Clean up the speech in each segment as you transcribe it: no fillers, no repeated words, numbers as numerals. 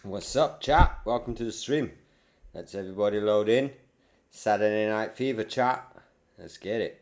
What's up, chat? Welcome to the stream. Let's everybody load in. Saturday Night Fever, chat. Let's get it.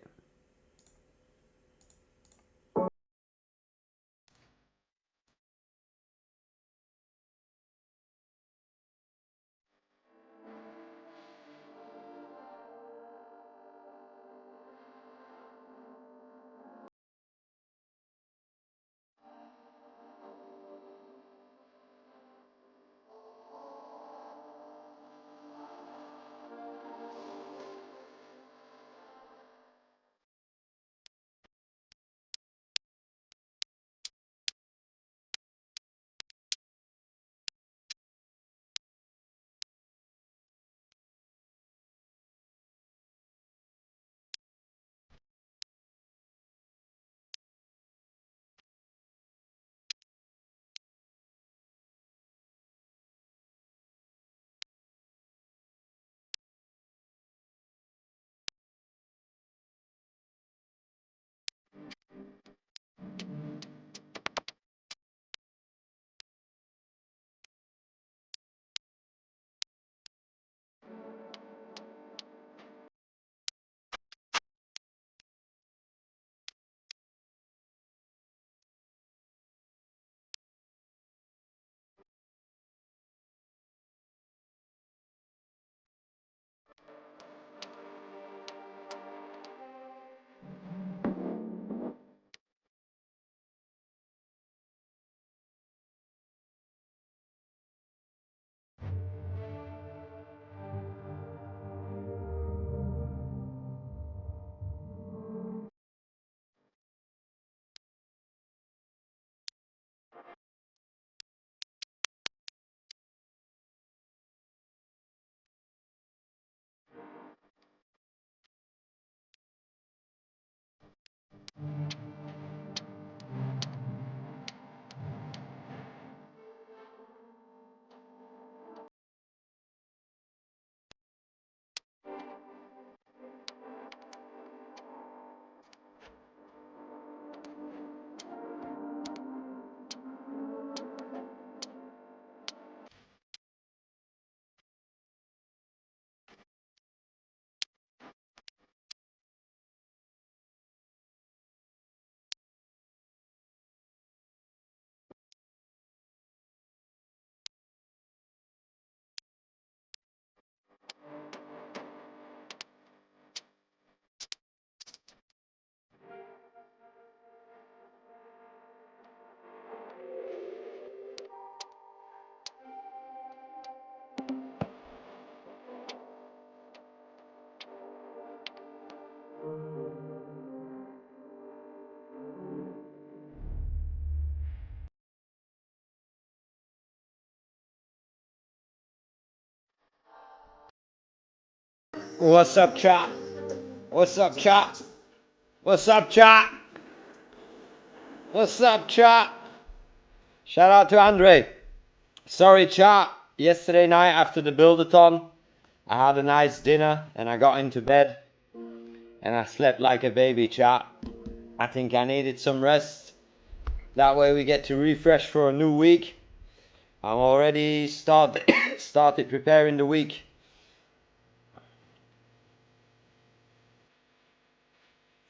What's up, chat? What's up, chat? What's up, chat? What's up, chat? Shout out to Andre. Sorry, chat. Yesterday night after the build-a-thon, I had a nice dinner and I got into bed and I slept like a baby, chat. I think I needed some rest. That way we get to refresh for a new week. I'm already started preparing the week.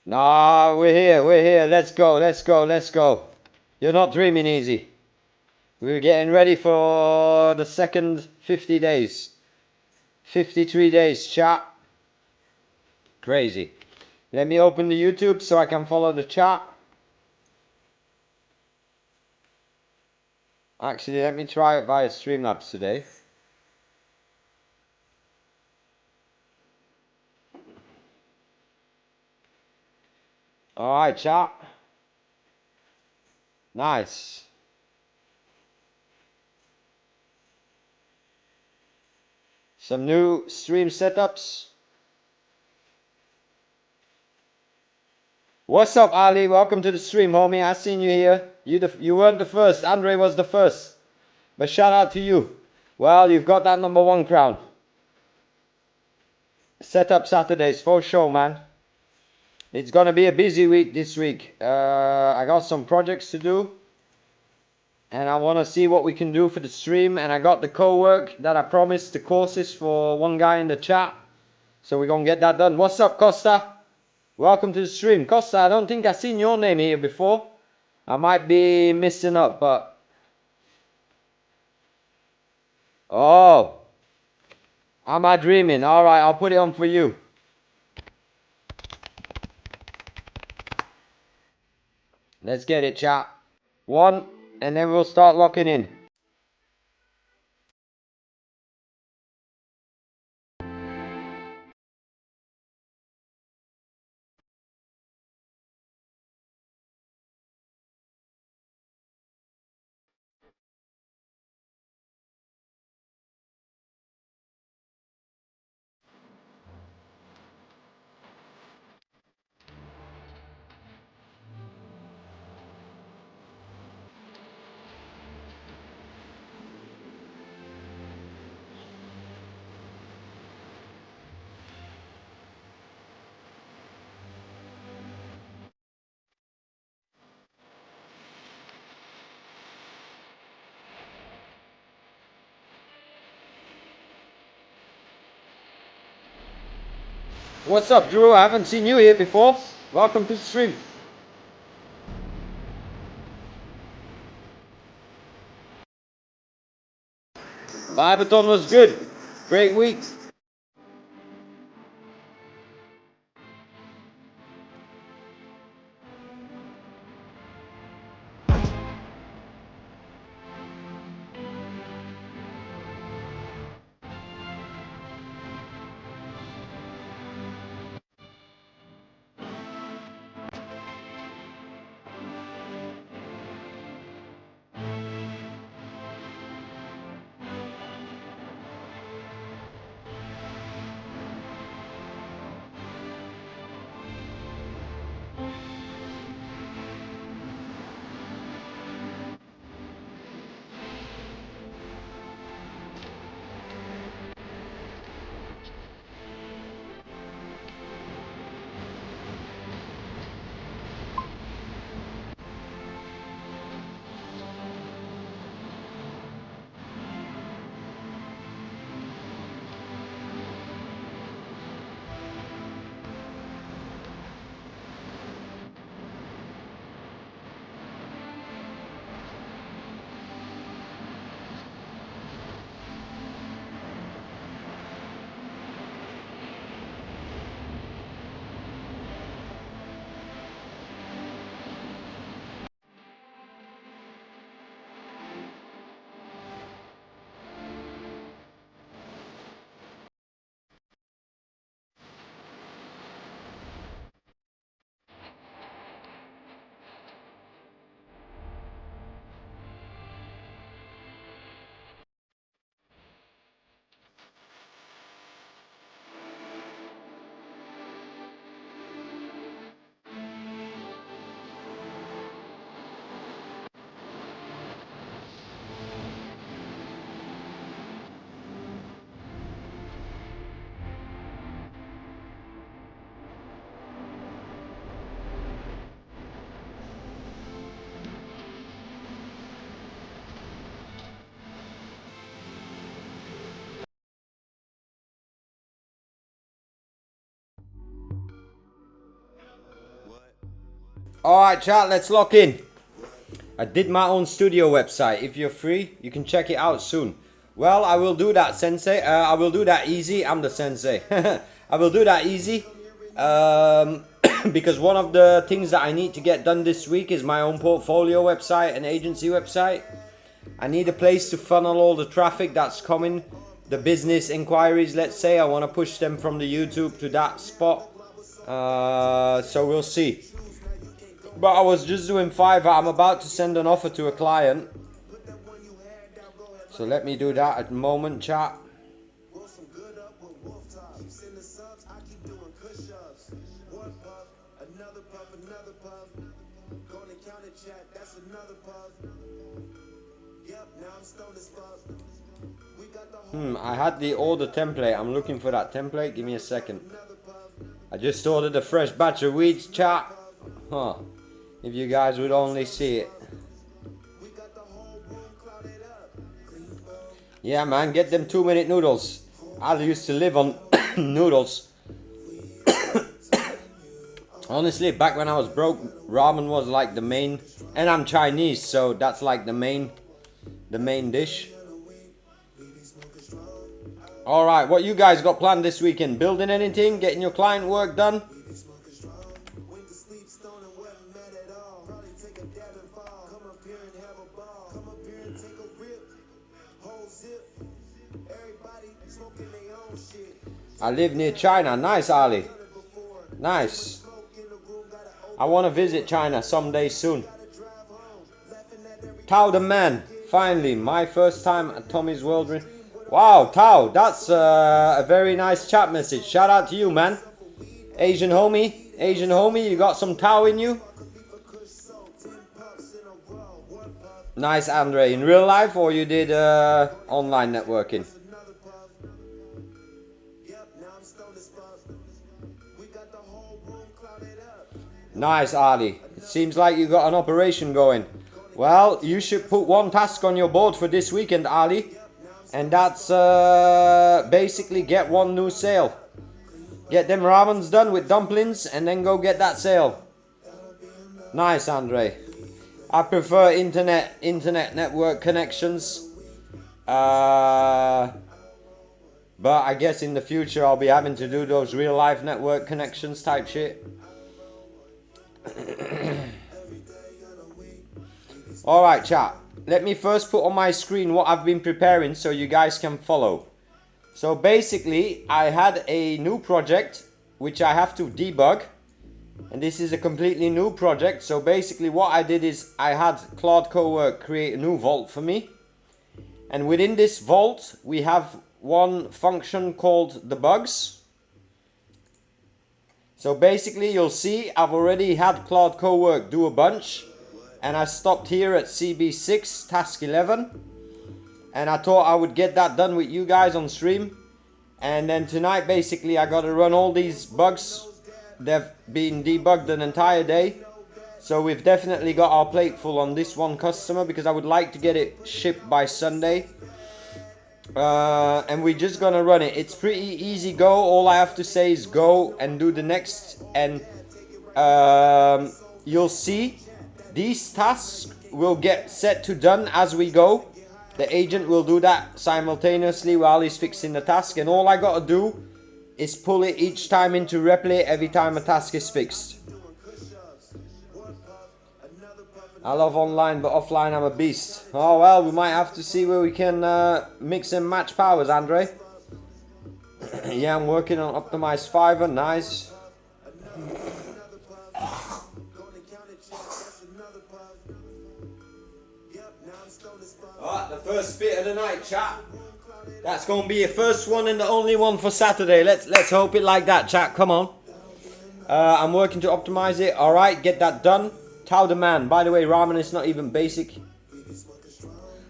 Nah, we're here. Let's go. You're not dreaming easy. We're getting ready for the second 50 days. 53 days, chat. Crazy. Let me open the YouTube so I can follow the chat. Actually, let me try it via Streamlabs today. Alright, chat. Nice. Some new stream setups. What's up, Ali? Welcome to the stream, homie. I seen you here. You weren't the first. Andre was the first. But shout out to you. Well, you've got that #1 crown. Setup Saturdays for sure, man. It's gonna be a busy week this week. I got some projects to do. and I want to see what we can do for the stream. And I got the co-work that I promised, the courses for one guy in the chat. So we're going to get that done. What's up, Costa? Welcome to the stream. Costa, I don't think I've seen your name here before. I might be missing up, but... Oh. Am I dreaming? Alright, I'll put it on for you. Let's get it, chat. One, and then we'll start locking in. What's up, Drew? I haven't seen you here before. Welcome to the stream. Vibe was good. Great week. Alright, chat, let's lock in. I did my own studio website. If you're free, you can check it out soon. Well, I will do that, Sensei. I will do that easy. I'm the Sensei. I will do that easy. Because one of the things that I need to get done this week is my own portfolio website and agency website. I need a place to funnel all the traffic that's coming. The business inquiries, let's say. I want to push them from the YouTube to that spot. So we'll see. But I was just doing Fiverr. I'm about to send an offer to a client. So let me do that at the moment, chat. I had the order template. I'm looking for that template. Give me a second. I just ordered a fresh batch of weeds, chat. Huh. If you guys would only see it. Yeah, man, get them 2-minute noodles. I used to live on noodles. Honestly, back when I was broke, ramen was like the main, and I'm Chinese, so that's like the main dish. All right, what you guys got planned this weekend? Building anything? Getting your client work done? I live near China. Nice, Ali. Nice. I want to visit China someday soon. Tao the man. Finally, my first time at Tommy's World Ring. Wow, Tao, that's a very nice chat message. Shout out to you, man. Asian homie, you got some Tao in you? Nice, Andre. In real life, or you did online networking? Nice, Ali. It seems like you got an operation going. Well, you should put one task on your board for this weekend, Ali. And that's basically get one new sale. Get them ramens done with dumplings and then go get that sale. Nice, Andre. I prefer internet network connections. But I guess in the future I'll be having to do those real life network connections type shit. Alright, chat. Let me first put on my screen what I've been preparing so you guys can follow. So basically, I had a new project which I have to debug. And this is a completely new project. So basically what I did is I had Claude Cowork create a new vault for me. And within this vault, we have one function called debugs. So basically you'll see I've already had Claude Cowork do a bunch. And I stopped here at CB6 task 11. And I thought I would get that done with you guys on stream. And then tonight basically I got to run all these bugs. They've been debugged an entire day. So we've definitely got our plate full on this one customer, because I would like to get it shipped by Sunday. And we're just gonna run it. It's pretty easy go. All I have to say is go and do the next. And you'll see these tasks will get set to done as we go. The agent will do that simultaneously while he's fixing the task. And all I gotta do is pull it each time into Replit every time a task is fixed. I love online, but offline I'm a beast. Oh well, we might have to see where we can mix and match powers, Andre. Yeah, I'm working on optimized Fiverr. Nice. Alright, the first bit of the night, chat. That's going to be your first one and the only one for Saturday. Let's hope it like that, chat. Come on. I'm working to optimize it. Alright, get that done. Tao the man. By the way, ramen is not even basic.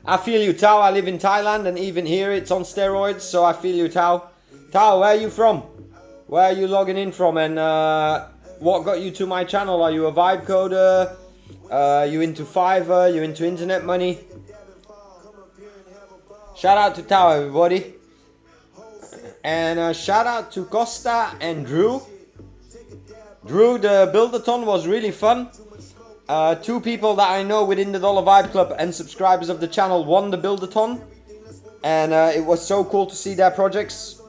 I feel you, Tao. I live in Thailand and even here it's on steroids. So I feel you, Tao. Tao, where are you from? Where are you logging in from? And what got you to my channel? Are you a vibe coder? You into Fiverr? You into internet money? Shout out to Tao, everybody. And shout out to Costa and Drew. Drew, the buildathon was really fun. 2 people that I know within the Dollar Vibe Club and subscribers of the channel won the buildathon. And it was so cool to see their projects.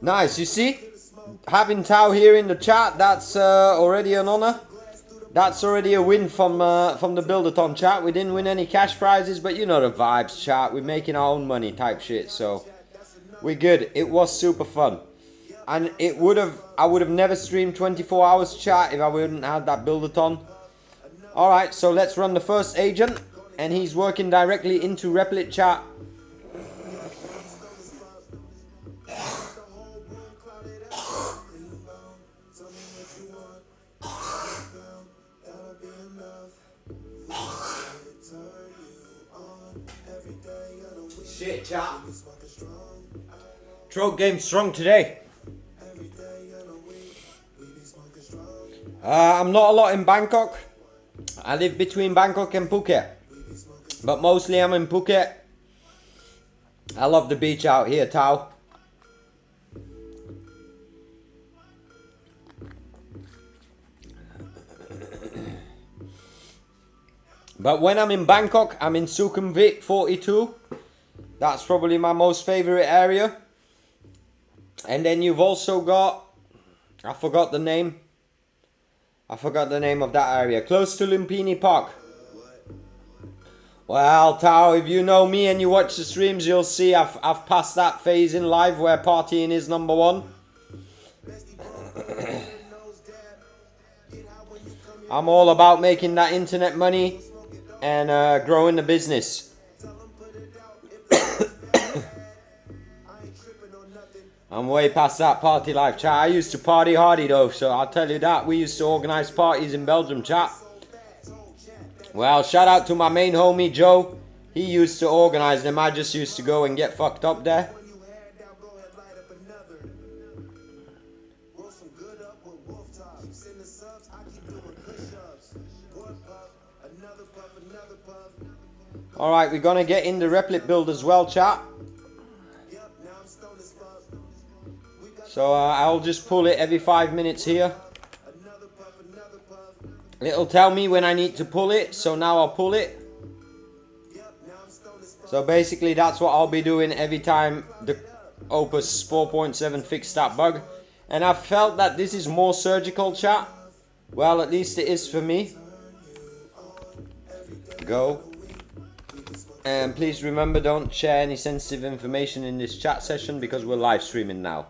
Nice, you see? Having Tao here in the chat, that's already an honor. That's already a win from the buildathon, chat. We didn't win any cash prizes, but you know the vibes, chat. We're making our own money type shit, so we're good. It was super fun. And I would have never streamed 24 hours, chat, if I wouldn't have that buildathon. Alright, so let's run the first agent. And he's working directly into Replit, chat. Shit, chat. Throat game strong today. I'm not a lot in Bangkok. I live between Bangkok and Phuket. But mostly I'm in Phuket. I love the beach out here, Tao. But when I'm in Bangkok, I'm in Sukhumvit 42. That's probably my most favorite area. And then you've also got, I forgot the name. I forgot the name of that area. Close to Lumpini Park. Well, Tao, if you know me and you watch the streams, you'll see I've passed that phase in life where partying is number one. I'm all about making that internet money and growing the business. I'm way past that party life, chat. I used to party hardy though, so I'll tell you that. We used to organise parties in Belgium, chat. Well, shout out to my main homie Joe. He used to organise them. I just used to go and get fucked up there. Alright, we're gonna get in the Replit build as well, chat. So I'll just pull it every 5 minutes here. It'll tell me when I need to pull it, so now I'll pull it. So basically that's what I'll be doing every time the Opus 4.7 fixed that bug. And I felt that this is more surgical, chat. Well, at least it is for me. Go. And please remember, don't share any sensitive information in this chat session because we're live streaming now.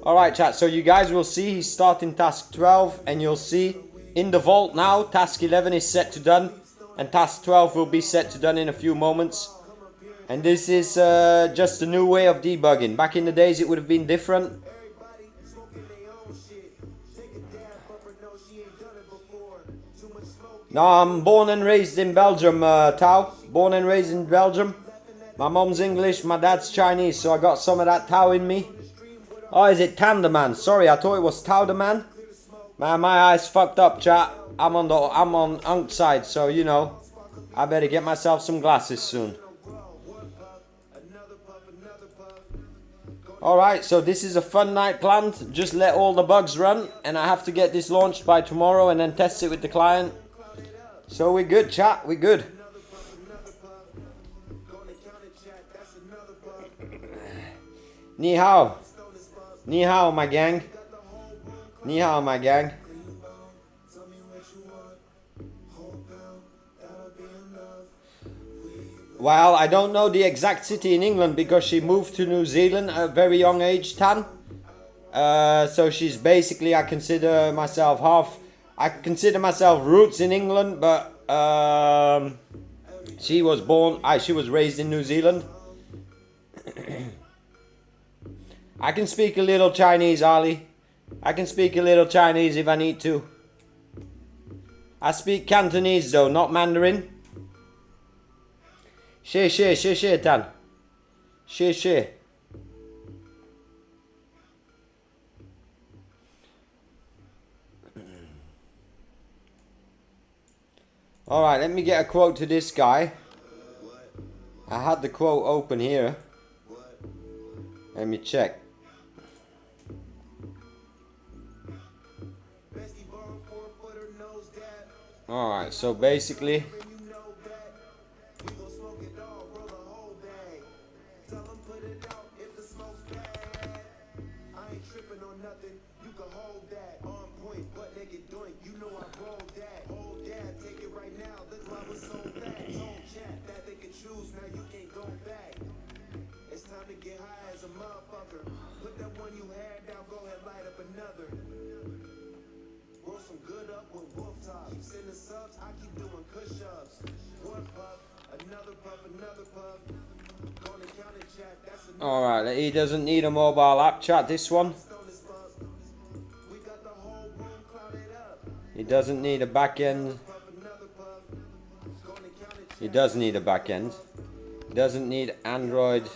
Alright chat, so you guys will see he's starting task 12 and you'll see in the vault now, task 11 is set to done and task 12 will be set to done in a few moments. And this is just a new way of debugging. Back in the days it would have been different. No, I'm born and raised in Belgium, Tao. Born and raised in Belgium. My mom's English, my dad's Chinese, so I got some of that Tao in me. Oh, is it Tan the man? Sorry, I thought it was Tao the man. Man, my eyes fucked up, chat. I'm on Unk's side, so you know, I better get myself some glasses soon. Alright, so this is a fun night planned. Just let all the bugs run, and I have to get this launched by tomorrow and then test it with the client. So we're good, chat, we're good. Ni hao. Ni hao, my gang. Ni hao, my gang. Well, I don't know the exact city in England because she moved to New Zealand at a very young age, Tan. So she's basically, I consider myself roots in England, but she was raised in New Zealand. I can speak a little Chinese, Ali. I can speak a little Chinese if I need to. I speak Cantonese though, not Mandarin. She, Tan. She. Alright, let me get a quote to this guy. I had the quote open here. Let me check. Alright, so basically alright, he doesn't need a mobile app, chat, this one. He doesn't need a backend. He does need a backend. He doesn't need Android.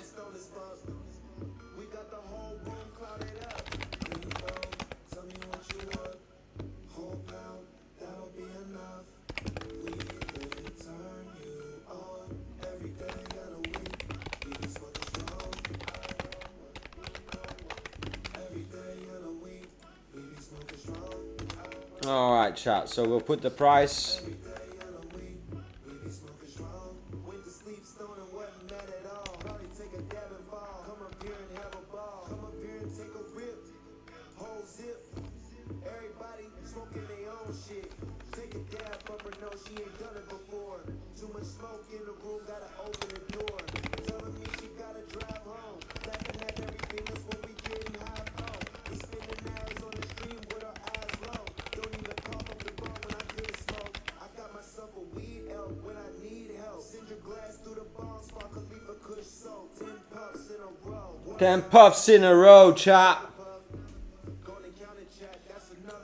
Alright, chat, so we'll put the price. Ten puffs in a row, chat.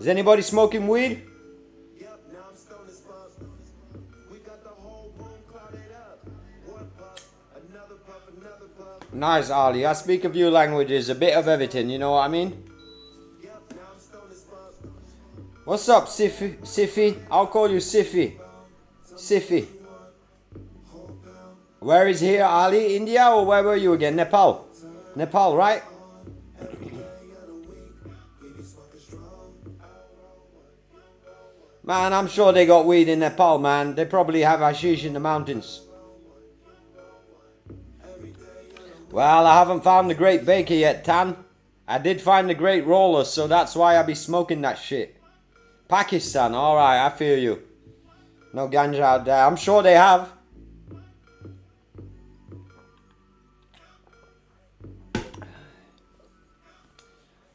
Is anybody smoking weed? Nice, Ali. I speak a few languages, a bit of everything, you know what I mean? What's up, Siffy? Siffy? I'll call you Siffy. Siffy. Where is here, Ali? India, or where were you again? Nepal. Nepal, right? Man, I'm sure they got weed in Nepal, man. They probably have hashish in the mountains. Well, I haven't found the great baker yet, Tan. I did find the great roller, so that's why I be smoking that shit. Pakistan, alright, I feel you. No ganja out there. I'm sure they have.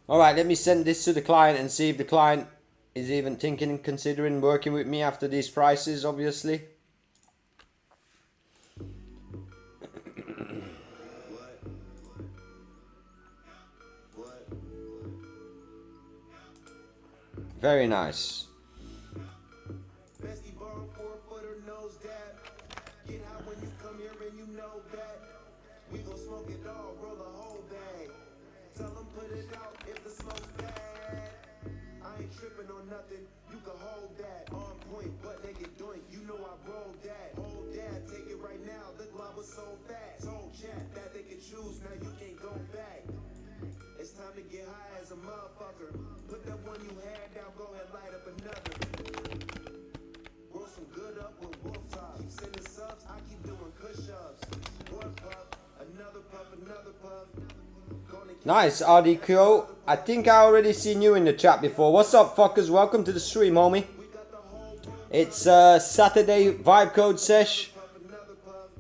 Alright, let me send this to the client and see if the client is even thinking and considering working with me after these prices, obviously. Very nice. Nice, RDQ. I think I already seen you in the chat before. What's up, fuckers? Welcome to the stream, homie. It's Saturday vibe code sesh.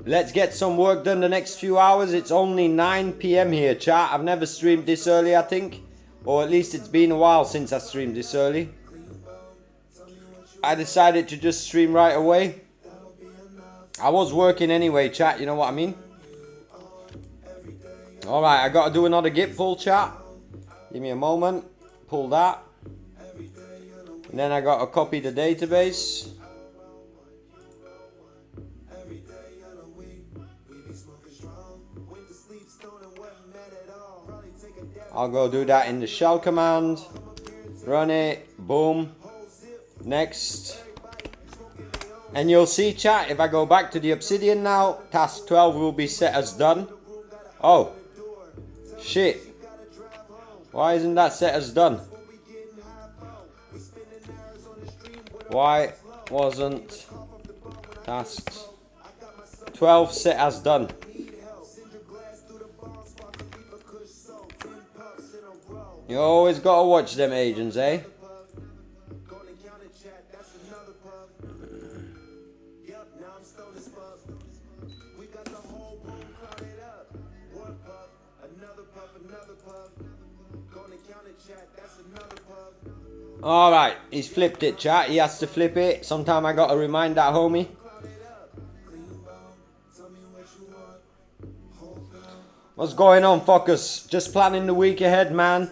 Let's get some work done the next few hours. It's only 9 PM here, chat. I've never streamed this early, I think. Or at least it's been a while since I streamed this early. I decided to just stream right away. I was working anyway, chat, you know what I mean? Alright, I gotta do another git pull, chat. Give me a moment. Pull that. And then I gotta copy the database. I'll go do that in the shell command. Run it. Boom. Next. And you'll see, chat, if I go back to the Obsidian now, task 12 will be set as done. Oh. Shit. Why isn't that set as done? Why wasn't task 12 set as done? You always gotta watch them agents, eh? Alright, he's flipped it, chat. He has to flip it. Sometime I gotta remind that homie. What's going on, fuckers? Just planning the week ahead, man.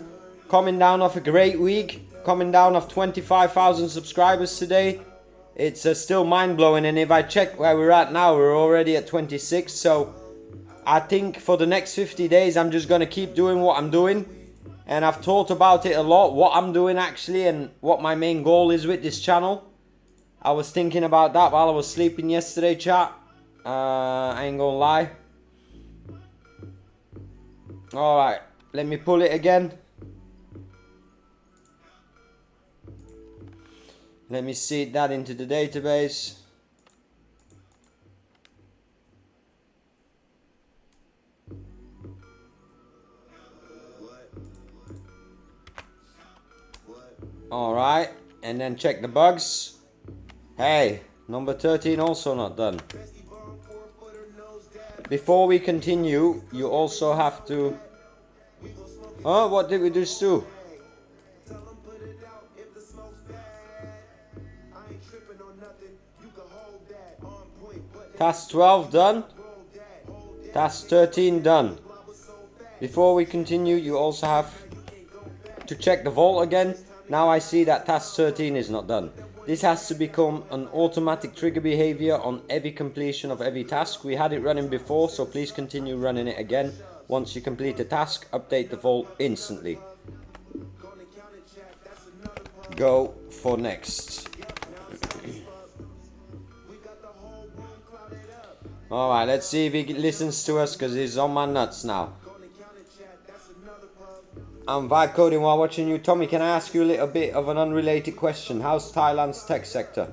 Coming down off a great week. Coming down off 25,000 subscribers today. It's still mind-blowing, and if I check where we're at now, we're already at 26. So I think for the next 50 days, I'm just gonna keep doing what I'm doing. And I've thought about it a lot, what I'm doing actually, and what my main goal is with this channel. I was thinking about that while I was sleeping yesterday, chat. I ain't gonna lie. Alright, let me pull it again. Let me seed that into the database. Alright, and then check the bugs. Hey, number 13 also not done. Before we continue, you also have to... Oh, what did we just do? Task 12 done. Task 13 done. Before we continue, you also have to check the vault again. Now I see that task 13 is not done. This has to become an automatic trigger behavior on every completion of every task. We had it running before, so please continue running it again. Once you complete the task, update the vault instantly. Go for next. Alright, let's see if he listens to us, because he's on my nuts now. I'm vibe coding while watching you. Tommy, can I ask you a little bit of an unrelated question? How's Thailand's tech sector?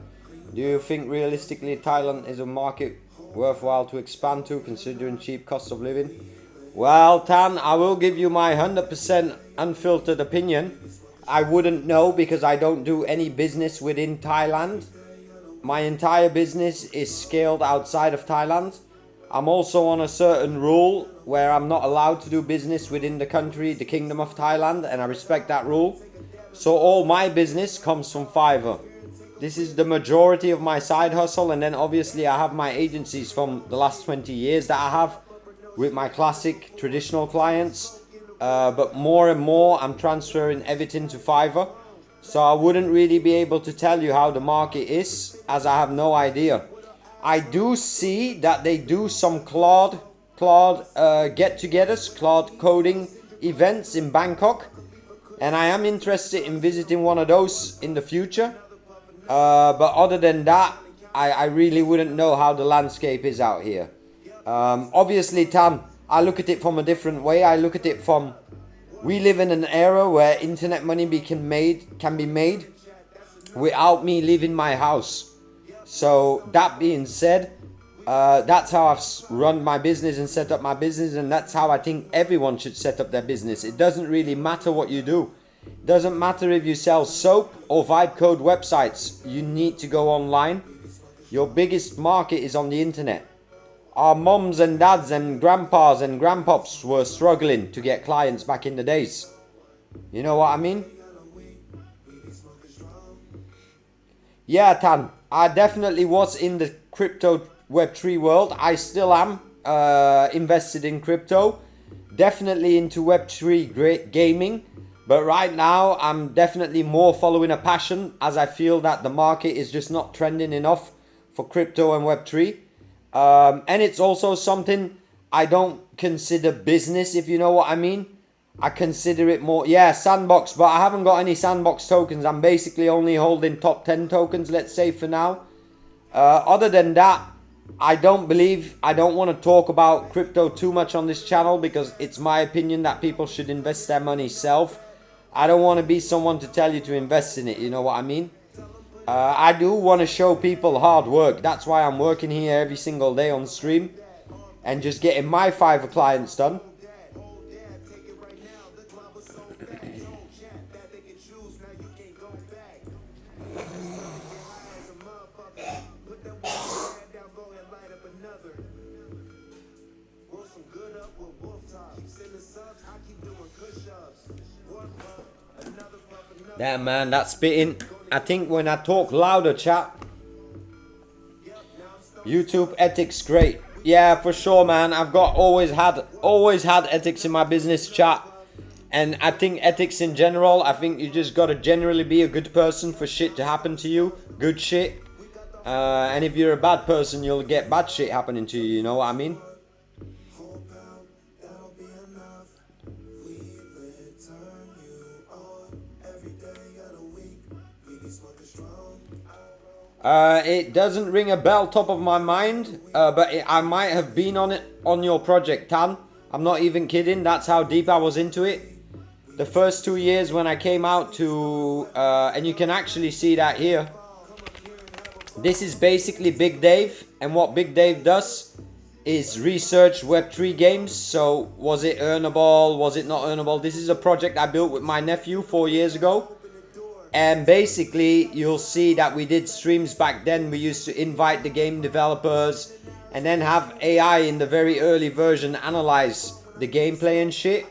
Do you think realistically Thailand is a market worthwhile to expand to, considering cheap cost of living? Well, Tan, I will give you my 100% unfiltered opinion. I wouldn't know because I don't do any business within Thailand. My entire business is scaled outside of Thailand. I'm also on a certain rule where I'm not allowed to do business within the country, the Kingdom of Thailand, and I respect that rule. So all my business comes from Fiverr. This is the majority of my side hustle, and then obviously I have my agencies from the last 20 years that I have with my classic traditional clients. But more and more I'm transferring everything to Fiverr. So I wouldn't really be able to tell you how the market is, as I have no idea. I do see that they do some Claude get-togethers, Claude coding events in Bangkok, and I am interested in visiting one of those in the future. But other than that, I really wouldn't know how the landscape is out here. Obviously, Tan, I look at it from a different way. I look at it from, we live in an era where internet money can be made without me leaving my house. So that being said, that's how I've run my business and set up my business, and that's how I think everyone should set up their business. It doesn't really matter what you do. It doesn't matter if you sell soap or vibe code websites. You need to go online. Your biggest market is on the internet. Our mums and dads and grandpas and grandpops were struggling to get clients back in the days. You know what I mean? Yeah, Tan, I definitely was in the crypto Web3 world. I still am invested in crypto. Definitely into Web3 gaming. But right now, I'm definitely more following a passion, as I feel that the market is just not trending enough for crypto and Web3. And it's also something I don't consider business, if you know what I mean. I consider it more, yeah, sandbox, but I haven't got any sandbox tokens. I'm basically only holding top 10 tokens, let's say, for now. Other than that, I don't want to talk about crypto too much on this channel, because it's my opinion that people should invest their money self. I don't want to be someone to tell you to invest in it, you know what I mean? I do want to show people hard work. That's why I'm working here every single day on stream and just getting my Fiverr clients done. Damn, man, that spitting. I think when I talk louder, chat. YouTube ethics, great. Yeah, for sure, man. I've got always had ethics in my business, chat. And I think ethics in general, I think you just gotta generally be a good person for shit to happen to you. Good shit. And if you're a bad person, you'll get bad shit happening to you, you know what I mean? It doesn't ring a bell top of my mind, but I might have been on your project, Tan. I'm not even kidding. That's how deep I was into it. The first 2 years when I came out to, and you can actually see that here. This is basically Big Dave, and what Big Dave does is research Web3 games. So was it earnable, was it not earnable? This is a project I built with my nephew 4 years ago. And basically you'll see that we did streams back then. We used to invite the game developers and then have AI in the very early version analyze the gameplay and shit.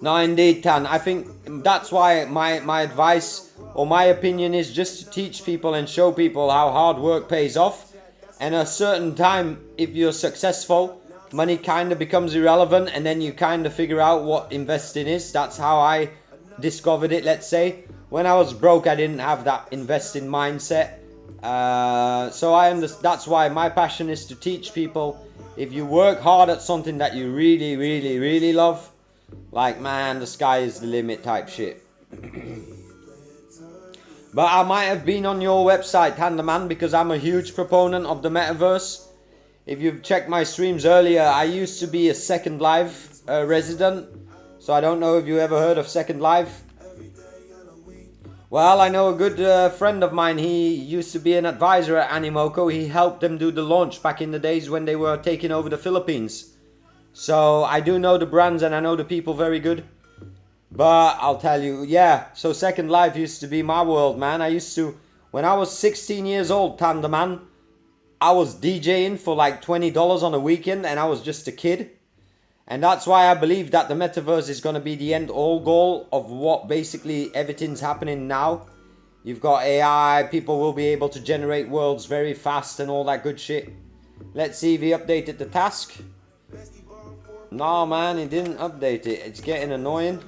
No, indeed, Tan. I think that's why my advice or my opinion is just to teach people and show people how hard work pays off. And at a certain time, if you're successful, money kind of becomes irrelevant, and then you kind of figure out what investing is. That's how I discovered it, let's say. When I was broke, I didn't have that investing mindset. So I understand. That's why my passion is to teach people, if you work hard at something that you really, really, really love, like, man, the sky is the limit type shit. But I might have been on your website, Tandaman, because I'm a huge proponent of the metaverse. If you've checked my streams earlier, I used to be a Second Life resident. So I don't know if you ever heard of Second Life. Well, I know a good friend of mine. He used to be an advisor at Animoco. He helped them do the launch back in the days when they were taking over the Philippines. So I do know the brands and I know the people very good. But I'll tell you, yeah, so Second Life used to be my world, man. I used to, when I was 16 years old, Tandaman, I was DJing for like $20 on a weekend, and I was just a kid. And that's why I believe that the metaverse is going to be the end all goal of what basically everything's happening now. You've got AI, people will be able to generate worlds very fast and all that good shit. Let's see if he updated the task. No, man, he didn't update it. It's getting annoying.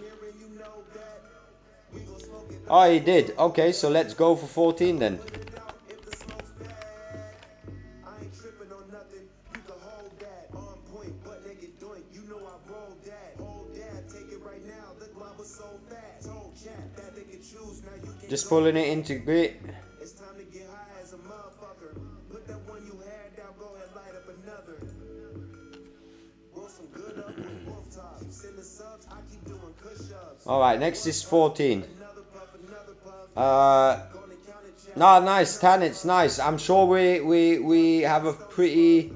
Oh, he did. Okay, so let's go for 14 then. Just pulling it into grit. Alright, next is 14. No, nice, Tan, it's nice. I'm sure we have a pretty...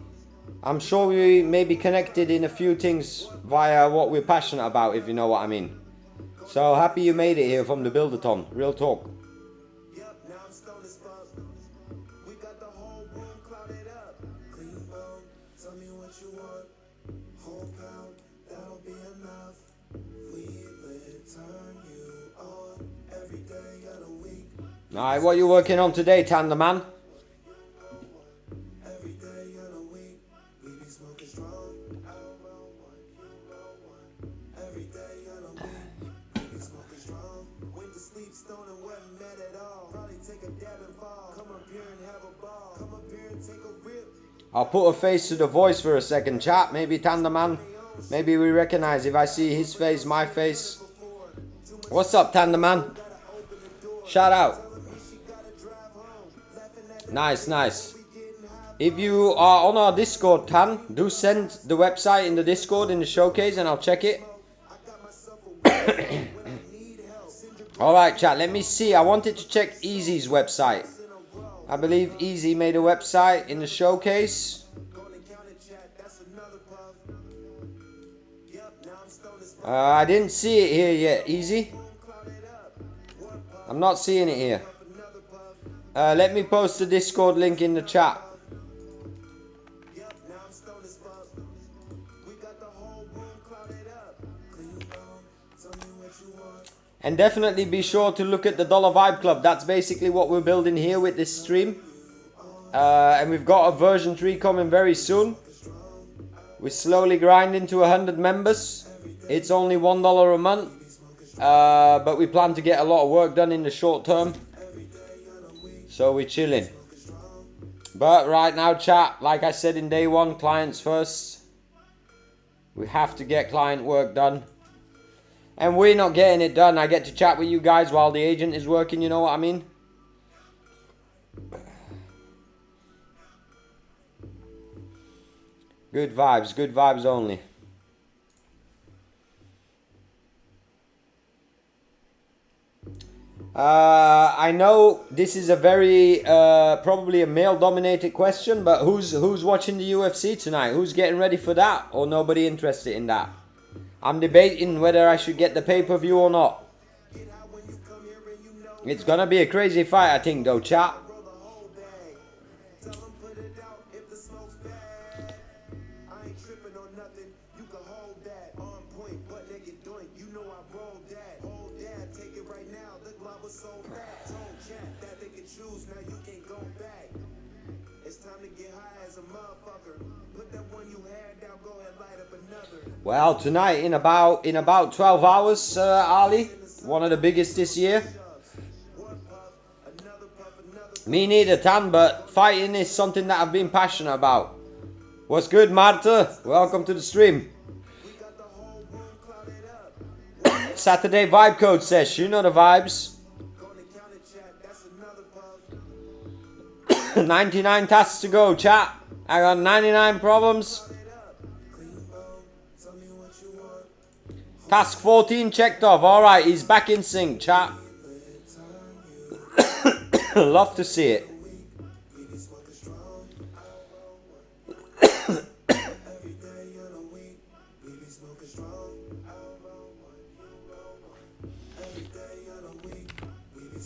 I'm sure we may be connected in a few things via what we're passionate about, if you know what I mean. So happy you made it here from the Buildathon. Real talk. Alright, what are you working on today, Tandaman? I'll put a face to the voice for a second, chat. Maybe Tandaman. Maybe we recognize if I see his face, my face. What's up, Tandaman? Shout out. Nice, nice. If you are on our Discord, Tan, do send the website in the Discord in the showcase and I'll check it. Alright, chat, let me see. I wanted to check Easy's website. I believe Easy made a website in the showcase. I didn't see it here yet, Easy. I'm not seeing it here. Let me post the Discord link in the chat. And definitely be sure to look at the Dollar Vibe Club. That's basically what we're building here with this stream. And we've got a version 3 coming very soon. We're slowly grinding to 100 members. It's only $1 a month. But we plan to get a lot of work done in the short term. So we're chilling. But right now, chat, like I said in day one, clients first. We have to get client work done. And we're not getting it done. I get to chat with you guys while the agent is working, you know what I mean? Good vibes only. I know this is a very probably a male-dominated question, but who's watching the UFC tonight? Who's getting ready for that? Or nobody interested in that? I'm debating whether I should get the pay-per-view or not. It's gonna be a crazy fight, I think, though, chat. Well, tonight in about 12 hours, Ali, one of the biggest this year. Me neither, Tan, but fighting is something that I've been passionate about. What's good, Marta? Welcome to the stream. Saturday vibe code sesh, you know the vibes. 99 tasks to go, chat. I got 99 problems. Task 14 checked off. Alright, he's back in sync, chat. Love to see it.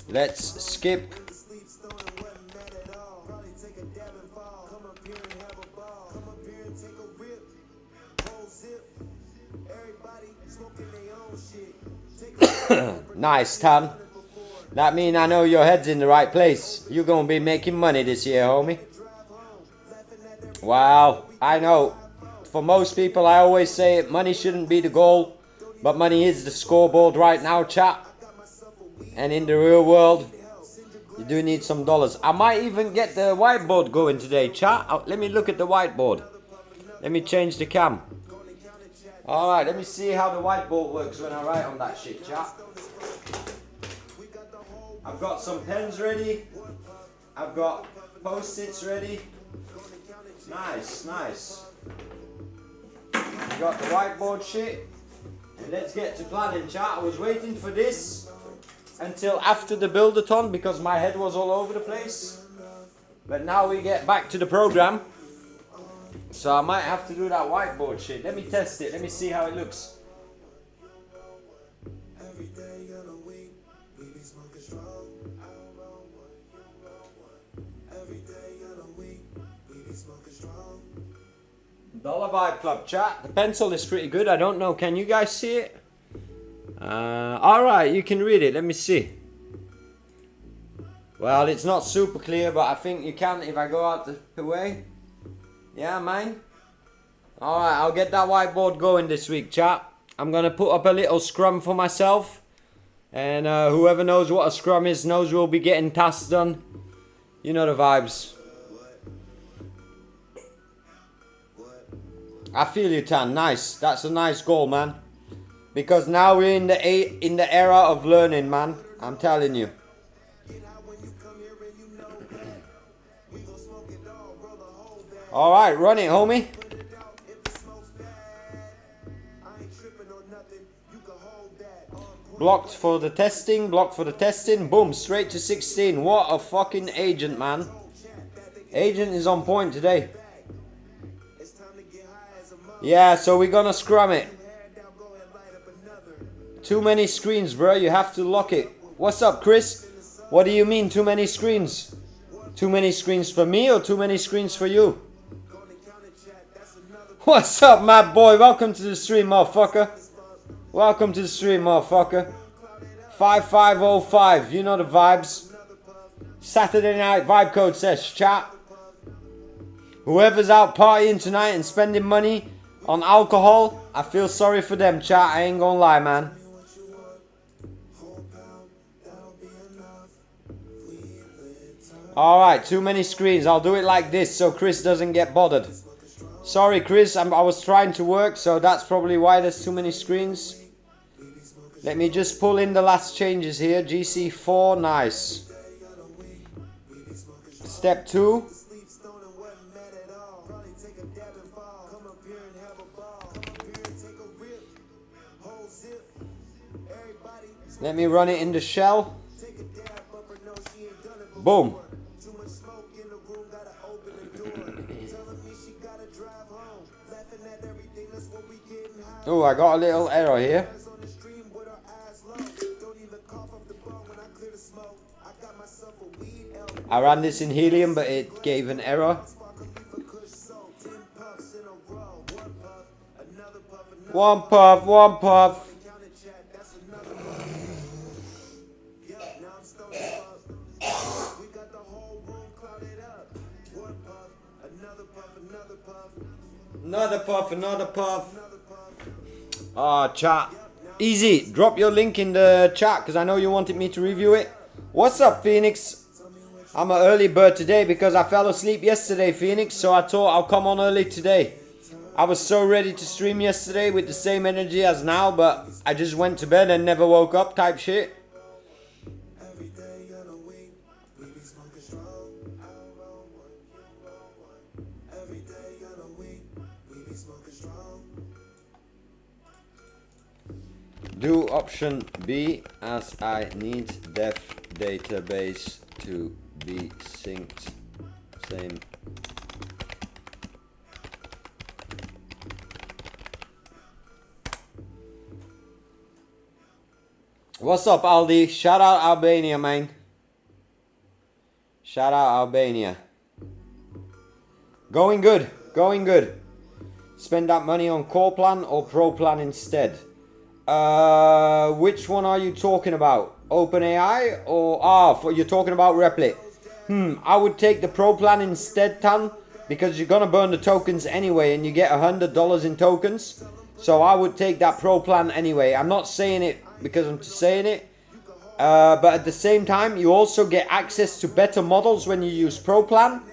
Let's skip. Nice, Tan. That mean I know your head's in the right place. You're gonna be making money this year, homie. Wow, I know. For most people, I always say money shouldn't be the goal, but money is the scoreboard right now, chat. And in the real world, you do need some dollars. I might even get the whiteboard going today, chat. Let me look at the whiteboard. Let me change the cam. Alright, let me see how the whiteboard works when I write on that shit, chat. I've got some pens ready. I've got post-its ready. Nice, nice. I've got the whiteboard shit. And let's get to planning, chat. I was waiting for this until after the build-a-thon because my head was all over the place. But now we get back to the program. So I might have to do that whiteboard shit. Let me test it. Let me see how it looks. Dollar Vibe Club, chat. The pencil is pretty good. I don't know. Can you guys see it? Alright, you can read it. Let me see. Well, it's not super clear, but I think you can if I go out the way. Yeah, mine? Alright, I'll get that whiteboard going this week, chat. I'm going to put up a little scrum for myself. And whoever knows what a scrum is knows we'll be getting tasks done. You know the vibes. I feel you, Tan. Nice. That's a nice goal, man. Because now we're in the era of learning, man. I'm telling you. Alright, run it, homie. Blocked for the testing, blocked for the testing. Boom, straight to 16. What a fucking agent, man. Agent is on point today. Yeah, so we're gonna scrum it. Too many screens, bro. You have to lock it. What's up, Chris? What do you mean, too many screens? Too many screens for me or too many screens for you? What's up, my boy? Welcome to the stream, motherfucker. Welcome to the stream, motherfucker. 5505, you know the vibes. Saturday night vibe code sesh, chat. Whoever's out partying tonight and spending money on alcohol, I feel sorry for them, chat. I ain't gonna lie, man. Alright, too many screens. I'll do it like this so Chris doesn't get bothered. Sorry, Chris. I was trying to work, so that's probably why there's too many screens. Let me just pull in the last changes here. GC4, nice. Step 2. Let me run it in the shell. Boom. Oh, I got a little error here. I ran this in Helium, but it gave an error. One puff, one puff. Another puff, another puff. Ah, chat. Easy. Drop your link in the chat because I know you wanted me to review it. What's up, Phoenix? I'm an early bird today because I fell asleep yesterday, Phoenix. So I thought I'll come on early today. I was so ready to stream yesterday with the same energy as now, but I just went to bed and never woke up type shit. Do option B as I need dev database to be synced. Same. What's up, Aldi? Shout out Albania, man. Shout out Albania. Going good, going good. Spend that money on core plan or pro plan instead. Which one are you talking about? OpenAI or you're talking about Replit? I would take the pro plan instead, Tan, because you're gonna burn the tokens anyway, and you get $100 in tokens. So I would take that pro plan anyway. I'm not saying it because I'm just saying it, but at the same time, you also get access to better models when you use pro plan.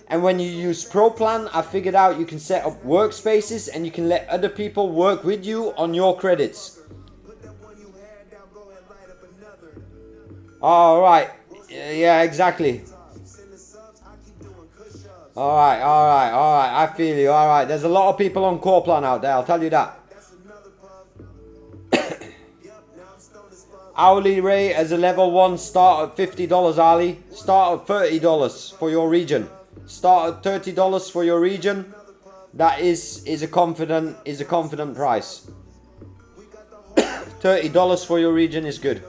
And when you use pro plan, I figured out you can set up workspaces and you can let other people work with you on your credits. All right. Yeah, exactly. All right. I feel you. All right. There's a lot of people on core plan out there. I'll tell you that. Hourly rate as a level 1 start at $50, Ali. Start at $30 for your region. Start at $30 for your region. That is a confident price. $30 for your region is good.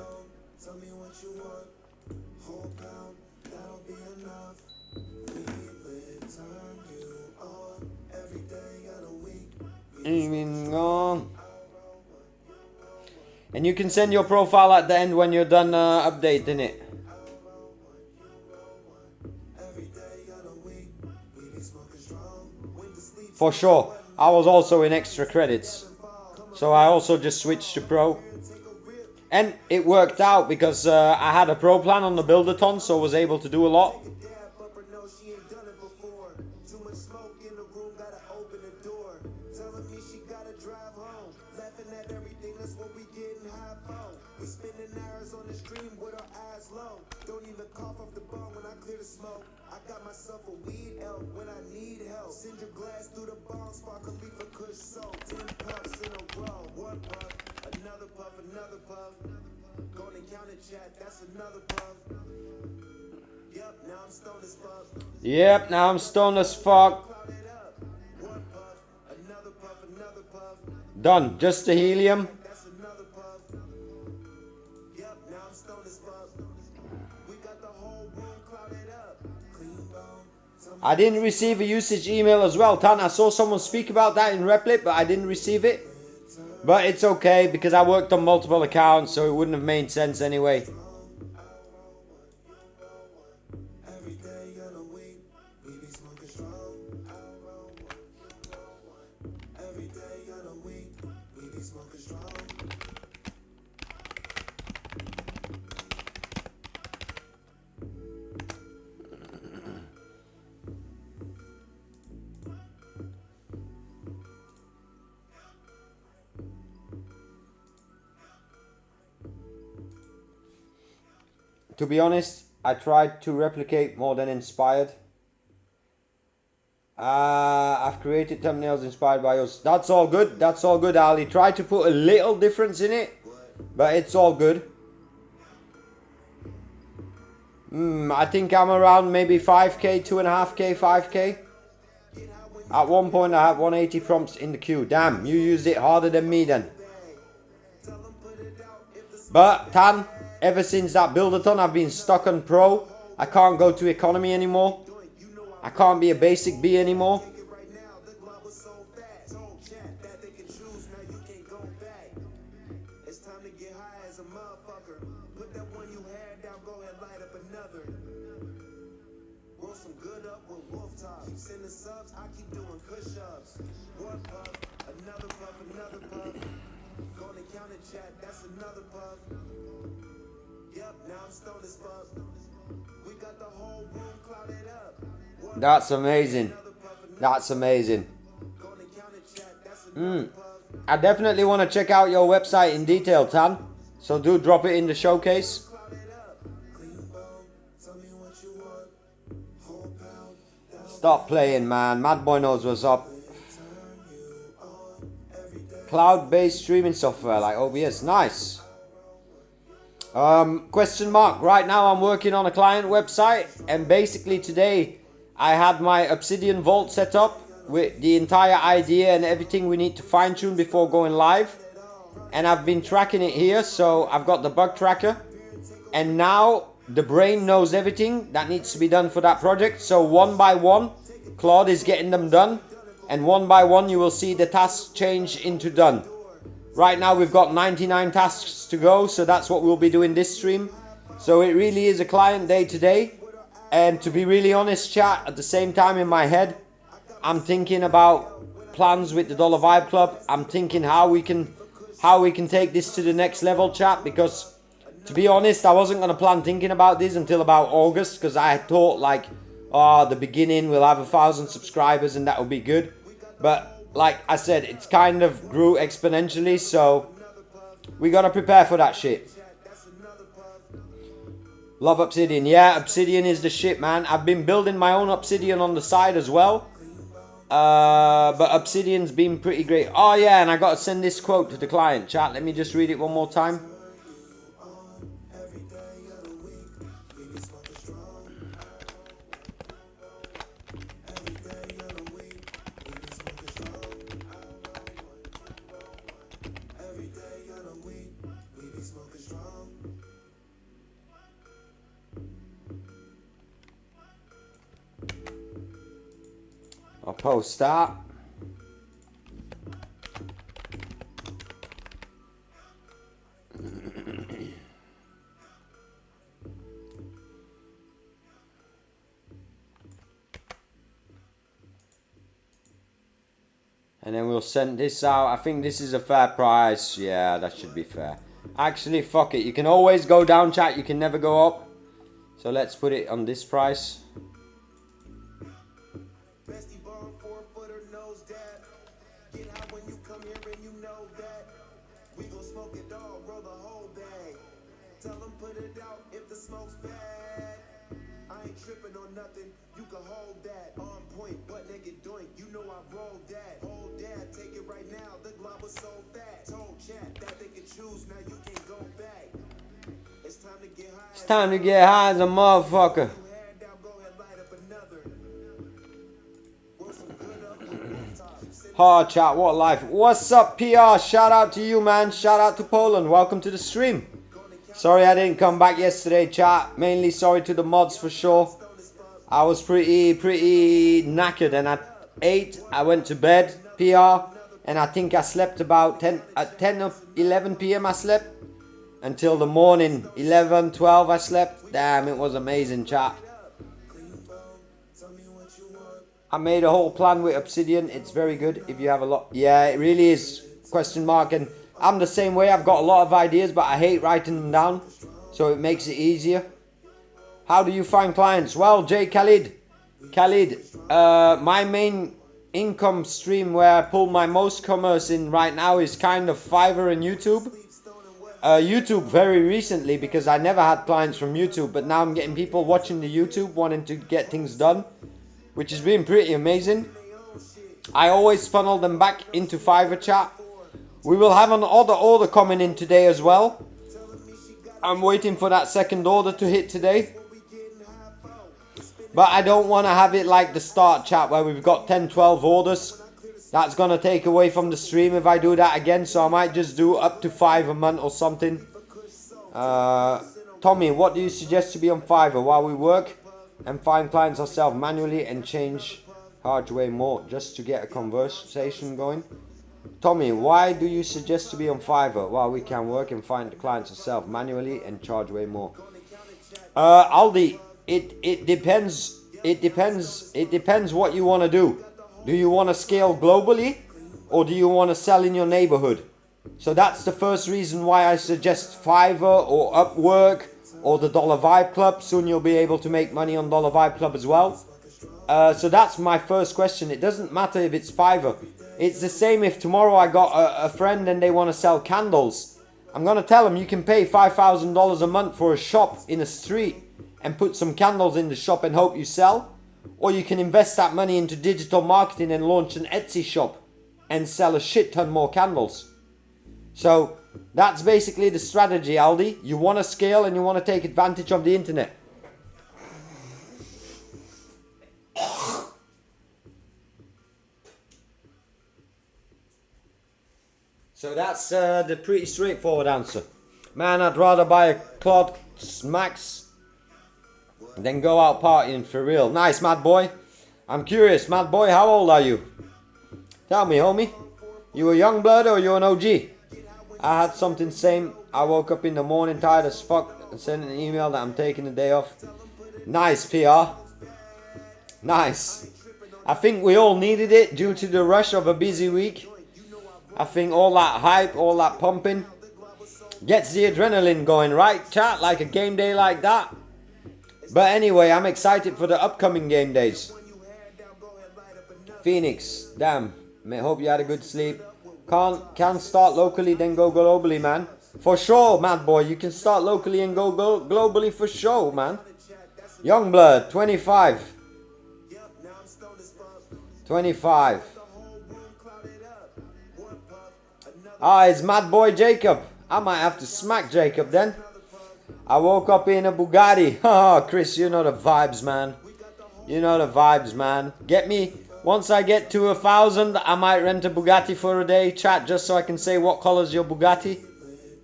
And you can send your profile at the end when you're done updating it. For sure. I was also in extra credits. So I also just switched to pro. And it worked out because I had a pro plan on the buildathon, so I was able to do a lot. Yep, now I'm stoned as fuck. Done. Just the helium. I didn't receive a usage email as well, Tan. I saw someone speak about that in Replit, but I didn't receive it. But it's okay because I worked on multiple accounts, so it wouldn't have made sense anyway. To be honest, I tried to replicate more than inspired. I've created thumbnails inspired by yours. That's all good. That's all good, Ali. Try to put a little difference in it, but it's all good. I think I'm around maybe 5k, 2.5k, 5k. At one point I had 180 prompts in the queue. Damn, you used it harder than me then. But Tan, ever since that buildathon I've been stuck on pro. I can't go to economy anymore. I can't be a basic B anymore. That's amazing. That's amazing. I definitely want to check out your website in detail, Tan. So do drop it in the showcase. Stop playing, man. Mad Boy knows what's up. Cloud-based streaming software like OBS. Nice. Question mark. Right now I'm working on a client website, and basically today I had my Obsidian Vault set up with the entire idea and everything we need to fine tune before going live. And I've been tracking it here, so I've got the bug tracker. And now the brain knows everything that needs to be done for that project. So one by one, Claude is getting them done. And one by one, you will see the tasks change into done. Right now we've got 99 tasks to go, so that's what we'll be doing this stream. So it really is a client day today. And to be really honest, chat, at the same time in my head, I'm thinking about plans with the Dollar Vibe Club. I'm thinking how we can take this to the next level, chat, because to be honest, I wasn't going to plan thinking about this until about August, because I thought like, the beginning we'll have 1,000 subscribers and that will be good. But like I said, it's kind of grew exponentially, so we got to prepare for that shit. Love Obsidian. Yeah, Obsidian is the shit, man. I've been building my own Obsidian on the side as well. But Obsidian's been pretty great. Oh yeah, and I got to send this quote to the client, chat. Let me just read it one more time. I'll post that. And then we'll send this out. I think this is a fair price. Yeah, that should be fair. Actually, fuck it. You can always go down, chat. You can never go up. So let's put it on this price. It's time to get high as a motherfucker. Hard chat, what life. What's up, PR? Shout out to you, man. Shout out to Poland. Welcome to the stream. Sorry I didn't come back yesterday, chat. Mainly sorry to the mods for sure. I was pretty knackered, and at 8 I went to bed, PR, and I think I slept about 10 or 11 p.m. I slept. Until the morning, 11, 12 I slept. Damn, it was amazing, chat. I made a whole plan with Obsidian. It's very good if you have a lot. Yeah, it really is. Question mark. And I'm the same way. I've got a lot of ideas, but I hate writing them down. So it makes it easier. How do you find clients? Well, Jay Khalid, my main income stream where I pull my most commerce in right now is kind of Fiverr and YouTube. YouTube very recently, because I never had clients from YouTube, but now I'm getting people watching the YouTube wanting to get things done, which has been pretty amazing. I always funnel them back into Fiverr, chat. We will have another order coming in today as well. I'm waiting for that second order to hit today. But I don't want to have it like the start chat where we've got 10, 12 orders. That's going to take away from the stream if I do that again. So I might just do up to 5 a month or something. Tommy, what do you suggest to be on Fiverr while we work and find clients ourselves manually and charge way more just to get a conversation going? Tommy, why do you suggest to be on Fiverr while we can work and find clients ourselves manually and charge way more? Aldi, it depends. It depends what you want to do. Do you want to scale globally or do you want to sell in your neighborhood? So that's the first reason why I suggest Fiverr or Upwork or the Dollar Vibe Club. Soon you'll be able to make money on Dollar Vibe Club as well. So that's my first question. It doesn't matter if it's Fiverr. It's the same if tomorrow I got a friend and they want to sell candles. I'm going to tell them you can pay $5,000 a month for a shop in a street and put some candles in the shop and hope you sell. Or you can invest that money into digital marketing and launch an Etsy shop and sell a shit ton more candles. So that's basically the strategy, Aldi. You want to scale and you want to take advantage of the internet. So that's the pretty straightforward answer. Man, I'd rather buy a Claude Max than go out partying for real. Nice, Mad Boy. I'm curious, Mad Boy, how old are you? Tell me, homie. You a young blood or you an OG? I had something same. I woke up in the morning tired as fuck and sent an email that I'm taking the day off. Nice, PR. Nice. I think we all needed it due to the rush of a busy week. I think all that hype, all that pumping gets the adrenaline going, right, chat? Like a game day like that. But anyway, I'm excited for the upcoming game days. Phoenix, damn. Hope you had a good sleep. Can't start locally, then go globally, man. For sure, Mad Boy. You can start locally and go globally for sure, man. Youngblood, 25. 25. Ah, it's Mad Boy Jacob. I might have to smack Jacob then. I woke up in a Bugatti. Oh, Chris, you know the vibes, man. You know the vibes, man. Get me. Once I get to 1,000, I might rent a Bugatti for a day. Chat, just so I can say what color's your Bugatti.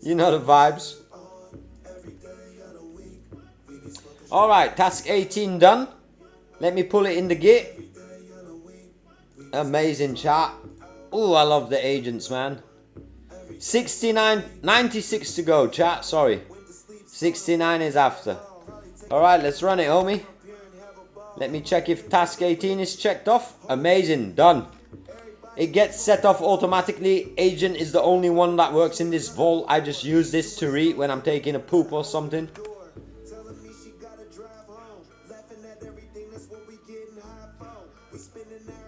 You know the vibes. Alright, task 18 done. Let me pull it in the git. Amazing, chat. Ooh, I love the agents, man. 96 to go, chat. Sorry. 69 is after. Alright, let's run it, homie. Let me check if task 18 is checked off. Amazing, done. It gets set off automatically. Agent is the only one that works in this vault. I just use this to read when I'm taking a poop or something.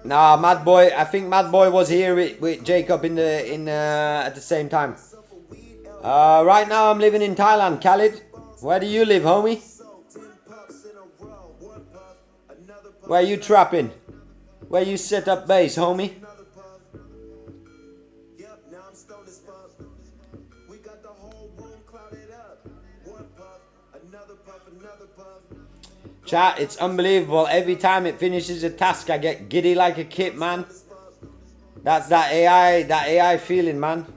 Nah, Mad Boy. I think Mad Boy was here with Jacob at the same time. Right now I'm living in Thailand. Khalid, where do you live, homie? Where you trapping? Where you set up base, homie? Chat, it's unbelievable. Every time it finishes a task, I get giddy like a kid, man. That's that AI feeling, man.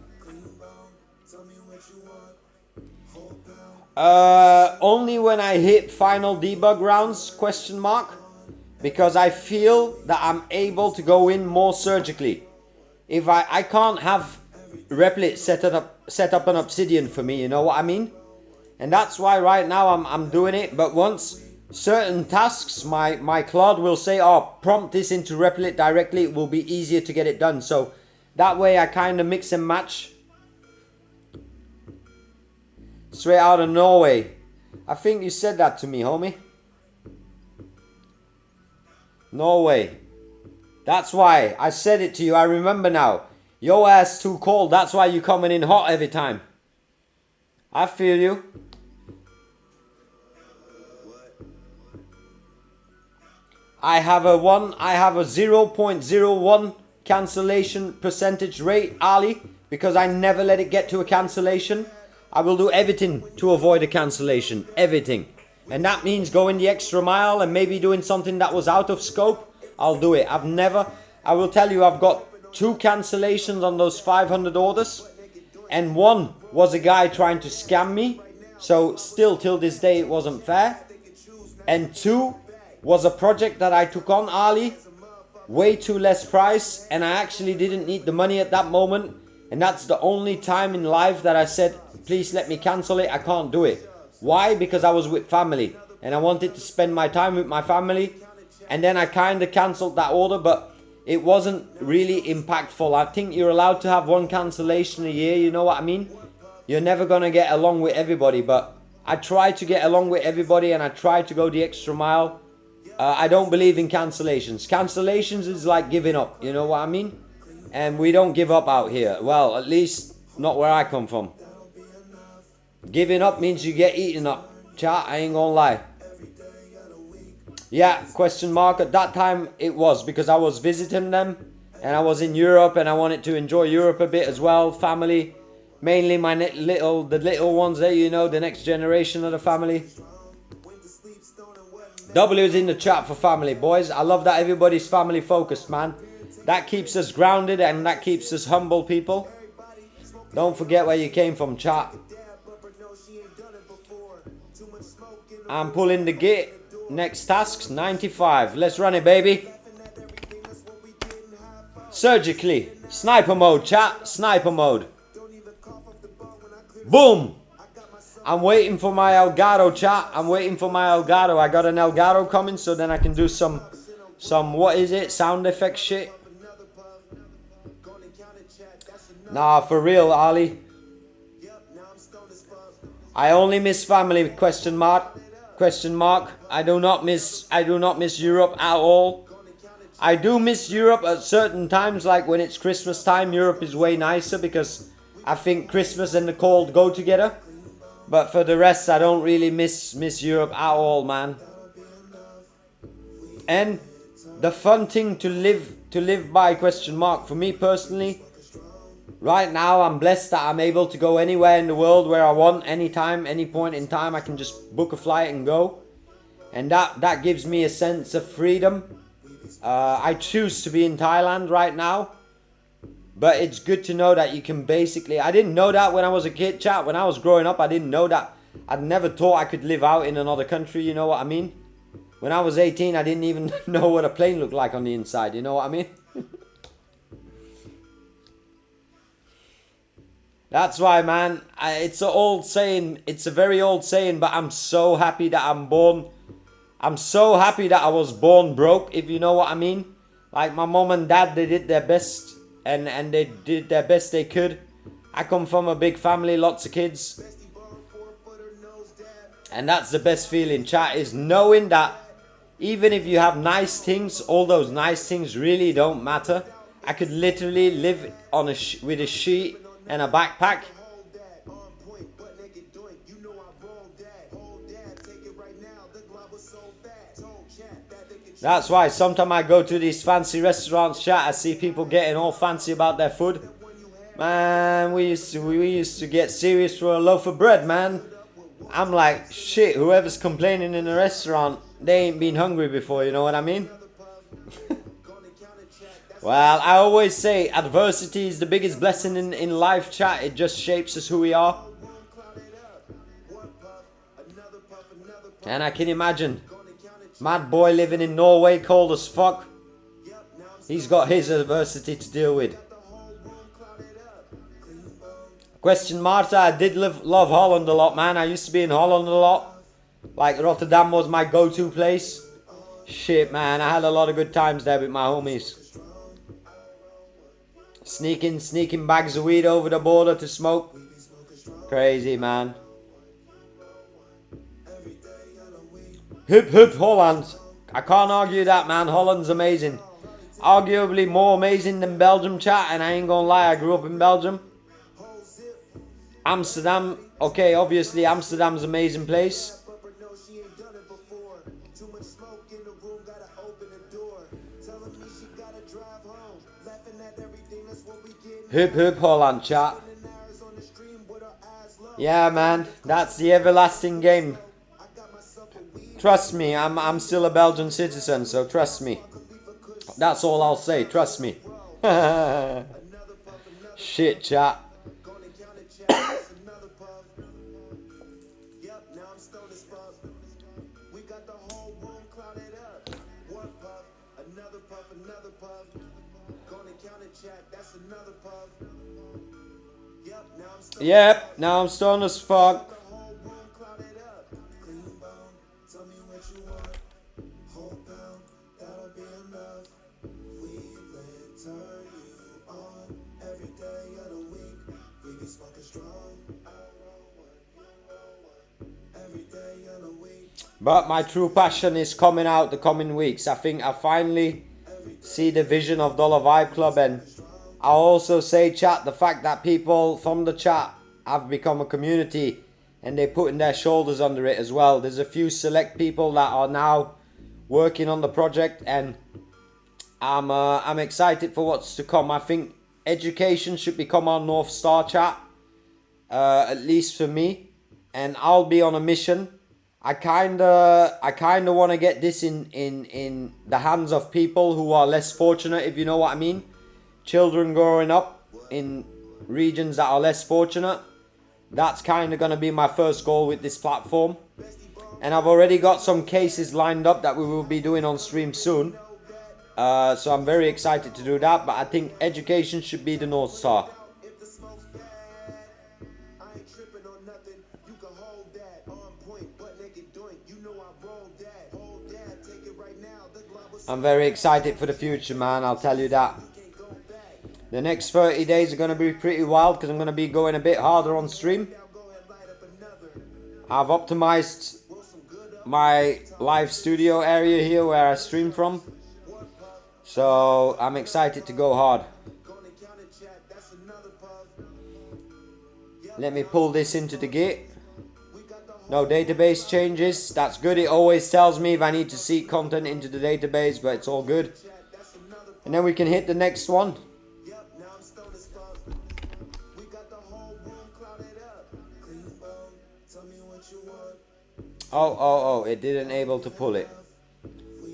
Only when I hit final debug rounds, question mark. Because I feel that I'm able to go in more surgically. If I can't have Replit set up an obsidian for me, you know what I mean? And that's why right now I'm doing it. But once certain tasks, my Claude will say, oh, prompt this into Replit directly, it will be easier to get it done. So that way I kind of mix and match. Straight out of Norway. I think you said that to me, homie. Norway. That's why I said it to you. I remember now. Your ass too cold. That's why you coming in hot every time. I feel you. I have a 0.01 cancellation percentage rate, Ali, because I never let it get to a cancellation. I will do everything to avoid a cancellation. Everything. and that means going the extra mile and maybe doing something that was out of scope, I'll do it. I will tell you, I've got 2 cancellations on those 500 orders, and one was a guy trying to scam me, so still till this day it wasn't fair, and 2 was a project that I took on, Ali, way too less price, and I actually didn't need the money at that moment, and that's the only time in life that I said, please let me cancel it, I can't do it. Why? Because I was with family, and I wanted to spend my time with my family, and then I kind of cancelled that order, but it wasn't really impactful. I think you're allowed to have 1 cancellation a year, you know what I mean? You're never going to get along with everybody, but I try to get along with everybody, and I try to go the extra mile. I don't believe in cancellations. Cancellations is like giving up, you know what I mean? And we don't give up out here. Well, at least not where I come from. Giving up means you get eaten up. Chat, I ain't gonna lie. Yeah, question mark. At that time it was because I was visiting them and I was in Europe and I wanted to enjoy Europe a bit as well. Family, mainly my the little ones there, you know, the next generation of the family. W is in the chat for family, boys. I love that everybody's family focused, man. That keeps us grounded and that keeps us humble, people. Don't forget where you came from, chat. I'm pulling the gate. Next tasks, 95. Let's run it, baby. Surgically. Sniper mode, chat. Sniper mode. Boom. I'm waiting for my Elgato, chat. I'm waiting for my Elgato. I got an Elgato coming, so then I can do some what is it? Sound effect shit. Nah, for real, Ali. I only miss family, question mark. Question mark. I do not miss Europe at all. I do miss Europe at certain times, like when it's Christmas time. Europe is way nicer because I think Christmas and the cold go together. But for the rest, I don't really miss Europe at all, man. And the fun thing to live by, question mark, for me personally, right now I'm blessed that I'm able to go anywhere in the world where I want, anytime, any point in time. I can just book a flight and go, and that gives me a sense of freedom. I choose to be in Thailand right now, but it's good to know that you can basically, I didn't know that when I was a kid, chat. When I was growing up, I didn't know that. I'd never thought I could live out in another country, you know what I mean? When I was 18, I didn't even know what a plane looked like on the inside, you know what I mean? That's why, man, it's an old saying, it's a very old saying, but I'm so happy that I'm so happy that I was born broke, if you know what I mean. Like my mom and dad, they did their best, and they did their best they could. I come from a big family, lots of kids. And that's the best feeling, chat, is knowing that even if you have nice things, all those nice things really don't matter. I could literally live on with a sheet and a backpack. That's why sometimes I go to these fancy restaurants, chat, I see people getting all fancy about their food. Man, we used to get serious for a loaf of bread, man. I'm like, shit, whoever's complaining in a restaurant, they ain't been hungry before, you know what I mean? Well, I always say adversity is the biggest blessing in life, chat. It just shapes us who we are. And I can imagine, mad boy living in Norway, cold as fuck. He's got his adversity to deal with. Question Marta, I did love Holland a lot, man. I used to be in Holland a lot. Like Rotterdam was my go-to place. Shit, man, I had a lot of good times there with my homies. Sneaking bags of weed over the border to smoke. Crazy, man. Hup, Holland. I can't argue that, man. Holland's amazing. Arguably more amazing than Belgium, chat. And I ain't gonna lie, I grew up in Belgium. Amsterdam. Okay, obviously Amsterdam's an amazing place. Hup, Holland, chat. Yeah, man. That's the everlasting game. Trust me, I'm still a Belgian citizen, so trust me. That's all I'll say, trust me. Shit, chat. Yep, now I'm stoned as fuck. But my true passion is coming out the coming weeks. I think I finally see the vision of Dollar Vibe Club, and I'll also say, chat, the fact that people from the chat have become a community and they're putting their shoulders under it as well. There's a few select people that are now working on the project, and I'm excited for what's to come. I think education should become our North Star, chat, at least for me, and I'll be on a mission. I kinda want to get this in the hands of people who are less fortunate, if you know what I mean. Children growing up in regions that are less fortunate. That's kind of going to be my first goal with this platform. And I've already got some cases lined up that we will be doing on stream soon. So I'm very excited to do that. But I think education should be the North Star. I'm very excited for the future, man. I'll tell you that. The next 30 days are going to be pretty wild because I'm going to be going a bit harder on stream. I've optimized my live studio area here where I stream from. So I'm excited to go hard. Let me pull this into the gate. No database changes. That's good. It always tells me if I need to seek content into the database, but it's all good. And then we can hit the next one. Oh, it didn't able to pull it.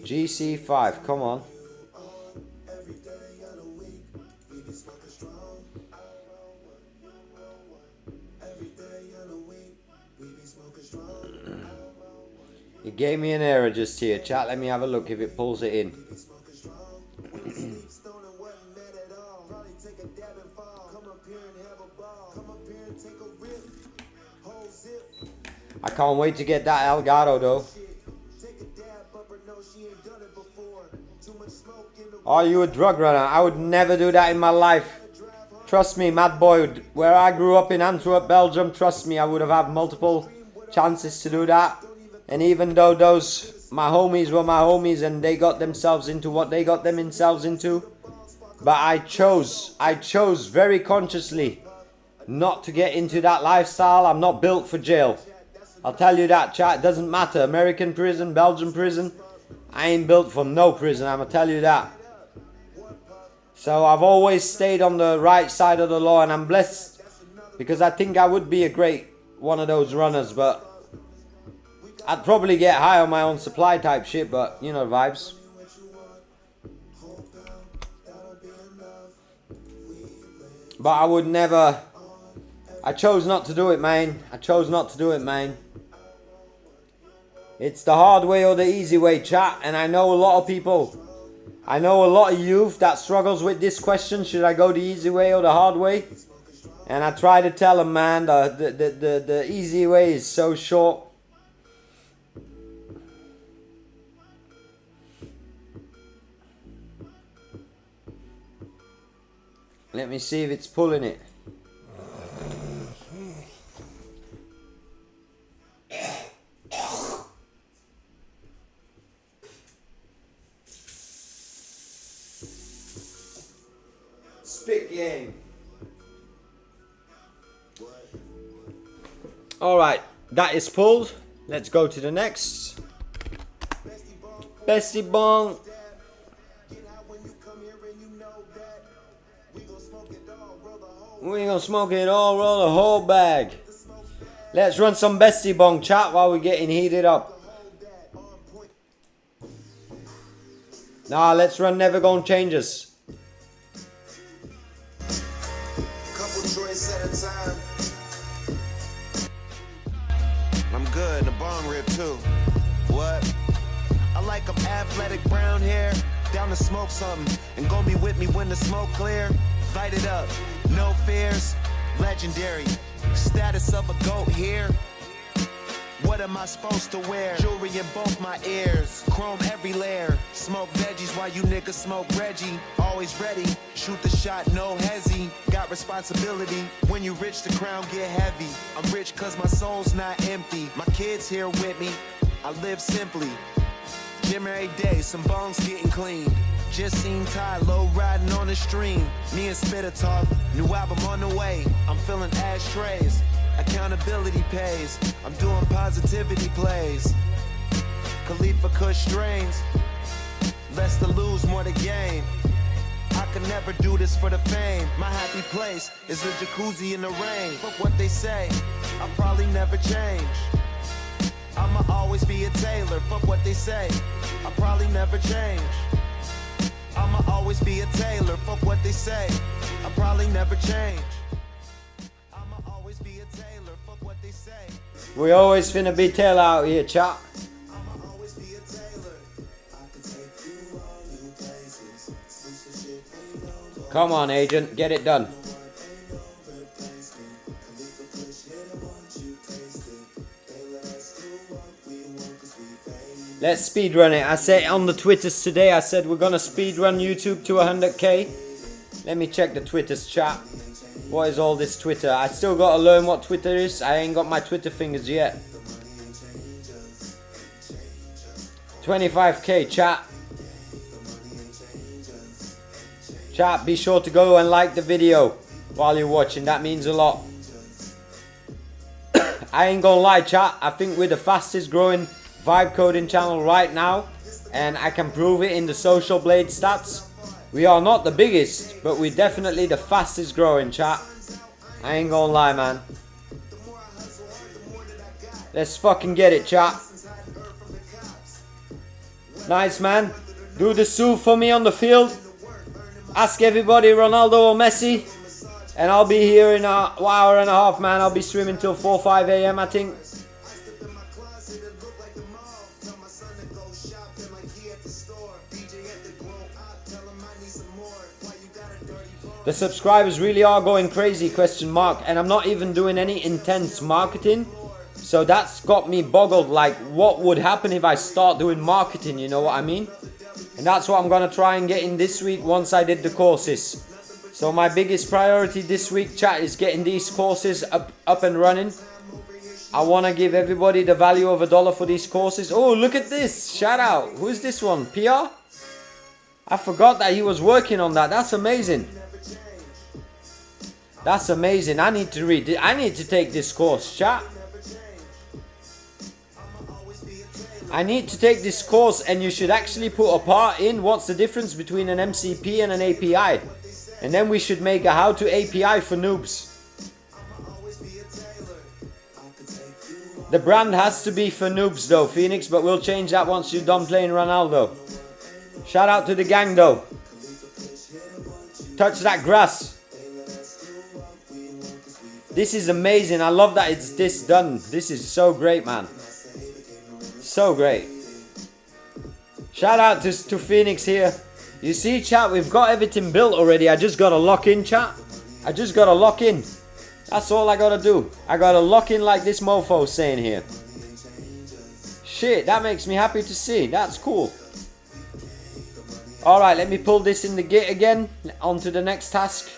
GC5, come on. It gave me an error just here, chat. Let me have a look if it pulls it in. I can't wait to get that Elgato though. Are you a drug runner? I would never do that in my life. Trust me, mad boy. Where I grew up in Antwerp, Belgium, trust me, I would have had multiple chances to do that. And even though my homies were my homies and they got themselves into what they got themselves into, but I chose very consciously not to get into that lifestyle. I'm not built for jail. I'll tell you that, chat. It doesn't matter. American prison, Belgian prison. I ain't built for no prison, I'ma tell you that. So I've always stayed on the right side of the law, and I'm blessed because I think I would be a great one of those runners, but I'd probably get high on my own supply type shit, but you know, vibes. But I would never. I chose not to do it, man. I chose not to do it, man. It's the hard way or the easy way, chat. And I know a lot of people. I know a lot of youth that struggles with this question. Should I go the easy way or the hard way? And I try to tell them, man, the easy way is so short. Let me see if it's pulling it. Spit game. Alright, that is pulled. Let's go to the next. Bestie Bong. We gonna smoke it all, roll the whole bag. Let's run some Bestie Bong, chat, while we're getting heated up. Nah, let's run Never Gonna Change Us. Couple joints at a time. I'm good, the bong rib too. What? I like them athletic brown hair. Down to smoke something and gon' be with me when the smoke clear. Light it up, no fears. Legendary, status of a goat here. What am I supposed to wear? Jewelry in both my ears, chrome every layer. Smoke veggies while you niggas smoke Reggie. Always ready, shoot the shot, no hezzy. Got responsibility, when you rich the crown get heavy. I'm rich cause my soul's not empty. My kids here with me, I live simply. Gym every day, some bones getting cleaned. Just seen Ty low riding on the stream. Me and Spitter talk, new album on the way. I'm filling ashtrays, accountability pays. I'm doing positivity plays. Khalifa Kush strains, less to lose, more to gain. I could never do this for the fame. My happy place is a jacuzzi in the rain. Fuck what they say, I'll probably never change. I'ma always be a tailor, fuck what they say, I'll probably never change. I'ma always be a tailor, fuck what they say, I'll probably never change. I'ma always be a tailor, fuck what they say. We always finna be tailor out here, chat. I'ma always be a tailor. I can take you all new places. Come on, agent, get it done. Let's speed run it. I said on the Twitters today, I said we're gonna speed run YouTube to 100k. Let me check the Twitters, chat. What is all this Twitter? I still gotta learn what Twitter is. I ain't got my Twitter fingers yet. 25k, chat. Chat, be sure to go and like the video while you're watching. That means a lot. I ain't gonna lie, chat. I think we're the fastest growing vibe coding channel right now, and I can prove it in the Social Blade stats. We are not the biggest, but we're definitely the fastest growing, chat. I ain't gonna lie, man. Let's fucking get it, chat. Nice, man. Do the Sue for me on the field. Ask everybody Ronaldo or Messi, and I'll be here in an hour and a half, man. I'll be streaming till 4 5 a.m. I think. The subscribers really are going crazy, question mark, and I'm not even doing any intense marketing. So that's got me boggled, like what would happen if I start doing marketing, you know what I mean? And that's what I'm gonna try and get in this week once I did the courses. So my biggest priority this week, chat, is getting these courses up and running. I wanna give everybody the value of $1 for these courses. Oh, look at this, shout out. Who's this one, PR? I forgot that he was working on that, that's amazing. That's amazing. I need to read it. I need to take this course, chat. I need to take this course, and you should actually put a part in what's the difference between an MCP and an API. And then we should make a how-to API for noobs. The brand has to be for noobs though, Phoenix, but we'll change that once you're done playing Ronaldo. Shout out to the gang though. Touch that grass. This is amazing. I love that it's this done. This is so great, man. So great. Shout out to Phoenix here. You see, chat, we've got everything built already. I just gotta lock in, chat. I just gotta lock in. That's all I gotta do. I gotta lock in like this mofo's saying here. Shit, that makes me happy to see. That's cool. Alright, let me pull this in the gate again. On to the next task.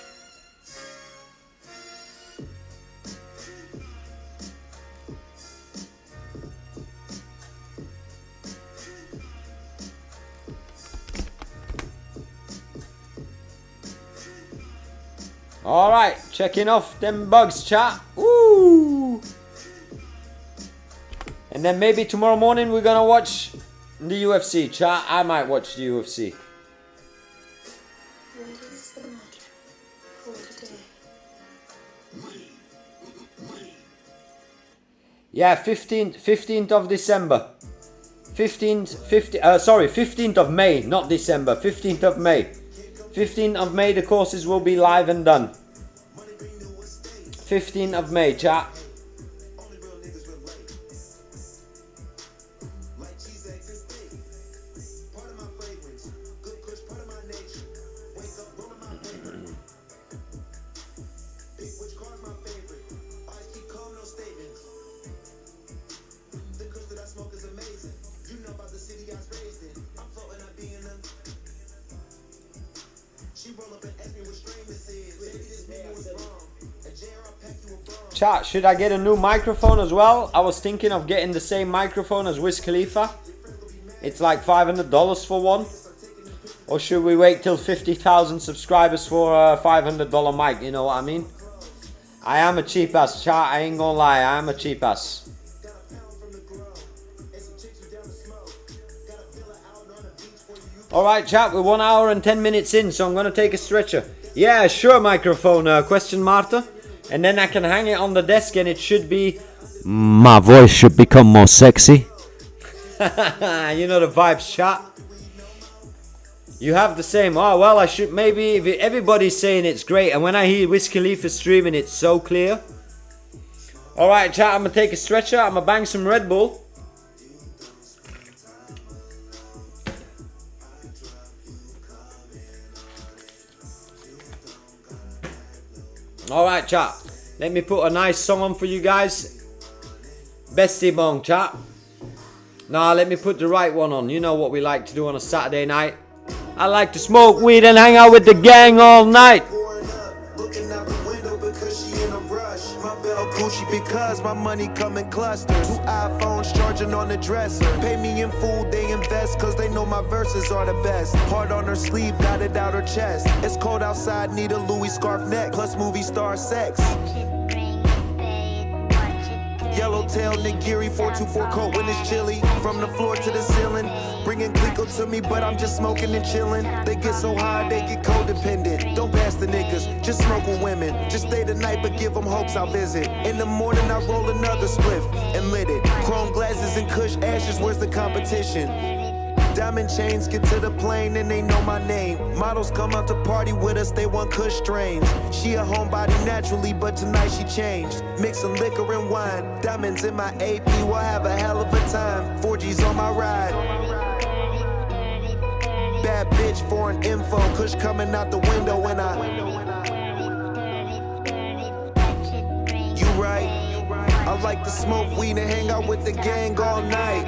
Alright, checking off them bugs, chat. Woo! And then maybe tomorrow morning we're gonna watch the UFC, chat. I might watch the UFC. What is the matter for today? Yeah, 15th of December. 15th of May, not December. 15th of May. 15th of May, the courses will be live and done. 15th of May, chat. Chat, should I get a new microphone as well? I was thinking of getting the same microphone as Wiz Khalifa. It's like $500 for one. Or should we wait till 50,000 subscribers for a $500 mic? You know what I mean? I am a cheap ass, chat. I ain't gonna lie. I am a cheap ass. Alright, chat. We're 1 hour and 10 minutes in, so I'm gonna take a stretcher. Yeah, sure, microphone. Question, Martha. And then I can hang it on the desk and it should be... My voice should become more sexy. You know the vibes, chat. You have the same. Oh, well, I should maybe... If everybody's saying it's great. And when I hear Wiz Khalifa streaming, it's so clear. Alright, chat. I'm going to take a stretcher. I'm going to bang some Red Bull. Alright, chat. Let me put a nice song on for you guys. Bestie Bong, chat. Nah, let me put the right one on. You know what we like to do on a Saturday night. I like to smoke weed and hang out with the gang all night. Gucci because my money come in clusters. 2 iPhones charging on the dresser. Pay me in full, they invest cause they know my verses are the best. Heart on her sleeve, got it out her chest. It's cold outside, need a Louis scarf neck. Plus movie star sex. Yellowtail nigiri 424 coat when it's chilly. From the floor to the ceiling. Bringing Clico to me, but I'm just smoking and chilling. They get so high, they get codependent. Don't pass the niggas, just smoke with women. Just stay the night, but give them hopes I'll visit. In the morning, I roll another spliff and lit it. Chrome glasses and Kush ashes, where's the competition? Diamond chains get to the plane and they know my name. Models come out to party with us, they want Kush strains. She a homebody naturally, but tonight she changed. Mixing liquor and wine, diamonds in my AP, we'll have a hell of a time. 4G's on my ride. Bad bitch, foreign info, Kush coming out the window when I... You right, I like to smoke weed and hang out with the gang all night.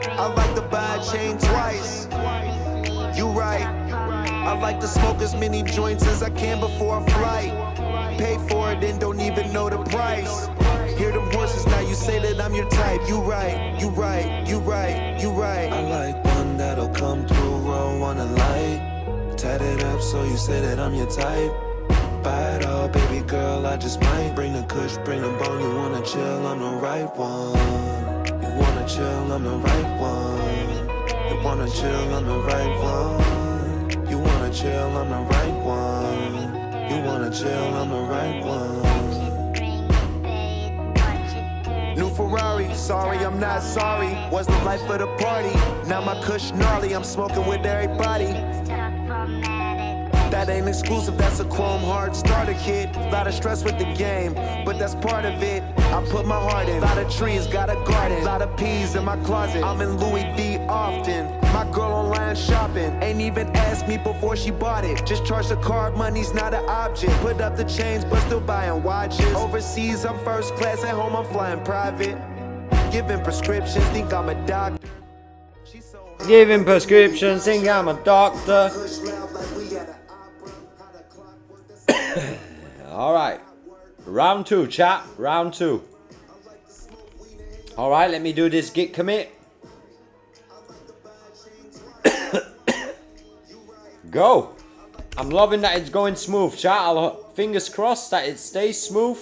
I like to buy a chain twice. You right. I like to smoke as many joints as I can before a flight. Pay for it and don't even know the price. Hear them horses, now you say that I'm your type. You right, you right, you right, you right. I like one that'll come through, roll on a light. Tat it up so you say that I'm your type. Buy it all, baby girl, I just might. Bring the Kush, bring the bone, you wanna chill, I'm the right one. You wanna chill, I'm the right one. You wanna chill, I'm the right one. You wanna chill, I'm the right one. You wanna chill, I'm the right one. New Ferrari, sorry, I'm not sorry. Was the life of the party. Now my Kush gnarly, I'm smoking with everybody. That ain't exclusive, that's a chrome hard starter kit. Lot of stress with the game, but that's part of it. I put my heart in. Lot of trees, got a garden. Lot of peas in my closet. I'm in Louis V often. My girl online shopping. Ain't even asked me before she bought it. Just charge the card, money's not an object. Put up the chains, but still buying watches. Overseas, I'm first class. At home, I'm flying private. Giving prescriptions, think I'm a doctor. Giving prescriptions, think I'm a doctor. Alright. Round 2, chat. Round 2. Alright, let me do this git commit. Go. I'm loving that it's going smooth, chat. Fingers crossed that it stays smooth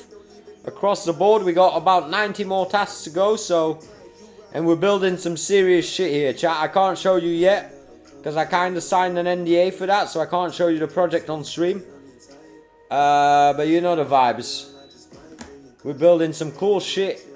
across the board. We got about 90 more tasks to go, so... And we're building some serious shit here, chat. I can't show you yet, because I kind of signed an NDA for that, so I can't show you the project on stream. But you know the vibes. We're building some cool shit.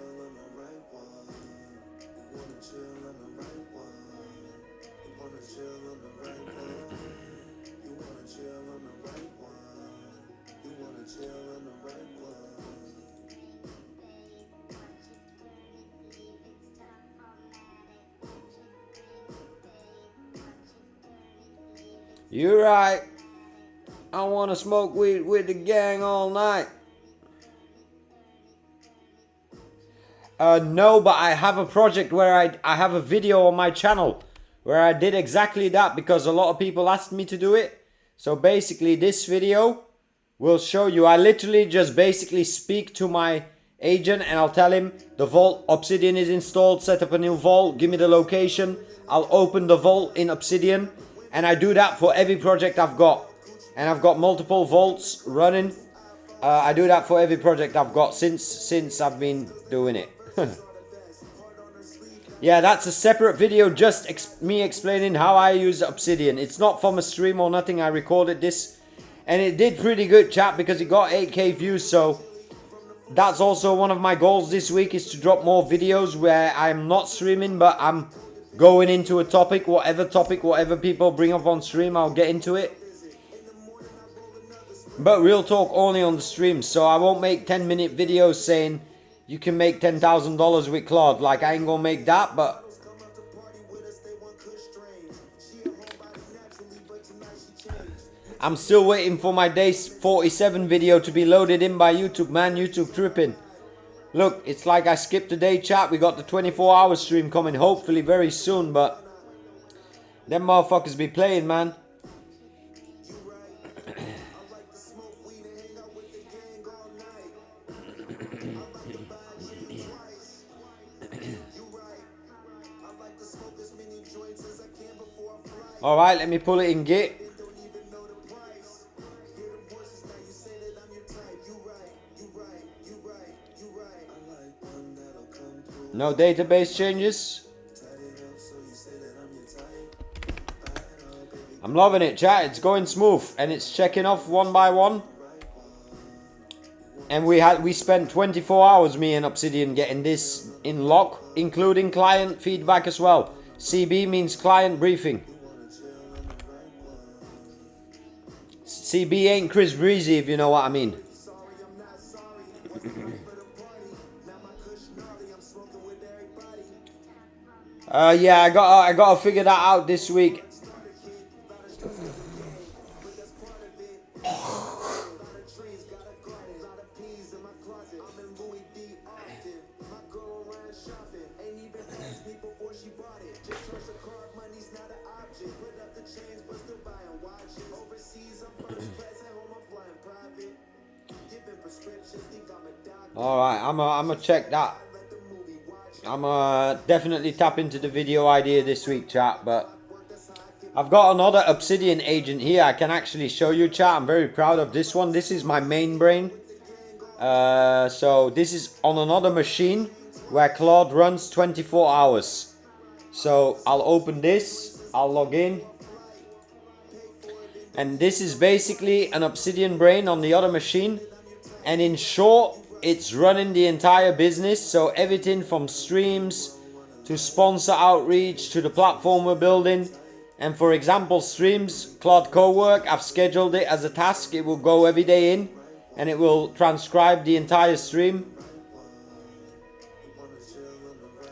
You're right. I want to smoke weed with the gang all night. No, but I have a project where I have a video on my channel where I did exactly that because a lot of people asked me to do it. So basically this video will show you. I literally just basically speak to my agent and I'll tell him the vault Obsidian is installed, set up a new vault, give me the location. I'll open the vault in Obsidian, and I do that for every project I've got. And I've got multiple vaults running. I do that for every project I've got since I've been doing it. Yeah, that's a separate video, just me explaining how I use Obsidian. It's not from a stream or nothing. I recorded this and it did pretty good, chat, because it got 8k views. So that's also one of my goals this week, is to drop more videos where I'm not streaming but I'm going into a topic, whatever people bring up on stream, I'll get into it. But real talk only on the stream, so I won't make 10-minute videos saying you can make $10,000 with Claude. Like, I ain't gonna make that, but I'm still waiting for my day 47 video to be loaded in by YouTube, man. YouTube tripping. Look, it's like I skipped a day, chat. We got the 24-hour stream coming hopefully very soon, but them motherfuckers be playing, man. Alright, let me pull it in Git. No database changes. I'm loving it, chat. It's going smooth and it's checking off one by one. And we spent 24 hours, me and Obsidian, getting this in lock, including client feedback as well. CB means client briefing. CB ain't Chris Breezy, if you know what I mean. Yeah, I gotta figure that out this week. Alright, I'm gonna check that. I'm definitely tap into the video idea this week, chat, but I've got another Obsidian agent here. I can actually show you, chat. I'm very proud of this one. This is my main brain. So this is on another machine where Claude runs 24 hours. So I'll open this, I'll log in. And this is basically an Obsidian brain on the other machine. And in short, it's running the entire business. So everything from streams to sponsor outreach to the platform we're building. And for example, streams, Claude Cowork, I've scheduled it as a task. It will go every day in and it will transcribe the entire stream.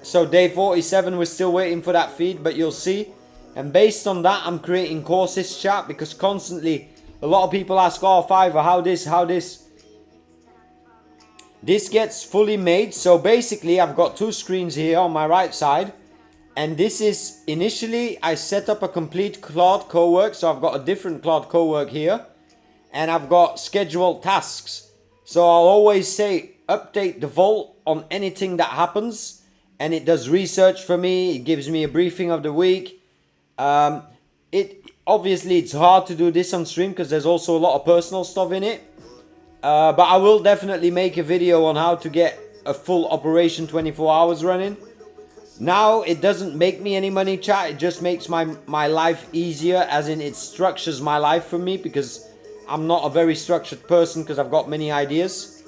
So day 47, we're still waiting for that feed, but you'll see. And based on that, I'm creating courses, chat, because constantly a lot of people ask, oh, Fiverr, how this? This gets fully made. So basically, I've got two screens here on my right side. And this is, initially, I set up a complete Claude Cowork. So I've got a different Claude Cowork here. And I've got scheduled tasks. So I'll always say, update the vault on anything that happens. And it does research for me. It gives me a briefing of the week. Obviously, it's hard to do this on stream because there's also a lot of personal stuff in it. But I will definitely make a video on how to get a full operation 24 hours running. Now, it doesn't make me any money, chat. It just makes my life easier, as in it structures my life for me, because I'm not a very structured person because I've got many ideas.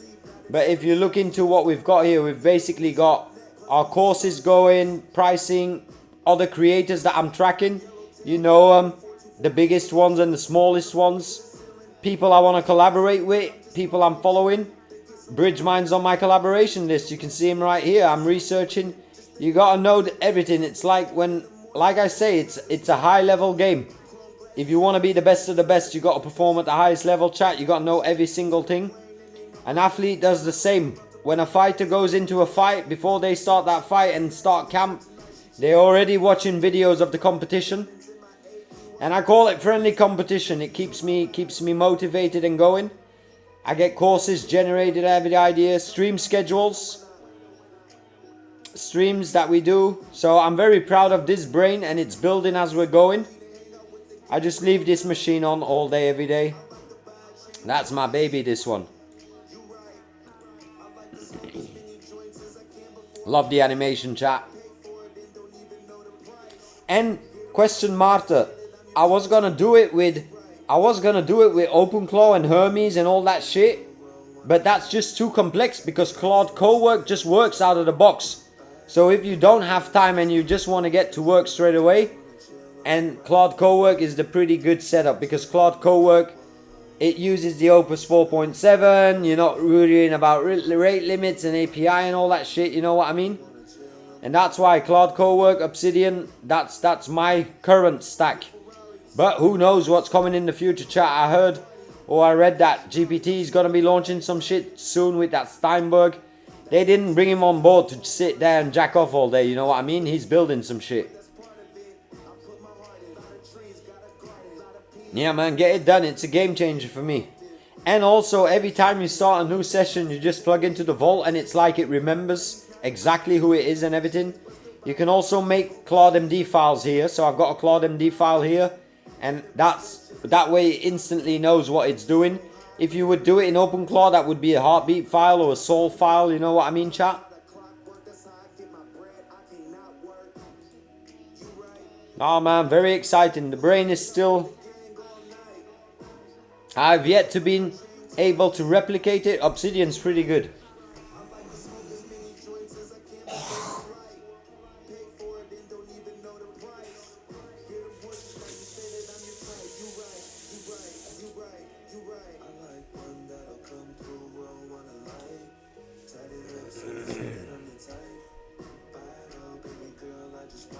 But if you look into what we've got here, we've basically got our courses going, pricing, other creators that I'm tracking. You know, the biggest ones and the smallest ones. People I want to collaborate with. People I'm following. Bridgemine's on my collaboration list. You can see him right here. I'm researching. You gotta know everything. It's like when, like I say, it's a high level game. If you want to be the best of the best, you got to perform at the highest level, chat. You got to know every single thing. An athlete does the same. When a fighter goes into a fight, before they start that fight and start camp, they're already watching videos of the competition. And I call it friendly competition. It keeps me motivated and going. I get courses generated every idea, stream schedules, streams that we do. So I'm very proud of this brain, and it's building as we're going. I just leave this machine on all day, every day. That's my baby, this one. Love the animation, chat. And question Marta, I was gonna do it with OpenClaw and Hermes and all that shit, but that's just too complex because Claude Cowork just works out of the box. So if you don't have time and you just want to get to work straight away, and Claude Cowork is the pretty good setup, because Claude Cowork, it uses the Opus 4.7. You're not worrying about rate limits and API and all that shit, you know what I mean? And that's why Claude Cowork, Obsidian, that's my current stack. But who knows what's coming in the future, chat. I heard, or I read that GPT is going to be launching some shit soon with that Steinberg. They didn't bring him on board to sit there and jack off all day, you know what I mean? He's building some shit. Yeah, man, get it done. It's a game changer for me. And also, every time you start a new session, you just plug into the vault and it's like it remembers exactly who it is and everything. You can also make Claude MD files here. So I've got a Claude MD file here, and that way it instantly knows what it's doing. If you would do it in OpenClaw, that would be a heartbeat file or a soul file, you know what I mean, chat? Oh man, very exciting. The brain is still... I've yet to be able to replicate it. Obsidian's pretty good.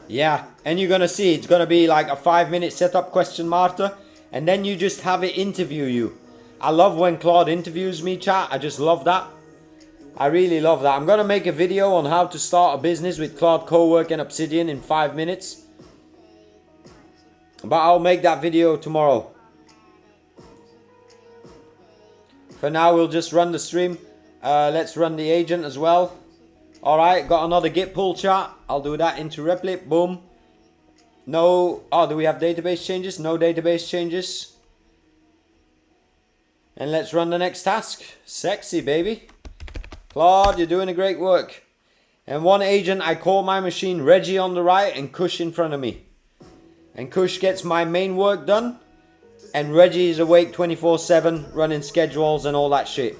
Yeah, and you're gonna see it's gonna be like a 5-minute setup question, Marta, and then you just have it interview you. I love when Claude interviews me, chat. I just love that. I really love that. I'm gonna make a video on how to start a business with Claude Cowork and Obsidian in 5 minutes, but I'll make that video tomorrow. For now, we'll just run the stream. Let's run the agent as well. Alright, got another git pull, chat. I'll do that into Replit. Boom. No. Oh, do we have database changes? No database changes. And let's run the next task. Sexy, baby. Claude, you're doing a great work. And one agent, I call my machine Reggie on the right and Kush in front of me. And Kush gets my main work done. And Reggie is awake 24/7, running schedules and all that shit.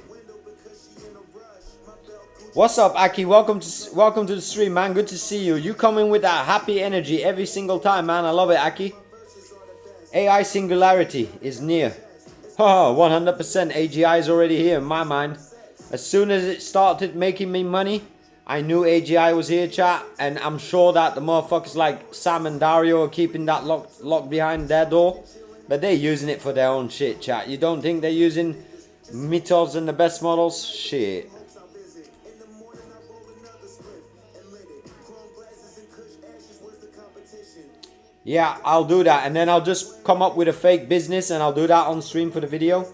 What's up, Aki? Welcome to the stream, man. Good to see you. You come in with that happy energy every single time, man. I love it, Aki. AI singularity is near. Oh, 100% AGI is already here in my mind. As soon as it started making me money, I knew AGI was here, chat. And I'm sure that the motherfuckers like Sam and Dario are keeping that locked behind their door. But they're using it for their own shit, chat. You don't think they're using methods and the best models? Shit. Yeah, I'll do that, and then I'll just come up with a fake business and I'll do that on stream for the video.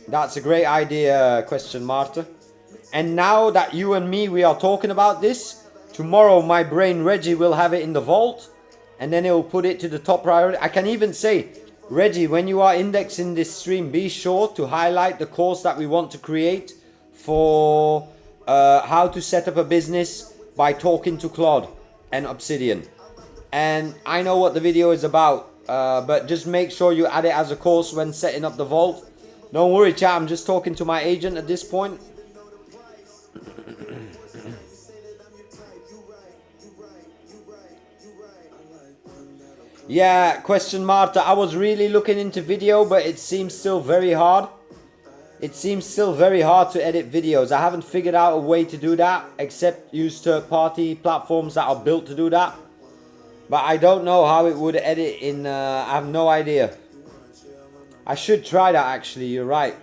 That's a great idea, question Marta. And now that you and me, we are talking about this, tomorrow my brain Reggie will have it in the vault, and then it will put it to the top priority. I can even say, Reggie, when you are indexing this stream, be sure to highlight the course that we want to create for how to set up a business by talking to Claude and Obsidian. And I know what the video is about, but just make sure you add it as a course when setting up the vault. Don't worry, chat, I'm just talking to my agent at this point. Yeah, question Marta, I was really looking into video, but it seems still very hard. It seems still very hard to edit videos. I haven't figured out a way to do that, except use third-party platforms that are built to do that. But I don't know how it would edit in, I have no idea. I should try that actually, you're right.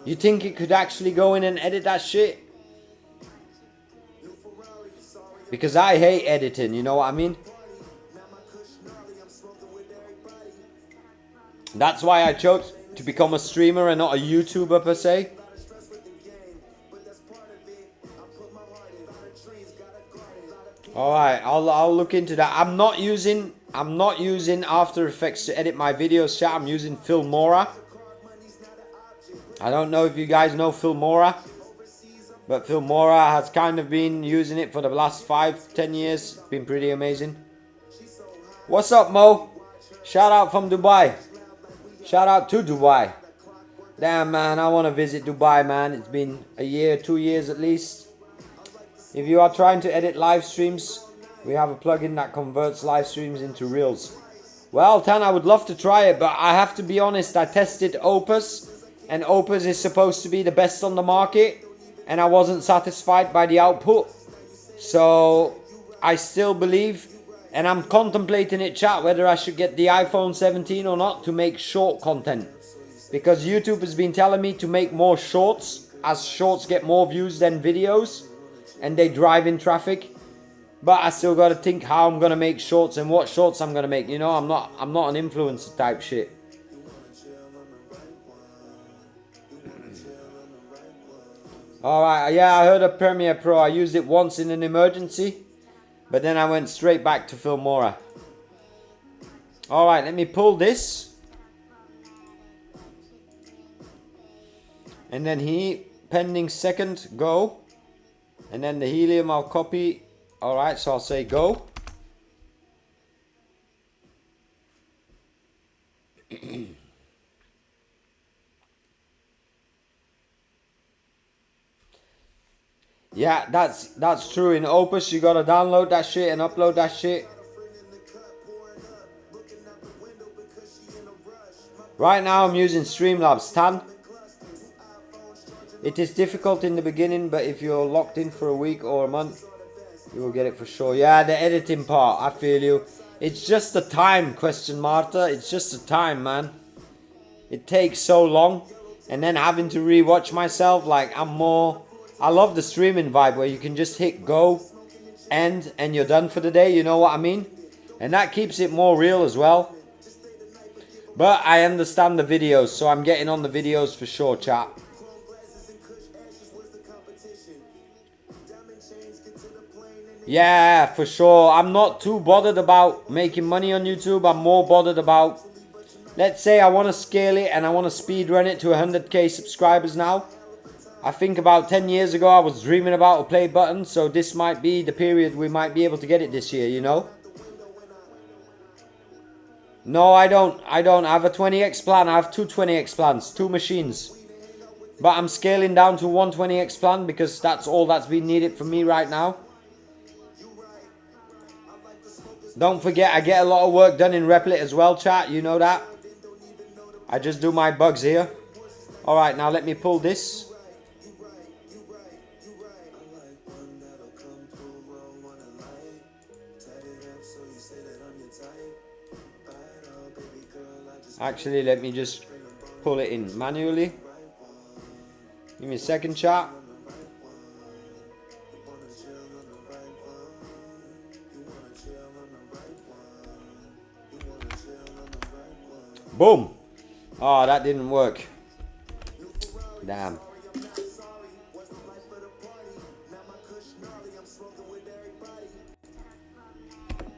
You think it could actually go in and edit that shit? Because I hate editing, you know what I mean? That's why I chose to become a streamer and not a YouTuber per se. Alright, I'll look into that. I'm not using After Effects to edit my videos, chat. I'm using Filmora. I don't know if you guys know Filmora, but Filmora has kind of been using it for the last 5-10 years. It's been pretty amazing. What's up, Mo? Shout out from Dubai. Shout out to Dubai. Damn, man, I want to visit Dubai, man. It's been a year, 2 years at least. If you are trying to edit live streams, we have a plugin that converts live streams into reels. Well, Tan, I would love to try it, but I have to be honest, I tested Opus, and Opus is supposed to be the best on the market, and I wasn't satisfied by the output. So, I still believe, and I'm contemplating it, chat, whether I should get the iPhone 17 or not to make short content. Because YouTube has been telling me to make more shorts, as shorts get more views than videos, and they drive in traffic. But I still got to think how I'm going to make shorts and what shorts I'm going to make. You know, I'm not an influencer type shit. Alright, yeah, I heard of Premiere Pro. I used it once in an emergency, but then I went straight back to Filmora. Alright, let me pull this. And then pending second, go. And then the helium I'll copy. Alright, so I'll say go. Yeah, that's true. In Opus, you gotta download that shit and upload that shit. Right now, I'm using Streamlabs 10. It is difficult in the beginning, but if you're locked in for a week or a month, you will get it for sure. Yeah, the editing part, I feel you. It's just the time, question Martha. It's just the time, man. It takes so long. And then having to rewatch myself, like I love the streaming vibe where you can just hit go, end, and you're done for the day, you know what I mean? And that keeps it more real as well. But I understand the videos, so I'm getting on the videos for sure, chat. Yeah, for sure. I'm not too bothered about making money on YouTube. I'm more bothered about, let's say I want to scale it and I want to speed run it to 100k subscribers now. I think about 10 years ago I was dreaming about a play button, so this might be the period we might be able to get it this year, you know? No, I don't. I have a 20x plan. I have two 20x plans, 2 machines. But I'm scaling down to 120x plan because that's all that's been needed for me right now. Don't forget, I get a lot of work done in Replit as well, chat. You know that. I just do my bugs here. Alright, now let me pull this. Actually, let me just pull it in manually. Give me a second, chat. Boom. Oh, that didn't work. Damn.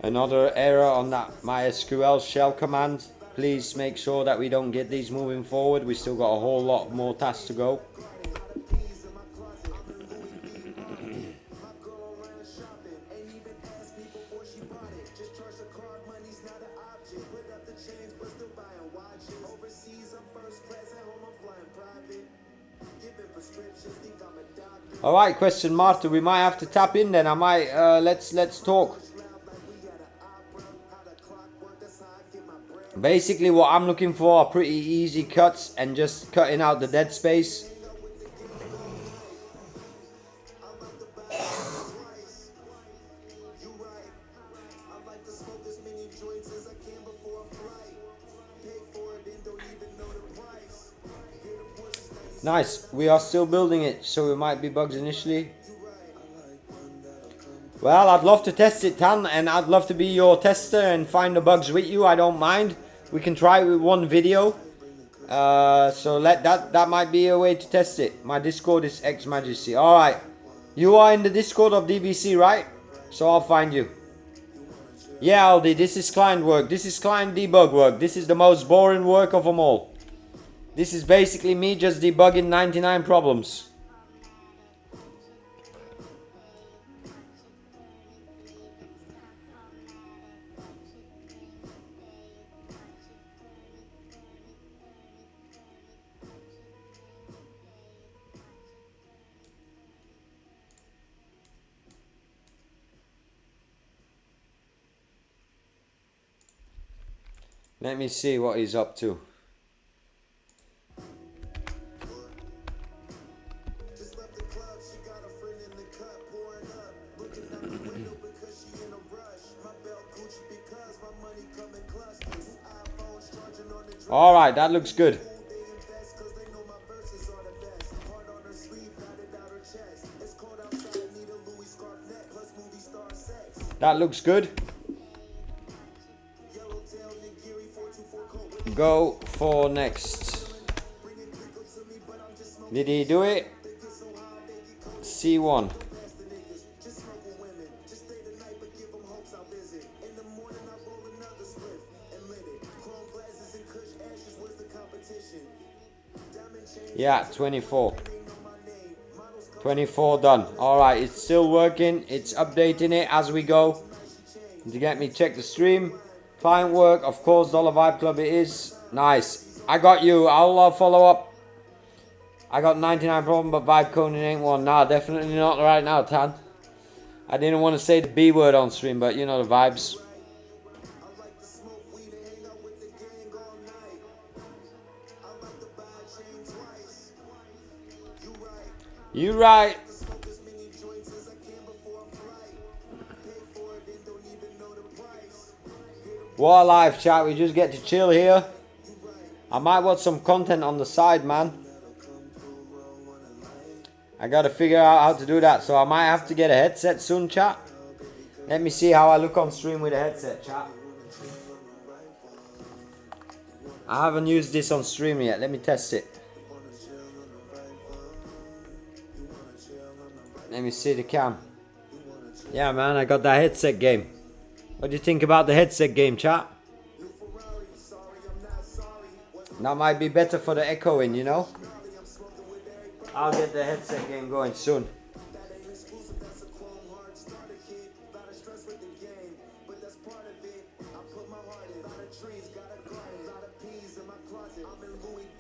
Another error on that MySQL shell command. Please make sure that we don't get these moving forward. We still got a whole lot more tasks to go. All right, question Martha, we might have to tap in then. I might let's talk. Basically what I'm looking for are pretty easy cuts and just cutting out the dead space. Nice. We are still building it, so it might be bugs initially. Well, I'd love to test it, Tan, and I'd love to be your tester and find the bugs with you. I don't mind. We can try it with one video. So that might be a way to test it. My Discord is X Majesty. All right, you are in the Discord of DVC, right? So I'll find you. Yeah, Aldi, this is client work. This is client debug work. This is the most boring work of them all. This is basically me just debugging 99 problems. Let me see what he's up to. All right, that looks good. That looks good. Go for next. Did he do it? C1. Yeah, 24. 24 done. Alright, it's still working. It's updating it as we go. To get me check the stream. Client work, of course, $Vibe Club it is. Nice. I got you. I'll follow up. I got 99 problem, but vibe coding ain't one. Nah, definitely not right now, Tan. I didn't want to say the B word on stream, but you know the vibes. You right. What a live chat. We just get to chill here. I might watch some content on the side, man. I gotta figure out how to do that, so I might have to get a headset soon, chat. Let me see how I look on stream with a headset, chat. I haven't used this on stream yet. Let me test it. Let me see the cam. Yeah, man, I got that headset game. What do you think about the headset game, chat? That might be better for the echoing, you know? I'll get the headset game going soon.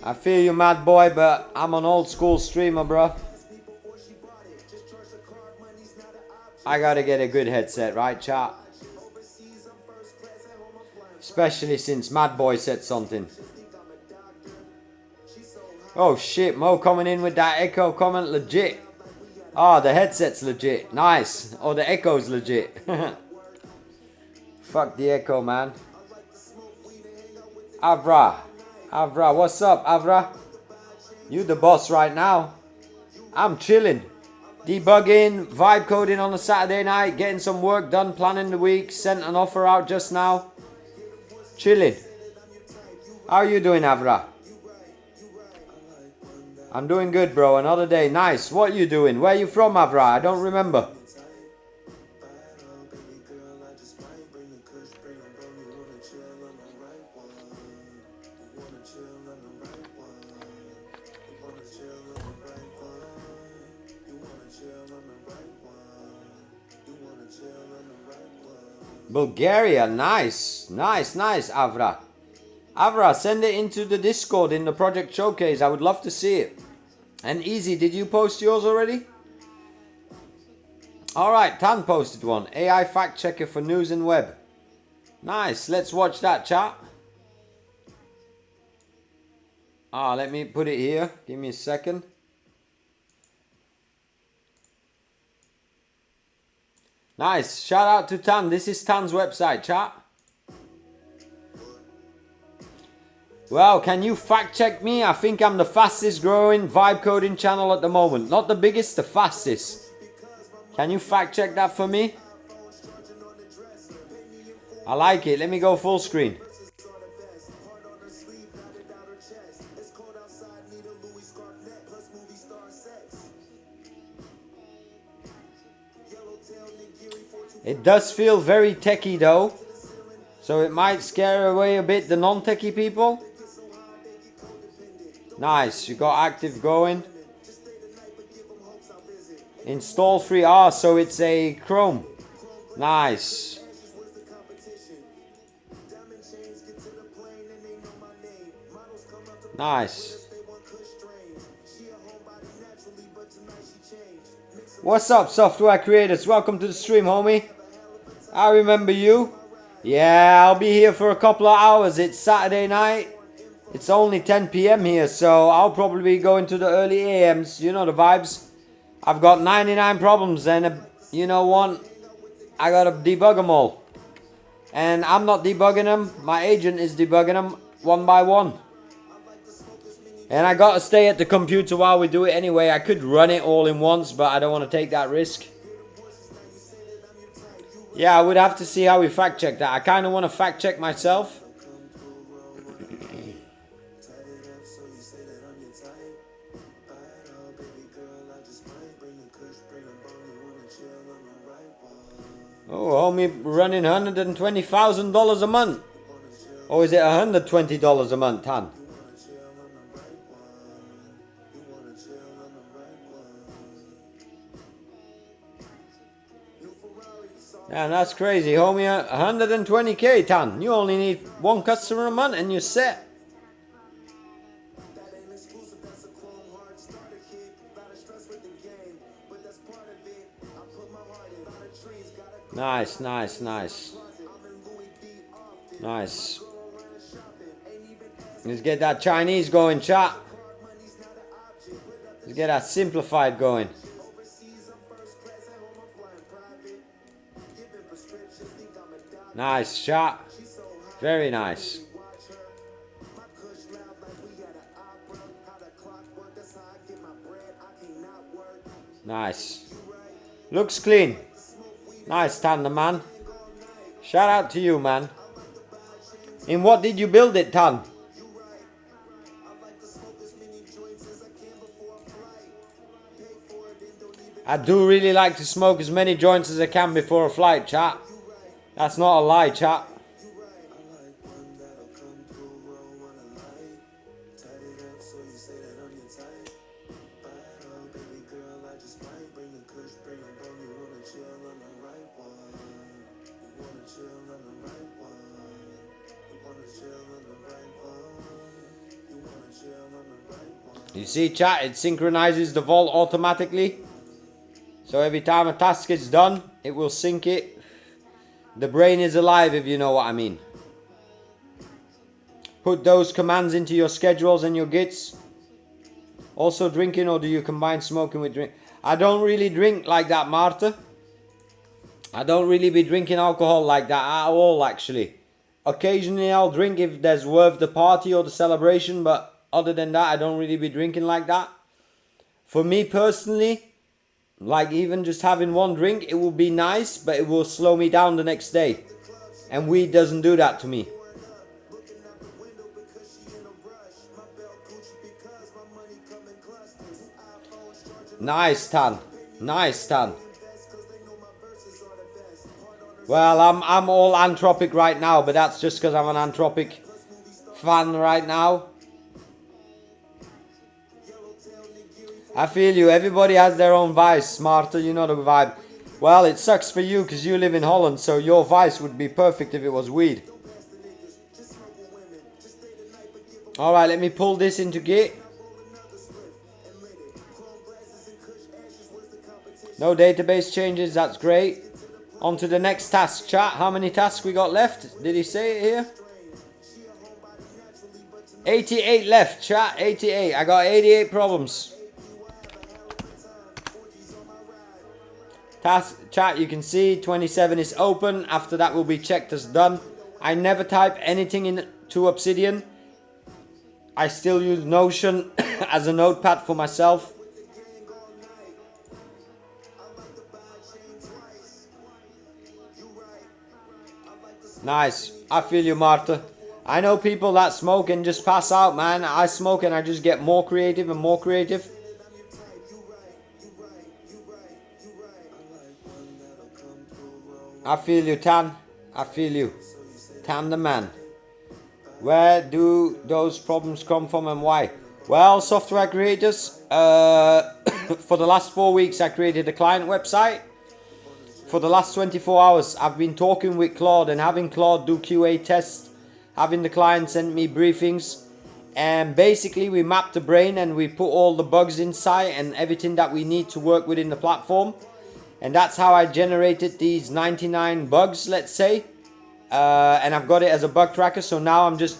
I feel you, mad boy, but I'm an old school streamer, bro. I gotta get a good headset, right, chat? Especially since Mad Boy said something. Oh shit, Mo coming in with that echo comment, legit. Ah, the headset's legit, nice. Oh, the echo's legit. Fuck the echo, man. Avra, what's up, Avra? You the boss right now. I'm chilling. Debugging, vibe coding on a Saturday night, getting some work done, planning the week, sent an offer out just now. Chilling. How are you doing, Avra? I'm doing good, bro. Another day. Nice. What are you doing? Where are you from, Avra? I don't remember. Bulgaria, nice, Avra. Avra, send it into the Discord in the project showcase. I would love to see it. And Easy, did you post yours already? Alright, Tan posted one. AI fact checker for news and web. Nice, let's watch that, chat. Let me put it here. Give me a second. Nice. Shout out to Tan. This is Tan's website, chat. Well, can you fact check me? I think I'm the fastest growing vibe coding channel at the moment. Not the biggest, the fastest. Can you fact check that for me? I like it. Let me go full screen. It does feel very techie though, so it might scare away a bit the non-techie people. Nice, you got active going. Install free. Ah, so it's a Chrome. Nice. Nice. What's up, software creators? Welcome to the stream, homie. I remember you. Yeah, I'll be here for a couple of hours. It's Saturday night. It's only 10 p.m. here, so I'll probably be going to the early AMs. You know the vibes. I've got 99 problems, and you know what? I gotta debug them all. And I'm not debugging them. My agent is debugging them one by one. And I gotta stay at the computer while we do it anyway. I could run it all in once, but I don't want to take that risk. Yeah, I would have to see how we fact check that. I kind of want to fact check myself. Oh, homie running $120,000 a month. Or is it $120 a month, Han? Yeah, that's crazy, homie. 120k, Tan. You only need one customer a month and you're set. Nice, nice, nice. Nice. Let's get that Chinese going, chat. Let's get that simplified going. Nice shot. Very nice. Nice. Looks clean. Nice, Tan, man. Shout out to you, man. In what did you build it, Tan? I do really like to smoke as many joints as I can before a flight, chat. That's not a lie, chat. You see, chat, it synchronizes the vault automatically. So every time a task is done, it will sync it. The brain is alive, if you know what I mean. Put those commands into your schedules and your Gits. Also drinking, or do you combine smoking with drink? I don't really drink like that, Marta. I don't really be drinking alcohol like that at all, actually. Occasionally I'll drink if there's worth the party or the celebration, but other than that, I don't really be drinking like that. For me personally, like even just having one drink, it will be nice, but it will slow me down the next day. And weed doesn't do that to me. Nice, Tan. Nice, Tan. Well, I'm all Anthropic right now, but that's just because I'm an Anthropic fan right now. I feel you. Everybody has their own vice, Smarter. You know the vibe. Well, it sucks for you because you live in Holland, so your vice would be perfect if it was weed. Alright, let me pull this into Git. No database changes, that's great. On to the next task, chat. How many tasks we got left? Did he say it here? 88 left, chat. 88. I got 88 problems. Task chat, you can see 27 is open. After that will be checked as done. I never type anything into Obsidian. I still use Notion as a notepad for myself. Nice. I feel you, Marta. I know people that smoke and just pass out, man. I smoke and I just get more creative and more creative. I feel you, Tan. I feel you. Tan the man. Where do those problems come from and why? Well, software creators, for the last 4 weeks I created a client website. For the last 24 hours I've been talking with Claude and having Claude do QA tests, having the client send me briefings, and basically we mapped the brain and we put all the bugs inside and everything that we need to work within the platform. And that's how I generated these 99 bugs, let's say. And I've got it as a bug tracker, so now I'm just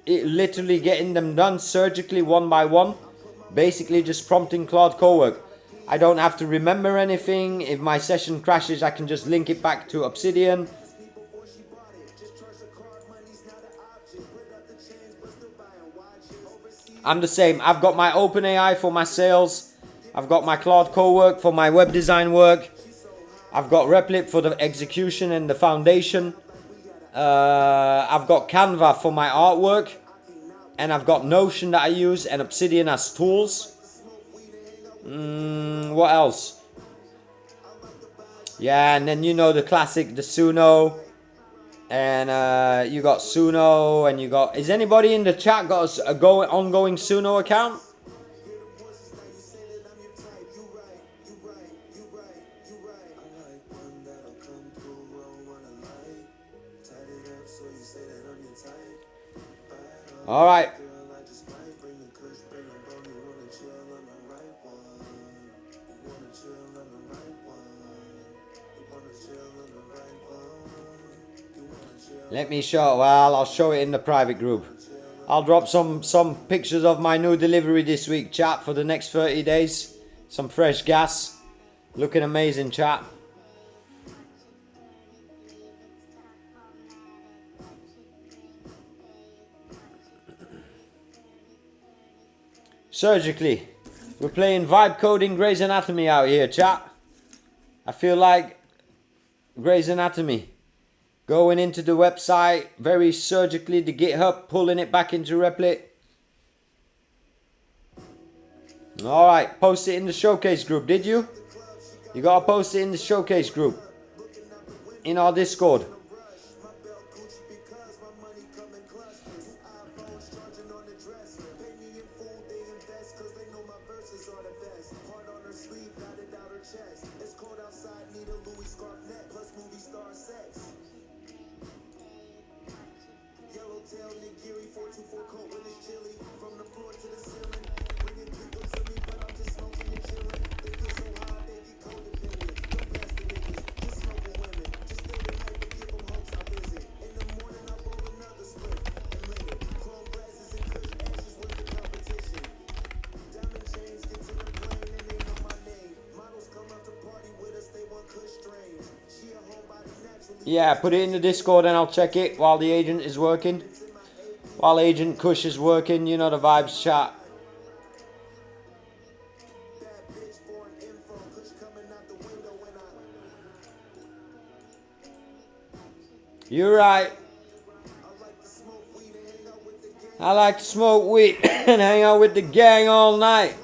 literally getting them done surgically one by one. Basically just prompting Claude Cowork. I don't have to remember anything. If my session crashes, I can just link it back to Obsidian. I'm the same. I've got my OpenAI for my sales. I've got my Claude Cowork for my web design work. I've got Replit for the execution and the foundation. I've got Canva for my artwork. And I've got Notion that I use and Obsidian as tools. What else? Yeah, and then you know the classic, the Suno. And you got Suno and you got... Is anybody in the chat got a ongoing Suno account? Alright. Let me show, well, I'll show it in the private group. I'll drop some pictures of my new delivery this week, chat, for the next 30 days. Some fresh gas. Looking amazing, chat. Surgically. We're playing vibe coding Grey's Anatomy out here, chat. I feel like Grey's Anatomy. Going into the website, very surgically, the GitHub, pulling it back into Replit. Alright, post it in the showcase group, did you? You gotta post it in the showcase group. In our Discord. Yeah, put it in the Discord and I'll check it while the agent is working. While Agent Kush is working, you know the vibes, chat. You're right. I like to smoke weed and hang out with the gang all night.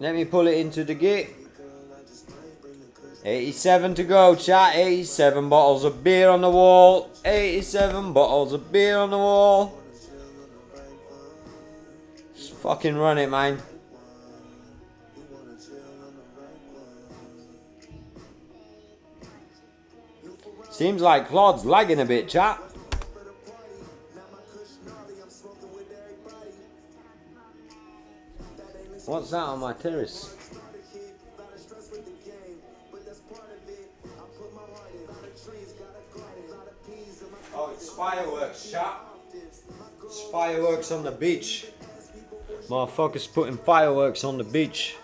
Let me pull it into the gate. 87 to go, chat. 87 bottles of beer on the wall. 87 bottles of beer on the wall. Just fucking run it, man. Seems like Claude's lagging a bit, chat. What's that on my terrace? it's fireworks, chat. It's fireworks on the beach. Motherfuckers putting fireworks on the beach.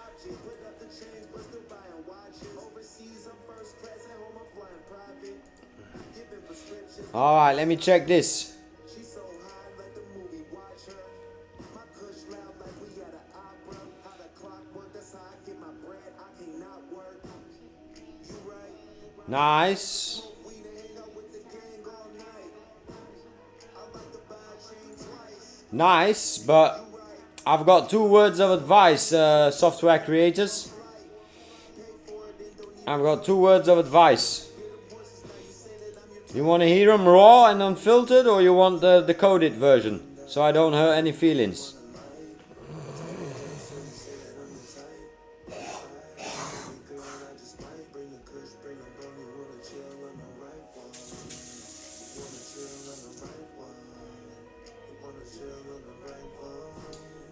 Alright, let me check this. Nice. Nice, but I've got 2 words of advice, software creators. I've got 2 words of advice. You want to hear them raw and unfiltered, or you want the decoded version, so I don't hurt any feelings?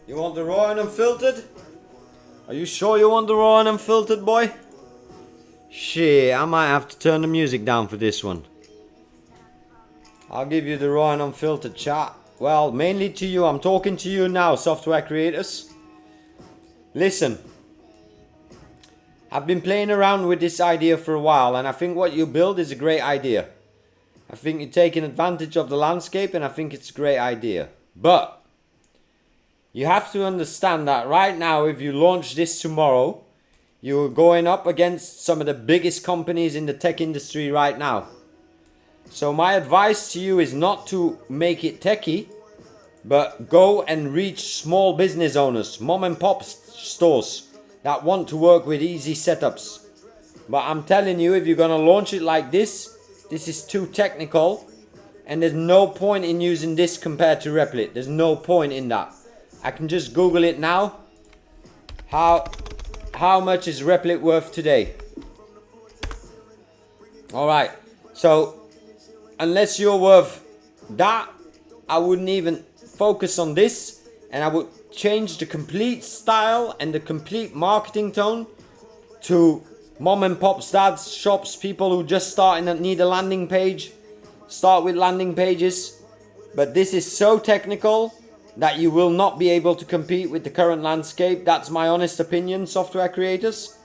You want the raw and unfiltered? Are you sure you want the raw and unfiltered, boy? Shit, I might have to turn the music down for this one. I'll give you the raw and unfiltered, chat. Well, mainly to you. I'm talking to you now, software creators. Listen. I've been playing around with this idea for a while, and I think what you build is a great idea. I think you're taking advantage of the landscape, and I think it's a great idea. But you have to understand that right now, if you launch this tomorrow, you're going up against some of the biggest companies in the tech industry right now. So my advice to you is not to make it techie, but go and reach small business owners, mom and pop stores that want to work with easy setups. But I'm telling you, if you're gonna launch it like this is too technical, and there's no point in using this compared to Replit. There's no point in that. I can just Google it now. How much is Replit worth today? Alright, so unless you're worth that, I wouldn't even focus on this, and I would change the complete style and the complete marketing tone to mom and pop dads, shops, people who just starting and need a landing page. Start with landing pages. But this is so technical that you will not be able to compete with the current landscape. That's my honest opinion, software creators.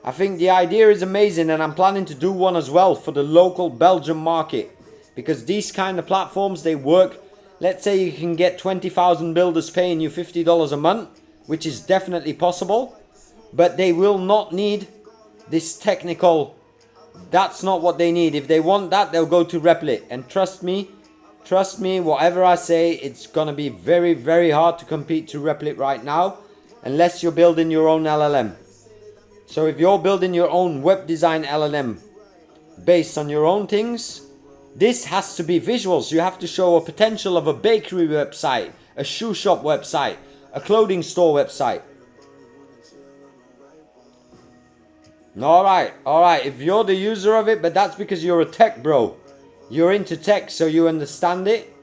I think the idea is amazing, and I'm planning to do one as well for the local Belgium market, because these kind of platforms, they work. Let's say you can get 20,000 builders paying you $50 a month, which is definitely possible, but they will not need this technical. That's not what they need. If they want that, they'll go to Replit, and trust me, whatever I say, it's gonna be very, very hard to compete to Replit right now, unless you're building your own LLM. So if you're building your own web design LLM based on your own things, this has to be visuals. You have to show a potential of a bakery website, a shoe shop website, a clothing store website. Alright, if you're the user of it, but that's because you're a tech bro. You're into tech, so you understand it.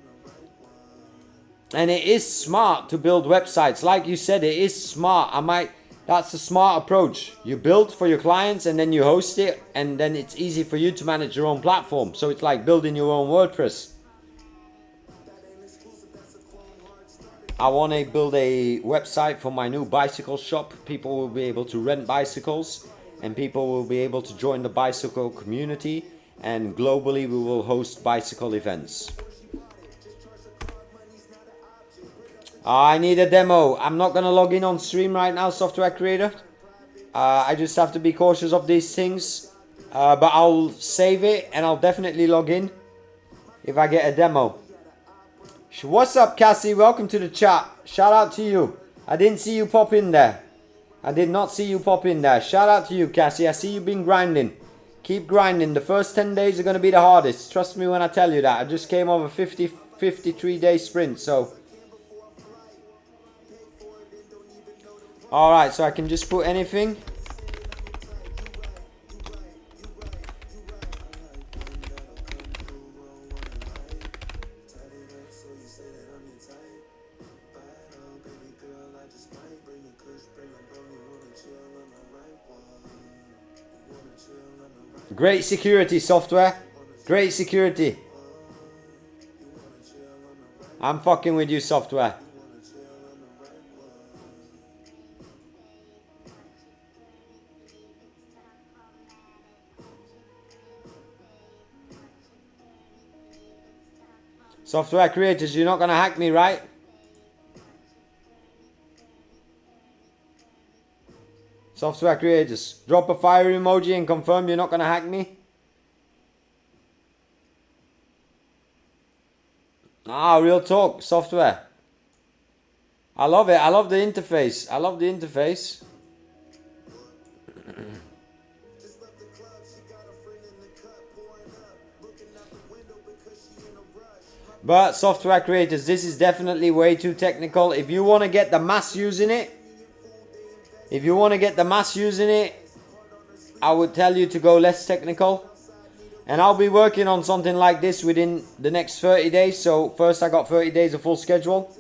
And it is smart to build websites. Like you said, it is smart. That's a smart approach. You build for your clients and then you host it, and then it's easy for you to manage your own platform. So it's like building your own WordPress. I want to build a website for my new bicycle shop. People will be able to rent bicycles, and people will be able to join the bicycle community, and globally we will host bicycle events. I need a demo. I'm not gonna log in on stream right now, software creator. I just have to be cautious of these things. But I'll save it and I'll definitely log in if I get a demo. What's up, Cassie? Welcome to the chat. Shout out to you. I didn't see you pop in there. I did not see you pop in there. Shout out to you, Cassie. I see you've been grinding. Keep grinding. The first 10 days are going to be the hardest. Trust me when I tell you that. I just came over 53-day sprint, so. Alright, so I can just put anything. Great security software. Great security. I'm fucking with you, software. Software creators, you're not gonna hack me, right? Software creators, drop a fire emoji and confirm you're not gonna hack me. Ah, real talk, software. I love it. I love the interface. I love the interface. But software creators, this is definitely way too technical. If you want to get the mass using it, I would tell you to go less technical. And I'll be working on something like this within the next 30 days. So first I got 30 days of full schedule.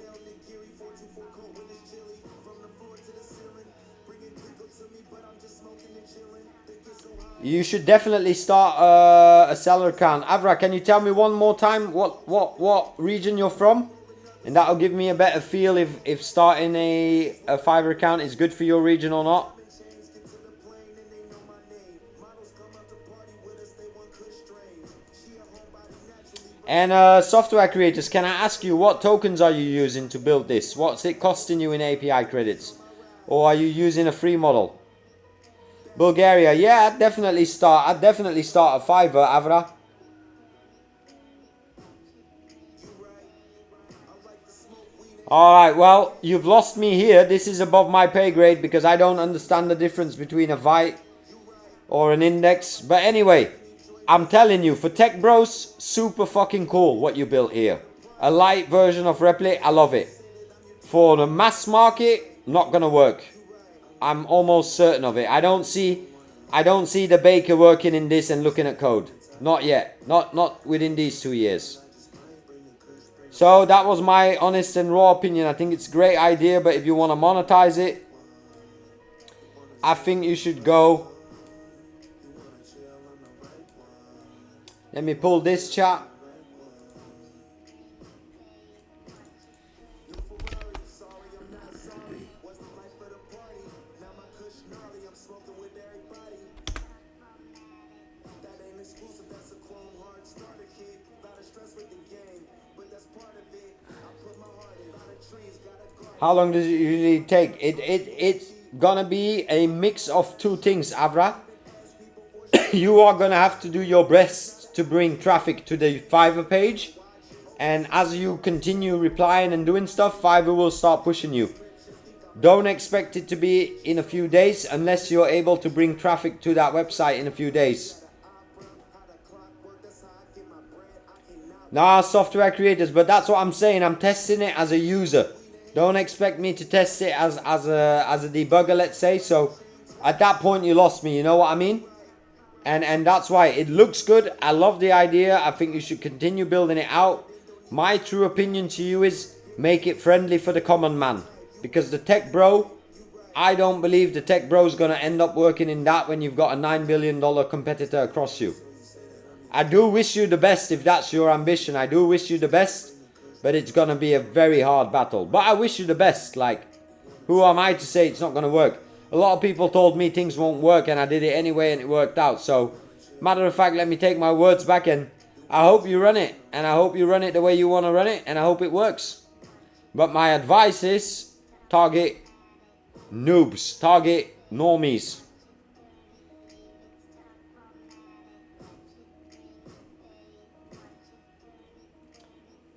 You should definitely start a seller account. Avra, can you tell me one more time what region you're from? And that'll give me a better feel if starting a Fiverr account is good for your region or not. And software creators, can I ask you what tokens are you using to build this? What's it costing you in API credits? Or are you using a free model? Bulgaria, yeah, I'd definitely start a Fiverr, Avra. Alright, well, you've lost me here. This is above my pay grade because I don't understand the difference between a VIBE or an index. But anyway, I'm telling you, for tech bros, super fucking cool what you built here. A light version of Replit, I love it. For the mass market, not gonna work. I'm almost certain of it. I don't see the baker working in this and looking at code. Not yet. Not within these 2 years. So that was my honest and raw opinion. I think it's a great idea, but if you want to monetize it, I think you should go. Let me pull this chat. How long does it usually take? It's gonna be a mix of two things, Avra. You are gonna have to do your best to bring traffic to the Fiverr page. And as you continue replying and doing stuff, Fiverr will start pushing you. Don't expect it to be in a few days unless you're able to bring traffic to that website in a few days. Nah, software creators, but that's what I'm saying. I'm testing it as a user. Don't expect me to test it as a debugger, let's say. So at that point you lost me, you know what I mean? And that's why it looks good. I love the idea. I think you should continue building it out. My true opinion to you is make it friendly for the common man. Because the tech bro, I don't believe the tech bro is going to end up working in that when you've got a $9 billion competitor across you. I do wish you the best if that's your ambition. I do wish you the best. But it's going to be a very hard battle. But I wish you the best. Like, who am I to say it's not going to work? A lot of people told me things won't work and I did it anyway and it worked out. So, matter of fact, let me take my words back and I hope you run it. And I hope you run it the way you want to run it. And I hope it works. But my advice is target noobs. Target normies.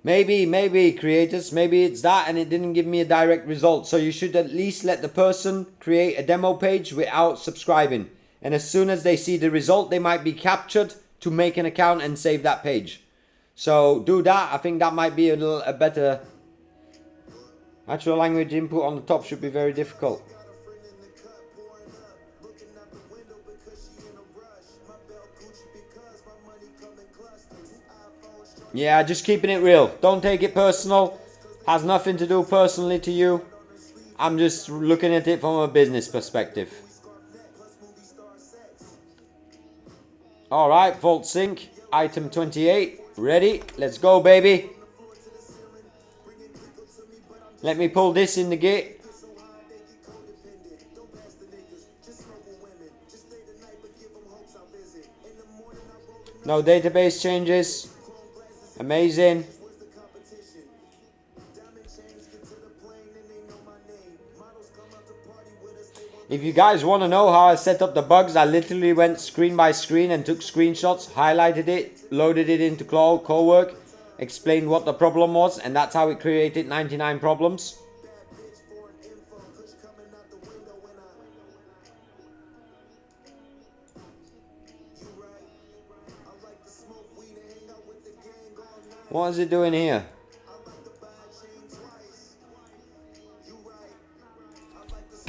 Maybe creators, maybe it's that and it didn't give me a direct result. So you should at least let the person create a demo page without subscribing. And as soon as they see the result, they might be captured to make an account and save that page. So do that. I think that might be a better. Natural language input on the top should be very difficult. Yeah, just keeping it real. Don't take it personal. Has nothing to do personally to you. I'm just looking at it from a business perspective. Alright, Vault Sync. Item 28. Ready? Let's go, baby. Let me pull this in the gate. No database changes. Amazing. If you guys want to know how I set up the bugs, I literally went screen by screen and took screenshots, highlighted it, loaded it into Claude Cowork, explained what the problem was, and that's how it created 99 problems. What is it doing here?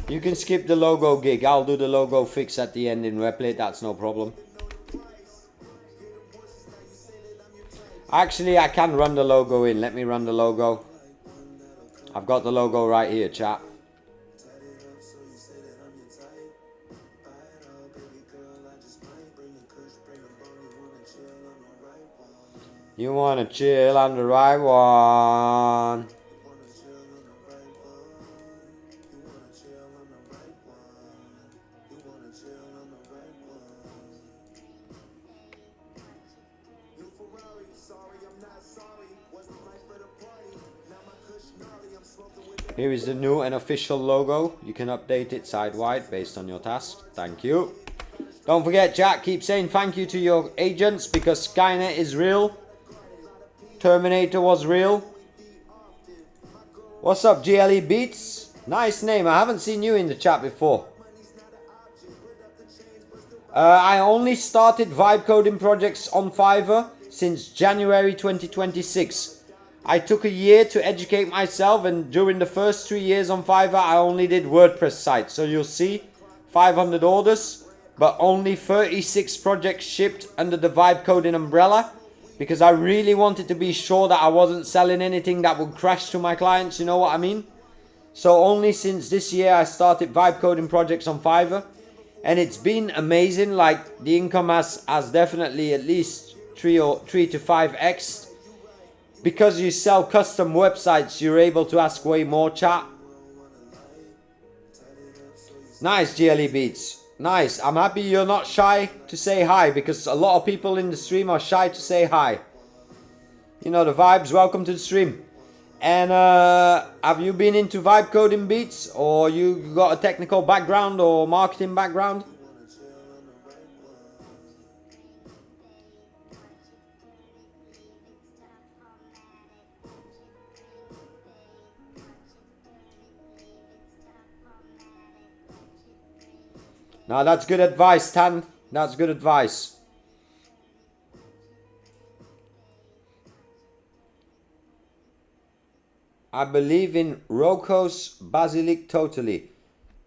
You can skip the logo gig. I'll do the logo fix at the end in Replit. That's no problem. Actually, I can run the logo in. Let me run the logo. I've got the logo right here, chat. You wanna chill on the right one. Here is the new and official logo. You can update it side-wide based on your task. Thank you. Don't forget, chat, keep saying thank you to your agents because Skynet is real. Terminator was real. What's up, GLE Beats? Nice name. I haven't seen you in the chat before. I only started vibe coding projects on Fiverr since January 2026. I took a year to educate myself, and during the first 3 years on Fiverr, I only did WordPress sites. So you'll see 500 orders, but only 36 projects shipped under the vibe coding umbrella, because I really wanted to be sure that I wasn't selling anything that would crash to my clients, you know what I mean? So only since this year I started vibe coding projects on Fiverr, and it's been amazing. Like, the income has definitely at least 3 to 5x. Because you sell custom websites, you're able to ask way more, chat. Nice, GLE Beats. Nice. I'm happy you're not shy to say hi, because a lot of people in the stream are shy to say hi. You know the vibes. Welcome to the stream. And have you been into vibe coding, Beats? Or you got a technical background or marketing background? Now that's good advice, Tan. That's good advice. I believe in Roko's Basilic totally.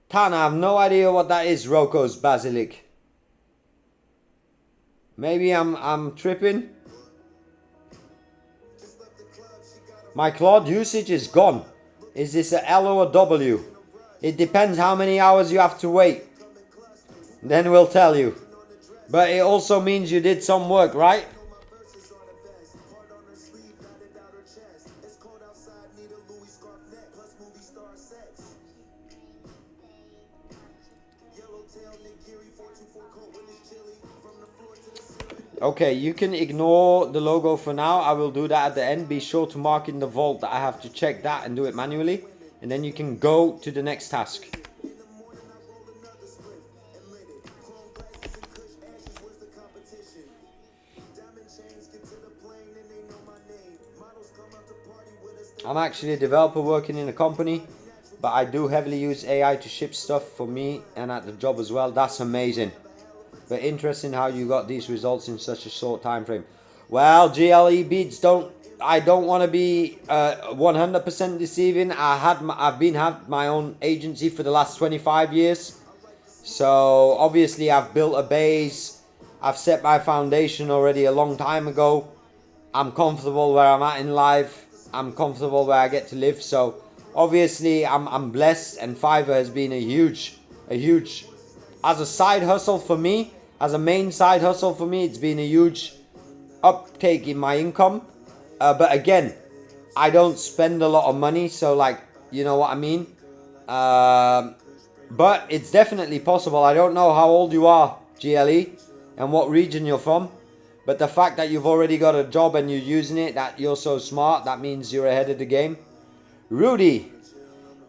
Tan, I have no idea what that is, Roko's Basilic. Maybe I'm tripping. My Claude usage is gone. Is this a L or a W? It depends how many hours you have to wait. Then we'll tell you. But it also means you did some work, right? Okay, you can ignore the logo for now. I will do that at the end. Be sure to mark in the vault that I have to check that and do it manually. And then you can go to the next task. I'm actually a developer working in a company, but I do heavily use AI to ship stuff for me and at the job as well. That's amazing. But interesting how you got these results in such a short time frame. Well, GLE Beats, I don't want to be 100% deceiving. I've had my own agency for the last 25 years. So obviously I've built a base. I've set my foundation already a long time ago. I'm comfortable where I'm at in life. I'm comfortable where I get to live. So obviously I'm blessed, and Fiverr has been a huge, as a side hustle for me, as a main side hustle for me, it's been a huge uptake in my income. But again, I don't spend a lot of money. So like You know what I mean? But it's definitely possible. I don't know how old you are, GLE, and what region you're from. But the fact that you've already got a job and you're using it, that you're so smart, that means you're ahead of the game. Rudy,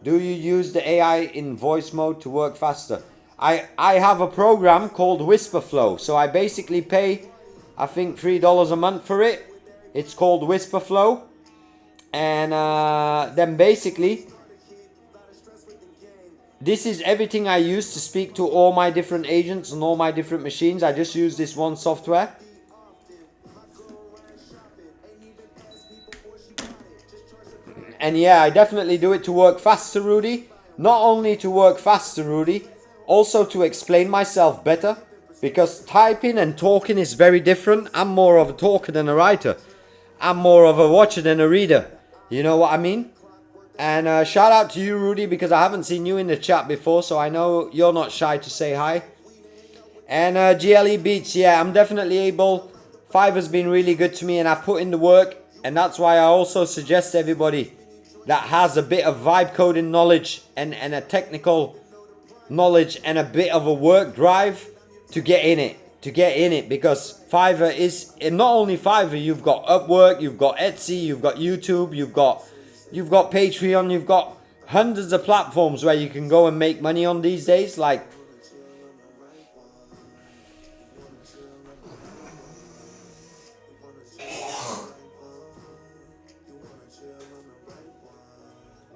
do you use the AI in voice mode to work faster? I have a program called Whisperflow. So I basically pay, I think, $3 a month for it. It's called Whisperflow. And then basically, this is everything I use to speak to all my different agents on all my different machines. I just use this one software. And yeah, I definitely do it to work faster, Rudy. Not only to work faster, Rudy, also to explain myself better. Because typing and talking is very different. I'm more of a talker than a writer. I'm more of a watcher than a reader. You know what I mean? And shout out to you, Rudy, because I haven't seen you in the chat before, so I know you're not shy to say hi. And GLE Beats, yeah, I'm definitely able. Fiverr's been really good to me, and I've put in the work. And that's why I also suggest everybody that has a bit of vibe coding knowledge and a technical knowledge and a bit of a work drive to get in it. Because Fiverr is, and not only Fiverr, you've got Upwork, you've got Etsy, you've got YouTube, you've got Patreon, you've got hundreds of platforms where you can go and make money on these days. Like,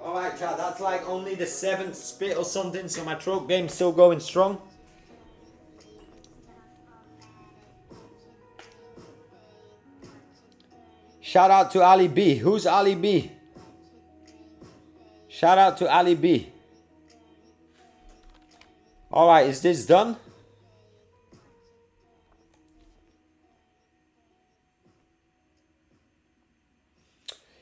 alright chat, that's like only the 7th spit or something, so my throat game's still going strong. Shout out to Ali B. Who's Ali B? Shout out to Ali B. Alright, is this done?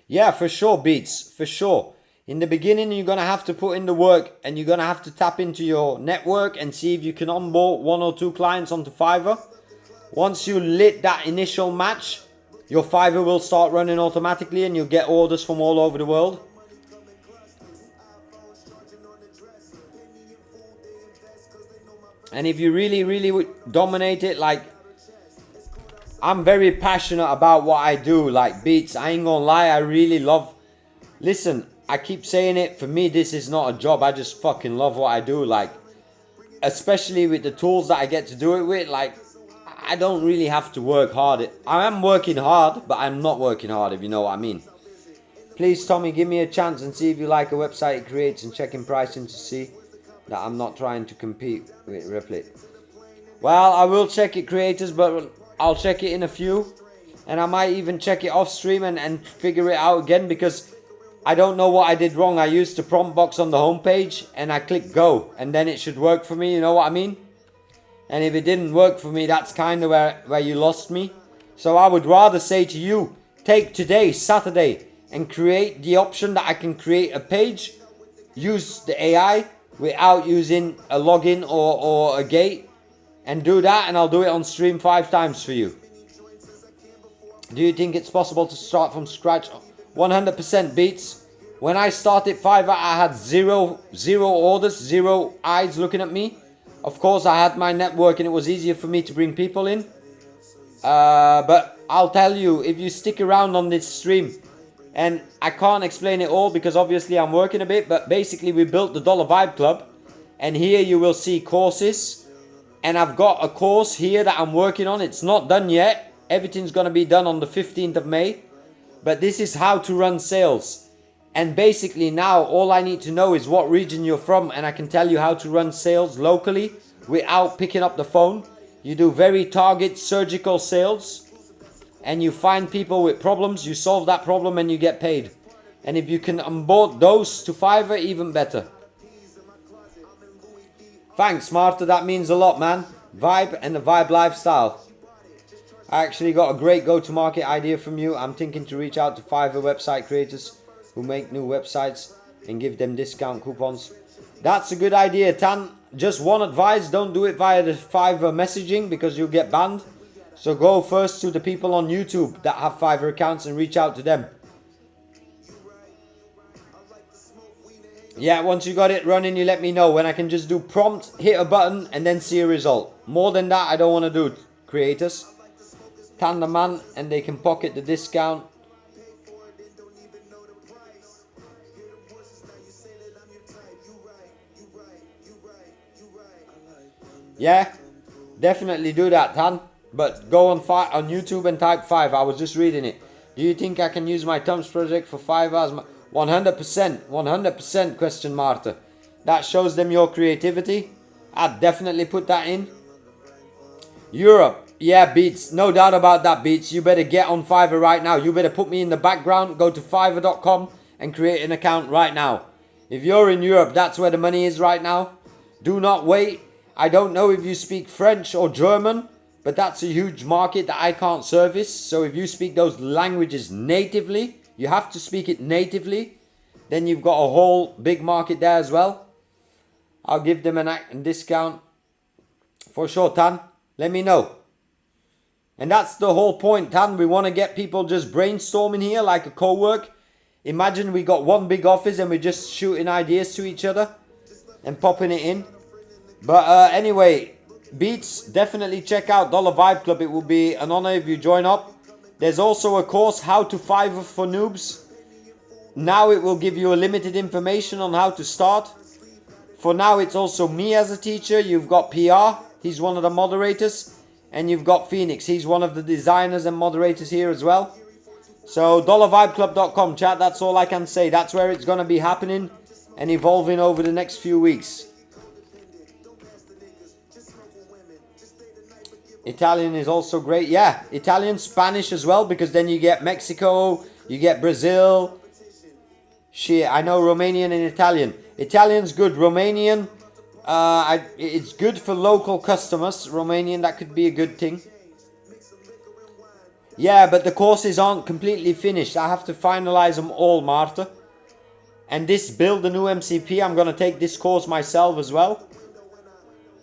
Yeah, for sure, Beats. For sure. In the beginning, you're going to have to put in the work and you're going to have to tap into your network and see if you can onboard 1 or 2 clients onto Fiverr. Once you lit that initial match, your Fiverr will start running automatically and you'll get orders from all over the world. And if you really dominate it, like, I'm very passionate about what I do, like Beats. I ain't gonna lie, I really love, listen, I keep saying it, for me this is not a job, I just fucking love what I do, like, especially with the tools that I get to do it with, like, I don't really have to work hard. I am working hard, but I'm not working hard, if you know what I mean. Please, Tommy, give me a chance and see if you like a website it creates and checking pricing to see that I'm not trying to compete with Replit. Well, I will check it, creators, but I'll check it in a few. And I might even check it off stream and figure it out again, because I don't know what I did wrong. I used the prompt box on the homepage and I clicked go, and then it should work for me, you know what I mean? And if it didn't work for me, that's kind of where you lost me. So I would rather say to you, take today, Saturday, and create the option that I can create a page, use the AI without using a login or a gate, and do that, and I'll do it on stream 5 times for you. Do you think it's possible to start from scratch? 100% Beats. When I started Fiverr, I had zero orders, 0 eyes looking at me. Of course, I had my network and it was easier for me to bring people in. But I'll tell you, if you stick around on this stream, and I can't explain it all because obviously I'm working a bit, but basically we built the Dollar Vibe Club, and here you will see courses, and I've got a course here that I'm working on. It's not done yet. Everything's going to be done on the 15th of May, but this is how to run sales. And basically now all I need to know is what region you're from, and I can tell you how to run sales locally without picking up the phone. You do very target surgical sales, and you find people with problems, you solve that problem, and you get paid. And if you can onboard those to Fiverr, even better. Thanks, Martha, that means a lot, man. Vibe and the Vibe lifestyle. I actually got a great go-to-market idea from you. I'm thinking to reach out to Fiverr website creators who make new websites and give them discount coupons. That's a good idea, Tan. Just one advice, don't do it via the Fiverr messaging because you'll get banned. So go first to the people on YouTube that have Fiverr accounts and reach out to them. Yeah, once you got it running, you let me know. When I can just do prompt, hit a button, and then see a result. More than that, I don't want to do, creators. Tandem man, and they can pocket the discount. Yeah, definitely do that, Tan. But go on YouTube and type Fiverr. I was just reading it. Do you think I can use my thumbs project for Fiverr as my 100%, 100% question Marta. That shows them your creativity. I'd definitely put that in. Europe, yeah, Beats, no doubt about that, Beats. You better get on Fiverr right now. You better put me in the background, go to fiverr.com and create an account right now. If you're in Europe, that's where the money is right now. Do not wait. I don't know if you speak French or German, but that's a huge market that I can't service. So if you speak those languages natively, you have to speak it natively, then you've got a whole big market there as well. I'll give them a discount for sure, Tan. Let me know. And that's the whole point, Tan. We want to get people just brainstorming here like a co-work. Imagine we got one big office and we're just shooting ideas to each other and popping it in. But anyway, Beats, definitely check out Dollar Vibe Club. It will be an honor if you join up. There's also a course, How to Fiverr for Noobs. Now it will give you a limited information on how to start. For now, it's also me as a teacher. You've got PR. He's one of the moderators. And you've got Phoenix. He's one of the designers and moderators here as well. So dollarvibeclub.com, chat. That's all I can say. That's where it's going to be happening and evolving over the next few weeks. Italian is also great. Yeah, Italian, Spanish as well, because then you get Mexico, you get Brazil. Shit, I know Romanian and Italian. Italian's good. Romanian, it's good for local customers. Romanian, that could be a good thing. Yeah, but the courses aren't completely finished. I have to finalize them all, Marta. And this build a new MCP, I'm going to take this course myself as well.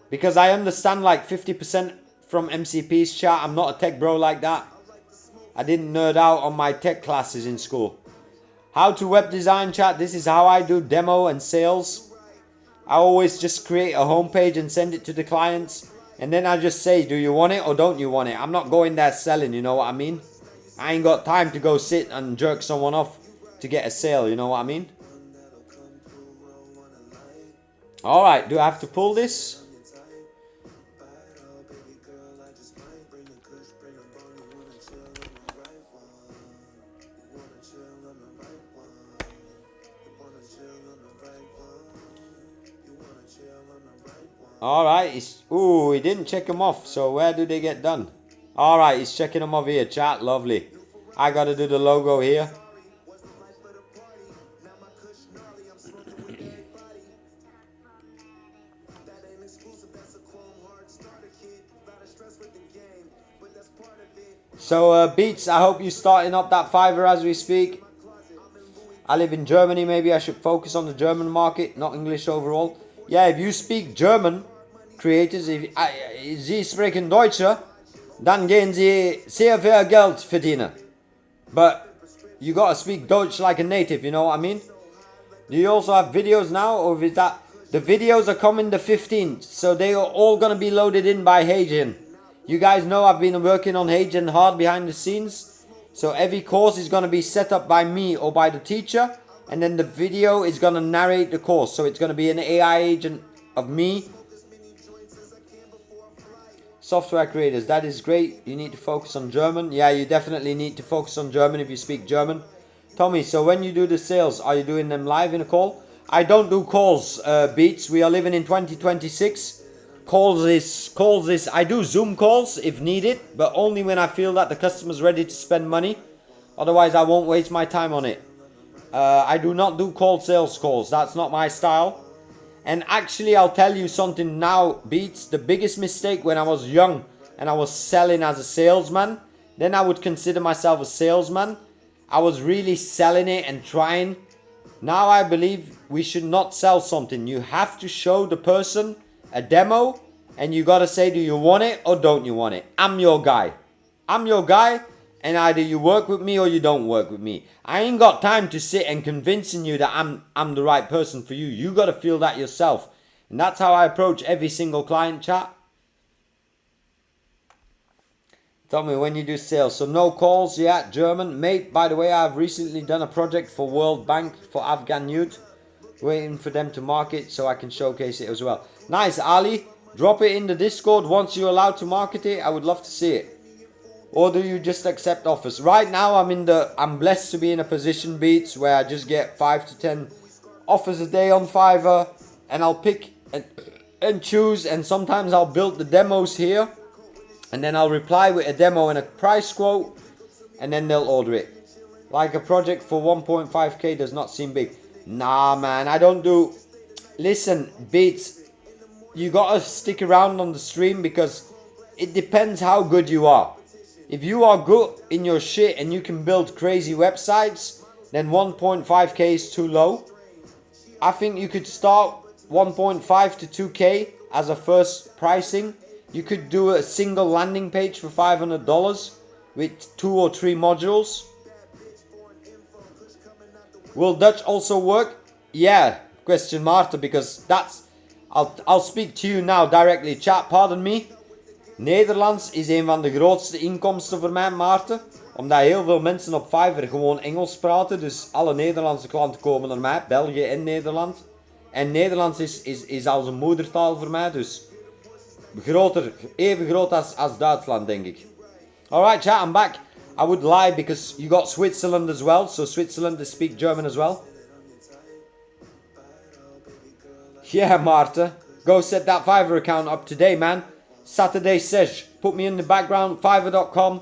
Because I understand like 50% from MCP's, chat. I'm not a tech bro like that. I didn't nerd out on my tech classes in school. How to web design, chat. This is how I do demo and sales. I always just create a homepage and send it to the clients. And then I just say, do you want it or don't you want it? I'm not going there selling, you know what I mean? I ain't got time to go sit and jerk someone off to get a sale, you know what I mean? Alright, do I have to pull this? Alright, he didn't check them off, so where do they get done? Alright, he's checking them off here, chat, lovely. I gotta do the logo here. So, Beats, I hope you're starting up that Fiverr as we speak. I live in Germany, maybe I should focus on the German market, not English overall. Yeah, if you speak German, creators, if Sie sprechen Deutsch, dann gehen Sie sehr viel Geld verdienen. But you gotta speak Deutsch like a native, you know what I mean? Do you also have videos now, or is that... The videos are coming the 15th, so they are all gonna be loaded in by Hagen. You guys know I've been working on Hagen hard behind the scenes. So every course is gonna be set up by me or by the teacher. And then the video is going to narrate the course. So it's going to be an AI agent of me. Software creators, that is great. You need to focus on German. Yeah, you definitely need to focus on German if you speak German. Tommy, so when you do the sales, are you doing them live in a call? I don't do calls, Beats. We are living in 2026. Calls is, I do Zoom calls if needed. But only when I feel that the customer's ready to spend money. Otherwise, I won't waste my time on it. I do not do cold sales calls. That's not my style. And actually, I'll tell you something now, Beats. The biggest mistake when I was young and I was selling as a salesman, then I would consider myself a salesman. I was really selling it and trying. Now I believe we should not sell something. You have to show the person a demo and you got to say, do you want it or don't you want it? I'm your guy. I'm your guy. and either you work with me or you don't work with me. I ain't got time to sit and convincing you that I'm the right person for you. You got to feel that yourself. And that's how I approach every single client, chat. Tell me when you do sales. So no calls yet, German. Mate, by the way, I've recently done a project for World Bank for Afghan youth. Waiting for them to market so I can showcase it as well. Nice, Ali. Drop it in the Discord once you're allowed to market it. I would love to see it. Or do you just accept offers? Right now I'm blessed to be in a position, Beats, where I just get 5 to 10 offers a day on Fiverr, and I'll pick and choose, and sometimes I'll build the demos here, and then I'll reply with a demo and a price quote, and then they'll order it. Like a project for 1.5k does not seem big. Nah, man, I don't do... Listen, Beats, you gotta stick around on the stream because it depends how good you are. If you are good in your shit and you can build crazy websites, then 1.5k is too low. I think you could start 1.5 to 2k as a first pricing. You could do a single landing page for $500 with 2 or 3 modules. Will Dutch also work? Yeah, question Marta, because that's... I'll speak to you now directly. Chat, pardon me. Nederlands is een van de grootste inkomsten voor mij, Maarten. Omdat heel veel mensen op Fiverr gewoon Engels praten. Dus alle Nederlandse klanten komen naar mij. België en Nederland. En Nederlands is als een moedertaal voor mij. Dus groter, even groot als Duitsland, denk ik. Alright, chat, I'm back. I would lie because you got Switzerland as well. So Switzerland, they speak German as well. Yeah, Maarten. Go set that Fiverr account up today, man. Saturday Sesh. Put me in the background. Fiverr.com.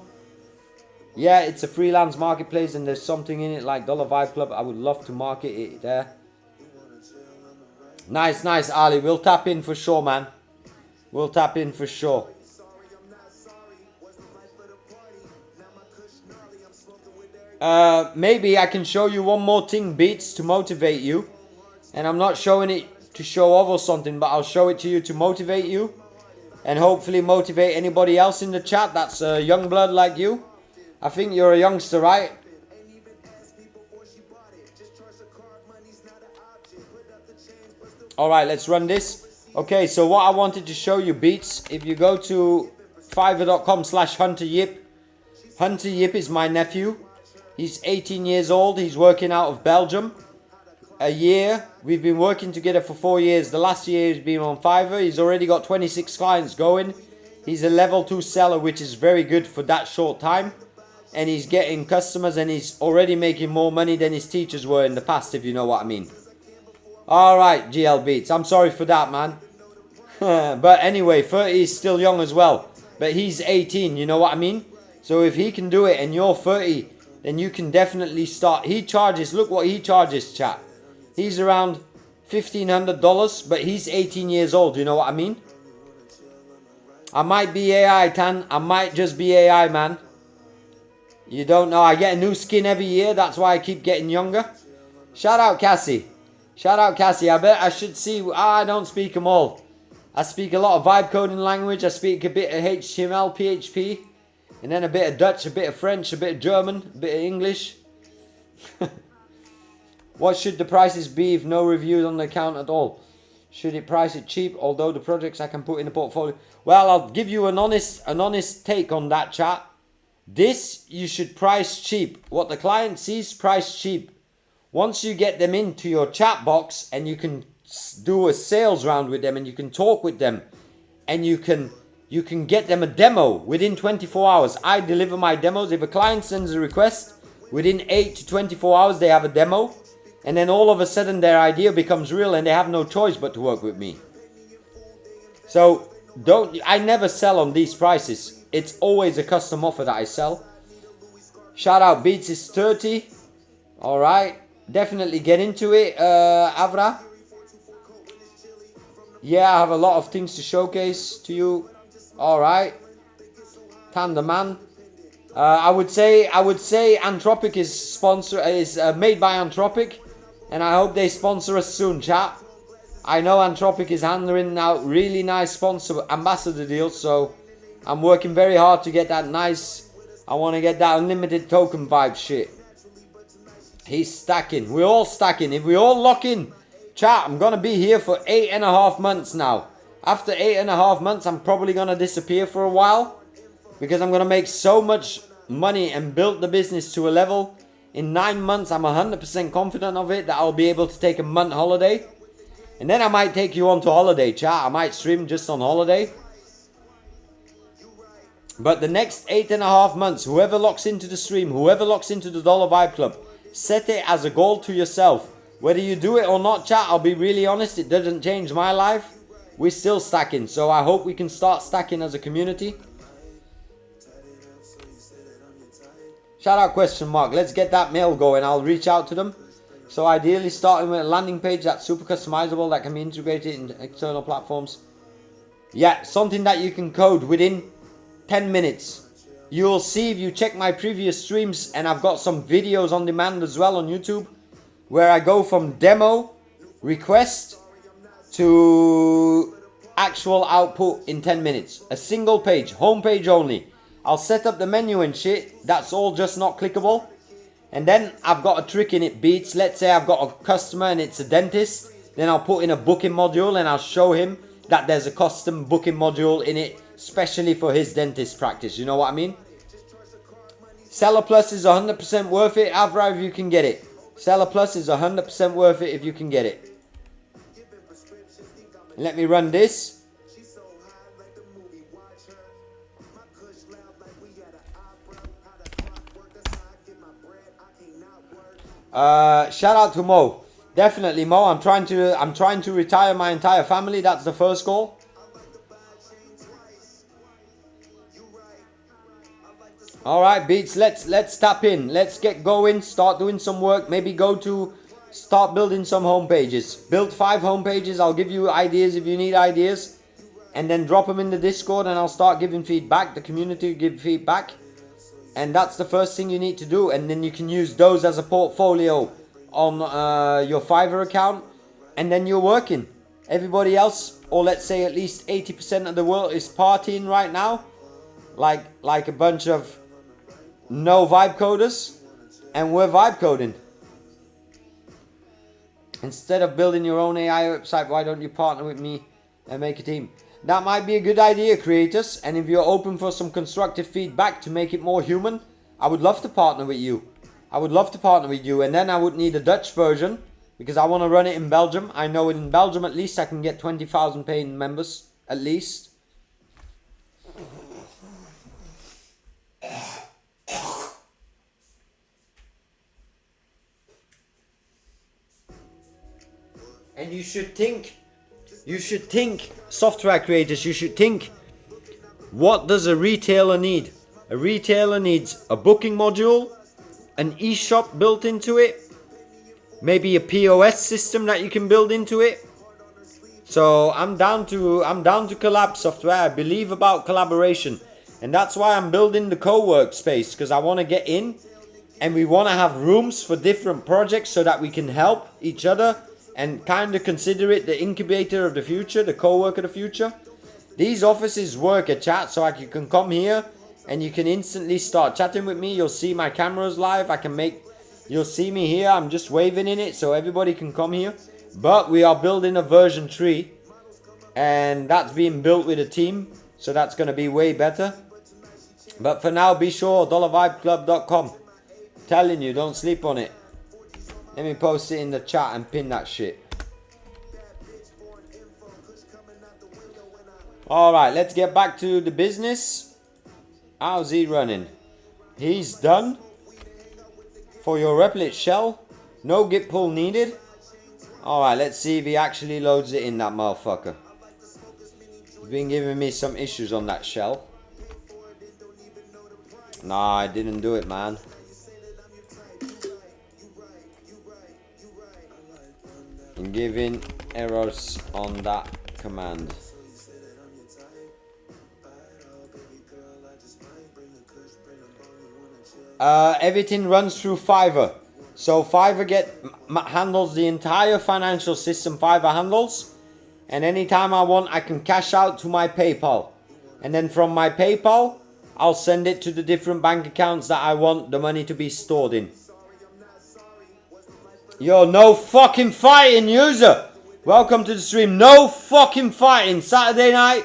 Yeah, it's a freelance marketplace and there's something in it like $Vibe Club. I would love to market it there. Nice, nice, Ali. We'll tap in for sure, man. We'll tap in for sure. Maybe I can show you one more thing, Beats, to motivate you. And I'm not showing it to show off or something, but I'll show it to you to motivate you. And hopefully motivate anybody else in the chat that's a young blood like you. I think you're a youngster, right? Alright, let's run this. Okay, so what I wanted to show you, Beats, if you go to fiverr.com/HunterYip. Hunter Yip is my nephew. He's 18 years old. He's working out of Belgium. A year. We've been working together for 4 years. The last year he's been on Fiverr. He's already got 26 clients going. He's a level 2 seller, which is very good for that short time. And he's getting customers and he's already making more money than his teachers were in the past, if you know what I mean. Alright, GL Beats. I'm sorry for that, man. But anyway, 30 is still young as well. But he's 18, you know what I mean? So if he can do it and you're 30, then you can definitely start. He charges, look what he charges, chat. He's around $1,500, but he's 18 years old, you know what I mean? I might be AI, Tan. I might just be AI, man. You don't know. I get a new skin every year. That's why I keep getting younger. Shout out, Cassie. Shout out, Cassie. I bet I should see. I don't speak them all. I speak a lot of vibe coding language. I speak a bit of HTML, PHP. And then a bit of Dutch, a bit of French, a bit of German, a bit of English. What should the prices be if no reviews on the account at all? Should it price it cheap, although the projects I can put in the portfolio? Well, I'll give you an honest take on that, chat. This, you should price cheap. What the client sees, price cheap. Once you get them into your chat box and you can do a sales round with them and you can talk with them and you can get them a demo within 24 hours. I deliver my demos. If a client sends a request, within 8 to 24 hours they have a demo. And then all of a sudden their idea becomes real and they have no choice but to work with me. So I never sell on these prices. It's always a custom offer that I sell. Shout out, Beats is 30. Alright. Definitely get into it, Avra. Yeah, I have a lot of things to showcase to you. Alright. Tanda man. I would say Anthropic is made by Anthropic. And I hope they sponsor us soon, chat. I know Anthropic is handling out really nice ambassador deals, so I'm working very hard to get that nice I want to get that unlimited token vibe shit. He's stacking. We're all stacking. If we all lock in, chat, I'm going to be here for 8.5 months now. After 8.5 months, I'm probably going to disappear for a while. Because I'm going to make so much money and build the business to a level. In 9 months, I'm 100% confident of it that I'll be able to take a month holiday. And then I might take you on to holiday, chat. I might stream just on holiday. But the next 8.5 months, whoever locks into the stream, whoever locks into the Dollar Vibe Club, set it as a goal to yourself. Whether you do it or not, chat, I'll be really honest, it doesn't change my life. We're still stacking, so I hope we can start stacking as a community. Shout out question mark. Let's get that mail going. I'll reach out to them. So ideally starting with a landing page that's super customizable that can be integrated in external platforms. Yeah, something that you can code within 10 minutes. You'll see if you check my previous streams, and I've got some videos on demand as well on YouTube, where I go from demo, request, to actual output in 10 minutes. A single page, home page only. I'll set up the menu and shit. That's all just not clickable. And then I've got a trick in it, Beats. Let's say I've got a customer and it's a dentist. Then I'll put in a booking module and I'll show him that there's a custom booking module in it, especially for his dentist practice. You know what I mean? Seller Plus is 100% worth it, Avra, if you can get it. Seller Plus is 100% worth it if you can get it. Let me run this. Shout out to Mo. Definitely, Mo. I'm trying to retire my entire family. That's the first goal. All right, Beats. Let's tap in. Let's get going. Start doing some work. Maybe start building some home pages. Build 5 home pages. I'll give you ideas if you need ideas, and then drop them in the Discord, and I'll start giving feedback. The community will give feedback. And that's the first thing you need to do. And then you can use those as a portfolio on your Fiverr account. And then you're working. Everybody else, or let's say at least 80% of the world, is partying right now. Like a bunch of no vibe coders. And we're vibe coding. Instead of building your own AI website, why don't you partner with me and make a team? That might be a good idea, creators. And if you're open for some constructive feedback to make it more human, I would love to partner with you. I would love to partner with you. And then I would need a Dutch version, because I want to run it in Belgium. I know in Belgium at least I can get 20,000 paying members. At least. And you should think, software creators, you should think, what does a retailer need? A retailer needs a booking module, an e-shop built into it, maybe a POS system that you can build into it. So I'm down to collab software. I believe about collaboration, and that's why I'm building the co-work space, because I want to get in, and we want to have rooms for different projects so that we can help each other. And kind of consider it the incubator of the future, the co-work of the future. These offices work at chat, so you can come here and you can instantly start chatting with me. You'll see my cameras live. You'll see me here. I'm just waving in it so everybody can come here. But we are building a version 3. And that's being built with a team. So that's going to be way better. But for now, be sure, dollarvibeclub.com. Telling you, don't sleep on it. Let me post it in the chat and pin that shit. Alright, let's get back to the business. How's he running? He's done. For your Replit shell. No git pull needed. Alright, let's see if he actually loads it in, that motherfucker. He's been giving me some issues on that shell. Nah, I didn't do it, man. I'm giving errors on that command. Everything runs through Fiverr. So Fiverr handles the entire financial system. Fiverr handles. And anytime I want, I can cash out to my PayPal. And then from my PayPal, I'll send it to the different bank accounts that I want the money to be stored in. Yo, no fucking fighting, user. Welcome to the stream. No fucking fighting. Saturday night.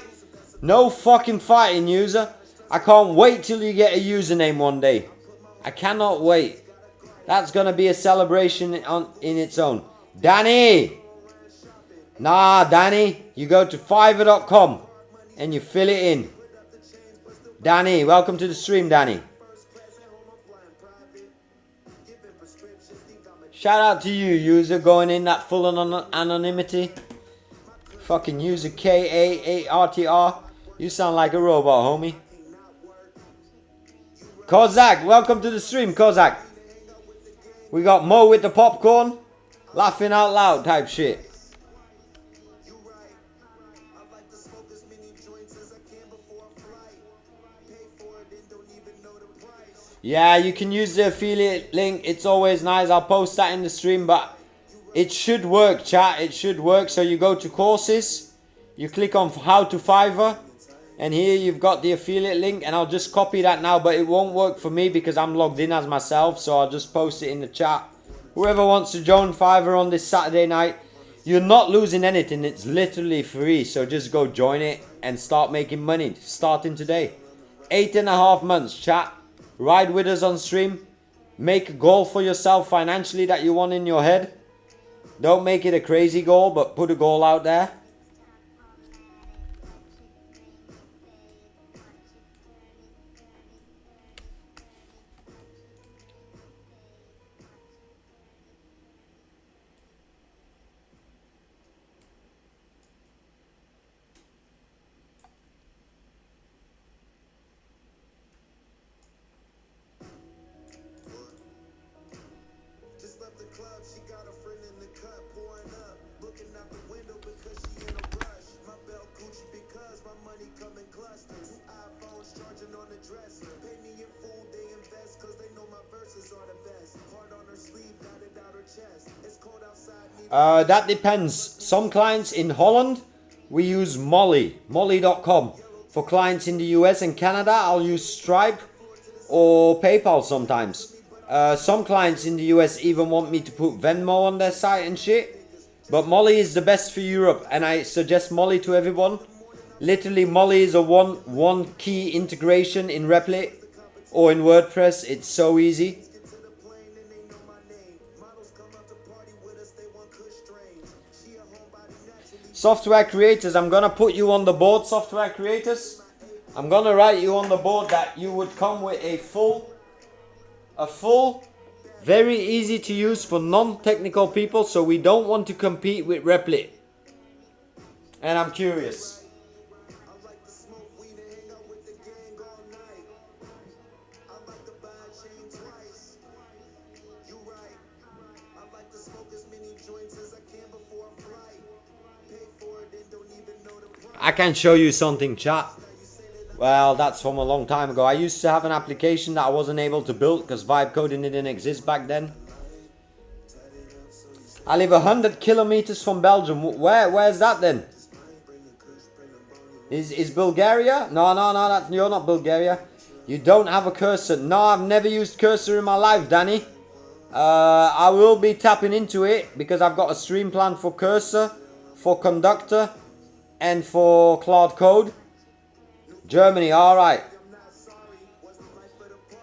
No fucking fighting, user. I can't wait till you get a username one day. I cannot wait. That's gonna be a celebration in its own. Danny. Nah, Danny. You go to Fiverr.com and you fill it in. Danny, welcome to the stream, Danny. Shout out to you, user, going in that full anonymity. Fucking user KAARTR. You sound like a robot, homie. Kozak, welcome to the stream, Kozak. We got Mo with the popcorn. Laughing out loud type shit. Yeah, you can use the affiliate link. It's always nice. I'll post that in the stream, but it should work, chat. It should work. So you go to courses, you click on how to Fiverr, and here you've got the affiliate link, and I'll just copy that now, but it won't work for me because I'm logged in as myself, so I'll just post it in the chat. Whoever wants to join Fiverr on this Saturday night, you're not losing anything. It's literally free, so just go join it and start making money starting today. 8.5 months, chat. Ride with us on stream. Make a goal for yourself financially that you want in your head. Don't make it a crazy goal, but put a goal out there. That depends. Some clients in Holland, we use Molly.com. For clients in the US and Canada, I'll use Stripe or PayPal sometimes. Some clients in the US even want me to put Venmo on their site and shit. But Molly is the best for Europe, and I suggest Molly to everyone. Literally, Molly is a one key integration in Replit or in WordPress. It's so easy. Software creators, I'm gonna put you on the board, software creators. I'm gonna write you on the board that you would come with a full, very easy to use for non-technical people, so we don't want to compete with Replit. And I'm curious. I can show you something, chat. Well, that's from a long time ago. I used to have an application that I wasn't able to build because vibe coding didn't exist back then. I live 100 kilometers from Belgium. Where's that then? Is Bulgaria? No, you're not Bulgaria. You don't have a cursor. No, I've never used cursor in my life, Danny. I will be tapping into it because I've got a stream plan for cursor, for conductor, and for Claude Code. Germany, alright.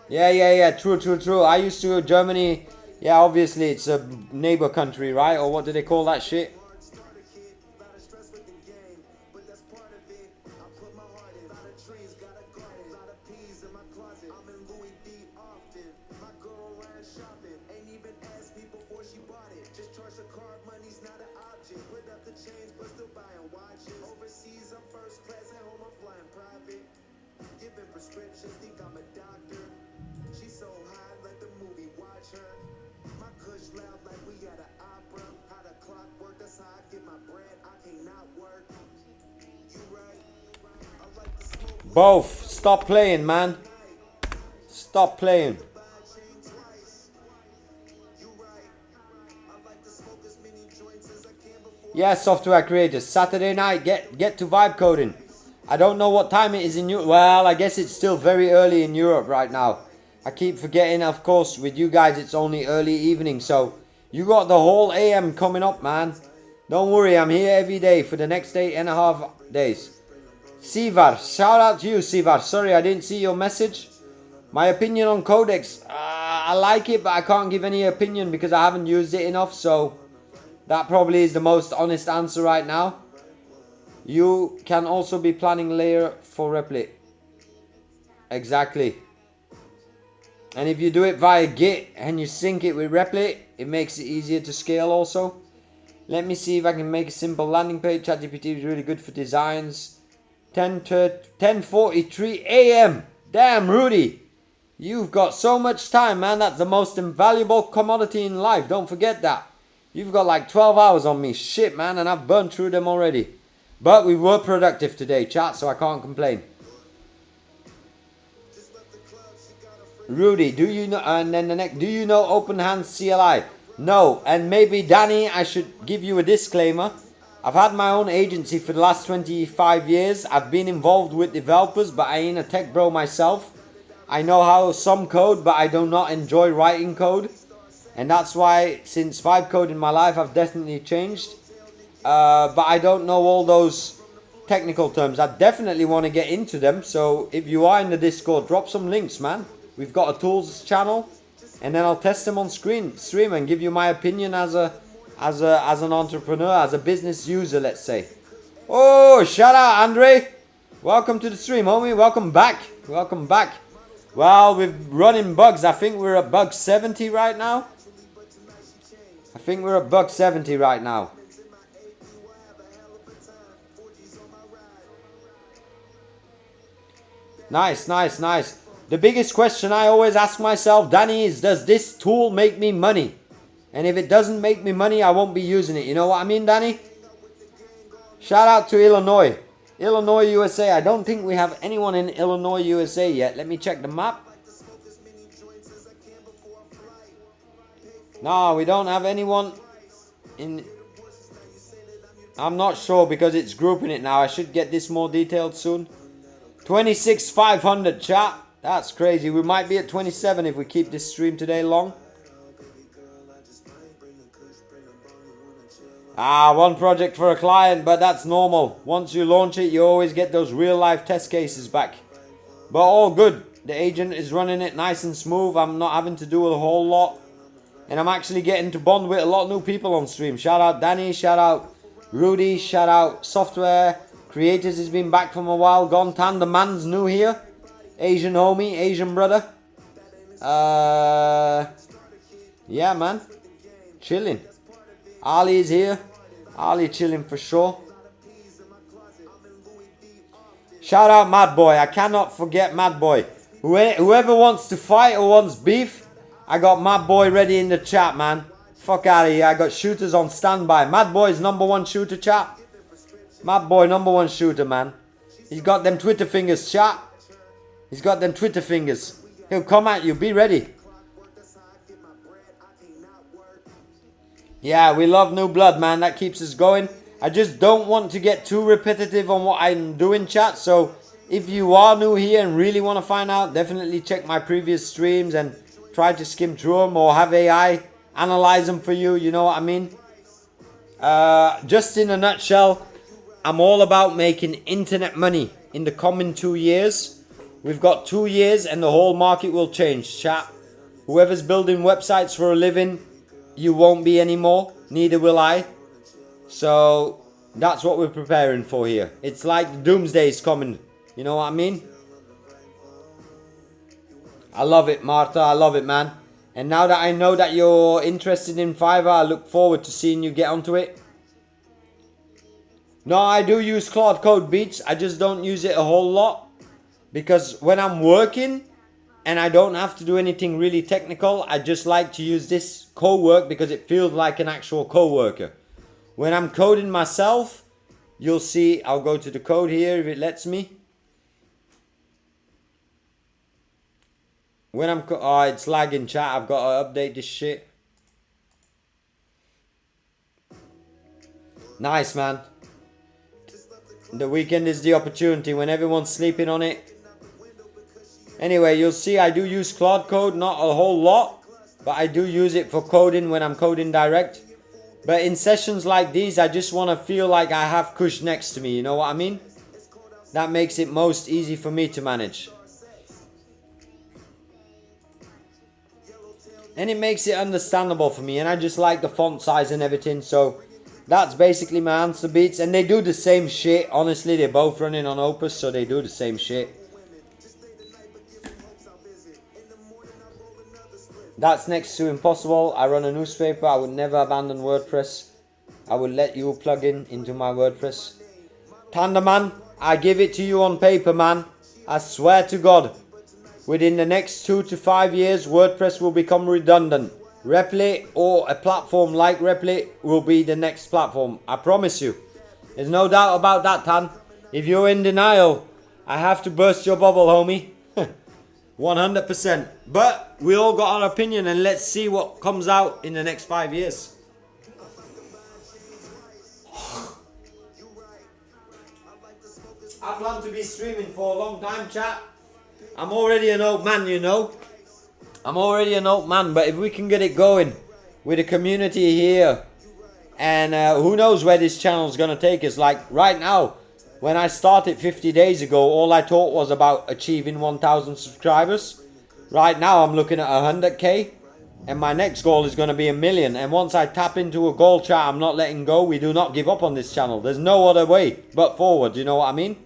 Yeah, true. I used to Germany. Yeah, obviously it's a neighbor country, right? Or what do they call that shit? Both. Stop playing, man. Stop playing. Yeah, software creators. Saturday night, get to vibe coding. I don't know what time it is in Europe. Well, I guess it's still very early in Europe right now. I keep forgetting, of course, with you guys it's only early evening. So you got the whole AM coming up, man. Don't worry, I'm here every day for the next 8.5 days. Sivar, shout out to you, Sivar. Sorry, I didn't see your message. My opinion on Codex, I like it, but I can't give any opinion because I haven't used it enough. So that probably is the most honest answer right now. You can also be planning layer for Replit. Exactly. And if you do it via Git and you sync it with Replit, it makes it easier to scale also. Let me see if I can make a simple landing page. ChatGPT is really good for designs. 10:43 a.m. Damn, Rudy. You've got so much time, man. That's the most invaluable commodity in life. Don't forget that. You've got like 12 hours on me. Shit, man. And I've burned through them already. But we were productive today, chat, so I can't complain. Rudy, do you know, and then the next, do you know Open Hands CLI? No, and maybe Danny, I should give you a disclaimer. I've had my own agency for the last 25 years. I've been involved with developers, but I ain't a tech bro myself. I know how some code, but I do not enjoy writing code. And that's why, since VIBE code in my life, I've definitely changed. But I don't know all those technical terms. I definitely want to get into them. So if you are in the Discord, drop some links, man. We've got a tools channel, and then I'll test them on stream and give you my opinion as an entrepreneur, as a business user, let's say. Oh, shout out, Andre. Welcome to the stream, homie. Welcome back. Welcome back. Well, we're running bugs. I think we're at bug 70 right now. I think we're at bug 70 right now. Nice, nice, nice. The biggest question I always ask myself, Danny, is does this tool make me money? And if it doesn't make me money, I won't be using it. You know what I mean, Danny? Shout out to Illinois. Illinois, USA. I don't think we have anyone in Illinois, USA yet. Let me check the map. No, we don't have anyone in... I'm not sure because it's grouping it now. I should get this more detailed soon. 26,500 chat. That's crazy. We might be at 27 if we keep this stream today long. One project for a client, but that's normal. Once you launch it, you always get those real life test cases back. But all good. The agent is running it nice and smooth. I'm not having to do a whole lot. And I'm actually getting to bond with a lot of new people on stream. Shout out Danny, shout out Rudy, shout out Software. Creators has been back from a while. Gontan, the man's new here. Asian homie, Asian brother. Yeah, man. Chilling. Ali is here. Ali chilling for sure. Shout out Mad Boy. I cannot forget Mad Boy. Whoever wants to fight or wants beef, I got Mad Boy ready in the chat, man. Fuck out of here. I got shooters on standby. Mad Boy's #1 shooter, chat. Mad Boy, #1 shooter, man. He's got them Twitter fingers, chat. He's got them Twitter fingers. He'll come at you. Be ready. Yeah, we love new blood, man. That keeps us going. I just don't want to get too repetitive on what I'm doing, chat. So if you are new here and really want to find out, definitely check my previous streams and try to skim through them or have AI analyze them for you. You know what I mean? Just in a nutshell, I'm all about making internet money in the coming 2 years. We've got 2 years and the whole market will change, chat. Whoever's building websites for a living, you won't be anymore. Neither will I. So that's what we're preparing for here. It's like the doomsday is coming. You know what I mean? I love it, Martha. I love it, man. And now that I know that you're interested in Fiverr, I look forward to seeing you get onto it. No, I do use Claude Code Beats. I just don't use it a whole lot. Because when I'm working and I don't have to do anything really technical, I just like to use this co-work because it feels like an actual co-worker. When I'm coding myself, you'll see, I'll go to the code here if it lets me. When I'm, oh, it's lagging, chat. I've got to update this shit. Nice, man. The weekend is the opportunity when everyone's sleeping on it. Anyway, you'll see I do use Claude Code, not a whole lot, but I do use it for coding when I'm coding direct. But in sessions like these, I just want to feel like I have Kush next to me, you know what I mean? That makes it most easy for me to manage. And it makes it understandable for me, and I just like the font size and everything, so that's basically my answer beats. And they do the same shit, honestly, they're both running on Opus, so they do the same shit. That's next to impossible. I run a newspaper. I would never abandon WordPress. I will let you plug into my WordPress. Tandaman, I give it to you on paper, man. I swear to God. Within the next 2 to 5 years, WordPress will become redundant. Replit or a platform like Replit will be the next platform. I promise you. There's no doubt about that, Tan. If you're in denial, I have to burst your bubble, homie. 100%. But we all got our opinion, and let's see what comes out in the next 5 years. I plan to be streaming for a long time, chat. I'm already an old man, you know. I'm already an old man, but if we can get it going with a community here, and who knows where this channel is going to take us. Like right now, when I started 50 days ago, all I thought was about achieving 1,000 subscribers. Right now, I'm looking at 100k, and my next goal is going to be 1 million. And once I tap into a goal, chat, I'm not letting go. We do not give up on this channel. There's no other way but forward, you know what I mean?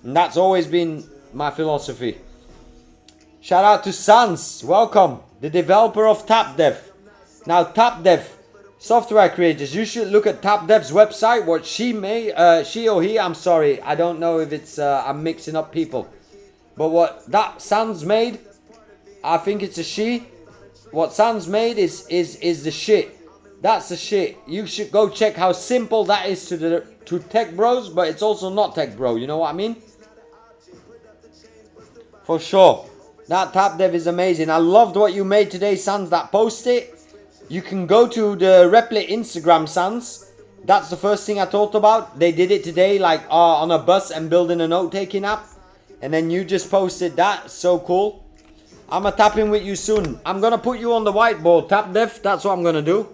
And that's always been my philosophy. Shout out to Sans, welcome, the developer of TapDev. Now TapDev, software creators, you should look at TapDev's website, what she made, she or he, I'm sorry, I don't know if it's, I'm mixing up people. But what that Sans made, I think it's a she. What Sans made is the shit. That's the shit. You should go check how simple that is to tech bros, but it's also not tech bro, you know what I mean? For sure. That TapDev is amazing. I loved what you made today, Sans. That post it. You can go to the Replit Instagram, Sans. That's the first thing I thought about. They did it today, like on a bus and building a note-taking app. And then you just posted that. So cool. I'm going to tap in with you soon. I'm going to put you on the whiteboard, TapDev. That's what I'm going to do.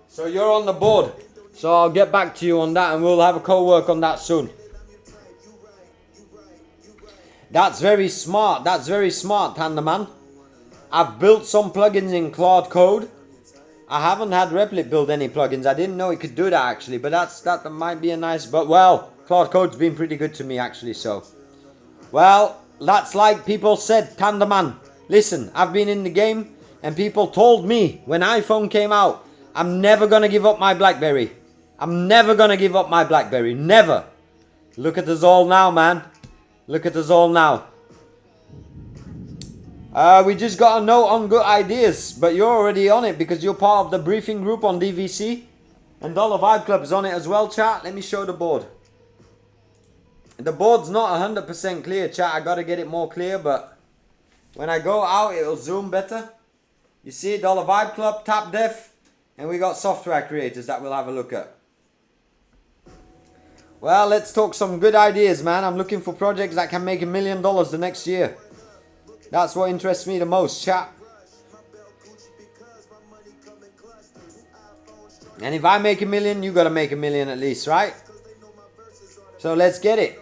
So you're on the board. So I'll get back to you on that, and we'll have a co-work on that soon. That's very smart. That's very smart, Tandaman. I've built some plugins in Claude Code. I haven't had Replit build any plugins. I didn't know it could do that actually, but that might be a nice. But well, Claude Code's been pretty good to me actually. So, well, that's like people said, Tandaman. Listen, I've been in the game, and people told me when iPhone came out, I'm never gonna give up my BlackBerry. I'm never gonna give up my BlackBerry. Never. Look at us all now, man. Look at us all now. We just got a note on good ideas, but you're already on it because you're part of the briefing group on DVC. And Dollar Vibe Club's on it as well, chat. Let me show the board. The board's not 100% clear, chat. I gotta get it more clear, but when I go out, it'll zoom better. You see, Dollar Vibe Club, TapDev, and we got software creators that we'll have a look at. Well, let's talk some good ideas, man. I'm looking for projects that can make $1 million the next year. That's what interests me the most, chat. And if I make $1 million, you gotta make $1 million at least, right? So let's get it.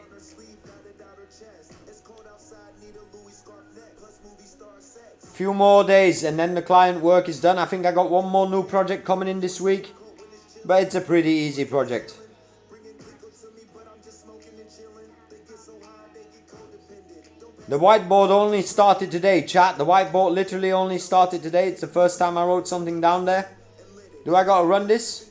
Few more days and then the client work is done. I think I got one more new project coming in this week, but it's a pretty easy project. The whiteboard only started today, chat. The whiteboard literally only started today. It's the first time I wrote something down there. Do I gotta run this?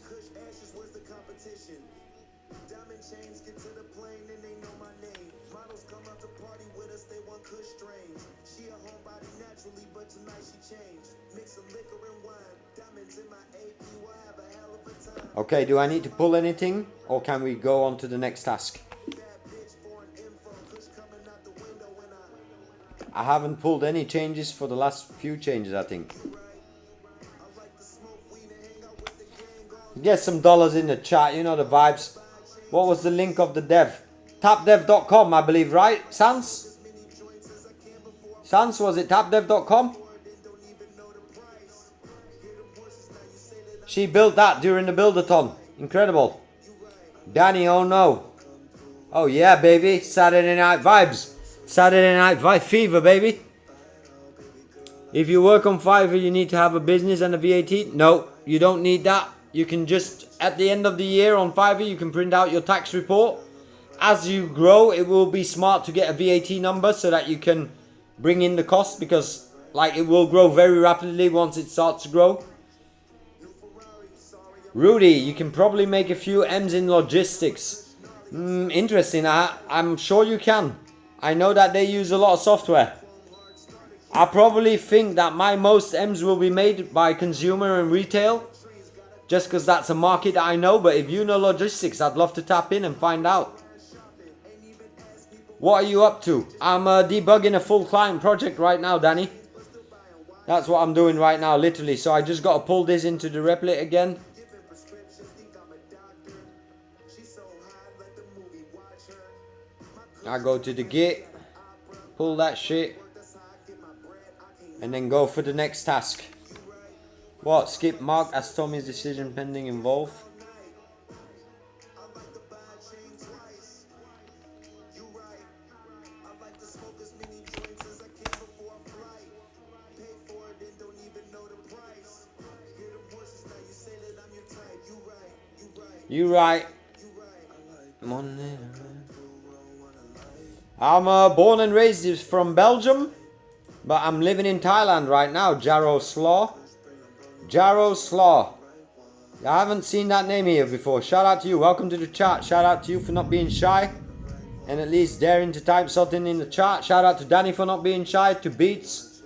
Okay, do I need to pull anything, or can we go on to the next task? I haven't pulled any changes for the last few changes, I think. Get some dollars in the chat, you know the vibes. What was the link of the dev? Tapdev.com, I believe, right? Sans? Sans, was it tapdev.com? She built that during the build-a-thon. Incredible. Danny, oh no. Oh yeah, baby. Saturday Night Vibes. Saturday Night Vibe Fever, baby. If you work on Fiverr, you need to have a business and a VAT. No, you don't need that. You can just, at the end of the year on Fiverr, you can print out your tax report. As you grow, it will be smart to get a VAT number so that you can bring in the cost, because like it will grow very rapidly once it starts to grow. Rudy, you can probably make a few M's in logistics. Interesting. I'm sure you can. I know that they use a lot of software. I probably think that my most M's will be made by consumer and retail, just because that's a market that I know. But if you know logistics, I'd love to tap in and find out. What are you up to? I'm debugging a full client project right now, Danny. That's what I'm doing right now, literally. So I just got to pull this into the Replit again. I go to the Git, pull that shit, and then go for the next task. What? Skip mark as Tommy's decision pending involve. You right. I'm born and raised from Belgium, but I'm living in Thailand right now. Jaro Slaw. Jaro Slaw. I haven't seen that name here before. Shout out to you. Welcome to the chat. Shout out to you for not being shy and at least daring to type something in the chat. Shout out to Danny for not being shy. To Beats.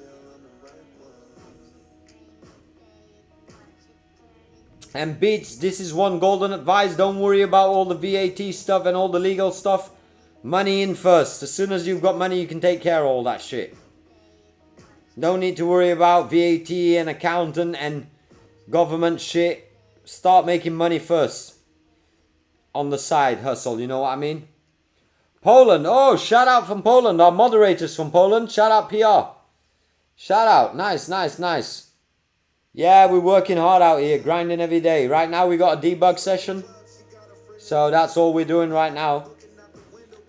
And Beats, this is one golden advice. Don't worry about all the VAT stuff and all the legal stuff. Money in first. As soon as you've got money, you can take care of all that shit. Don't need to worry about VAT and accountant and government shit. Start making money first. On the side hustle, you know what I mean? Poland. Oh, shout out from Poland. Our moderators from Poland. Shout out PR. Shout out. Nice, nice, nice. Yeah, we're working hard out here. Grinding every day. Right now we got a debug session. So that's all we're doing right now.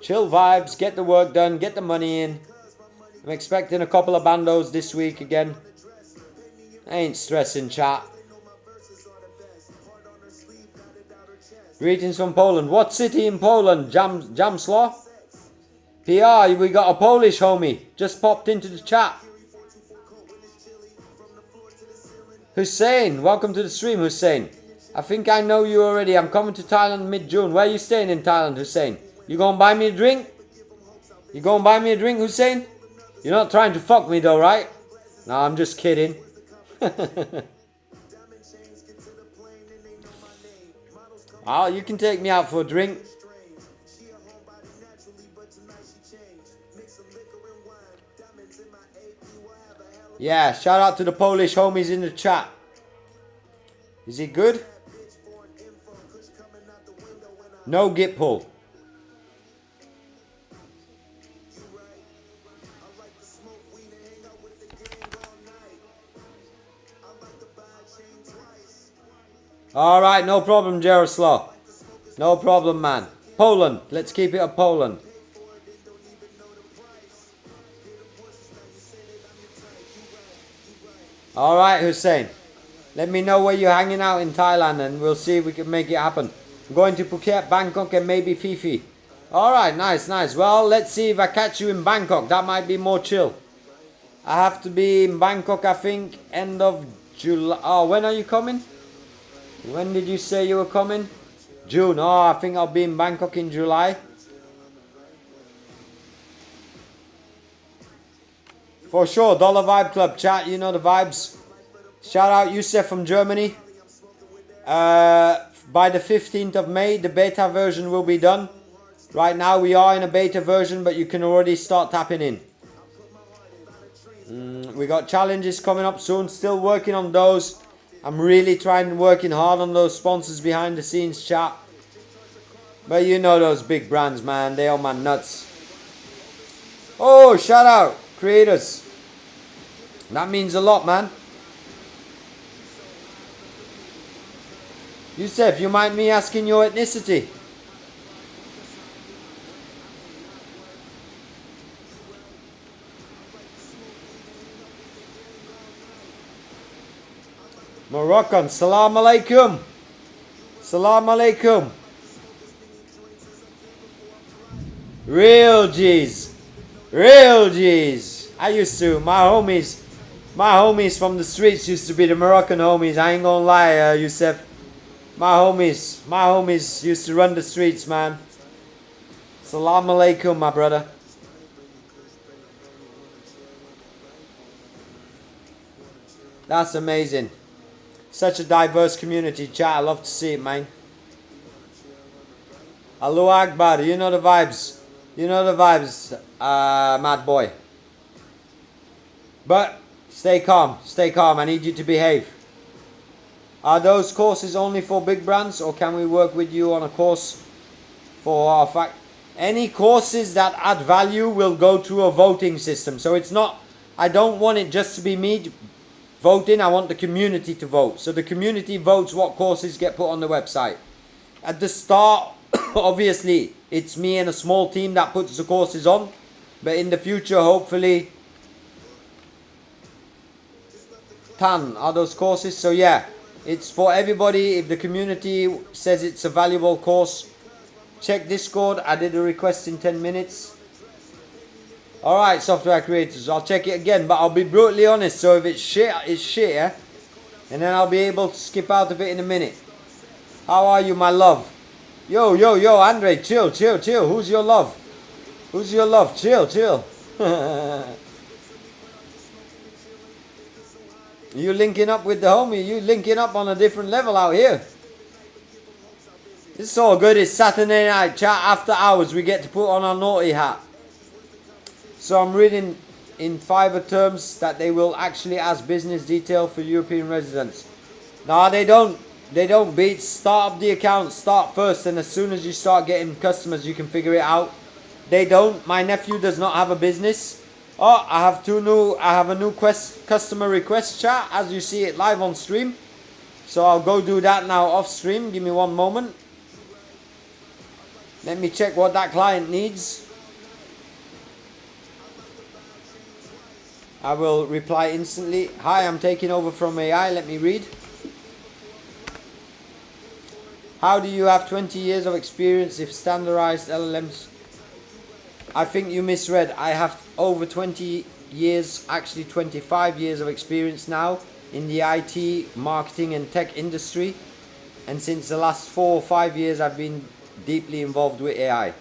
Chill vibes, get the work done, get the money in. I'm expecting a couple of bandos this week again. I ain't stressing, chat. Greetings from Poland. What city in Poland? Jamslaw? PR, we got a Polish homie. Just popped into the chat. Hussein, welcome to the stream, Hussein. I think I know you already. I'm coming to Thailand mid-June. Where are you staying in Thailand, Hussein? You gonna buy me a drink? You gonna buy me a drink, Hussein? You're not trying to fuck me though, right? No, I'm just kidding. Oh, you can take me out for a drink. Yeah, shout out to the Polish homies in the chat. Is he good? No git pull. Alright, no problem, Jaroslav. No problem, man. Poland. Let's keep it at Poland. Alright, Hussein. Let me know where you're hanging out in Thailand and we'll see if we can make it happen. I'm going to Phuket, Bangkok and maybe Phi. Alright, nice, nice. Well, let's see if I catch you in Bangkok. That might be more chill. I have to be in Bangkok, I think, end of July. Oh, when are you coming? When did you say you were coming? June. Oh, I think I'll be in Bangkok in July. For sure. Dollar Vibe Club chat. You know the vibes. Shout out Yusef from Germany. By the 15th of May, the beta version will be done. Right now we are in a beta version, but you can already start tapping in. We got challenges coming up soon. Still working on those. I'm really working hard on those sponsors behind the scenes, chat. But you know those big brands, man. They on my nuts. Oh, shout out, creators. That means a lot, man. Yusef, you mind me asking your ethnicity? Moroccan, salam alaikum. Salam alaikum. Real G's. Real G's. My homies from the streets used to be the Moroccan homies. I ain't gonna lie, Yusef. My homies used to run the streets, man. Salam alaikum, my brother. That's amazing. Such a diverse community, chat. I love to see it, man. Allahu Akbar. You know the vibes. You know the vibes, mad boy. But stay calm. Stay calm. I need you to behave. Are those courses only for big brands, or can we work with you on a course for our fact? Any courses that add value will go through a voting system. So it's not, I don't want it just to be me voting. I want the community to vote. So the community votes what courses get put on the website. At the start, obviously, it's me and a small team that puts the courses on. But in the future, hopefully, 10 are those courses. So yeah, it's for everybody. If the community says it's a valuable course, check Discord. I did a request in 10 minutes. Alright, software creators, I'll check it again, but I'll be brutally honest. So if it's shit, it's shit, yeah? And then I'll be able to skip out of it in a minute. How are you, my love? Yo, Andre, chill. Who's your love? Who's your love? Chill. You linking up with the homie? You linking up on a different level out here. It's all good. It's Saturday night, chat. After hours, we get to put on our naughty hat. So I'm reading in Fiverr terms that they will actually ask business detail for European residents. No, they don't. They don't, beat. Start up the account. Start first, and as soon as you start getting customers, you can figure it out. They don't. My nephew does not have a business. Oh, I have a new customer request chat, as you see it live on stream. So I'll go do that now off stream. Give me one moment. Let me check what that client needs. I will reply instantly. Hi, I'm taking over from AI. Let me read. How do you have 20 years of experience if standardized LLMs? I think you misread. I have over 20 years, actually 25 years of experience now in the IT, marketing and tech industry. And since the last 4 or 5 years, I've been deeply involved with AI.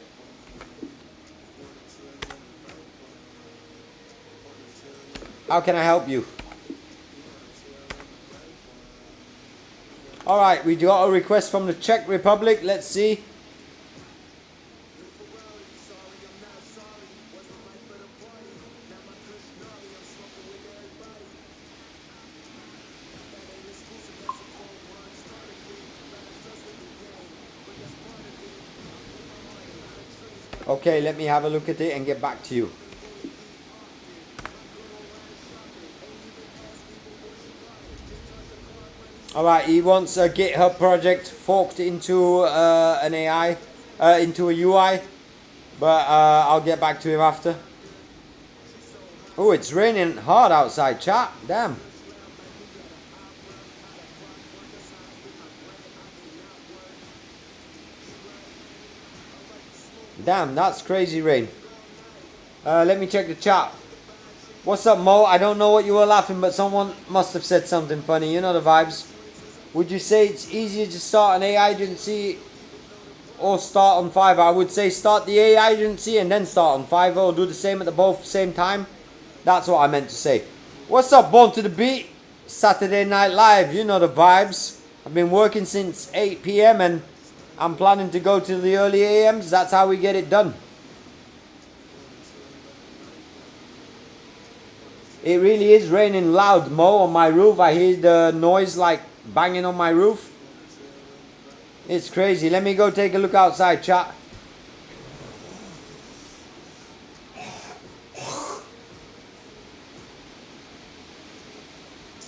How can I help you? Alright, we got a request from the Czech Republic. Let's see. Okay, let me have a look at it and get back to you. Alright, he wants a GitHub project forked into an AI, into a UI. But I'll get back to him after. Oh, it's raining hard outside, chat. Damn. Damn, that's crazy rain. Let me check the chat. What's up, Mo? I don't know what you were laughing, but someone must have said something funny. You know the vibes. Would you say it's easier to start an AI agency or start on Fiverr? I would say start the AI agency and then start on Fiverr, or do the same at the both same time. That's what I meant to say. What's up, Born to the Beat? Saturday Night Live, you know the vibes. I've been working since 8 PM and I'm planning to go to the early AMs. That's how we get it done. It really is raining loud, Mo, on my roof. I hear the noise like banging on my roof. It's crazy. Let me go take a look outside, chat.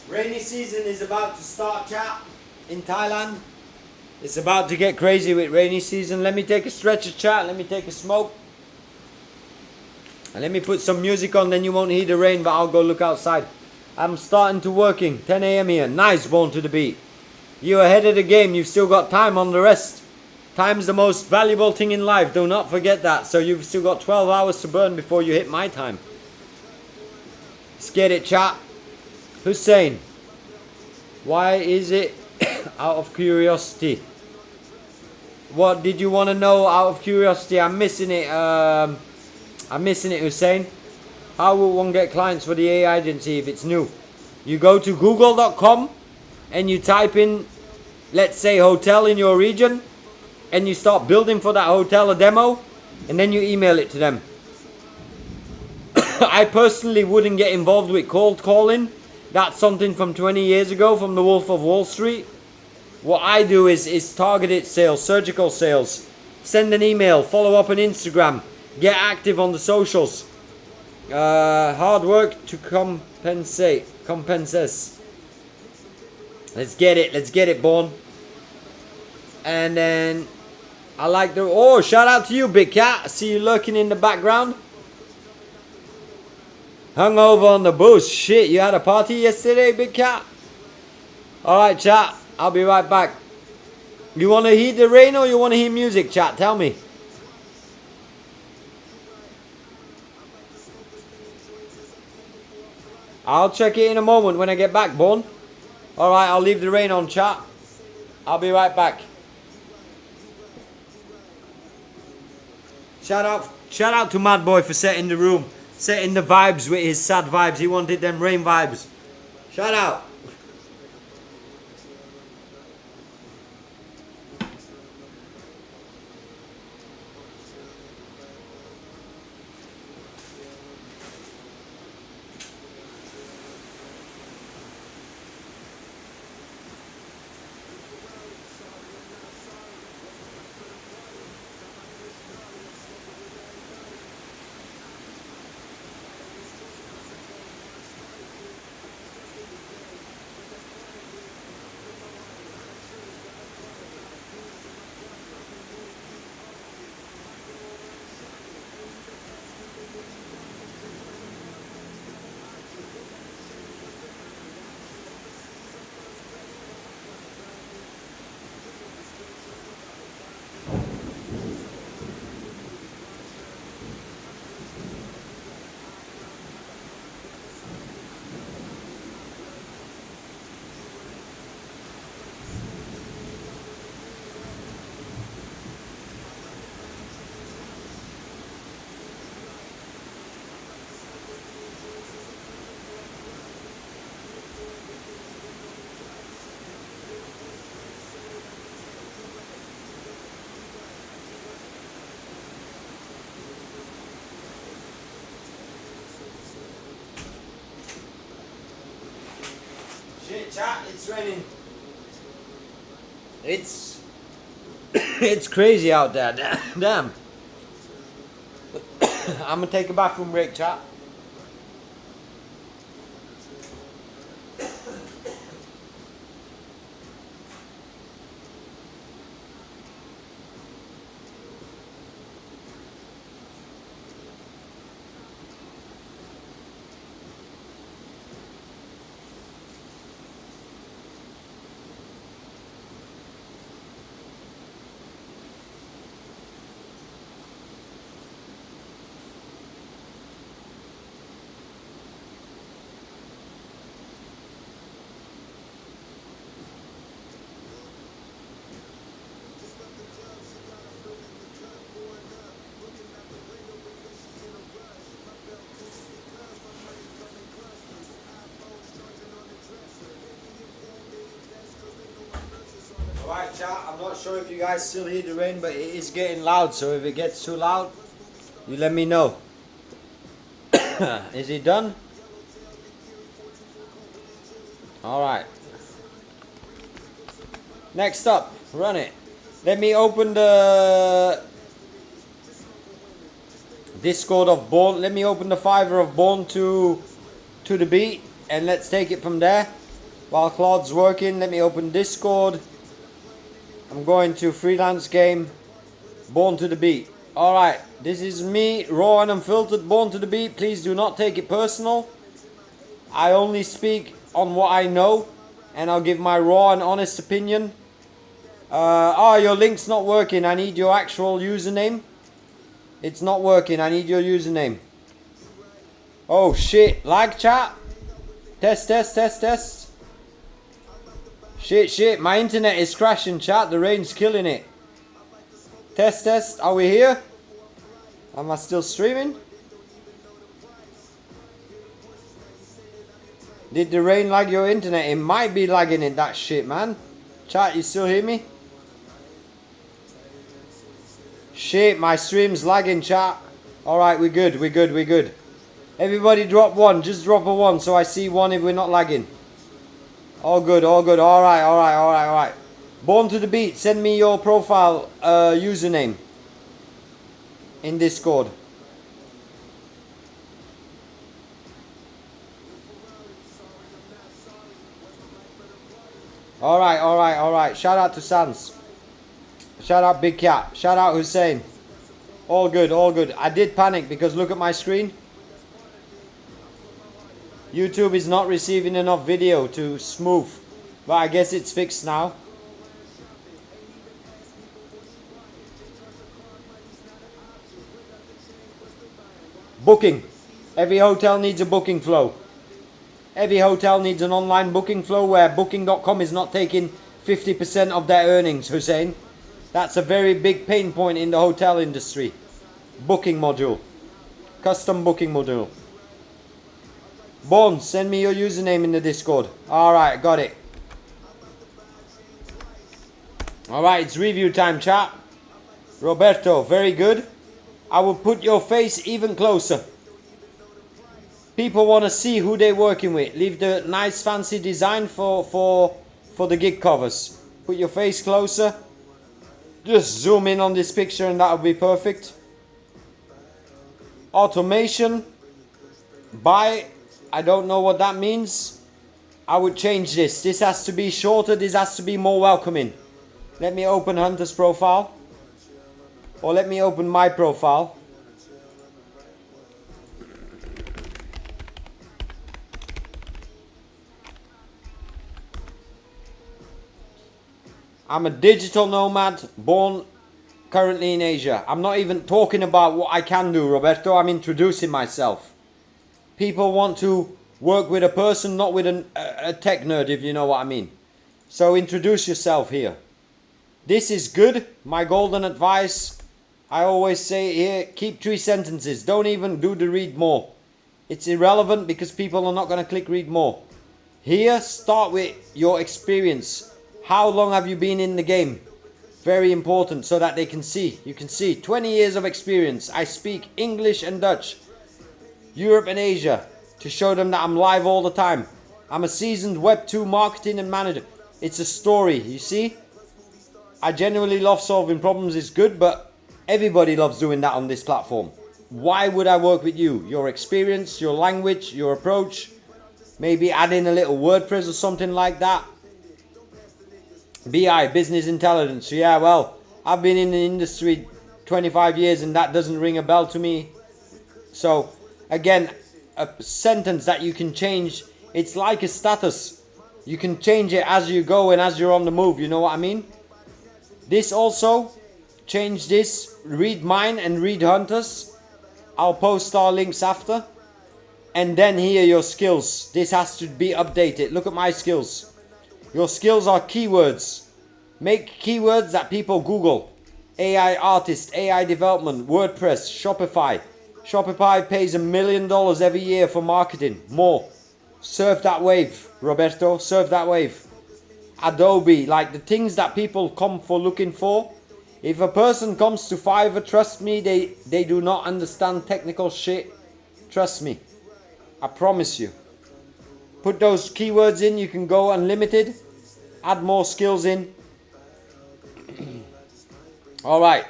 Rainy season is about to start, chat, in Thailand. It's about to get crazy with rainy season. Let me take a stretcher, chat. Let me take a smoke. And let me put some music on, then you won't hear the rain, but I'll go look outside. I'm starting to working. 10 a.m. here. Nice, Born to the Beat. You're ahead of the game. You've still got time on the rest. Time's the most valuable thing in life. Do not forget that. So you've still got 12 hours to burn before you hit my time. Let's get it, chat. Hussein, why is it out of curiosity? What did you want to know out of curiosity? I'm missing it. I'm missing it, Hussein. How will one get clients for the AI agency if it's new? You go to google.com and you type in, let's say, hotel in your region, and you start building for that hotel a demo, and then you email it to them. I personally wouldn't get involved with cold calling. That's something from 20 years ago from the Wolf of Wall Street. What I do is targeted sales, surgical sales. Send an email, follow up on Instagram, get active on the socials. Hard work to compensates. Let's get it, Born. And then I like the, oh, shout out to you, Big Cat. I see you lurking in the background. Hungover on the booze. Shit, you had a party yesterday, Big Cat? Alright, chat. I'll be right back. You want to hear the rain or you want to hear music, chat? Tell me. I'll check it in a moment when I get back, Born. Alright, I'll leave the rain on, chat. I'll be right back. Shout out to Mad Boy for setting the room. Setting the vibes with his sad vibes. He wanted them rain vibes. Shout out. Shit, chat, it's raining. It's it's crazy out there. Damn. I'm gonna take a bathroom break, chat. Alright, chat, I'm not sure if you guys still hear the rain, but it is getting loud, so if it gets too loud, you let me know. Is it done? All right. Next up, run it. Let me open the Discord of Born. Let me open the Fiverr of Born to the beat, and let's take it from there. While Claude's working, let me open Discord. I'm going to freelance game, Born to the beat. All right, this is me, raw and unfiltered, Born to the beat. Please do not take it personal. I only speak on what I know, and I'll give my raw and honest opinion. Oh, your link's not working. I need your actual username. It's not working. I need your username. Oh shit, lag chat. Test, test, test, test. Shit, my internet is crashing, chat. The rain's killing it. Test, test. Are we here? Am I still streaming? Did the rain lag your internet? It might be lagging it, that shit, man. Chat, you still hear me? Shit, my stream's lagging, chat. Alright, we're good, we're good, we're good. Everybody drop one, just drop a one so I see one if we're not lagging. All good, all good. Alright, alright, alright, alright. Born to the beat, send me your profile username in Discord. Alright, alright, alright. Shout out to Sans. Shout out Big Cat. Shout out Hussein. All good, all good. I did panic because look at my screen. YouTube is not receiving enough video to smooth. But I guess it's fixed now. Booking. Every hotel needs a booking flow. Every hotel needs an online booking flow where booking.com is not taking 50% of their earnings, Hussein. That's a very big pain point in the hotel industry. Booking module. Custom booking module. Born, send me your username in the Discord. Alright, got it. Alright, it's review time, chat. Roberto, very good. I will put your face even closer. People want to see who they're working with. Leave the nice fancy design for the gig covers. Put your face closer. Just zoom in on this picture and that will be perfect. Automation. By, I don't know what that means. I would change this. This has to be shorter. This has to be more welcoming. Let me open Hunter's profile. Or let me open my profile. I'm a digital nomad, born currently in Asia. I'm not even talking about what I can do, Roberto. I'm introducing myself. People want to work with a person, not with a tech nerd, if you know what I mean. So introduce yourself here. This is good. My golden advice, I always say here, keep 3 sentences. Don't even do the read more. It's irrelevant because people are not going to click read more. Here, start with your experience. How long have you been in the game? Very important so that they can see. You can see 20 years of experience. I speak English and Dutch. Europe and Asia. To show them that I'm live all the time. I'm a seasoned Web 2 marketing and manager. It's a story, you see? I genuinely love solving problems, it's good, but everybody loves doing that on this platform. Why would I work with you? Your experience, your language, your approach. Maybe add in a little WordPress or something like that. BI, business intelligence. Yeah, well, I've been in the industry 25 years and that doesn't ring a bell to me. So, again, a sentence that you can change. It's like a status. You can change it as you go and as you're on the move. You know what I mean? This also, change this. Read mine and read Hunter's. I'll post our links after. And then here your skills. This has to be updated. Look at my skills. Your skills are keywords. Make keywords that people Google. AI artist, AI development, WordPress, Shopify. Shopify pays $1 million every year for marketing. More. Surf that wave, Roberto. Surf that wave. Adobe, like the things that people come for looking for. If a person comes to Fiverr, trust me, they do not understand technical shit. Trust me. I promise you. Put those keywords in. You can go unlimited. Add more skills in. Alright.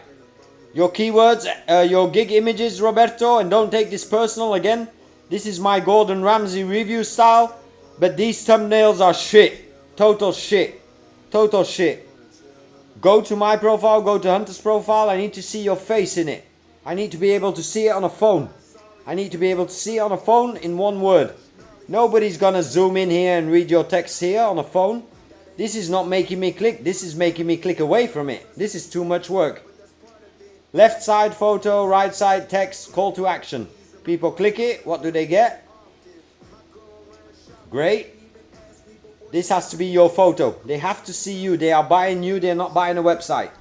Your keywords, your gig images, Roberto, and don't take this personal again. This is my Gordon Ramsay review style, but these thumbnails are shit. Total shit. Total shit. Go to my profile, go to Hunter's profile. I need to see your face in it. I need to be able to see it on a phone. I need to be able to see it on a phone in one word. Nobody's gonna zoom in here and read your text here on a phone. This is not making me click. This is making me click away from it. This is too much work. Left side photo, right side text, call to action. People click it. What do they get? Great. This has to be your photo. They have to see you. They are buying you. They're not buying a website.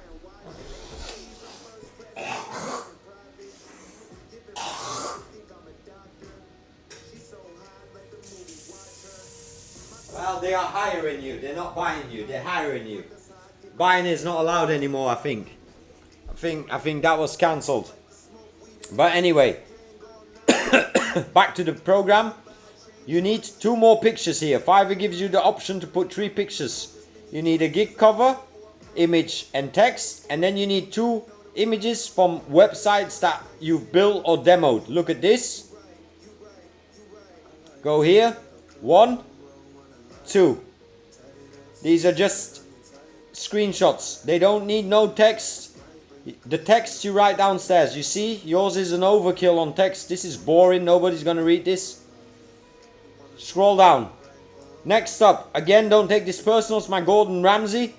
Well, they are hiring you. They're not buying you. They're hiring you. Buying is not allowed anymore, I think. I think that was cancelled. But anyway, back to the program. You need 2 more pictures here. Fiverr gives you the option to put 3 pictures. You need a gig cover, image and text, and then you need 2 images from websites that you've built or demoed. Look at this. Go here. 1, 2. These are just screenshots. They don't need no text. The text you write downstairs. You see, yours is an overkill on text. This is boring. Nobody's gonna read this. Scroll down. Next up, again, don't take this personal. It's my Gordon Ramsay.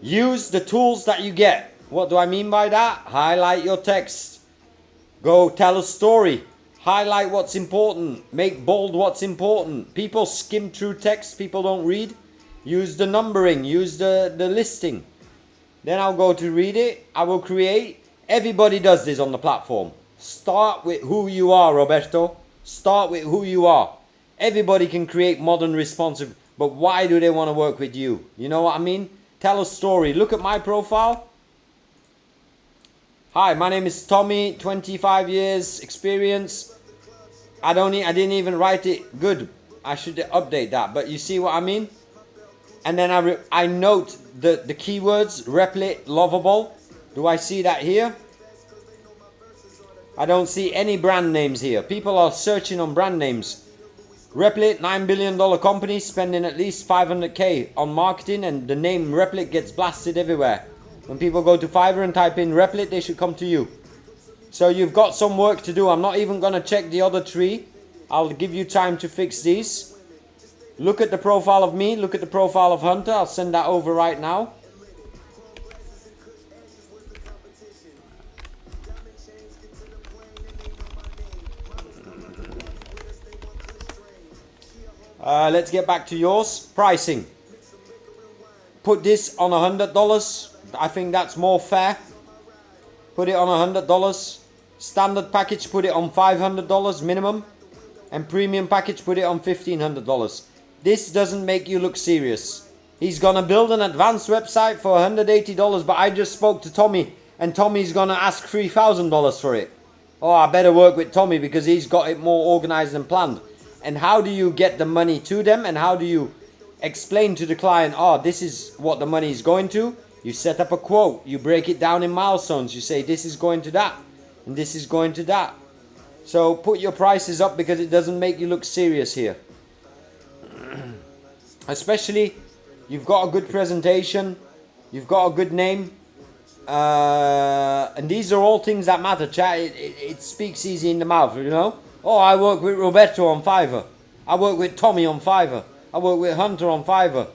Use the tools that you get. What do I mean by that? Highlight your text. Go tell a story. Highlight what's important. Make bold what's important. People skim through text. People don't read. Use the numbering. Use the listing. Then I'll go to read it. I will create. Everybody does this on the platform. Start with who you are, Roberto. Start with who you are. Everybody can create modern responsive, but why do they want to work with you? You know what I mean? Tell a story. Look at my profile. Hi, my name is Tommy, 25 years experience. I didn't even write it good. I should update that, but you see what I mean? And then I note the keywords, Replit, lovable. Do I see that here? I don't see any brand names here. People are searching on brand names. Replit, $9 billion company, spending at least 500k on marketing, and the name Replit gets blasted everywhere. When people go to Fiverr and type in Replit, they should come to you. So you've got some work to do. I'm not even going to check the other 3. I'll give you time to fix these. Look at the profile of me. Look at the profile of Hunter. I'll send that over right now. Let's get back to yours. Pricing. Put this on $100. I think that's more fair. Put it on $100. Standard package, put it on $500 minimum. And premium package, put it on $1,500. This doesn't make you look serious. He's gonna build an advanced website for $180, but I just spoke to Tommy, and Tommy's gonna ask $3,000 for it. Oh, I better work with Tommy because he's got it more organized and planned. And how do you get the money to them? And how do you explain to the client, oh, this is what the money is going to? You set up a quote. You break it down in milestones. You say this is going to that, and this is going to that. So put your prices up because it doesn't make you look serious here. Especially, you've got a good presentation, you've got a good name, and these are all things that matter, chat. It speaks easy in the mouth, you know. Oh, I work with Roberto on Fiverr. I work with Tommy on Fiverr. I work with Hunter on Fiverr.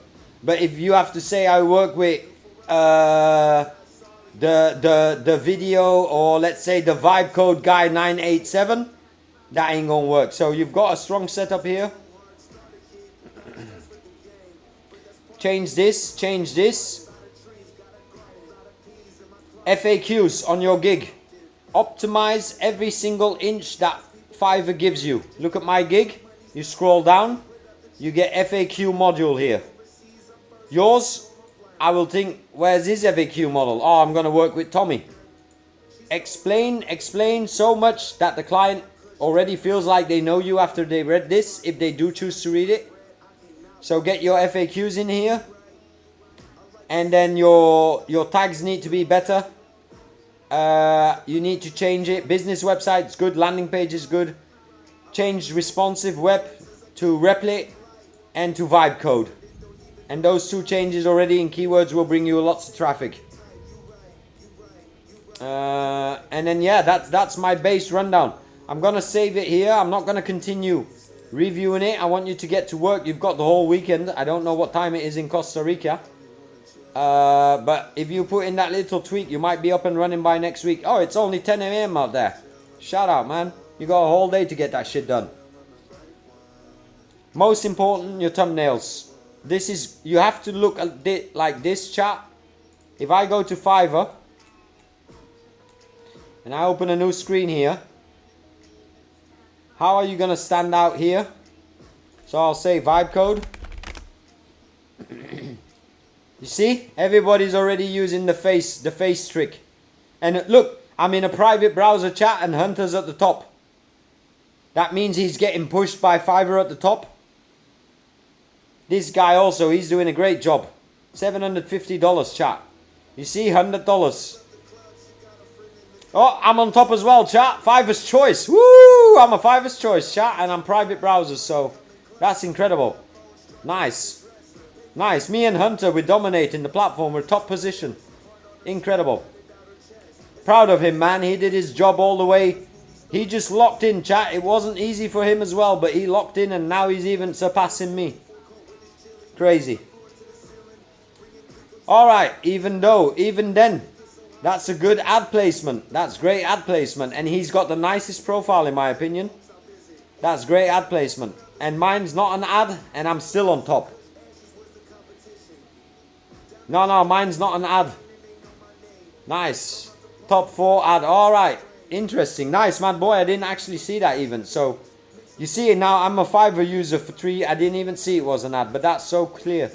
But if you have to say I work with the video, or let's say the VIBE code guy 987, that ain't gonna work. So you've got a strong setup here. Change this, change this. FAQs on your gig. Optimize every single inch that Fiverr gives you. Look at my gig. You scroll down. You get FAQ module here. Yours, I will think, where's his FAQ model? Oh, I'm going to work with Tommy. Explain so much that the client already feels like they know you after they read this, if they do choose to read it. So get your FAQs in here. And then your tags need to be better. You need to change it. Business website is good. Landing page is good. Change responsive web to Replit and to VIBE code. And those two changes already in keywords will bring you lots of traffic. And then yeah, that's my base rundown. I'm gonna save it here. I'm not gonna continue reviewing it. I want you to get to work. You've got the whole weekend. I don't know what time it is in Costa Rica. But if you put in that little tweak, you might be up and running by next week. Oh, it's only 10 AM out there. Shout out, man. You got a whole day to get that shit done. Most important, your thumbnails. This is, you have to look at it like this, chat. If I go to Fiverr and I open a new screen here, how are you gonna stand out here? So I'll say VIBE code. You see, everybody's already using the face trick. And look, I'm in a private browser chat and Hunter's at the top. That means he's getting pushed by Fiverr at the top. This guy also, he's doing a great job. $750 chat. You see, $100. Oh, I'm on top as well, chat. Fiverr's choice. Woo! I'm a Fiverr's choice, chat, and I'm private browsers, so that's incredible. Nice. Nice. Me and Hunter, we're dominating the platform. We're top position. Incredible. Proud of him, man. He did his job all the way. He just locked in, chat. It wasn't easy for him as well, but he locked in and now he's even surpassing me. Crazy. Alright, even then, that's a good ad placement. That's great ad placement. And he's got the nicest profile in my opinion. That's great ad placement. And mine's not an ad and I'm still on top. No, mine's not an ad. Nice. Top 4 ad. Alright. Interesting. Nice, man. Boy, I didn't actually see that even. So, you see it now. I'm a Fiverr user for 3. I didn't even see it was an ad. But that's so clear.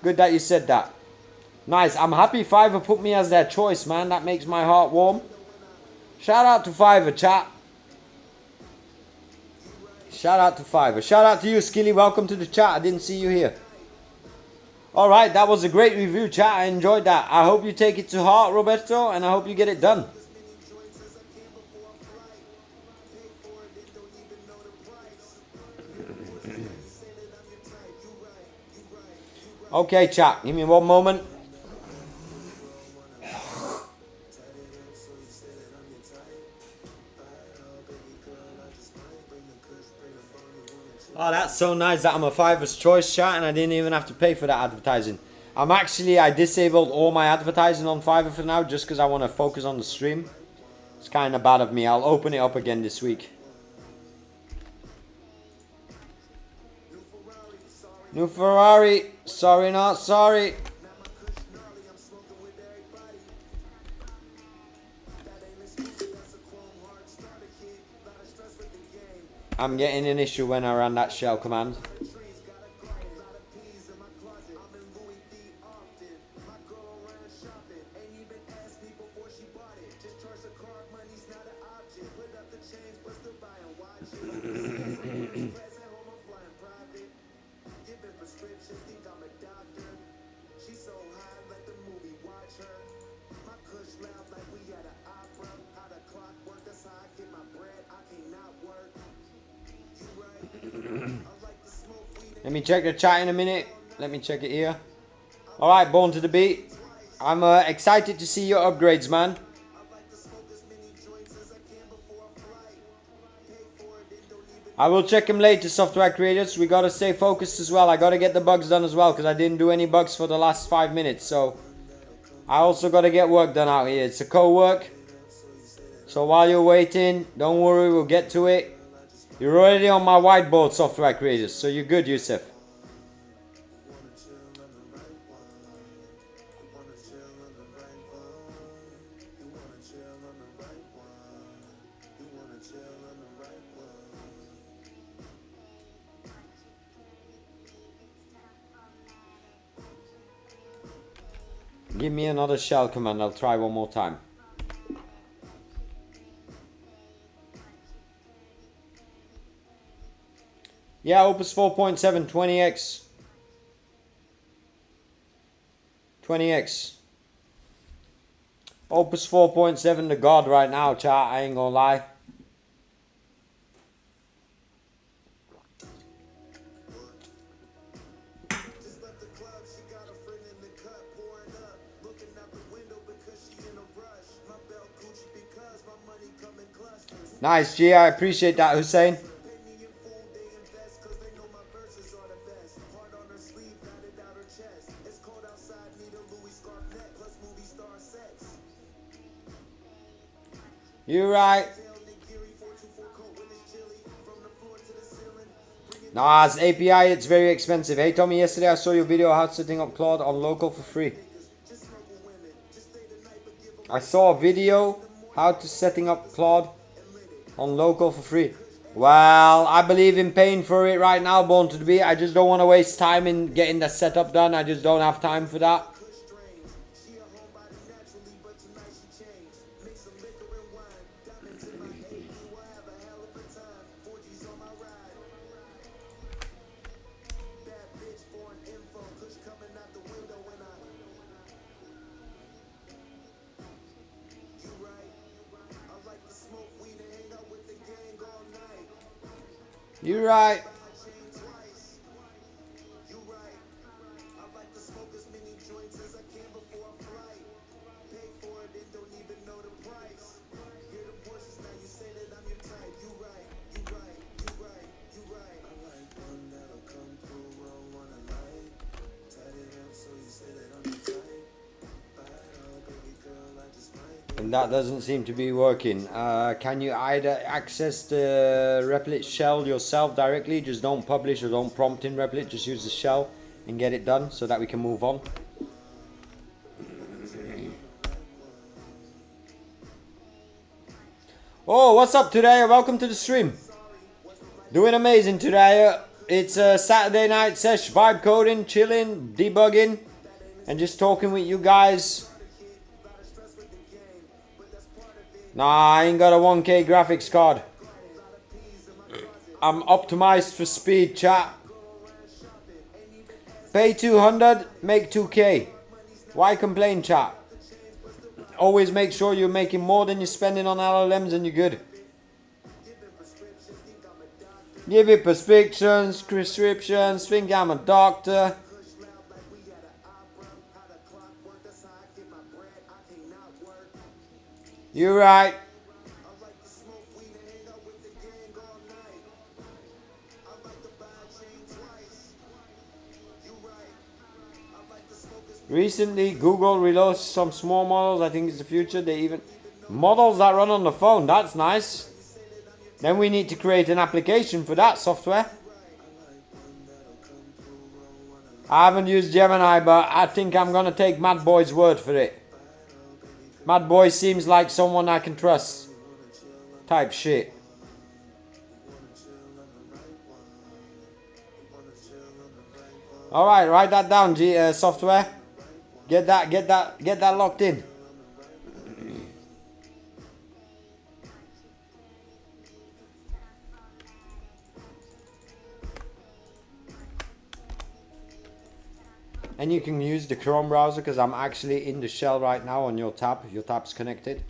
Good that you said that. Nice. I'm happy Fiverr put me as their choice, man. That makes my heart warm. Shout out to Fiverr, chat. Shout out to Fiverr. Shout out to you, Skilly. Welcome to the chat. I didn't see you here. Alright, that was a great review, chat. I enjoyed that. I hope you take it to heart, Roberto, and I hope you get it done. Okay, chat. Give me one moment. Oh, that's so nice that I'm a Fiverr's choice, chat, and I didn't even have to pay for that advertising. I disabled all my advertising on Fiverr for now just because I want to focus on the stream. It's kind of bad of me. I'll open it up again this week. New Ferrari. Sorry, not sorry. I'm getting an issue when I ran that shell command. Let me check the chat in a minute. Let me check it here. Alright, Born to the Beat. I'm excited to see your upgrades, man. I will check them later, software creators. We gotta stay focused as well. I gotta get the bugs done as well because I didn't do any bugs for the last 5 minutes. So I also gotta get work done out here. It's a co-work. So while you're waiting, don't worry, we'll get to it. You're already on my whiteboard, software creators, so you're good, Yusuf. Give me another shell command, I'll try one more time. Yeah, Opus 4.7, 20x. 20x. Opus 4.7 the god right now, chat. I ain't gonna lie. Nice, G. I appreciate that, Hussein. You right. Nah, as API, it's very expensive. Hey, Tommy, yesterday I saw your video how setting up Claude on local for free. I saw a video how to setting up Claude on local for free. Well, I believe in paying for it right now, Born to the Beat. I just don't want to waste time in getting the setup done. I just don't have time for that. You're right. And that doesn't seem to be working. Can you either access the Replit shell yourself directly? Just don't publish or don't prompt in Replit. Just use the shell and get it done so that we can move on. Oh, what's up today? Welcome to the stream. Doing amazing today. It's a Saturday night sesh, vibe coding, chilling, debugging, and just talking with you guys. Nah, I ain't got a 1K graphics card. I'm optimized for speed, chat. Pay 200, make 2K. Why complain, chat? Always make sure you're making more than you're spending on LLMs and you're good. Give it prescriptions, think I'm a doctor. You're right. Recently, Google released some small models. I think it's the future. They even models that run on the phone. That's nice. Then we need to create an application for that software. I haven't used Gemini, but I think I'm gonna take Mad Boy's word for it. Mad Boy seems like someone I can trust. Type shit. All right, write that down, software. Get that locked in. And you can use the Chrome browser because I'm actually in the shell right now on your tab. Your tab's connected.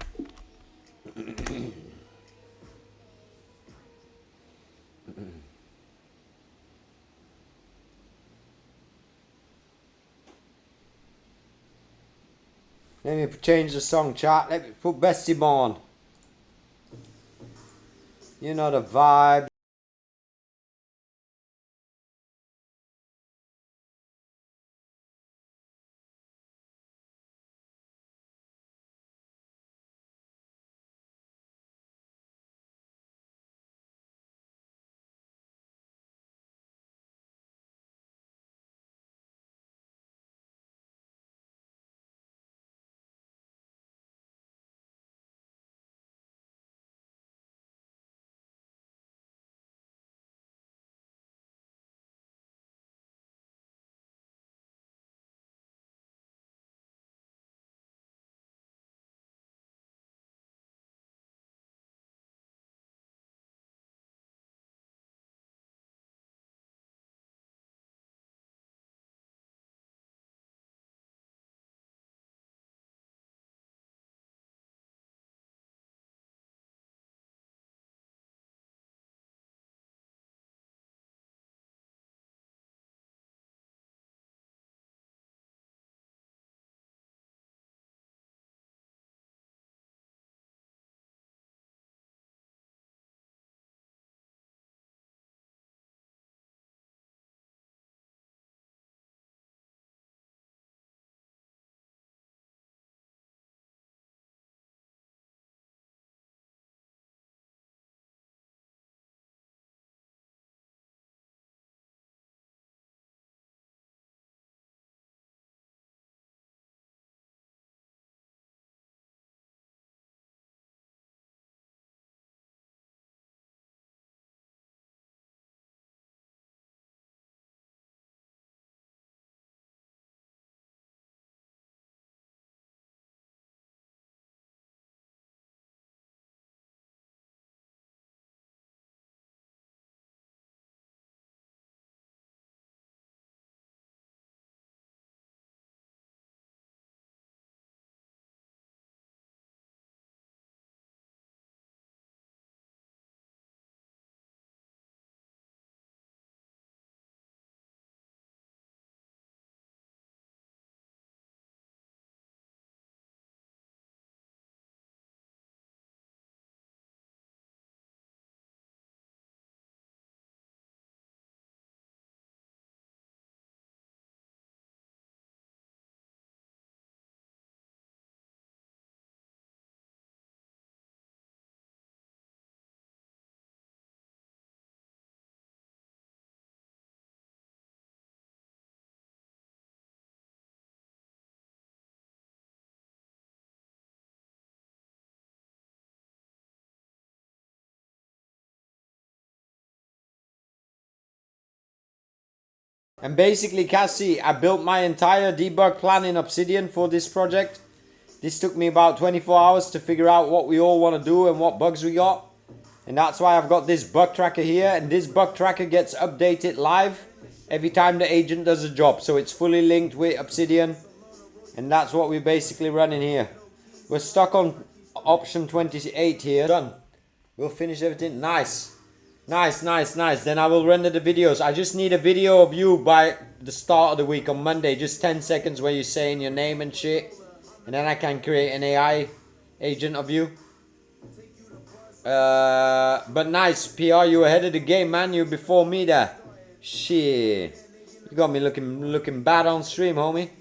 Let me change the song, chat. Let me put Bessie on. You know the vibe. And basically, Cassie, I built my entire debug plan in Obsidian for this project. This took me about 24 hours to figure out what we all want to do and what bugs we got. And that's why I've got this bug tracker here. And this bug tracker gets updated live every time the agent does a job. So it's fully linked with Obsidian. And that's what we're basically running here. We're stuck on option 28 here. Done. We'll finish everything. Nice. Nice, nice, nice. Then I will render the videos. I just need a video of you by the start of the week on Monday. Just 10 seconds where you're saying your name and shit. And then I can create an AI agent of you. But nice, PR, you ahead of the game, man. You before me there. Shit. You got me looking bad on stream, homie.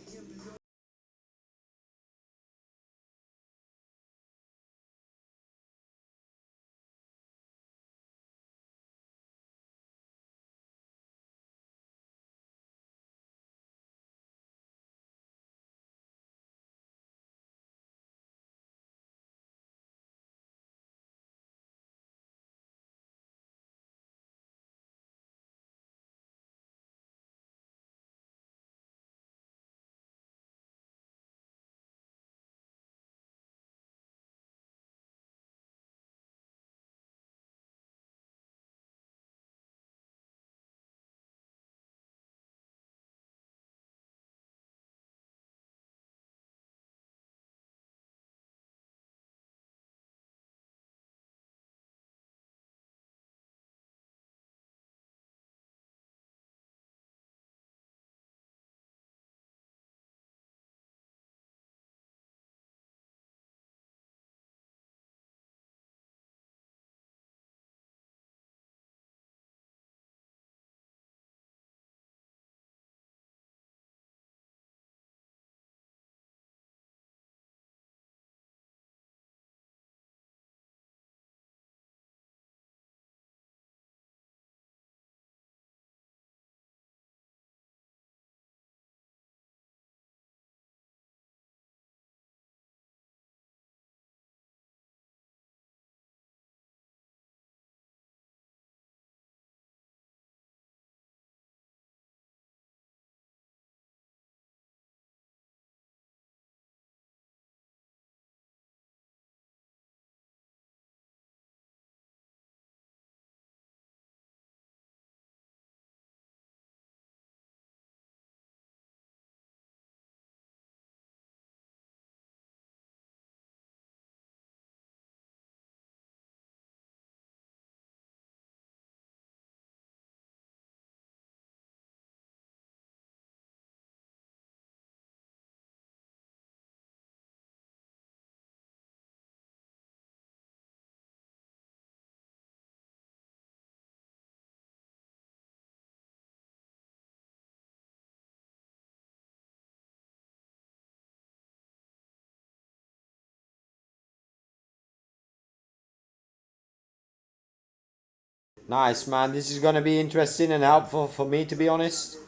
Nice, man. This is going to be interesting and helpful for me, to be honest.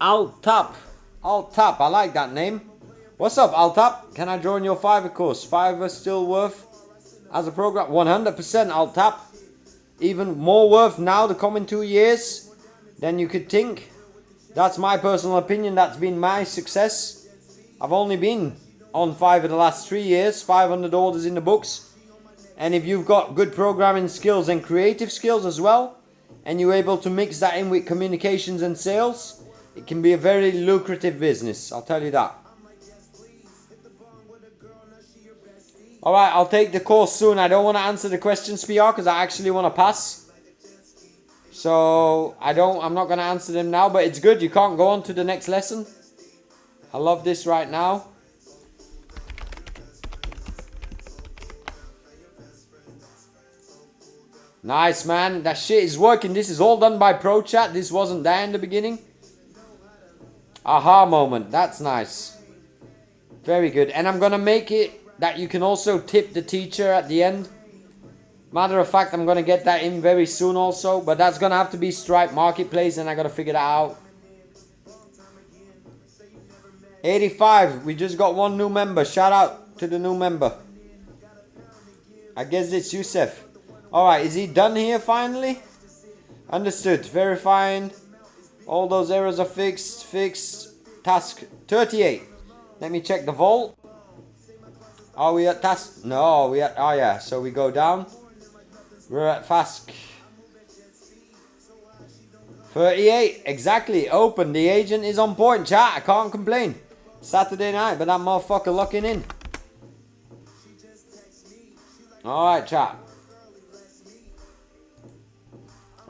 Altap. Altap. I like that name. What's up, Altap? Can I join your Fiverr course? Fiverr still worth as a program? 100% Altap. Even more worth now the coming 2 years than you could think. That's my personal opinion. That's been my success. I've only been on Fiverr the last 3 years. 500 orders in the books. And if you've got good programming skills and creative skills as well, and you're able to mix that in with communications and sales, it can be a very lucrative business. I'll tell you that. Alright, I'll take the course soon. I don't want to answer the questions, PR, because I actually want to pass. So, I'm not going to answer them now, but it's good. You can't go on to the next lesson. I love this right now. Nice, man. That shit is working. This is all done by ProChat. This wasn't there in the beginning. Aha moment. That's nice. Very good. And I'm going to make it that you can also tip the teacher at the end. Matter of fact, I'm going to get that in very soon also. But that's going to have to be Stripe Marketplace, and I got to figure that out. 85. We just got one new member. Shout out to the new member. I guess it's Yusuf. Alright, is he done here finally? Understood. Verifying. All those errors are fixed. Fixed. Task 38. Let me check the vault. Are we at task? No, we at... Oh yeah, so we go down. We're at task 38. Exactly. Open. The agent is on point, chat. I can't complain. Saturday night, but that motherfucker locking in. Alright, chat.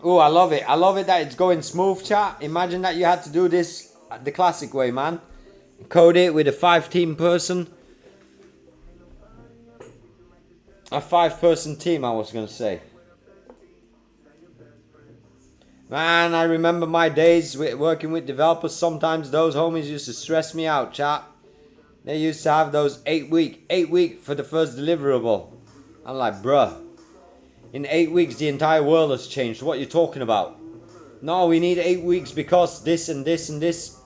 Oh, I love it. I love it that it's going smooth, chat. Imagine that you had to do this the classic way, man. Code it with a 5-person. A 5-person team, I was going to say. Man, I remember my days working with developers. Sometimes those homies used to stress me out, chat. They used to have those 8 week for the first deliverable. I'm like, bruh. In 8 weeks, the entire world has changed. What are you talking about? No, we need 8 weeks because this and this and this.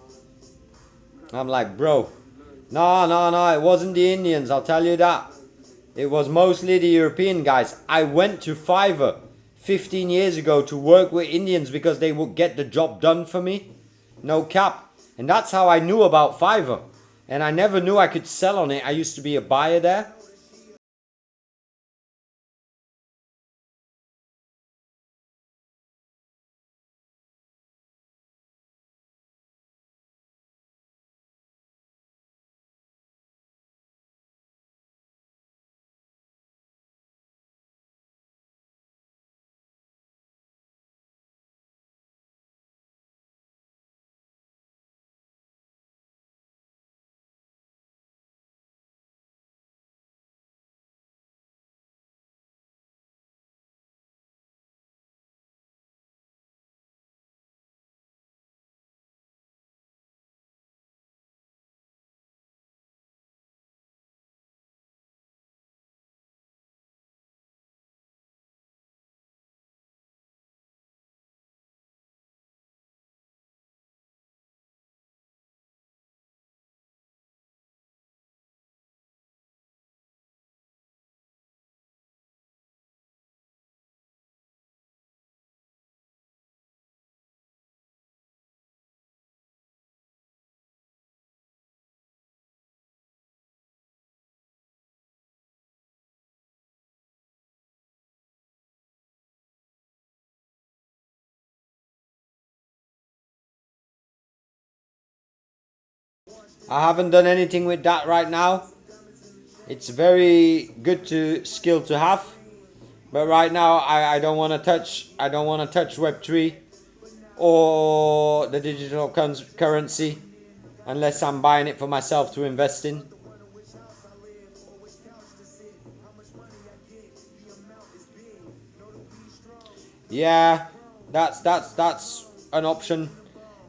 I'm like, bro. No. It wasn't the Indians, I'll tell you that. It was mostly the European guys. I went to Fiverr 15 years ago to work with Indians because they would get the job done for me. No cap. And that's how I knew about Fiverr. And I never knew I could sell on it. I used to be a buyer there. I haven't done anything with that right now. It's very good skill to have. But right now I don't want to touch Web3 or the digital currency unless I'm buying it for myself to invest in. Yeah, that's an option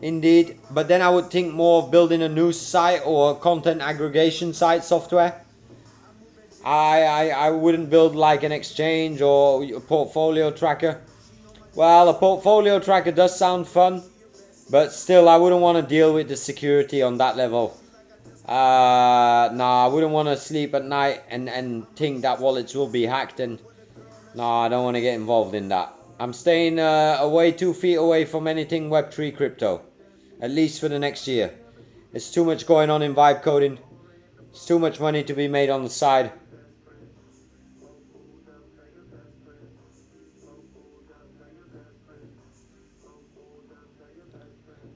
indeed. But then I would think more of building a news site or a content aggregation site software. I wouldn't build like an exchange or a portfolio tracker. Well, a portfolio tracker does sound fun, but still I wouldn't want to deal with the security on that level. Nah, I wouldn't want to sleep at night and think that wallets will be hacked, and nah, I don't want to get involved in that. I'm staying away 2 feet away from anything Web3 crypto, at least for the next year. There's too much going on in vibe coding. There's too much money to be made on the side.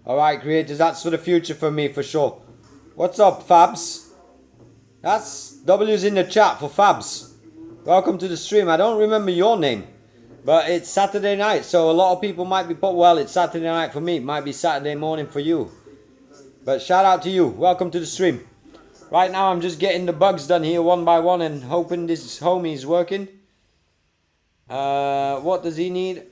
Alright, creators, that's for the future for me, for sure. What's up, Fabs? That's W's in the chat for Fabs. Welcome to the stream. I don't remember your name, but it's Saturday night, so a lot of people might be well, it's Saturday night for me. It might be Saturday morning for you. But shout out to you. Welcome to the stream. Right now, I'm just getting the bugs done here one by one and hoping this homie is working. What does he need?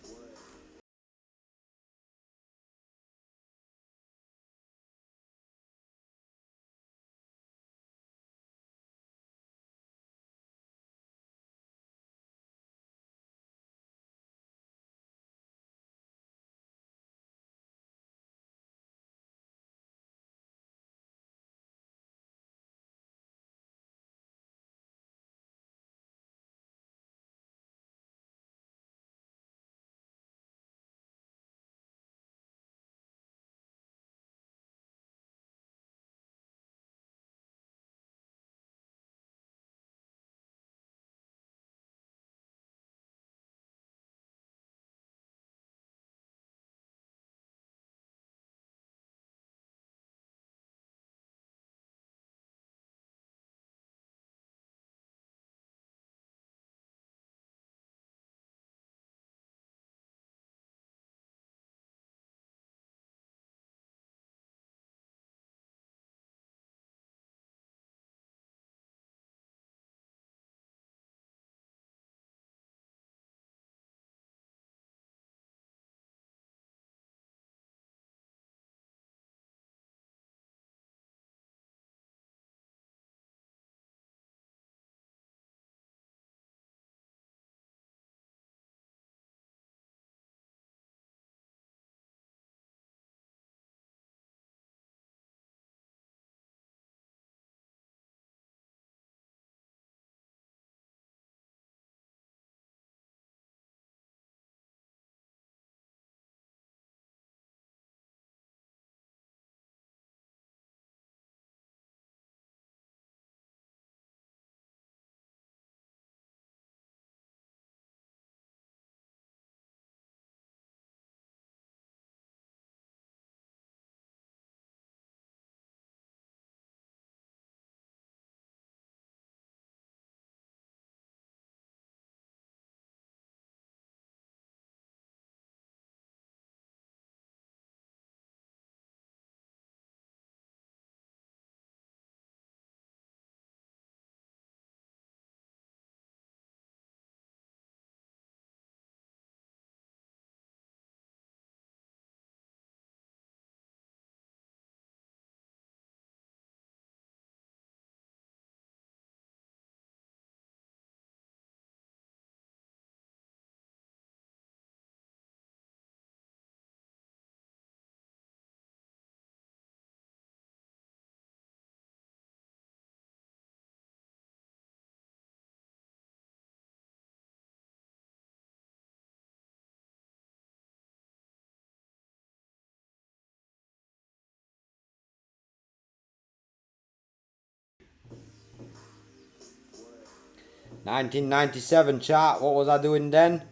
1997, chat. What was I doing then?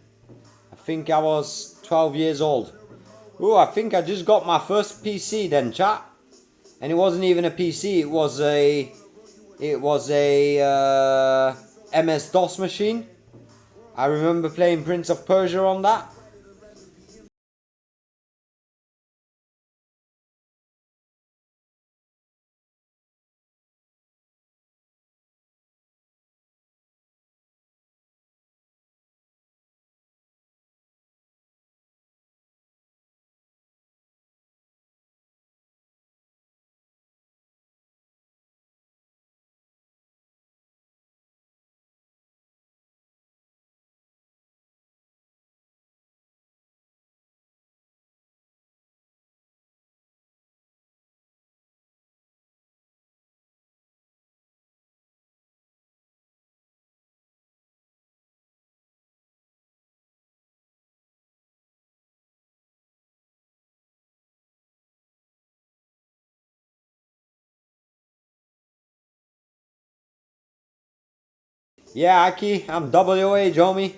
I think I was 12 years old. Ooh, I think I just got my first PC then, chat. And it wasn't even a PC. It was a MS-DOS machine. I remember playing Prince of Persia on that. Yeah, Aki, I'm double your age, homie.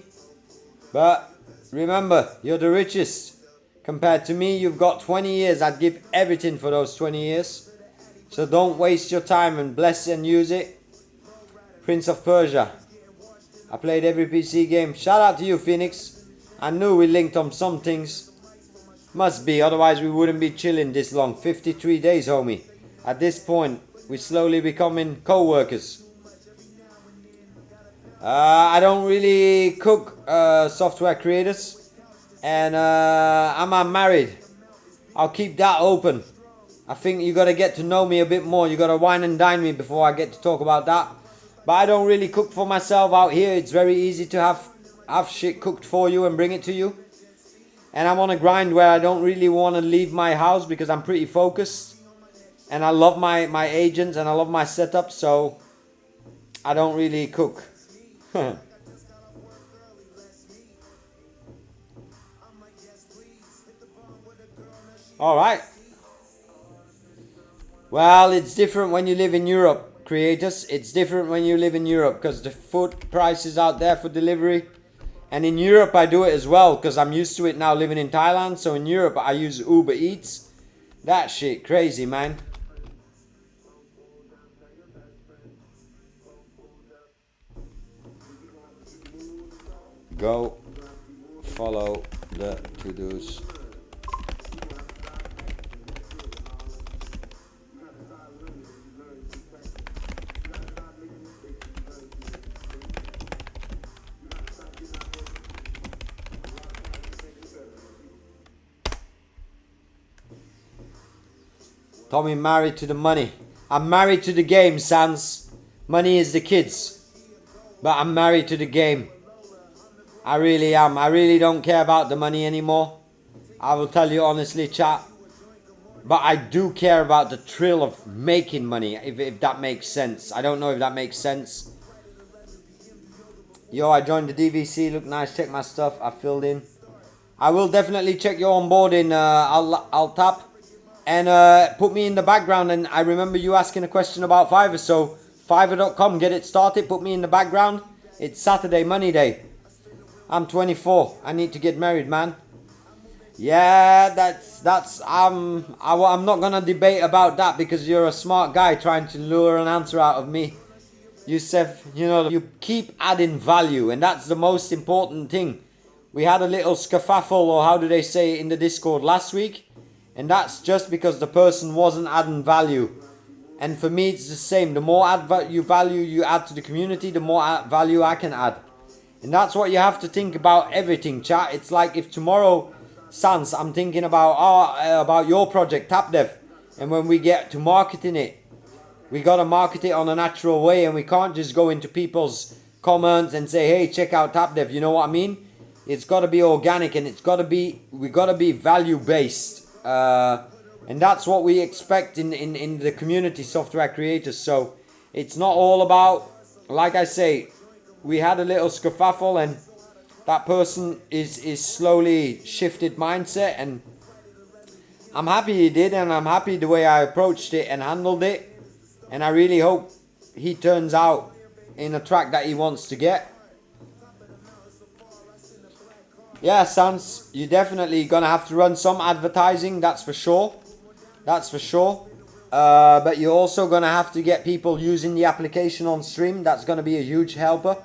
But remember, you're the richest. Compared to me, you've got 20 years. I'd give everything for those 20 years. So don't waste your time and bless and use it. Prince of Persia. I played every PC game. Shout out to you, Phoenix. I knew we linked on some things. Must be, otherwise we wouldn't be chilling this long. 53 days, homie. At this point, we're slowly becoming co-workers. I don't really cook software creators, and I'm married. I'll keep that open. I think you gotta get to know me a bit more. You gotta wine and dine me before I get to talk about that. But I don't really cook for myself out here. It's very easy to have shit cooked for you and bring it to you. And I'm on a grind where I don't really want to leave my house because I'm pretty focused. And I love my agents and I love my setup, so I don't really cook. Alright. Well, it's different when you live in Europe, creators. It's different when you live in Europe because the food prices out there for delivery. And in Europe I do it as well because I'm used to it now living in Thailand. So in Europe I use Uber Eats. That shit crazy, man. Go follow the to-dos. Tommy married to the money. I'm married to the game, Sans. Money is the kids. But I'm married to the game. I really am. I really don't care about the money anymore. I will tell you honestly, chat. But I do care about the thrill of making money, if that makes sense. I don't know if that makes sense. Yo, I joined the DVC. Look nice. Check my stuff. I filled in. I will definitely check your onboarding. I'll tap. And put me in the background. And I remember you asking a question about Fiverr. So Fiverr.com, get it started. Put me in the background. It's Saturday, money day. I'm 24. I need to get married, man. Yeah, I'm not gonna debate about that because you're a smart guy trying to lure an answer out of me. Yusef, you know, you keep adding value, and that's the most important thing. We had a little skerfuffle, or how do they say it, in the Discord last week, and that's just because the person wasn't adding value. And for me, it's the same. The more value you add to the community, the more value I can add. And that's what you have to think about everything, chat. It's like if tomorrow, Sans, I'm thinking about your project, TapDev. And when we get to marketing it, we got to market it on a natural way. And we can't just go into people's comments and say, hey, check out TapDev. You know what I mean? It's got to be organic and we got to be value based. And that's what we expect in the community, software creators. So it's not all about, like I say, we had a little skerfuffle and that person is slowly shifted mindset, and I'm happy he did, and I'm happy the way I approached it and handled it, and I really hope he turns out in a track that he wants to get. Yeah, Sans, you're definitely gonna have to run some advertising, that's for sure. That's for sure. But you're also gonna have to get people using the application on stream. That's gonna be a huge helper.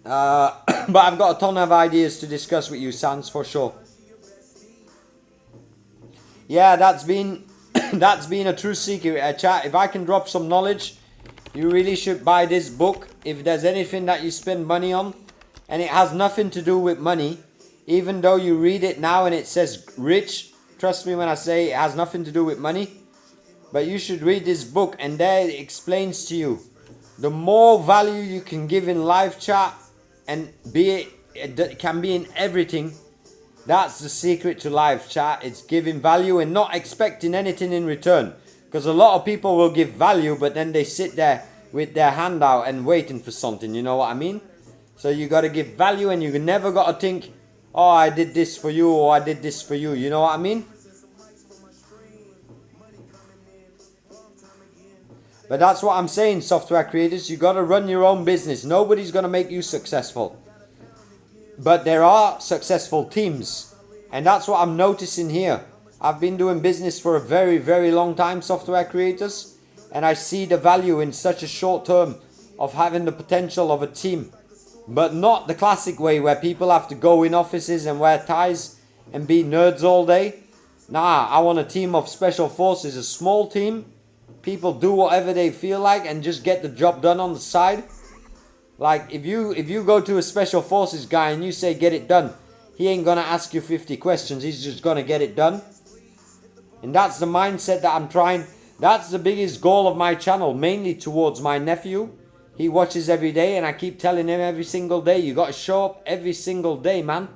But I've got a ton of ideas to discuss with you, Sans, for sure. Yeah, that's been that's been a true secret, chat. If I can drop some knowledge, you really should buy this book. If there's anything that you spend money on, and it has nothing to do with money, even though you read it now and it says rich, trust me when I say it has nothing to do with money, but you should read this book, and there it explains to you the more value you can give in live chat, and it can be in everything. That's the secret to live chat. It's giving value and not expecting anything in return, because a lot of people will give value but then they sit there with their hand out and waiting for something, you know what I mean? So you got to give value, and you never got to think, oh, I did this for you, or I did this for you, you know what I mean? But that's what I'm saying, software creators. You got to run your own business. Nobody's going to make you successful. But there are successful teams. And that's what I'm noticing here. I've been doing business for a very, very long time, software creators. And I see the value in such a short term of having the potential of a team. But not the classic way where people have to go in offices and wear ties and be nerds all day. Nah, I want a team of special forces, a small team. People do whatever they feel like and just get the job done on the side. Like if you go to a special forces guy and you say get it done, he ain't gonna ask you 50 questions. He's just gonna get it done. And that's the mindset that I'm trying. That's the biggest goal of my channel, mainly towards my nephew. He watches every day, and I keep telling him every single day, you got to show up every single day, man.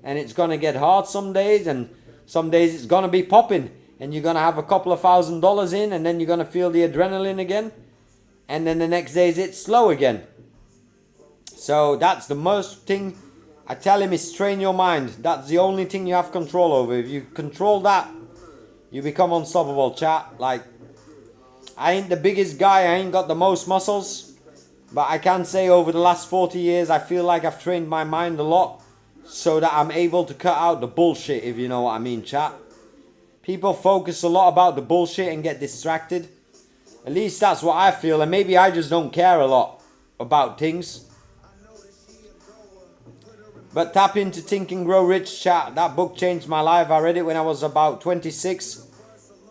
And it's going to get hard some days, and some days it's going to be popping. And you're going to have a couple of $1,000s in, and then you're going to feel the adrenaline again. And then the next days it's slow again. So that's the most thing I tell him is train your mind. That's the only thing you have control over. If you control that, you become unstoppable, chat. Like, I ain't the biggest guy, I ain't got the most muscles. But I can say over the last 40 years, I feel like I've trained my mind a lot so that I'm able to cut out the bullshit, if you know what I mean, chat. People focus a lot about the bullshit and get distracted. At least that's what I feel, and maybe I just don't care a lot about things. But tap into Think and Grow Rich, chat. That book changed my life. I read it when I was about 26,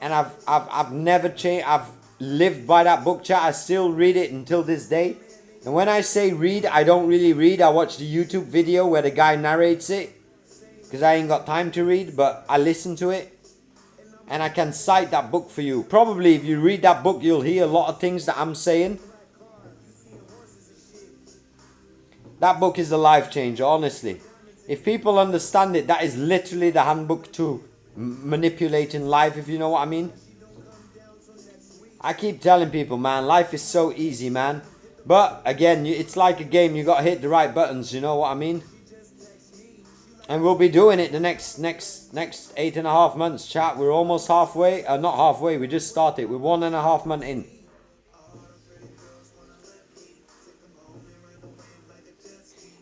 and I've never changed. I've lived by that book, chat. I still read it until this day. And when I say read, I don't really read. I watch the YouTube video where the guy narrates it, because I ain't got time to read, but I listen to it. And I can cite that book for you. Probably if you read that book, you'll hear a lot of things that I'm saying. That book is a life changer, honestly. If people understand it, that is literally the handbook to manipulating life, if you know what I mean. I keep telling people, man, life is so easy, man. But again, it's like a game. You got to hit the right buttons, you know what I mean. And we'll be doing it the next 8.5 months, chat. We're almost halfway. Not halfway. We just started. We're 1.5 months in.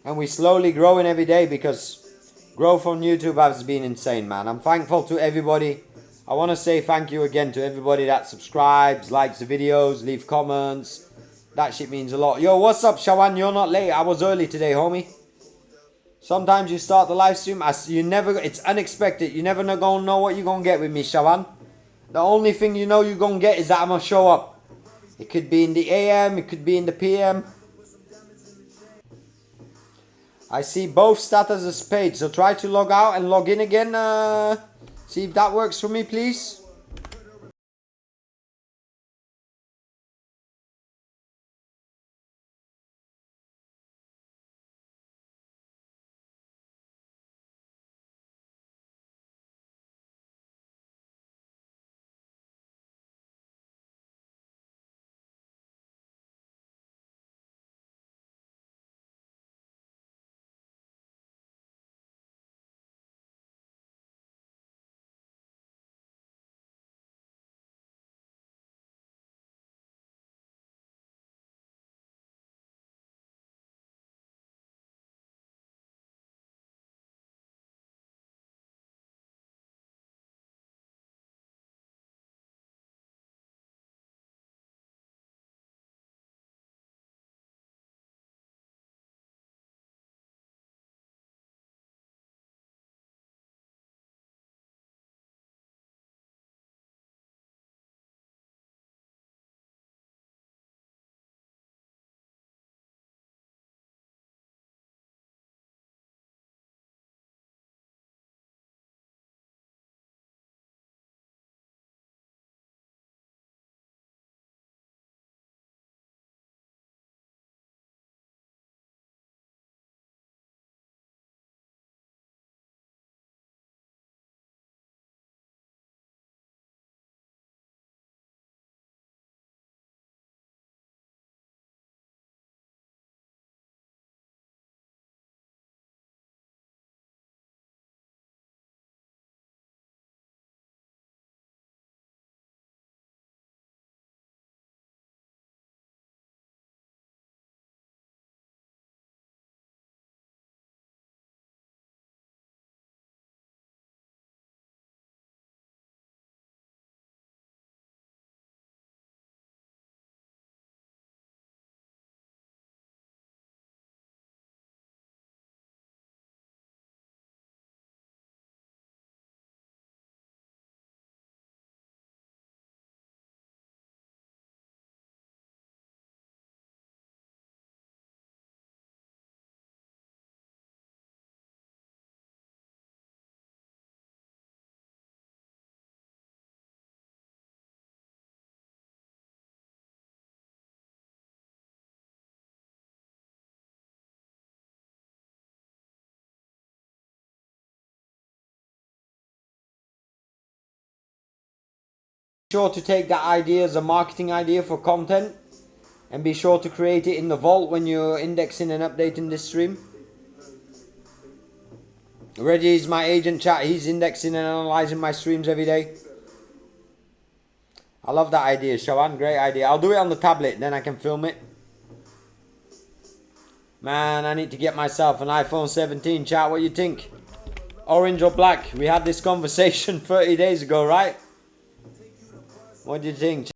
And we're slowly growing every day, because growth on YouTube has been insane, man. I'm thankful to everybody. I want to say thank you again to everybody that subscribes, likes the videos, leave comments. That shit means a lot. Yo, what's up, Shawan? You're not late. I was early today, homie. Sometimes you start the live stream, it's unexpected. You never gonna know what you're gonna get with me, Shawan. The only thing you know you're gonna get is that I'm gonna show up. It could be in the AM, it could be in the PM. I see both statuses paid, so try to log out and log in again. See if that works for me, please. sure to take that idea as a marketing idea for content and be sure to create it in the vault when you're indexing and updating this stream. Reggie is my agent, chat. He's indexing and analyzing my streams every day. I love that idea, Shawan. Great idea. I'll do it on the tablet, then I can film it. Man, I need to get myself an iPhone 17, chat. What do you think? Orange or black? We had this conversation 30 days ago, right? What do you think?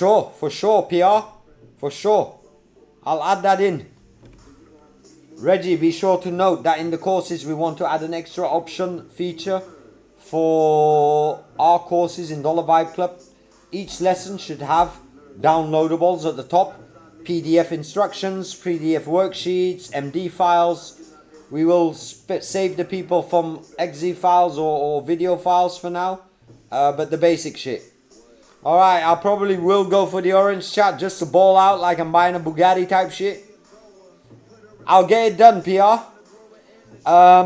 Sure, for sure, PR. For sure. I'll add that in. Reggie, be sure to note that in the courses we want to add an extra option feature for our courses in $Vibe Club. Each lesson should have downloadables at the top, PDF instructions, PDF worksheets, MD files. We will save the people from exe files or video files for now, but the basic shit. Alright, I probably will go for the orange, chat, just to ball out like I'm buying a Bugatti type shit. I'll get it done, PR.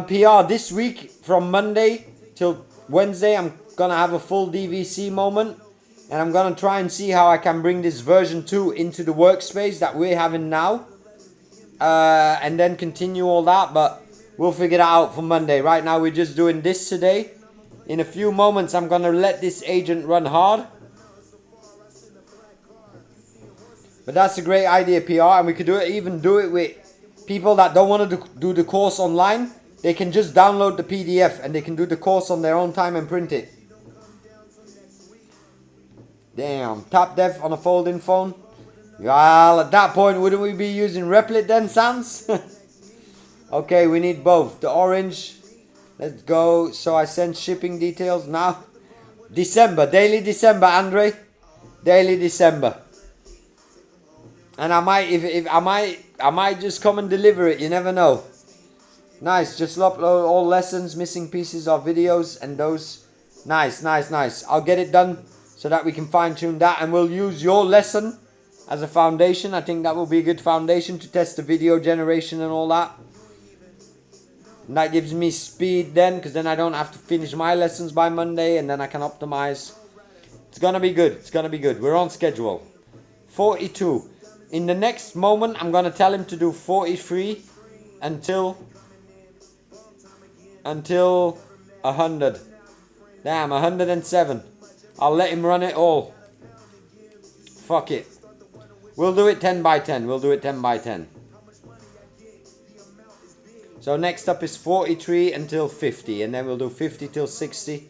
PR, this week from Monday till Wednesday, I'm gonna have a full DVC moment. And I'm gonna try and see how I can bring this version 2 into the workspace that we're having now. And then continue all that, but we'll figure that out for Monday. Right now we're just doing this today. In a few moments I'm gonna let this agent run hard. But that's a great idea, PR, and we could even do it with people that don't want to do the course online. They can just download the PDF and they can do the course on their own time and print it. Damn, tap def on a folding phone. Well, at that point, wouldn't we be using Replit then, Sans? Okay, we need both. The orange. Let's go. So I send shipping details now. December, daily December, Andre. Daily December. And I might just come and deliver it. You never know. Nice. Just upload all lessons, missing pieces of videos, and those. Nice, nice, nice. I'll get it done so that we can fine tune that, and we'll use your lesson as a foundation. I think that will be a good foundation to test the video generation and all that. And that gives me speed then, because then I don't have to finish my lessons by Monday, and then I can optimize. It's gonna be good. It's gonna be good. We're on schedule. 42. In the next moment, I'm gonna tell him to do 43 until 100. Damn, 107. I'll let him run it all. Fuck it. We'll do it 10 by 10. We'll do it 10 by 10. So next up is 43 until 50, and then we'll do 50 till 60.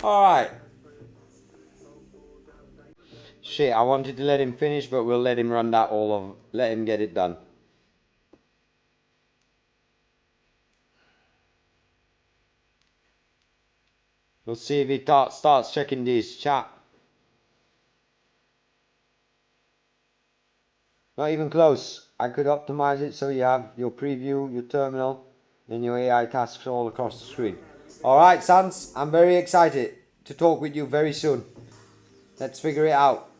Alright. Shit, I wanted to let him finish, but we'll let him run that all of, let him get it done. We'll see if he starts checking these chat. Not even close. I could optimize it so you have your preview, your terminal, and your AI tasks all across the screen. Alright, Sans, I'm very excited to talk with you very soon. Let's figure it out.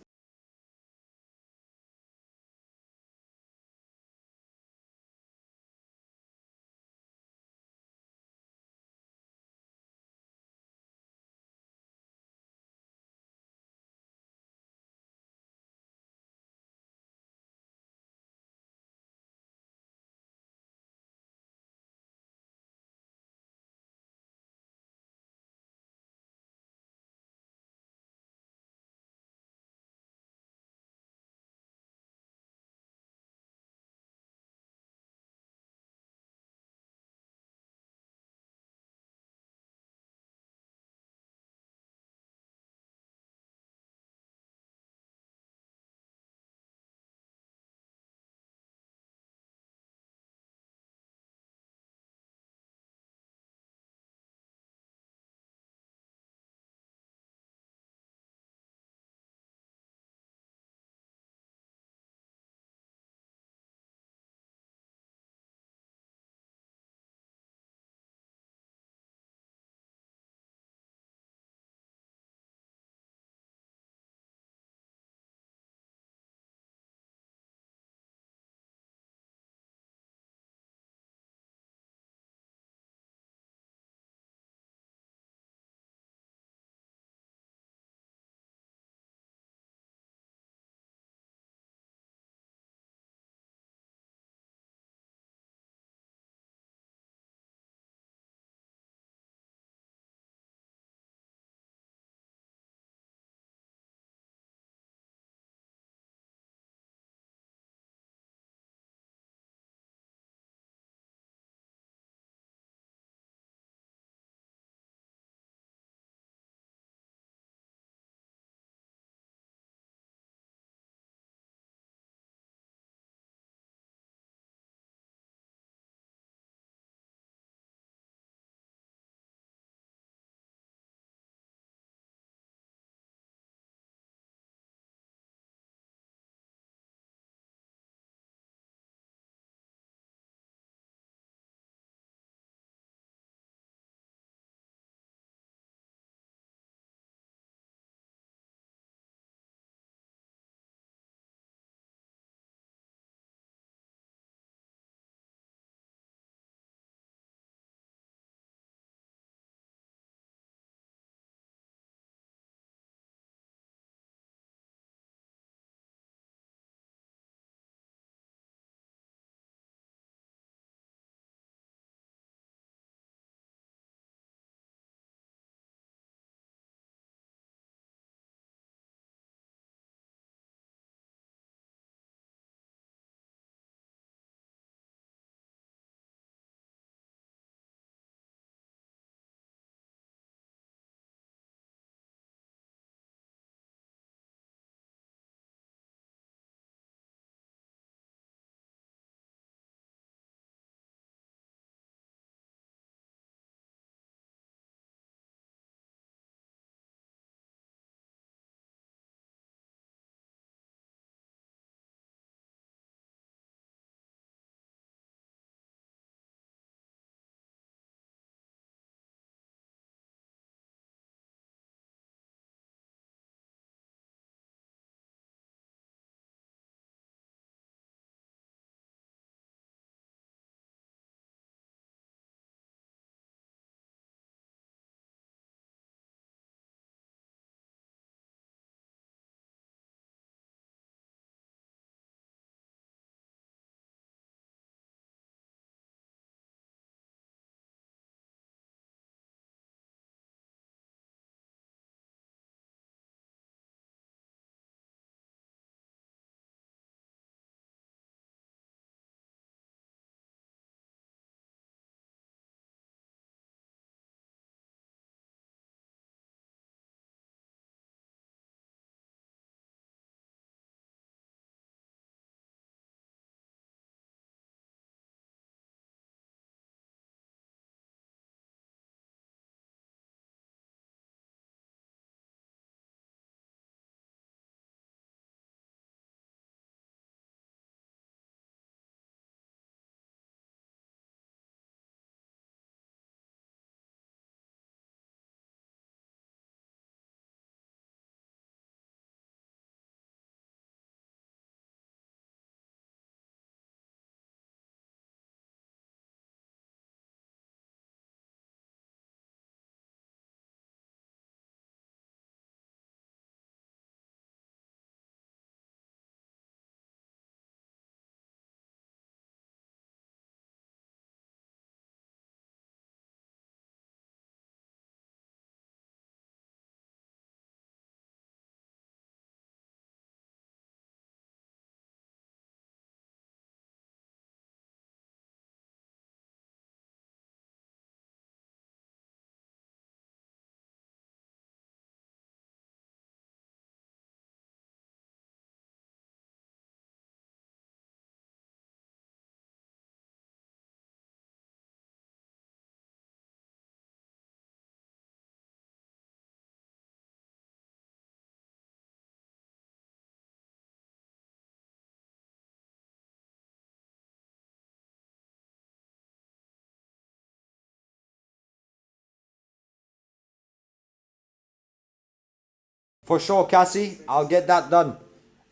For sure, Cassie, I'll get that done.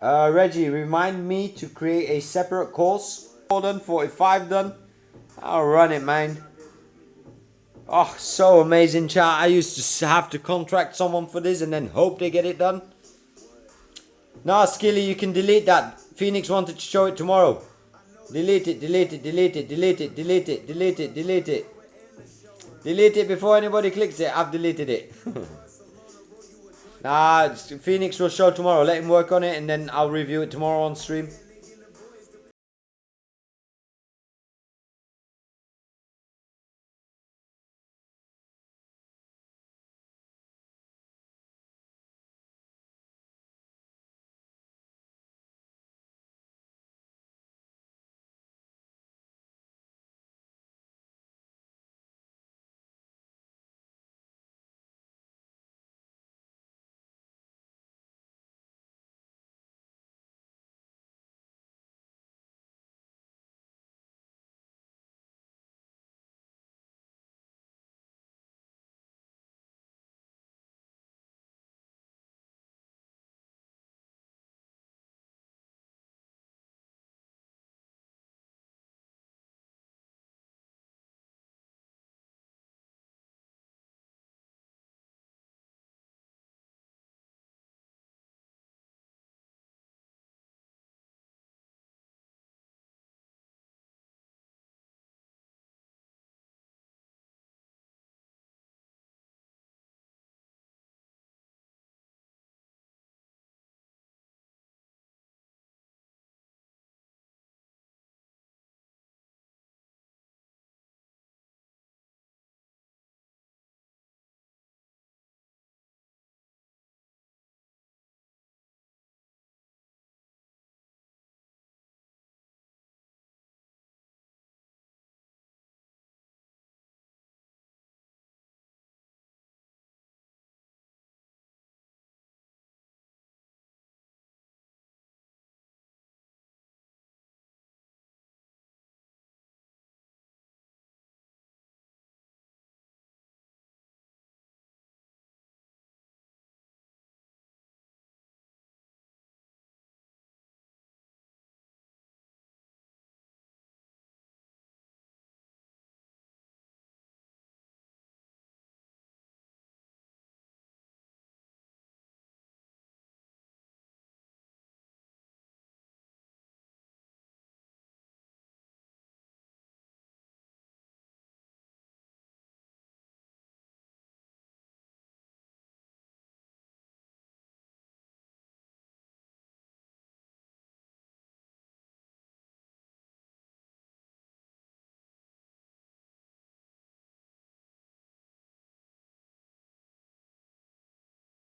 Reggie, remind me to create a separate course. Done, 45 done. I'll run it, man. Oh, so amazing, chat. I used to have to contract someone for this and then hope they get it done. Nah, Skilly, you can delete that. Phoenix wanted to show it tomorrow. Delete it, delete it, delete it, delete it, delete it, delete it, delete it. Delete it before anybody clicks it. I've deleted it. Nah, Phoenix will show tomorrow. Let him work on it and then I'll review it tomorrow on stream.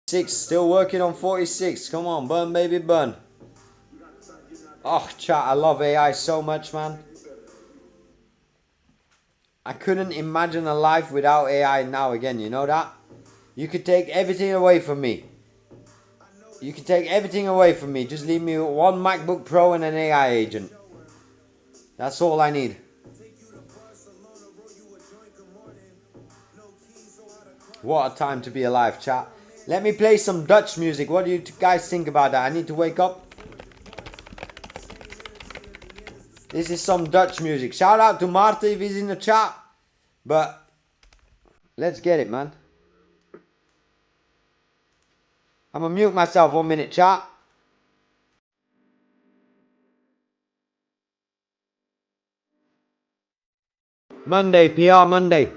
Still working on 46. Come on, burn, baby, burn. Oh, chat, I love AI so much, man. I couldn't imagine a life without AI now again, you know that? You could take everything away from me. You could take everything away from me. Just leave me with one MacBook Pro and an AI agent. That's all I need. What a time to be alive, chat. Let me play some Dutch music. What do you guys think about that? I need to wake up. This is some Dutch music. Shout out to Marty if he's in the chat. But let's get it, man. I'm gonna mute myself 1 minute, chat. Monday, PR Monday.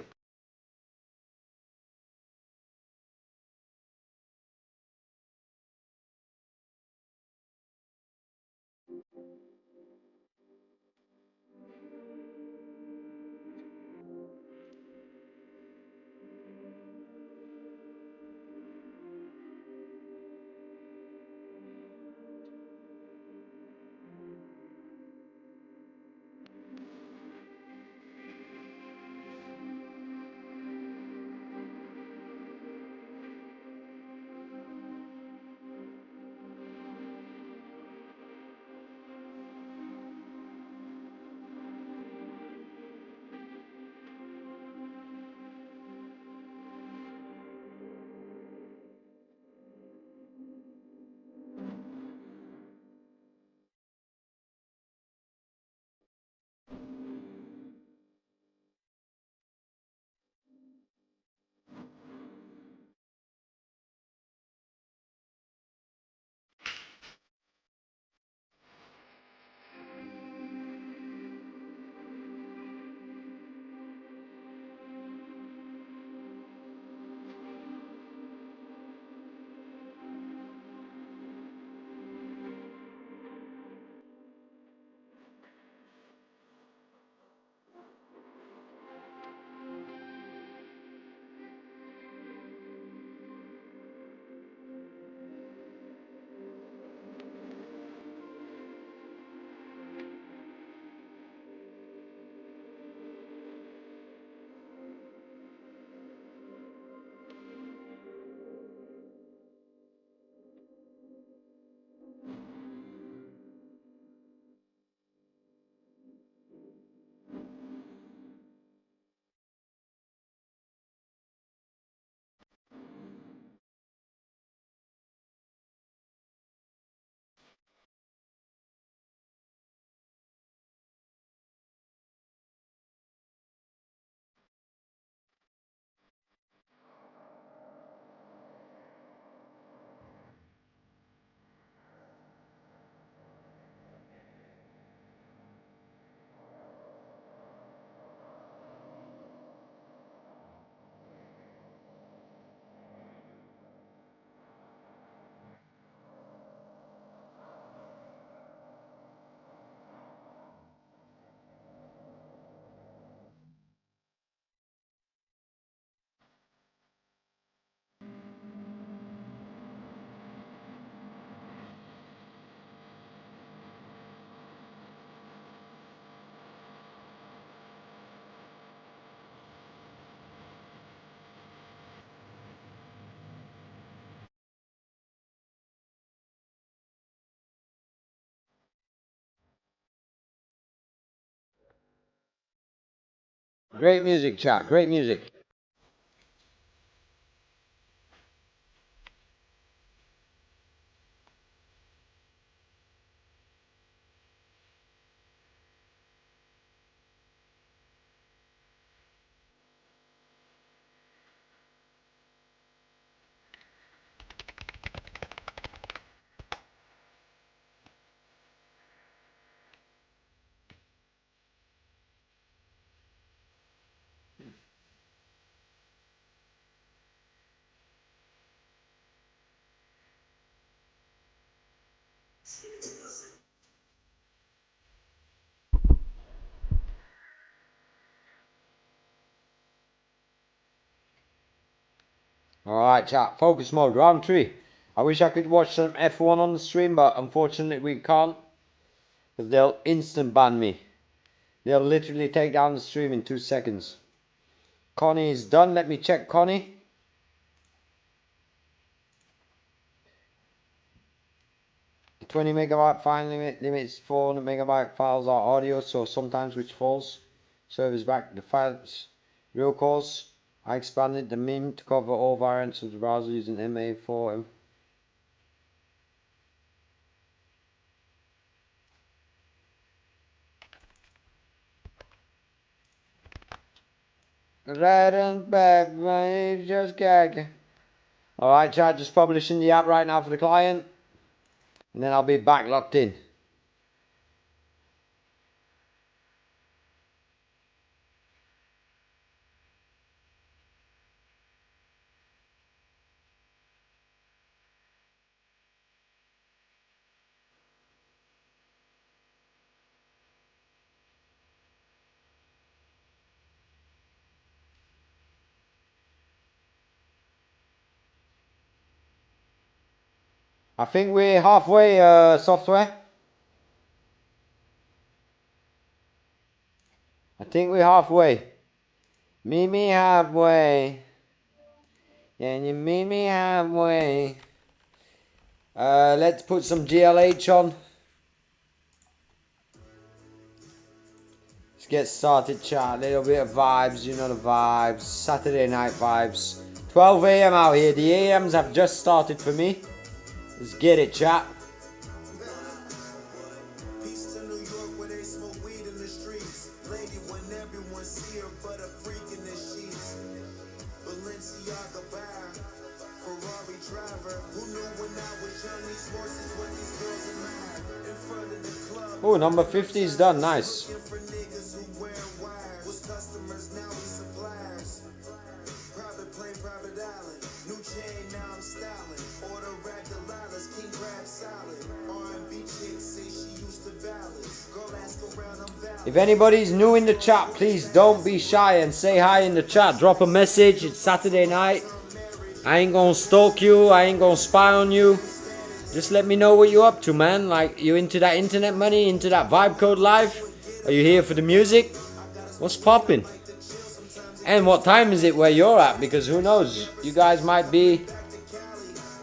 Great music, chat. Great music. Alright, chat. Focus mode. Round 3. I wish I could watch some F1 on the stream, but unfortunately we can't. Because they'll instant ban me. They'll literally take down the stream in 2 seconds. Connie is done. Let me check Connie. The 20 megabyte file limits 400 megabyte files are audio, so sometimes which falls. Servers back the files. Real calls. I expanded the meme to cover all variants of the browser using MA4. Right and back, man, just gag. Alright, chat, just publishing the app right now for the client. And then I'll be back locked in. I think we're halfway, software. I think we're halfway. Meet me halfway. Can you meet me halfway? Let's put some GLH on. Let's get started, chat. A little bit of vibes, you know the vibes. Saturday night vibes. 12 AM out here. The AMs have just started for me. Let's get it, chat. Peace to New York where they smoke weed in the streets. Lady when everyone see her but a freak in the sheets. Balenciaga buyer, Ferrari driver. Who knew when I was young these horses when these girls are mad? In front of the club. Oh, number 50 is done. Nice. For niggas who wear wires. Was customers, now we suppliers. Private plane, private island. New chain, now I'm styling. Order rack the lilas, king crab salad. R&B chick say she used to ballads. Girl ask around, I'm valid. If anybody's new in the chat, please don't be shy and say hi in the chat. Drop a message. It's Saturday night. I ain't gonna stalk you. I ain't gonna spy on you. Just let me know what you're up to, man. Like, you into that internet money? Into that Vibe Code life? Are you here for the music? What's poppin'? And what time is it where you're at? Because who knows? You guys might be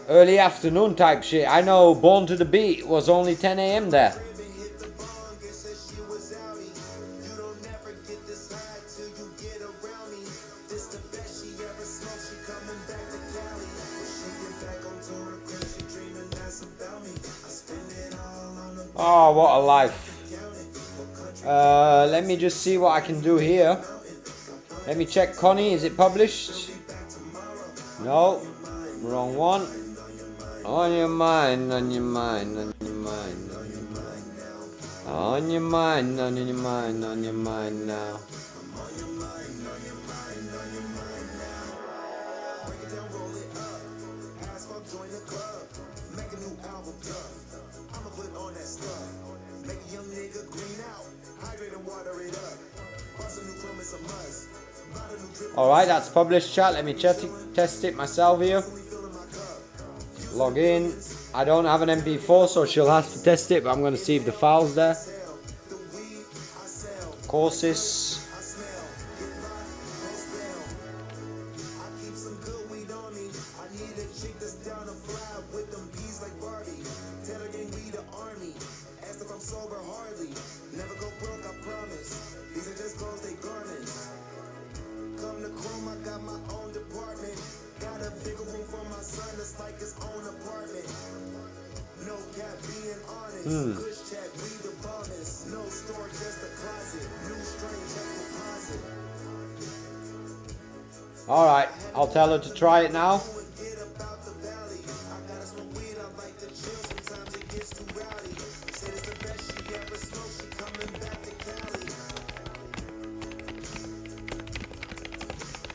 early afternoon type shit. I know Born to the Beat was only 10 AM there. Oh, what a life. Let me just see what I can do here. Let me check Connie. Is it published? No. Wrong one. On your mind, on your mind, on your mind, on your mind now. On your mind, on your mind, on your mind now. Alright, that's published, chat. Let me test it myself here. Log in. I don't have an MP4, so she'll have to test it, but I'm going to see if the file's there. Courses. come to Chrome, I got my own department. Got a bigger room for my son, it's like his own apartment. No cap, being honest. Good check, we the bonus. No store, just a closet. New strain, check deposit. Alright, I'll tell her to try it now. Forget about the valley. I gotta smoke weed, I like to chill. Sometimes it gets too rowdy. Said it's the best she ever smoked. She coming back to Cali.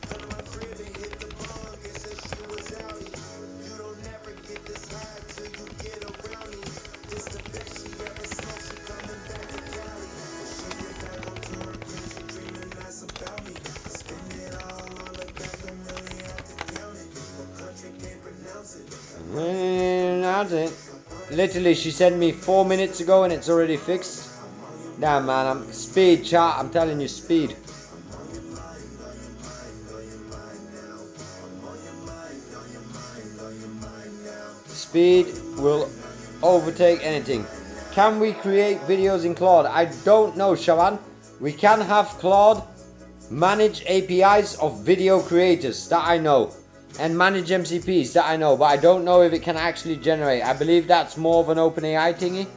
Come to my crib and hit the bong and said she was outie. You don't never get this high till you get around me. This the best she ever smoked. She coming back to Cali. When she get back on tour again, she dreaming nice about me. Spend it all on the back, don't really have to count it. But country can't pronounce it. That's it. Literally, she sent me 4 minutes ago and it's already fixed. Damn, man, I'm speed, chat. I'm telling you, speed. Speed will overtake anything. Can we create videos in Claude? I don't know, Shawan. We can have Claude manage APIs of video creators, that I know. And manage MCPs, that I know. But I don't know if it can actually generate. I believe that's more of an OpenAI thingy.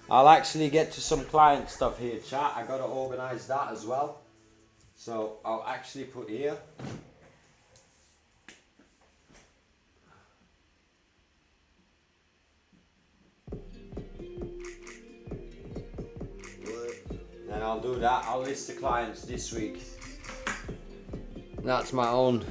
I'll actually get to some client stuff here, chat. I gotta organize that as well. So I'll actually put here. Then I'll do that. I'll list the clients this week. That's my own.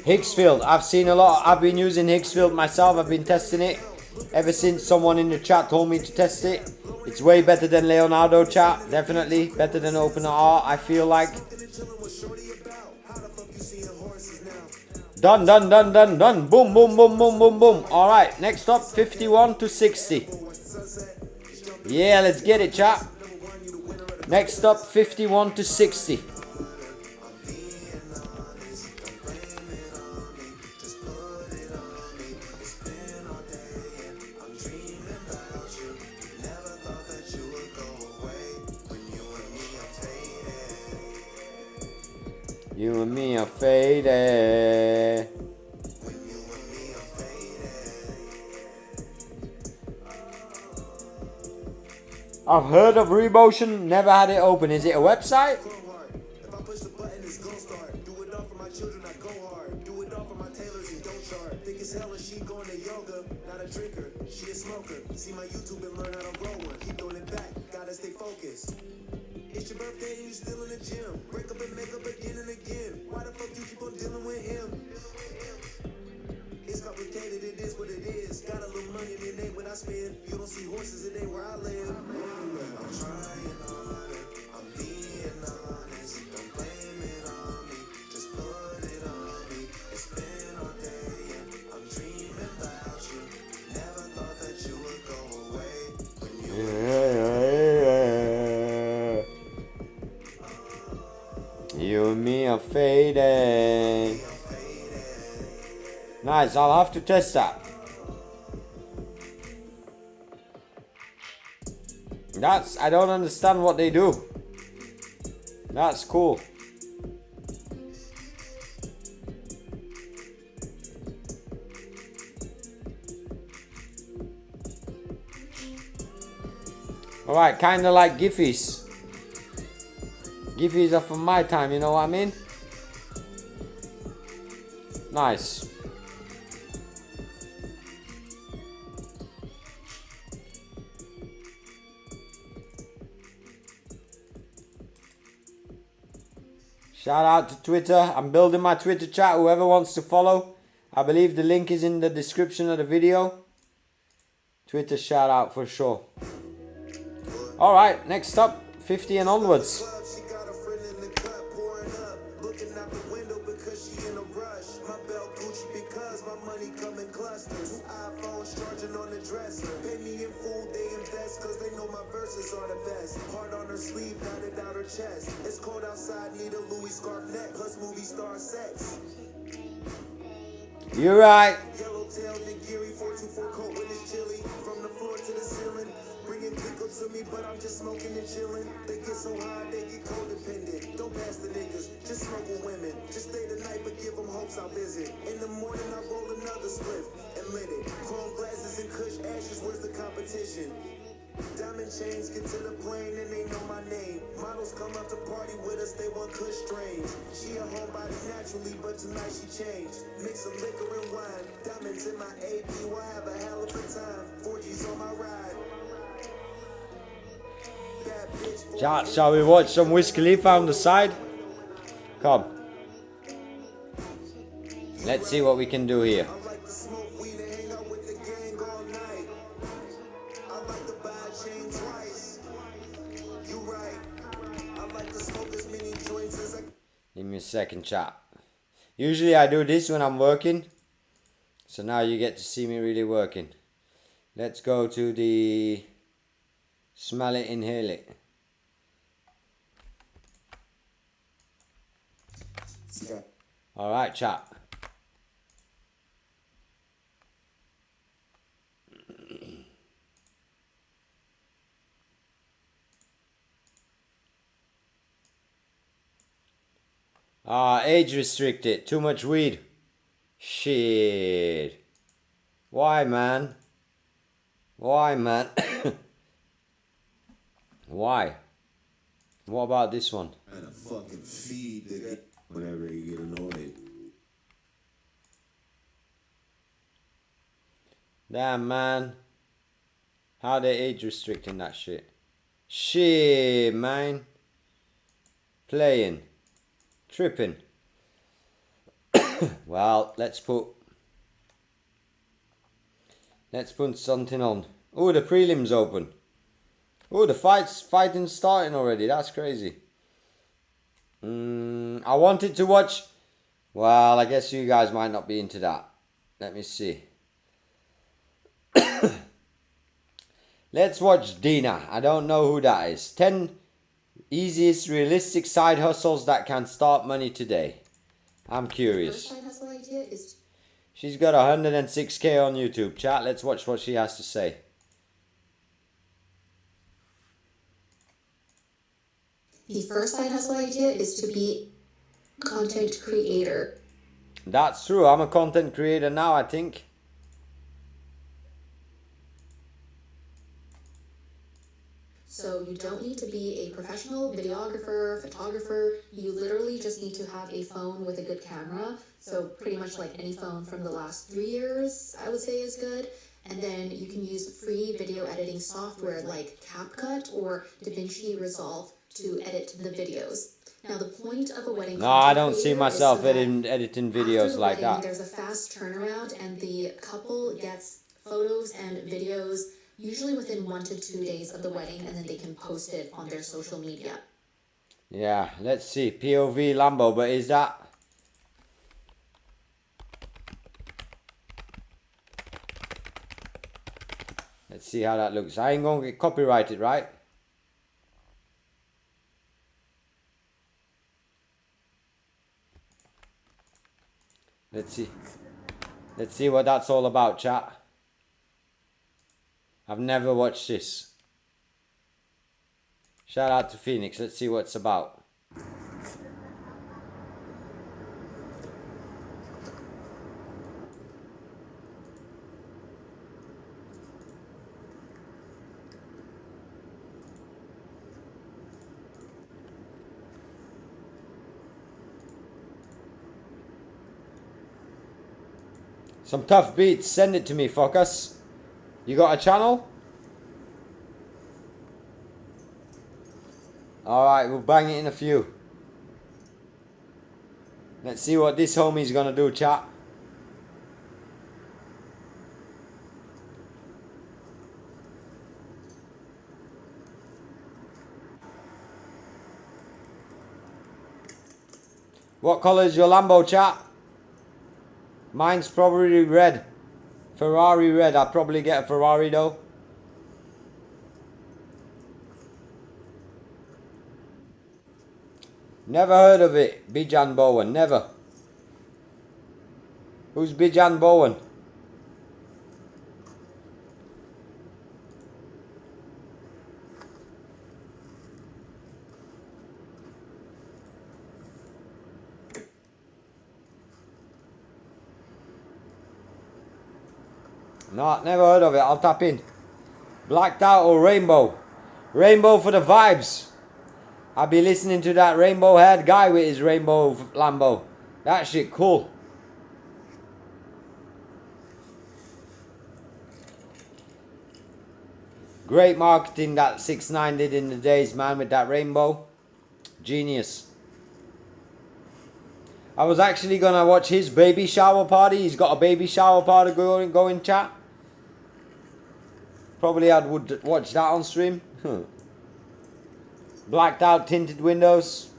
Hicksfield, I've seen a lot. I've been using Hicksfield myself. I've been testing it ever since someone in the chat told me to test it. It's way better than Leonardo, chat. Definitely better than Open AR, I feel like. Done, done, done, done, done. Boom, boom, boom, boom, boom, boom. All right, next up, 51 to 60. Yeah, let's get it, chat. Next up, 51 to 60. You and me are faded. I've heard of Remotion, never had it open. Is it a website? If I push the button, it's gon' start. Do it all for my children, I go hard. Do it all for my tailors and don't charge. Think it's hella, she going to yoga, not a drinker. She a smoker. See my YouTube and learn how to roll one. Keep doing it back, gotta stay focused. It's your birthday and you still in the gym. Break up and make up again and again. Why the fuck you keep on dealing with him? It's complicated, it is what it is. Got a little money and it ain't what I spend. You don't see horses, it ain't where I live. I'm trying harder, I'm being honest. Don't blame it on me, just put it on me. It's been all day and I'm dreaming about you. Never thought that you would go away when you You and me are faded. Nice, I'll have to test that. I don't understand what they do. That's cool. Alright, kinda like Giphies. Giphies are from my time, you know what I mean? Nice. Shout out to Twitter. I'm building my Twitter chat. Whoever wants to follow, I believe the link is in the description of the video. Twitter shout out for sure. Alright, next up, 50 and onwards. She got a friend in the cut pouring up, looking out the window because she in a rush. My belt Gucci because my money come in clusters. 2 iPhones charging on the dresser. Pay me in full, they invest, cause they know my verses are the best. Heart on her sleeve, knotted out her chest. It's cold outside, need a Louis scarf neck, plus movie star sex. You're right. Yellowtail, nigiri, 424 coat when it's chilly. From the floor to the ceiling. Bringing Pico to me, but I'm just smoking and chilling. They get so high, they get codependent. Don't pass the niggas, just smoke with women. Just stay the night, but give them hopes I'll visit. In the morning, I roll another spliff and lit it. Chrome glasses and kush ashes, where's the competition? Diamond chains get to the plane and they know my name. Models come up to party with us, they want kush strange. She a homebody naturally, but tonight she changed. Mix some liquor and wine. Diamonds in my AP, we'll have a hell of a time. 4G's on my ride. Chat, shall we watch some Wiz Khalifa on the side? Come. Let's see what we can do here. I like to smoke weed and hang out with the gang all night. I like to buy a chain twice. You right. I like to smoke as many joints as I. Give me a second, chat. Usually I do this when I'm working. So now you get to see me really working. Let's go to the smell it, inhale it. Alright, chat. Age restricted. Too much weed. Shit. Why, man? Why, man? Why? What about this one? And a fucking feed nigga whenever you get annoyed. Damn, man. How they age restricting that shit? Shit, man. Playing. Tripping. Well, let's put something on. Oh, the prelims open. Oh, the fighting's starting already. That's crazy. I wanted to watch. Well, I guess you guys might not be into that. Let me see. Let's watch Dina. I don't know who that is. 10 easiest realistic side hustles that can start money today. I'm curious. First side hustle idea is She's got 106k on YouTube. Chat, let's watch what she has to say. the first side hustle idea is to be content creator. That's true. I'm a content creator now, I think. So you don't need to be a professional videographer, photographer. You literally just need to have a phone with a good camera. So pretty much like any phone from the last 3 years, I would say is good. And then you can use free video editing software like CapCut or DaVinci Resolve to edit the videos. Now the point of a wedding No, I don't see creator is myself so that editing after videos the like wedding, that. there's a fast turnaround and the couple gets photos and videos usually within 1 to 2 days of the wedding, and then they can post it on their social media. Yeah, let's see. POV Lambo, but is that... Let's see how that looks. I ain't gonna get copyrighted, right? Let's see. Let's see what that's all about, chat. I've never watched this. Shout out to Phoenix. Let's see what it's about. Some tough beats. Send it to me, fuckers. You got a channel? Alright, we'll bang it in a few. Let's see what this homie's gonna do, chat. What colour is your Lambo, chat? Mine's probably red. Ferrari red. I'll probably get a Ferrari though. Never heard of it. Bijan Bowen. Never. Who's Bijan Bowen? No, never heard of it. I'll tap in. Blacked out or rainbow? Rainbow for the vibes. I'll be listening to that rainbow haired guy with his rainbow Lambo. That shit cool. Great marketing that 6ix9ine did in the days, man, with that rainbow. Genius. I was actually gonna watch his baby shower party. He's got a baby shower party going, chat. Probably would watch that on stream. Blacked out tinted windows.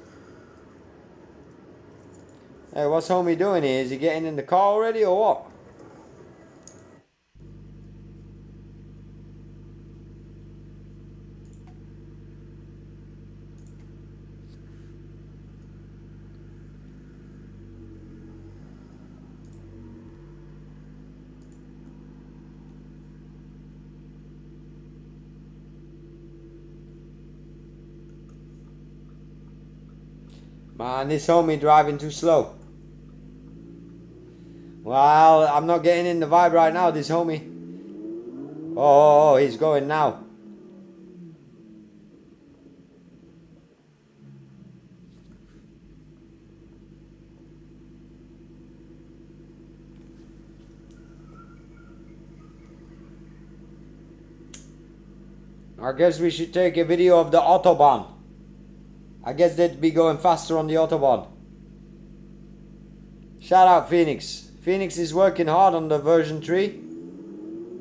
Hey, what's homie doing here? Is he getting in the car already or what? Man, this homie driving too slow. Well, I'm not getting in the vibe right now, this homie. Oh, he's going now. I guess we should take a video of the Autobahn. I guess they'd be going faster on the Autobahn. Shout out Phoenix. Phoenix is working hard on the version 3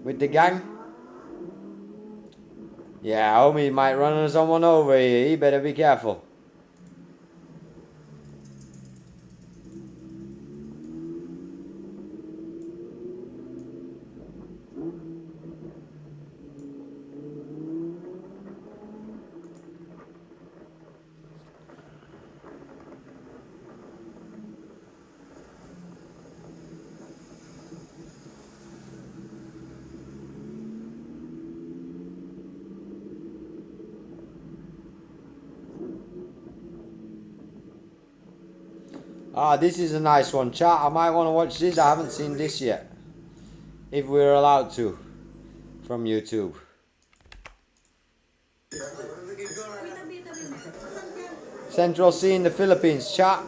with the gang. Yeah, homie might run someone over here. He better be careful. Ah, this is a nice one, chat. I might want to watch this. I haven't seen this yet. If we're allowed to. From YouTube. Central Sea in the Philippines, chat.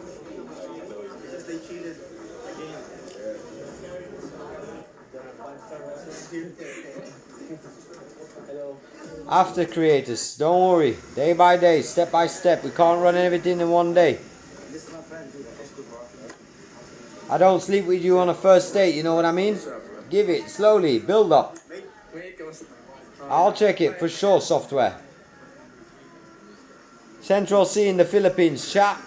After creators, don't worry. Day by day, step by step. We can't run everything in one day. I don't sleep with you on a first date, you know what I mean? Give it slowly, build up. I'll check it for sure, software. Central Sea in the Philippines, chat.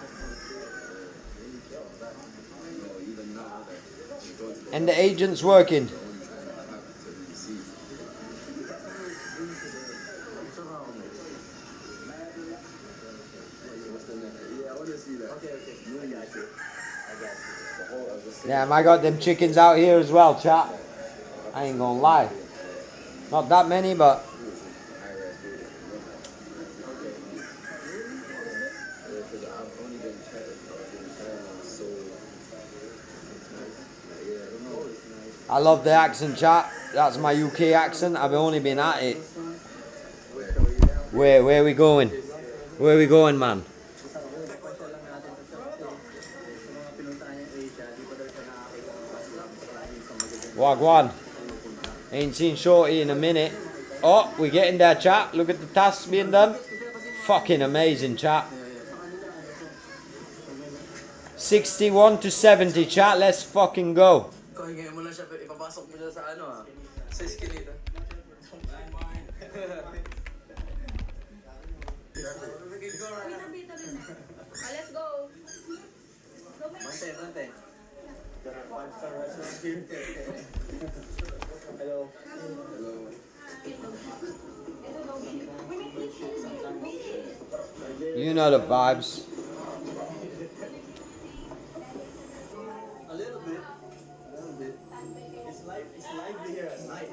And the agent's working. Damn, I got them chickens out here as well, chat. I ain't gonna lie. Not that many, but... I love the accent, chat. That's my UK accent. I've only been at it. Where are we going? Where are we going, man? Wagwan. Ain't seen Shorty in a minute. Oh, we're getting there, chat. Look at the tasks being done. Fucking amazing, chat. 61 to 70, chat. Let's fucking go. Let's go. You know the vibes. A little bit. It's lively here at night.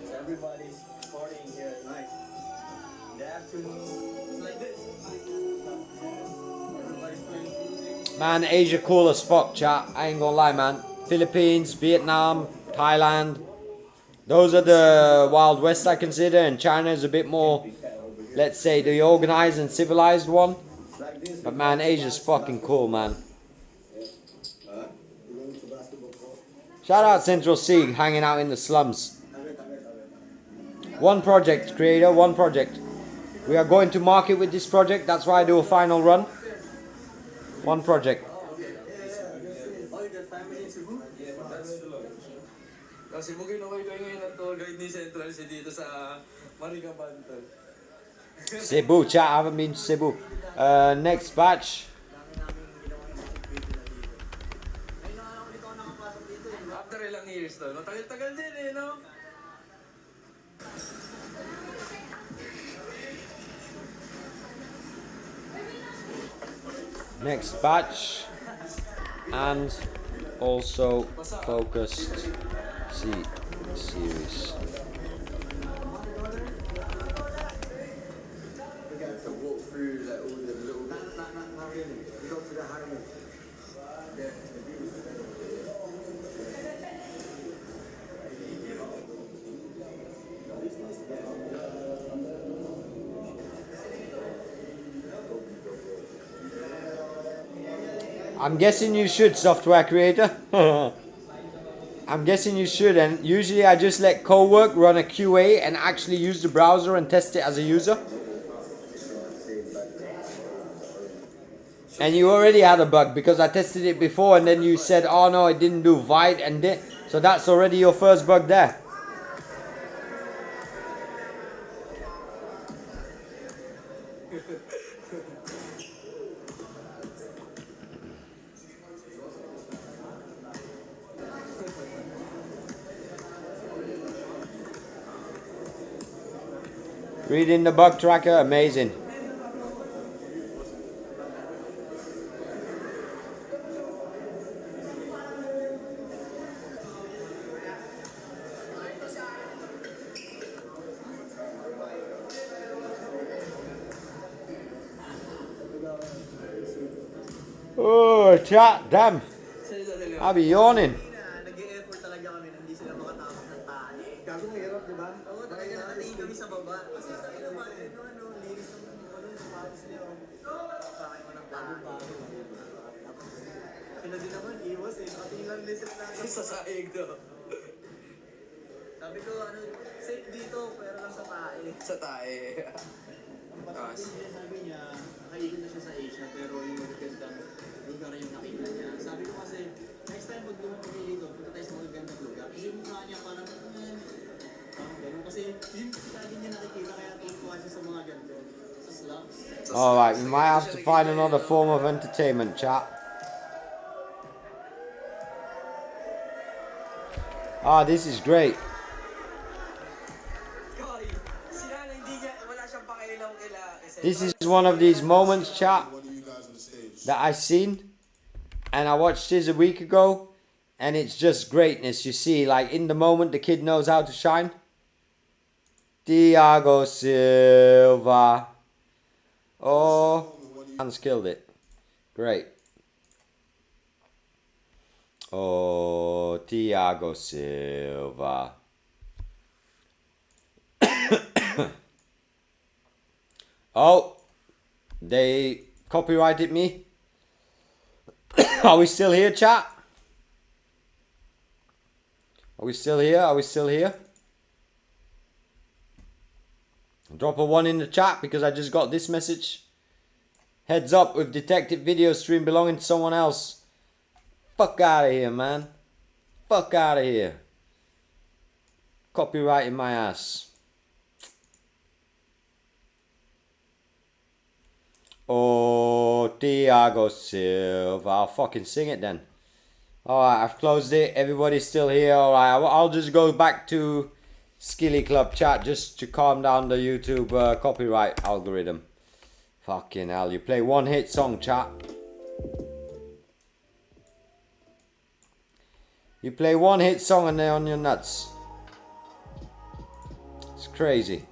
So everybody's partying here at night. In the afternoon, it's like this. Everybody's playing music. Man, Asia cool as fuck, chat. I ain't gonna lie, man. Philippines, Vietnam, Thailand. Those are the Wild West I consider, and China is a bit more, let's say, the organized and civilized one. But man, Asia's fucking cool, man. Shout out Central C, hanging out in the slums. One project, creator, one project. We are going to market with this project, that's why I do a final run. One project. Kasi mugin okay kayo ngayon ang tour guide ni Central C dito sa Maricaban. Cebu, chat, I haven't been to Cebu. Next batch. After ilang years to, no? Tagal-tagal din eh, no? Next batch. And also focused series. I'm guessing you should, software creator. I'm guessing you should, and usually I just let Cowork run a QA and actually use the browser and test it as a user. And you already had a bug because I tested it before and then you said, oh no, it didn't do VIBE and did. So that's already your first bug there. Reading the bug tracker, amazing. Oh, chat, damn. I'll be yawning. Nag-e-effort talaga kami na hindi sila makatapos ng tali. Gago mahirap, di ba? Oo, talaga nakatingin kami sa baba. Kasi sa naman, linis ng sapatos niya. Kakain mo ng bago. Sila din naman, iwas eh. Nakatingin lang din sila natin. Sa saig to. Sabi ko, safe dito, pero lang sa tae. Sa tae. Sabi niya, nakaikot na siya sa Asia, pero yung magagandang lugar yung nakita niya. Sabi ko kasi, next time pag lumapag kayo dito, punta tayo sa magagandang lugar. Kasi yung mukha niya parang ganun. Kasi yung lagi niya nakikita, kaya tuwa siya sa mga ganito. Sa slums. Alright, we might have to find another form of entertainment, chat. Ah, this is great. This is one of these moments, chat, that I seen, and I watched this a week ago, and it's just greatness. You see, like in the moment, the kid knows how to shine. Thiago Silva. Oh, and killed it. Great. Oh, Thiago Silva. Oh, they copyrighted me. Are we still here, chat? Are we still here? Are we still here? Drop a 1 in the chat because I just got this message. Heads up with detected video stream belonging to someone else. Fuck out of here, man. Fuck out of here. Copyrighting my ass. Oh, Thiago Silva. I'll fucking sing it then. Alright, I've closed it. Everybody's still here. Alright, I'll just go back to Skilly Club chat just to calm down the YouTube copyright algorithm. Fucking hell, you play one hit song, chat. You play one hit song and they're on your nuts. It's crazy.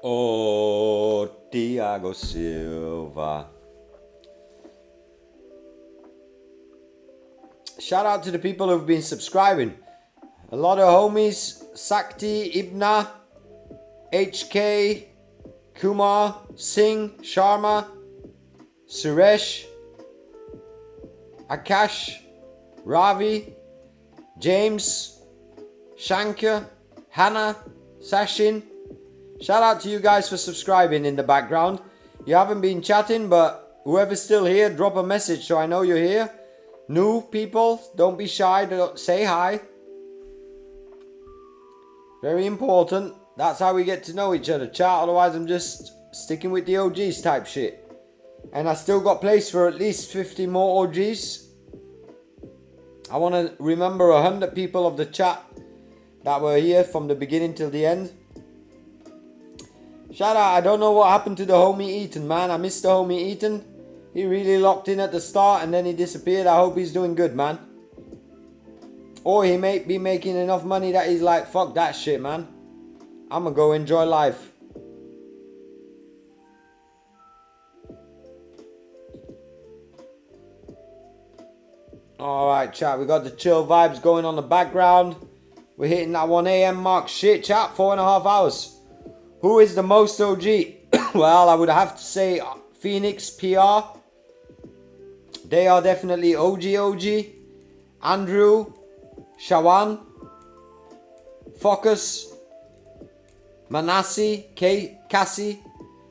Oh, Thiago Silva. Shout out to the people who've been subscribing. A lot of homies. Sakti, Ibna, HK, Kumar, Singh, Sharma, Suresh, Akash, Ravi, James, Shankar, Hannah, Sashin. Shout out to you guys for subscribing in the background. You haven't been chatting, but whoever's still here, drop a message so I know you're here. New people, don't be shy, say hi. Very important. That's how we get to know each other, chat. Otherwise, I'm just sticking with the OGs type shit. And I still got place for at least 50 more OGs. I want to remember 100 people of the chat that were here from the beginning till the end. Shout out, I don't know what happened to the homie Ethan, man. I missed the homie Ethan. He really locked in at the start and then he disappeared. I hope he's doing good, man. Or he may be making enough money that he's like, fuck that shit, man. I'm gonna go enjoy life. Alright, chat, we got the chill vibes going on the background. We're hitting that 1 AM mark. Shit, chat, 4.5 hours. Who is the most OG? Well, I would have to say Phoenix PR. They are definitely OG. Andrew, Shawan, Focus, Manassi, Cassie.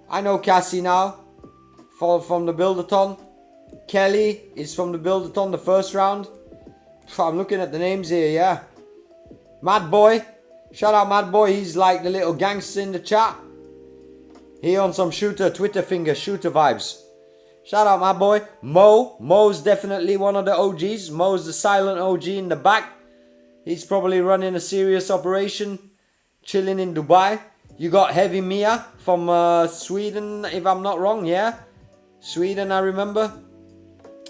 I know Cassie now. From the Buildathon. Kelly is from the Buildathon, the first round. I'm looking at the names here, yeah. Mad Boy. Shout out Mad Boy, he's like the little gangster in the chat. He on some shooter, Twitter finger, shooter vibes. Shout out Mad Boy. Mo's definitely one of the OGs. Mo's the silent OG in the back. He's probably running a serious operation, chilling in Dubai. You got Heavy Mia from Sweden, if I'm not wrong, yeah? Sweden, I remember.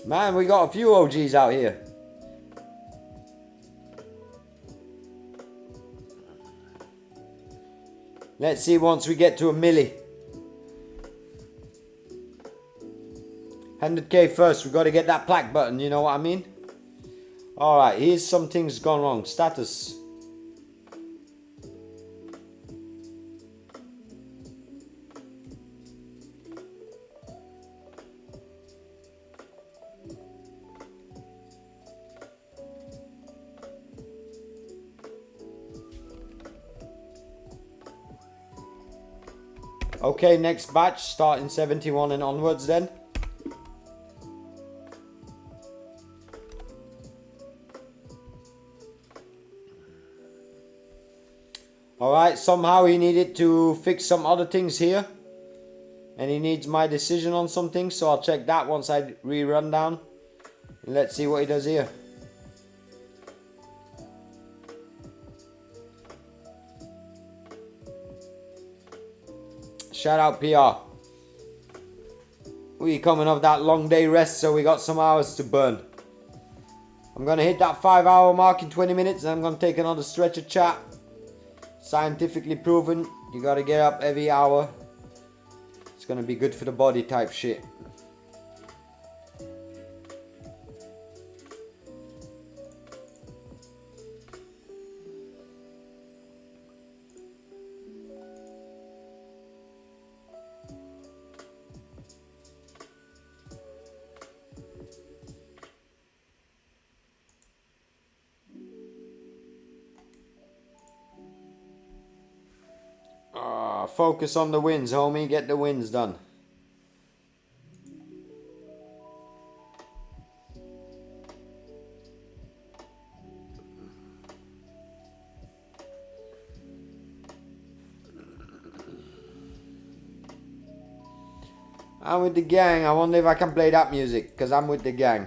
Man, we got a few OGs out here. Let's see once we get to a milli. 100k first, we got to get that plaque button, you know what I mean? Alright, here's some things gone wrong. Status. Okay, next batch, starting 71 and onwards then. Alright, somehow he needed to fix some other things here. And he needs my decision on some things, so I'll check that once I rerun down. And let's see what he does here. Shout out PR. We coming off that long day rest, so we got some hours to burn. I'm gonna hit that 5-hour mark in 20 minutes and I'm gonna take another stretch of chat. Scientifically proven, you gotta get up every hour. It's gonna be good for the body type shit. focus on the wins, homie. Get the wins done. I'm with the gang. I wonder if I can play that music, because I'm with the gang.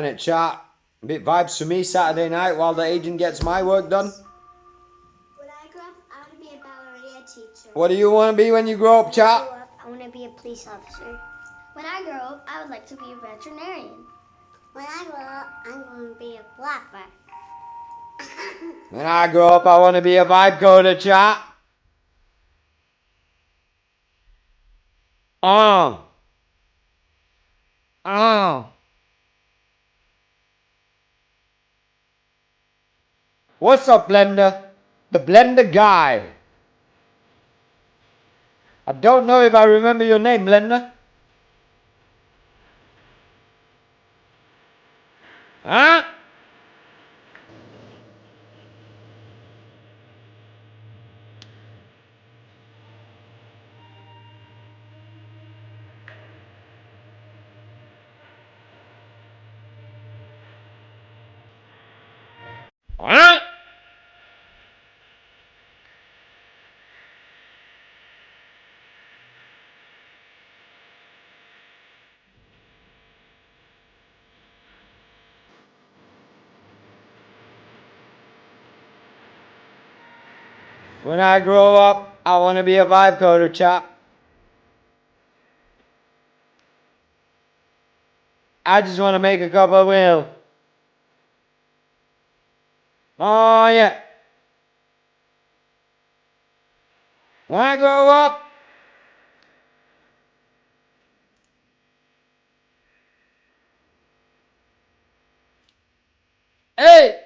It chat. Bit vibes for me Saturday night while the agent gets my work done. When I grow up, I want to be a ballerina teacher. What do you want to be when you grow up, chat? I want to be a police officer. When I grow up, I would like to be a veterinarian. When I grow up, I'm going to be a black belt. When I grow up, I want to be a vibe coder, chat. Oh. Oh. What's up, Blender? The Blender guy. I don't know if I remember your name, Blender. Huh? Huh? When I grow up, I want to be a vibe coder, chap. I just want to make a couple of wheels. Oh yeah. When I grow up, hey!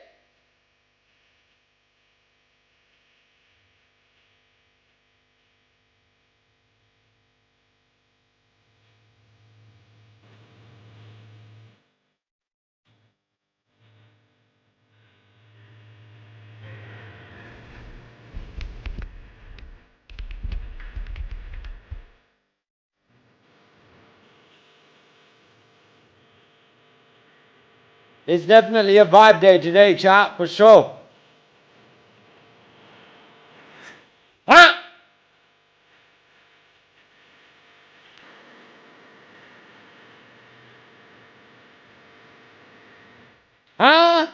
It's definitely a vibe day today, chap, for sure. Huh? Huh?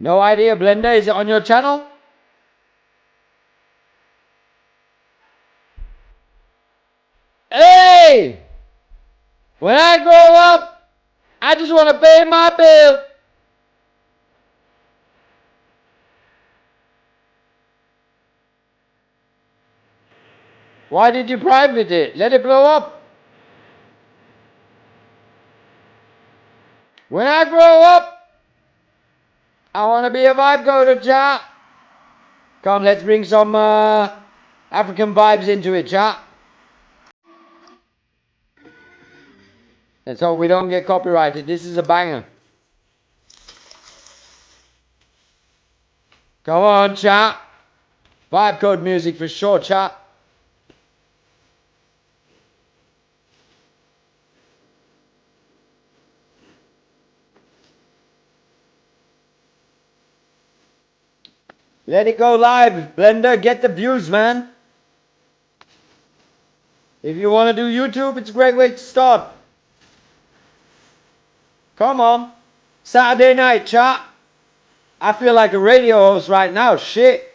No idea, Blender. Is it on your channel? Hey! When I grow up, I just want to pay my bill. Why did you private it? Let it blow up. When I grow up, I want to be a vibe coder, chat. Come, let's bring some African vibes into it, chat. Let's hope we don't get copyrighted. This is a banger. Come on, chat. Vibe code music for sure, chat. Let it go live, Blender. Get the views, man. If you want to do YouTube, it's a great way to start. Come on. Saturday night, chat. I feel like a radio host right now. Shit.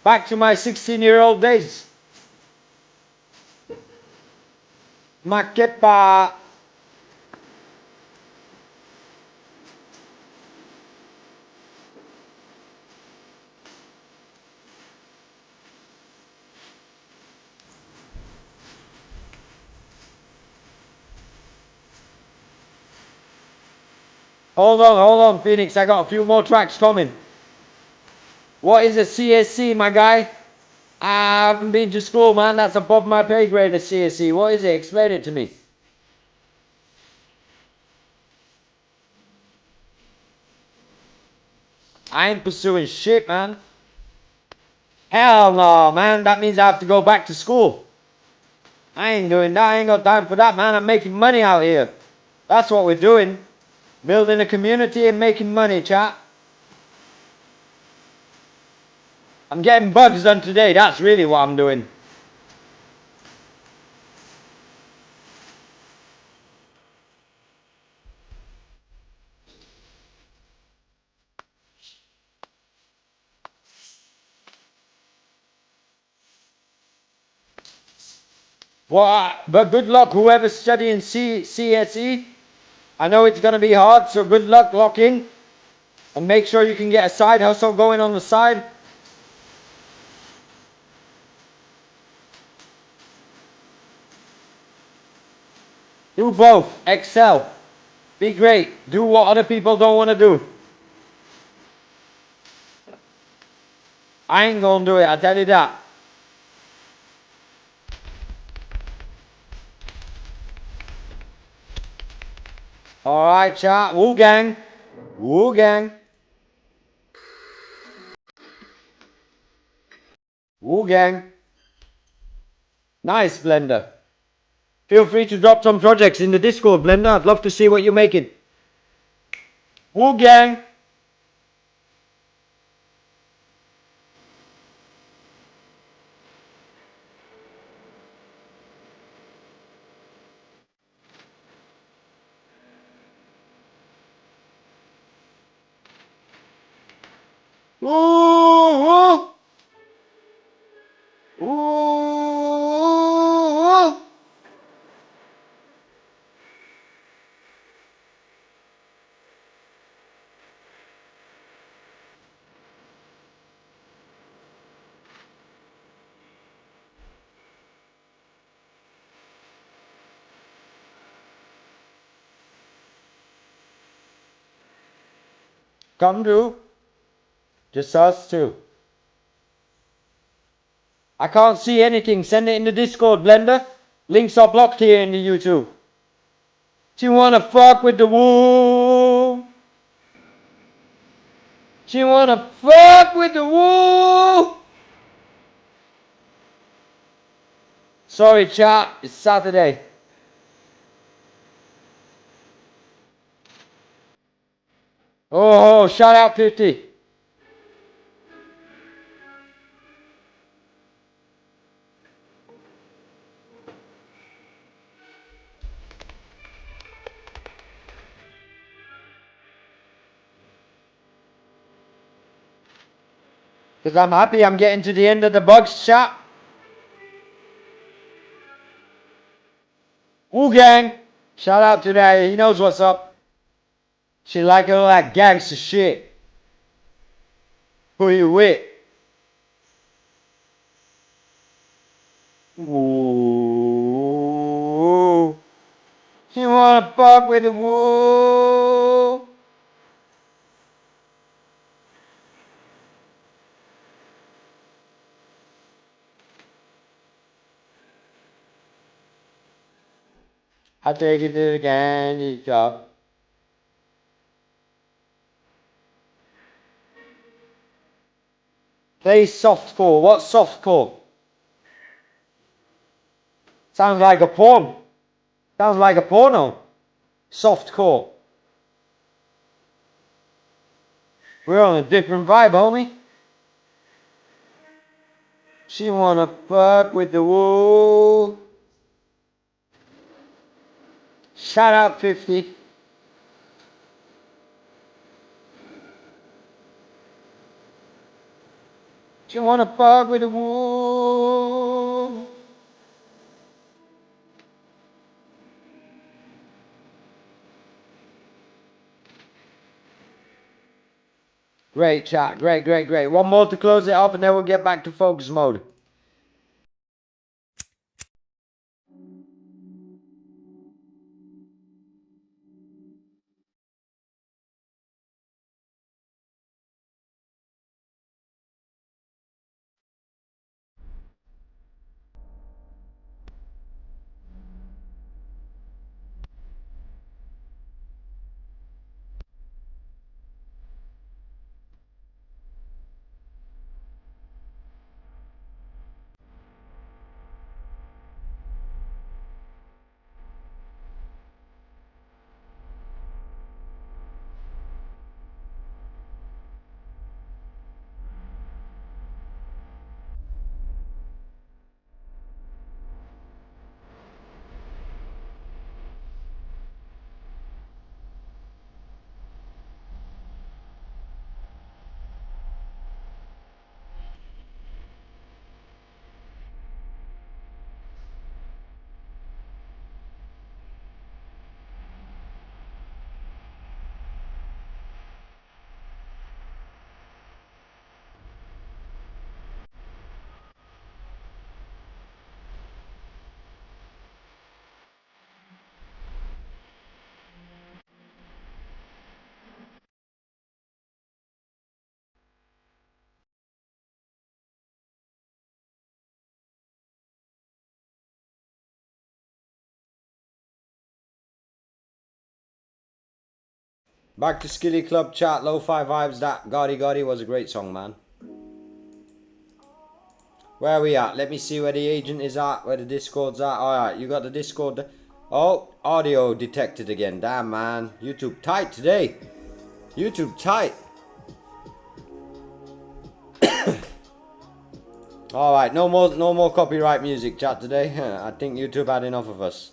Back to my 16-year-old days. Makepa. Hold on, Phoenix. I got a few more tracks coming. What is a CSC, my guy? I haven't been to school, man. That's above my pay grade, a CSC. What is it? Explain it to me. I ain't pursuing shit, man. Hell no, man. That means I have to go back to school. I ain't doing that. I ain't got time for that, man. I'm making money out here. That's what we're doing. Building a community and making money, chat. I'm getting bugs done today. That's really what I'm doing. But good luck, whoever's studying CSE. I know it's going to be hard, so good luck, lock in. And make sure you can get a side hustle going on the side. Do both. Excel. Be great. Do what other people don't want to do. I ain't gonna do it, I tell you that. Alright, chat. Woo gang. Woo gang. Woo gang. Nice, Blender. Feel free to drop some projects in the Discord, Blender. I'd love to see what you're making. Woo gang. Ooh, ooh, ooh. Come through. Just us two. I can't see anything. Send it in the Discord, Blender. Links are blocked here in the YouTube. Do you wanna fuck with the woo? Do you wanna fuck with the woo? Sorry, chat. It's Saturday. Oh, shout out 50. Because I'm happy I'm getting to the end of the bugs, chat. Woo gang. Shout out to that. He knows what's up. She like all that gangster shit. Who you with? Woo. She wanna fuck with the woo. I take it to the candy shop. Play softcore. What's softcore? Sounds like a porn. Sounds like a porno. Softcore. We're on a different vibe, homie. She wanna fuck with the woo. Shout out 50. She wanna fuck with the woo. Great chat, great, great, great. One more to close it up and then we'll get back to focus mode. Back to Skilly Club chat. Lo-fi vibes. That Gotti Gotti was a great song, man. Where are we at? Let me see where the agent is at. Where the Discord's at. Alright, you got the Discord. Oh, audio detected again. Damn, man. YouTube tight today. YouTube tight. Alright, no more copyright music chat today. I think YouTube had enough of us.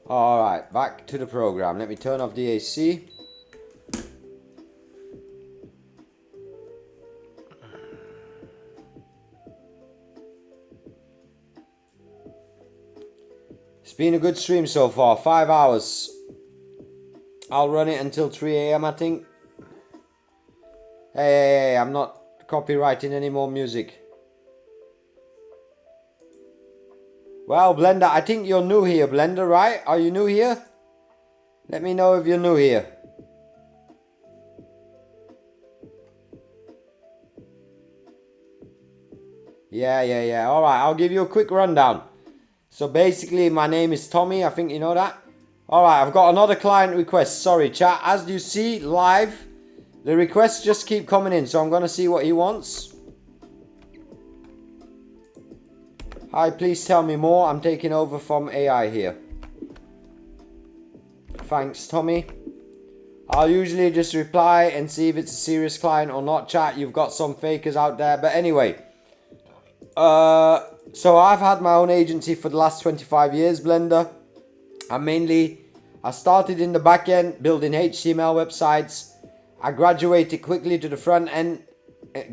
Alright, back to the program. Let me turn off the AC. It's been a good stream so far. 5 hours. I'll run it until 3 AM, I think. Hey, I'm not copyrighting any more music. Well, Blender, I think you're new here, Blender, right? Are you new here? Let me know if you're new here. Yeah. Alright, I'll give you a quick rundown. So basically, my name is Tommy. I think you know that. Alright, I've got another client request. Sorry, chat. As you see live, the requests just keep coming in. So I'm going to see what he wants. Hi, please tell me more. I'm taking over from AI here. Thanks, Tommy. I'll usually just reply and see if it's a serious client or not. Chat, you've got some fakers out there. But anyway. So I've had my own agency for the last 25 years, Blender. I started in the back end building HTML websites. I graduated quickly to the front end,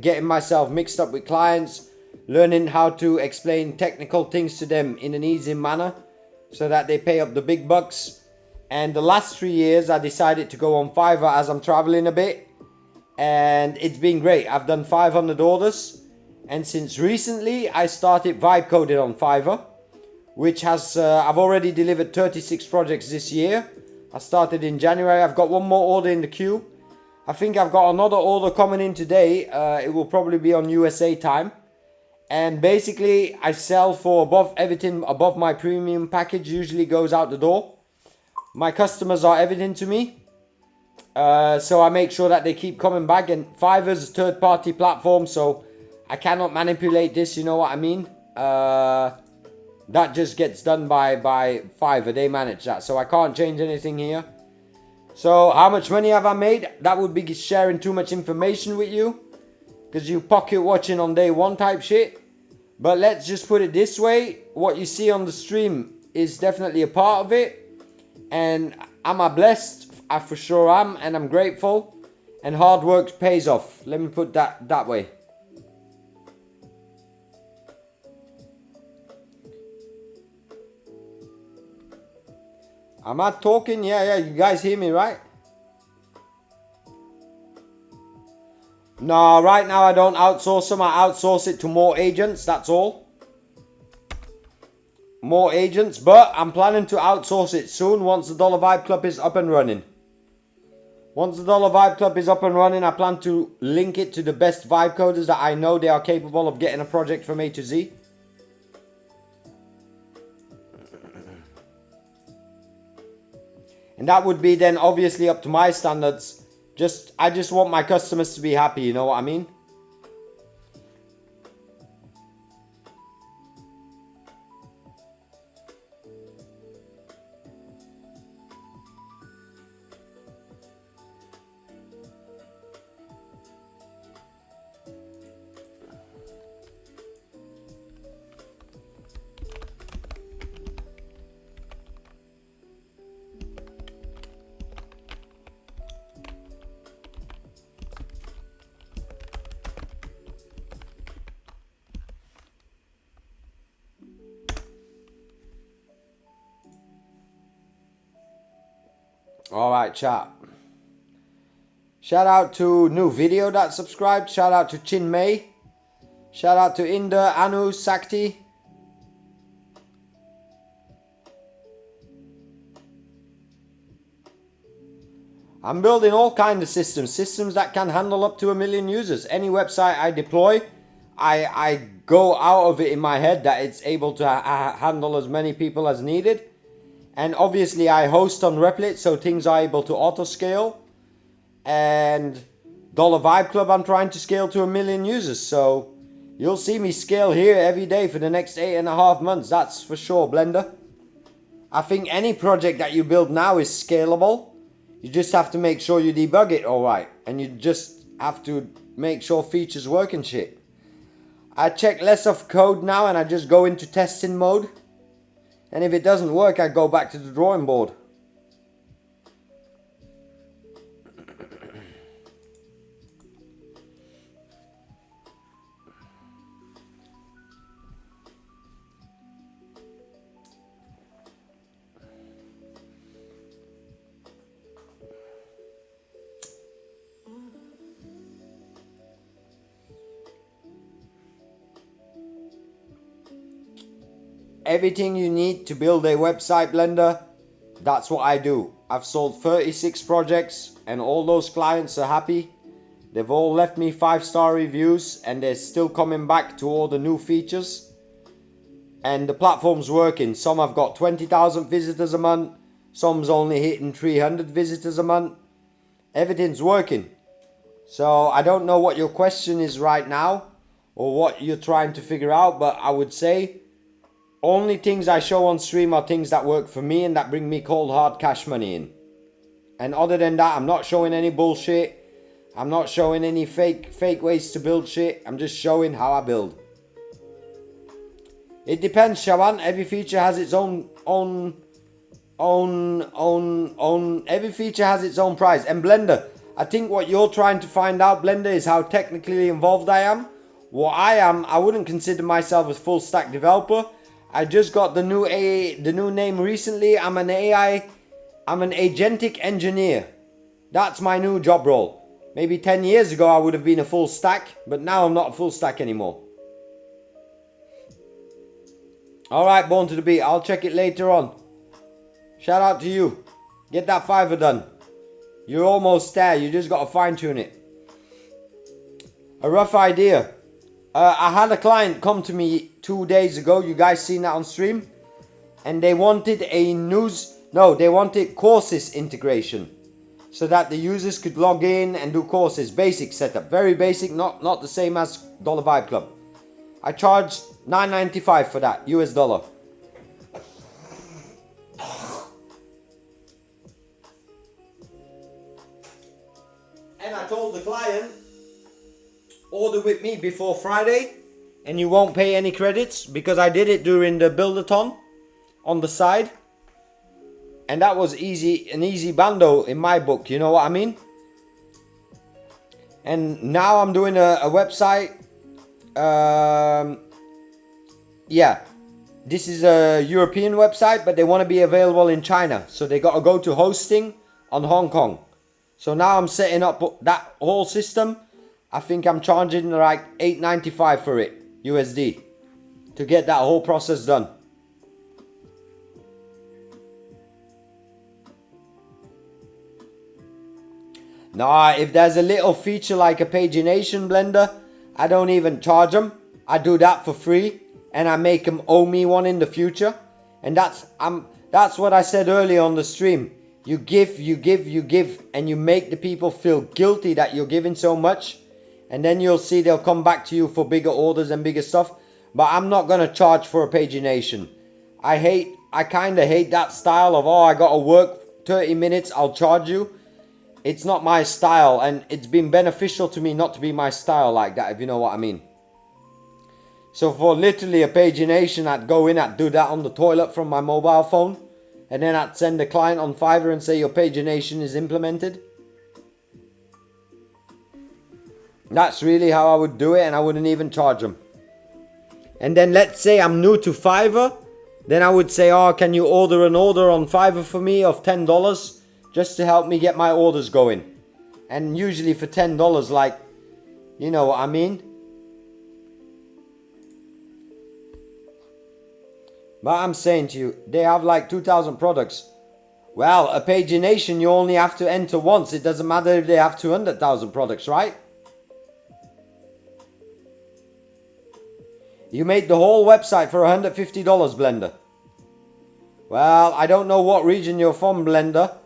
getting myself mixed up with clients, learning how to explain technical things to them in an easy manner so that they pay up the big bucks. And the last 3 years I decided to go on Fiverr as I'm traveling a bit, and it's been great. I've done 500 orders, and since recently I started VIBE coding on Fiverr, which has I've already delivered 36 projects this year. I started in January. I've got one more order in the queue. I think I've got another order coming in today. It will probably be on USA time. And basically, I sell for everything above my premium package usually goes out the door. My customers are everything to me. So I make sure that they keep coming back. And Fiverr's a third-party platform, so I cannot manipulate this, you know what I mean? That just gets done by Fiverr. They manage that. So I can't change anything here. So how much money have I made? That would be sharing too much information with you, because you pocket watching on day one type shit. But let's just put it this way. What you see on the stream is definitely a part of it. And am I blessed? I for sure am. And I'm grateful. And hard work pays off. Let me put that way. Am I talking? Yeah. You guys hear me, right? No, right now I don't outsource them. I outsource it to more agents, that's all. More agents, but I'm planning to outsource it soon once the Dollar Vibe Club is up and running. Once the Dollar Vibe Club is up and running, I plan to link it to the best vibe coders that I know they are capable of getting a project from A to Z. And that would be then obviously up to my standards. I just want my customers to be happy, you know what I mean? Alright, chat. Shout out to new video that subscribed. Shout out to Chin Mei. Shout out to Inda, Anu, Sakti. I'm building all kinds of systems that can handle up to 1 million users. Any website I deploy, I go out of it in my head that it's able to handle as many people as needed. And obviously I host on Replit, so things are able to auto scale. And $Vibe Club, I'm trying to scale to 1 million users. So you'll see me scale here every day for the next 8.5 months. That's for sure, Blender. I think any project that you build now is scalable. You just have to make sure you debug it alright. And you just have to make sure features work and shit. I check less of code now and I just go into testing mode. And if it doesn't work, I go back to the drawing board. Everything you need to build a website, Blender, that's what I do. I've sold 36 projects and all those clients are happy. They've all left me 5-star reviews and they're still coming back to all the new features. And the platform's working. Some have got 20,000 visitors a month. Some's only hitting 300 visitors a month. Everything's working. So I don't know what your question is right now or what you're trying to figure out, but I would say only things I show on stream are things that work for me and that bring me cold hard cash money in. And other than that, I'm not showing any bullshit. I'm not showing any fake ways to build shit. I'm just showing how I build. It depends, Shawan. Every feature has its own every feature has its own price. And Blender, I think what you're trying to find out, Blender, is how technically involved I am. What I am, I wouldn't consider myself a full stack developer. I just got the new name recently. I'm an agentic engineer. That's my new job role. Maybe 10 years ago I would have been a full stack, but now I'm not a full stack anymore. Alright, Born to the Beat, I'll check it later on. Shout out to you. Get that Fiverr done. You're almost there, you just got to fine tune it. A rough idea. I had a client come to me 2 days ago. You guys seen that on stream? And they wanted they wanted courses integration. So that the users could log in and do courses. Basic setup. Very basic, not the same as $Vibe Club. I charged $9.95 for that, US dollar. And I told the client, order with me before Friday and you won't pay any credits, because I did it during the build-a-thon on the side. And that was an easy bando in my book, you know what I mean? And now I'm doing a website. Yeah, this is a European website, but they want to be available in China. So they got to go to hosting on Hong Kong. So now I'm setting up that whole system. I think I'm charging like $8.95 for it, USD, to get that whole process done. Nah, if there's a little feature like a pagination, Blender, I don't even charge them. I do that for free and I make them owe me one in the future. And that's what I said earlier on the stream. You give, and you make the people feel guilty that you're giving so much. And then you'll see they'll come back to you for bigger orders and bigger stuff. But I'm not going to charge for a pagination. I kind of hate that style of, oh, I got to work 30 minutes, I'll charge you. It's not my style, and it's been beneficial to me not to be my style like that, if you know what I mean. So for literally a pagination, I'd go in, I'd do that on the toilet from my mobile phone. And then I'd send the client on Fiverr and say your pagination is implemented. That's really how I would do it, and I wouldn't even charge them. And then let's say I'm new to Fiverr. Then I would say, oh, can you order an order on Fiverr for me of $10? just to help me get my orders going. And usually for $10, like, you know what I mean? But I'm saying to you, they have like 2,000 products. Well, a pagination you only have to enter once. It doesn't matter if they have 200,000 products, right? You made the whole website for $150, Blender. Well, I don't know what region you're from, Blender.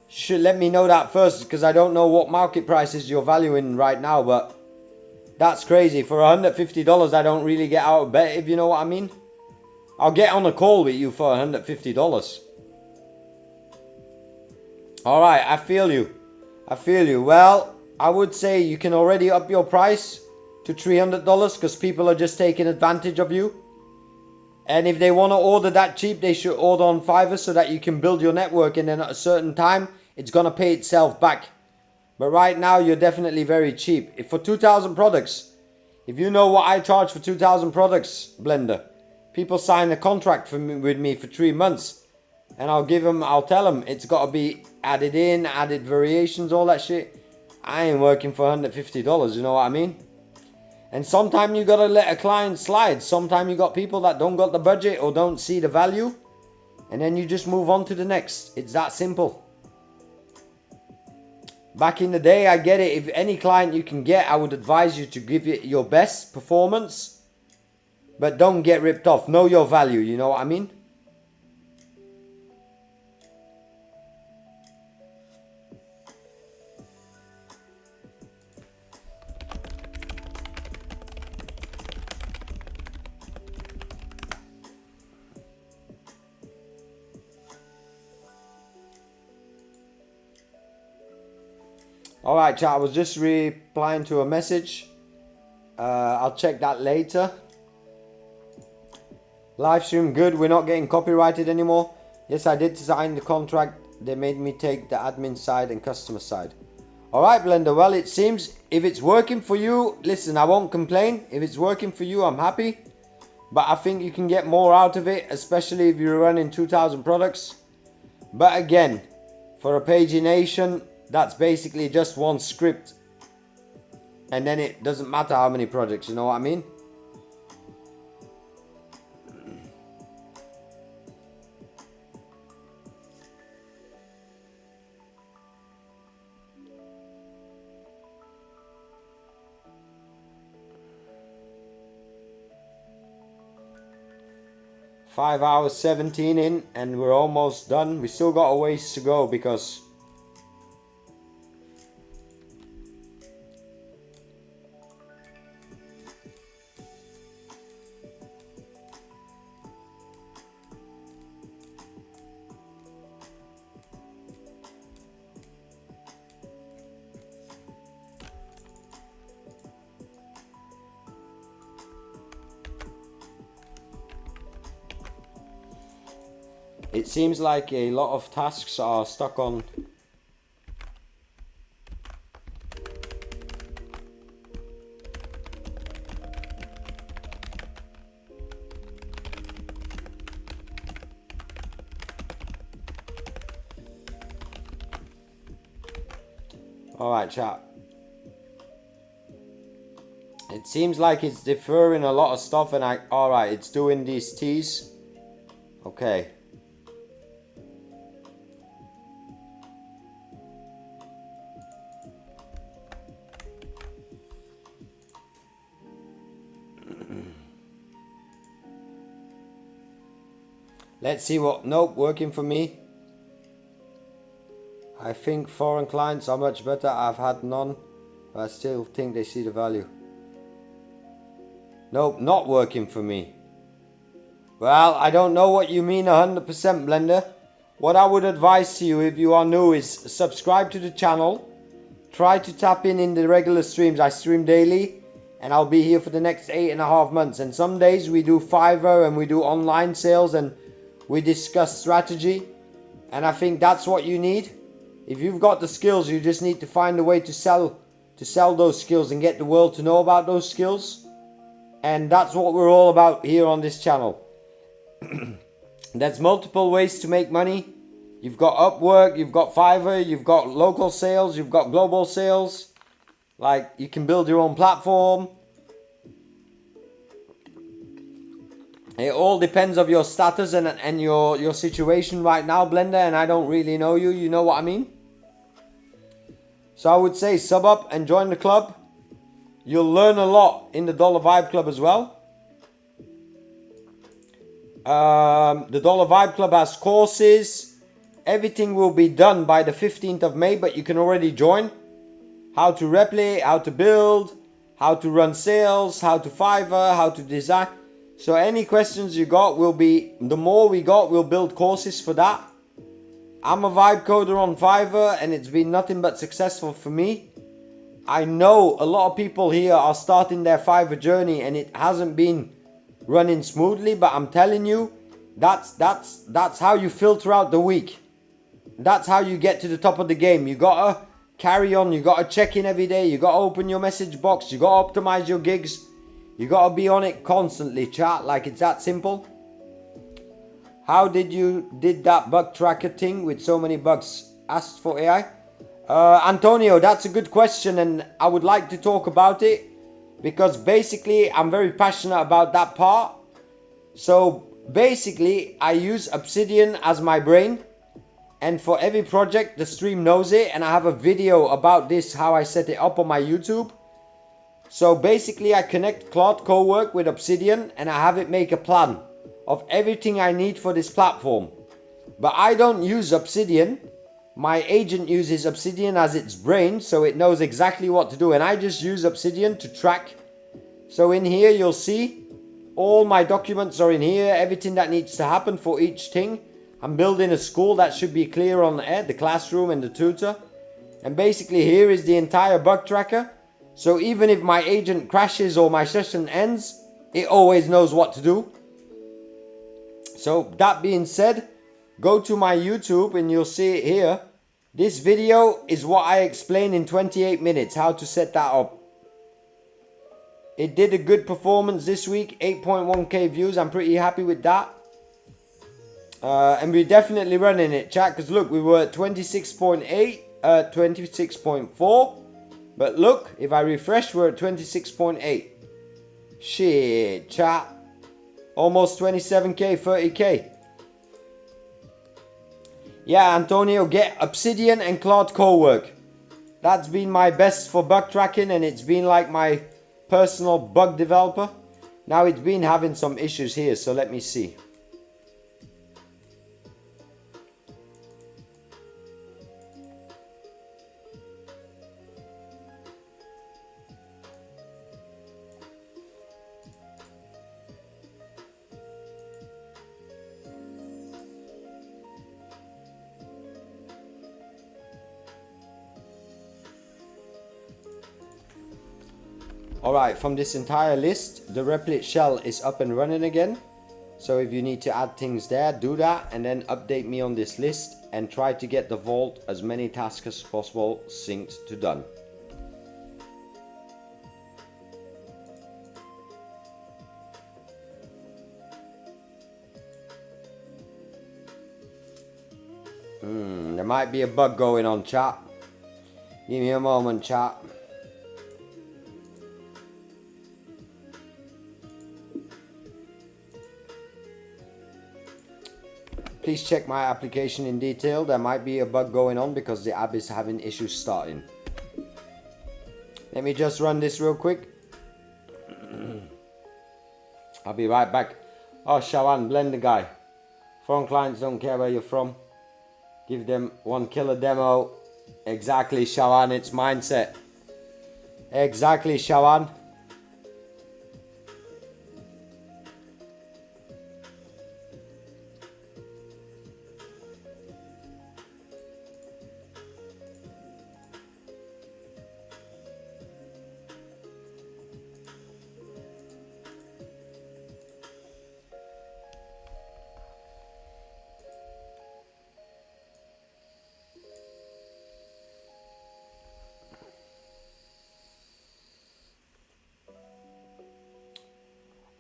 Should let me know that first, because I don't know what market prices you're valuing right now, but that's crazy. For $150, I don't really get out of bed, if you know what I mean. I'll get on a call with you for $150. Alright, I feel you. I feel you. Well, I would say you can already up your price to $300 because people are just taking advantage of you. And if they want to order that cheap, they should order on Fiverr so that you can build your network, and then at a certain time, it's going to pay itself back. But right now, you're definitely very cheap. If for 2,000 products, if you know what I charge for 2,000 products, Blender, people sign a contract with me for 3 months. And I'll tell them it's got to be added in, added variations, all that shit. I ain't working for $150, you know what I mean? And sometimes you got to let a client slide. Sometimes you got people that don't got the budget or don't see the value. And then you just move on to the next. It's that simple. Back in the day, I get it. If any client you can get, I would advise you to give it your best performance. But don't get ripped off. Know your value, you know what I mean? Alright chat, I was just replying to a message. I'll check that later. Live stream good, we're not getting copyrighted anymore. Yes, I did sign the contract. They made me take the admin side and customer side. Alright Blender, well it seems if it's working for you, listen, I won't complain. If it's working for you, I'm happy. But I think you can get more out of it, especially if you're running 2,000 products. But again, for a pagination, that's basically just one script. And then it doesn't matter how many projects, you know what I mean? Five hours 17 in and we're almost done. We still got a ways to go because it seems like a lot of tasks are stuck on. Alright chat. It seems like it's deferring a lot of stuff and alright, it's doing these T's. Okay. Let's see what, nope, working for me. I think foreign clients are much better. I've had none, but I still think they see the value. Nope, not working for me. Well, I don't know what you mean 100% Blender. What I would advise to you if you are new is subscribe to the channel. Try to tap in the regular streams. I stream daily and I'll be here for the next 8.5 months. And some days we do Fiverr and we do online sales and we discuss strategy, and I think that's what you need. If you've got the skills, you just need to find a way to sell those skills and get the world to know about those skills. And that's what we're all about here on this channel. There's multiple ways to make money. You've got Upwork, you've got Fiverr, you've got local sales, you've got global sales. Like, you can build your own platform. It all depends of your status and your situation right now, Blender, and I don't really know you, you know what I mean? So I would say sub up and join the club. You'll learn a lot in the Dollar Vibe Club as well. The Dollar Vibe Club has courses. Everything will be done by the 15th of May, but you can already join. How to replicate, how to build, how to run sales, how to Fiverr, how to design. So any questions you got will be, the more we got, we'll build courses for that. I'm a vibe coder on Fiverr and it's been nothing but successful for me. I know a lot of people here are starting their Fiverr journey and it hasn't been running smoothly, but I'm telling you, that's how you filter out the week. That's how you get to the top of the game. You gotta carry on, you gotta check in every day, you gotta open your message box, you gotta optimize your gigs. You gotta be on it constantly, chat, like it's that simple. How did you did that bug tracker thing with so many bugs? Asked for AI. Antonio, that's a good question and I would like to talk about it because basically I'm very passionate about that part. So basically I use Obsidian as my brain and for every project the stream knows it, and I have a video about this, how I set it up on my YouTube. So basically I connect Claude Cowork with Obsidian and I have it make a plan of everything I need for this platform. But I don't use Obsidian. My agent uses Obsidian as its brain, so it knows exactly what to do, and I just use Obsidian to track. So in here you'll see all my documents are in here, everything that needs to happen for each thing. I'm building a school that should be clear on the classroom and the tutor. And basically here is the entire bug tracker. So even if my agent crashes or my session ends, it always knows what to do. So that being said, go to my YouTube and you'll see it here. This video is what I explain in 28 minutes, how to set that up. It did a good performance this week, 8.1k views, I'm pretty happy with that. And we're definitely running it, chat, because look, we were at 26.8, 26.4. But look, if I refresh, we're at 26.8. Shit, chat. Almost 27k, 30k. Yeah, Antonio, get Obsidian and Claude Cowork. That's been my best for bug tracking and it's been like my personal bug developer. Now it's been having some issues here, so let me see. Alright, from this entire list, the Replit shell is up and running again. So if you need to add things there, do that and then update me on this list and try to get the vault as many tasks as possible synced to done. There might be a bug going on, chat. Give me a moment, chat. Please check my application in detail. There might be a bug going on because the app is having issues starting. Let me just run this real quick. I'll be right back. Oh, Shawan, Blender guy. Foreign clients don't care where you're from. Give them one killer demo. Exactly, Shawan, it's mindset. Exactly, Shawan.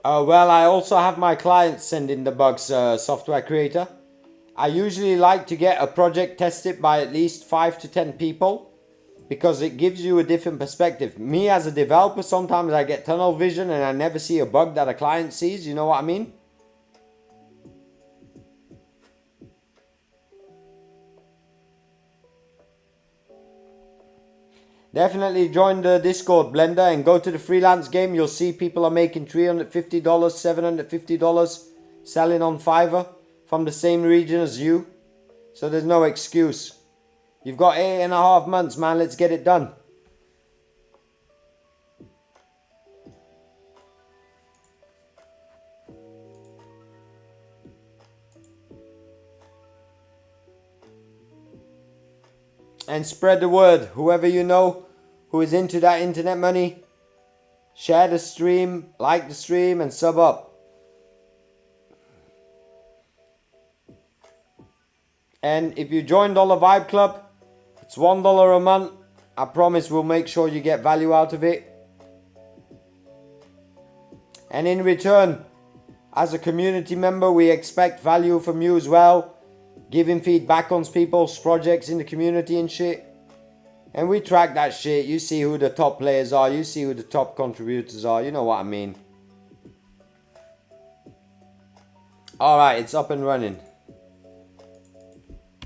Well, I also have my clients send in the bugs, software creator. I usually like to get a project tested by at least 5 to 10 people, because it gives you a different perspective. Me as a developer, sometimes I get tunnel vision and I never see a bug that a client sees, you know what I mean? Definitely join the Discord, Blender, and go to the freelance game. You'll see people are making $350, $750 selling on Fiverr from the same region as you. So there's no excuse. You've got 8.5 months, man. Let's get it done. And spread the word. Whoever you know who is into that internet money, share the stream, like the stream, and sub up. And if you join Dollar Vibe Club, it's $1 a month. I promise we'll make sure you get value out of it. And in return, as a community member, we expect value from you as well. Giving feedback on people's projects in the community and shit. And we track that shit. You see who the top players are. You see who the top contributors are. You know what I mean. Alright, it's up and running.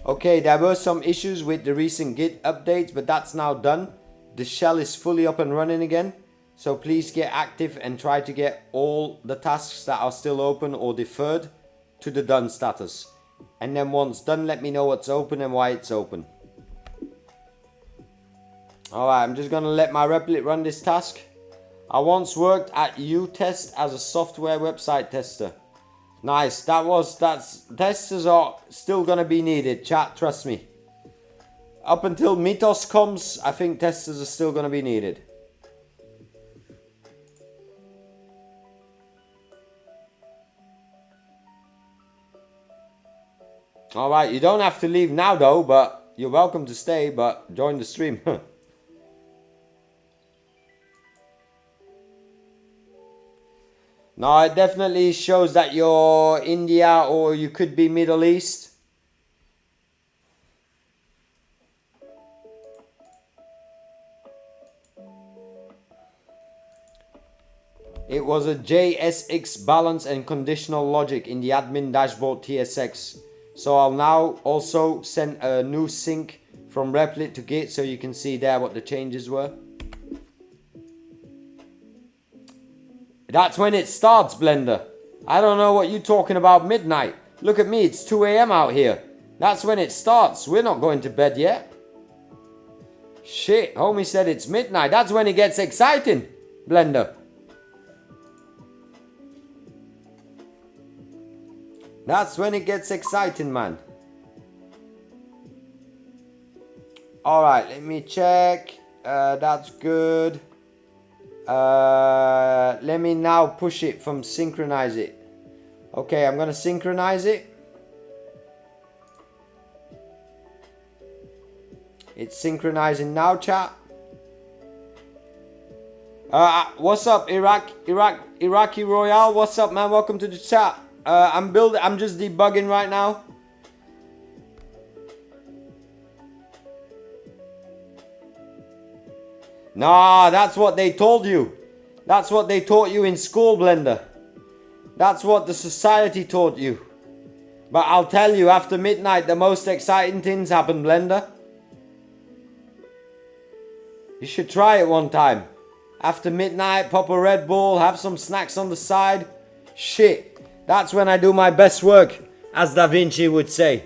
Okay, there were some issues with the recent Git updates, but that's now done. The shell is fully up and running again. So please get active and try to get all the tasks that are still open or deferred to the done status. And then once done, let me know what's open and why it's open. Alright, I'm just going to let my Replit run this task. I once worked at U-Test as a software website tester. Nice, testers are still going to be needed, chat, trust me. Up until Mythos comes, I think testers are still going to be needed. Alright, you don't have to leave now though, but you're welcome to stay, but join the stream. No, it definitely shows that you're India or you could be Middle East. It was a JSX balance and conditional logic in the admin dashboard TSX. So I'll now also send a new sync from Replit to Git so you can see there what the changes were. That's when it starts, Blender. I don't know what you're talking about midnight. Look at me, it's 2 AM out here. That's when it starts. We're not going to bed yet. Shit, homie said it's midnight. That's when it gets exciting, Blender. That's when it gets exciting, man. Alright, let me check. That's good. Let me now push it from synchronize it. Okay, I'm gonna synchronize it. It's synchronizing now, chat. What's up, Iraqi Royale? What's up, man? Welcome to the chat. I'm just debugging right now. Nah, that's what they told you. That's what they taught you in school, Blender. That's what the society taught you. But I'll tell you, after midnight, the most exciting things happen, Blender. You should try it one time. After midnight, pop a Red Bull, have some snacks on the side. Shit, that's when I do my best work, as Da Vinci would say.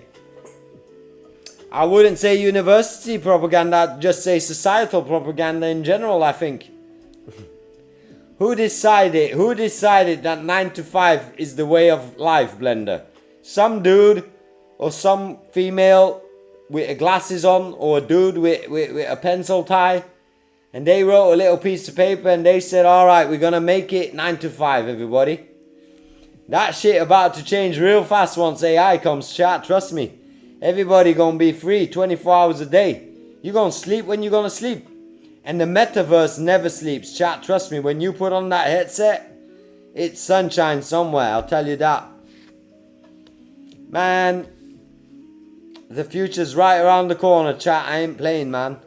I wouldn't say university propaganda, I'd just say societal propaganda in general, I think. Who decided that 9 to 5 is the way of life, Blender? Some dude or some female with glasses on, or a dude with a pencil tie, and they wrote a little piece of paper and they said, alright, we're gonna make it 9 to 5, everybody. That shit about to change real fast once AI comes, chat, trust me. Everybody gonna be free 24 hours a day. You gonna sleep when you gonna sleep. And the metaverse never sleeps, chat, trust me. When you put on that headset, it's sunshine somewhere, I'll tell you that. Man, The future's right around the corner, chat. I ain't playing, man.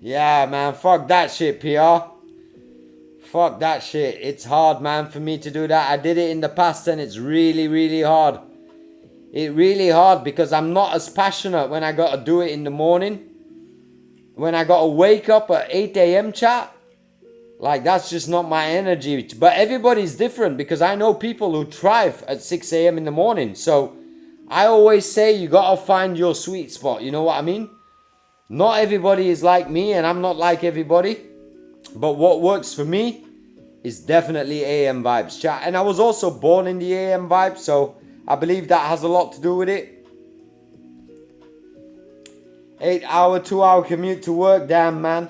Yeah, man. Fuck that shit, PR. Fuck that shit. It's hard, man, for me to do that. I did it in the past and it's really, really hard. It's really hard because I'm not as passionate when I got to do it in the morning. When I got to wake up at 8 a.m. chat. Like, that's just not my energy. But everybody's different because I know people who thrive at 6 a.m. in the morning. So I always say you got to find your sweet spot. You know what I mean? Not everybody is like me and I'm not like everybody. But what works for me is definitely AM vibes, chat. And I was also born in the AM vibe, so I believe that has a lot to do with it. 8-hour, 2-hour commute to work, damn, man.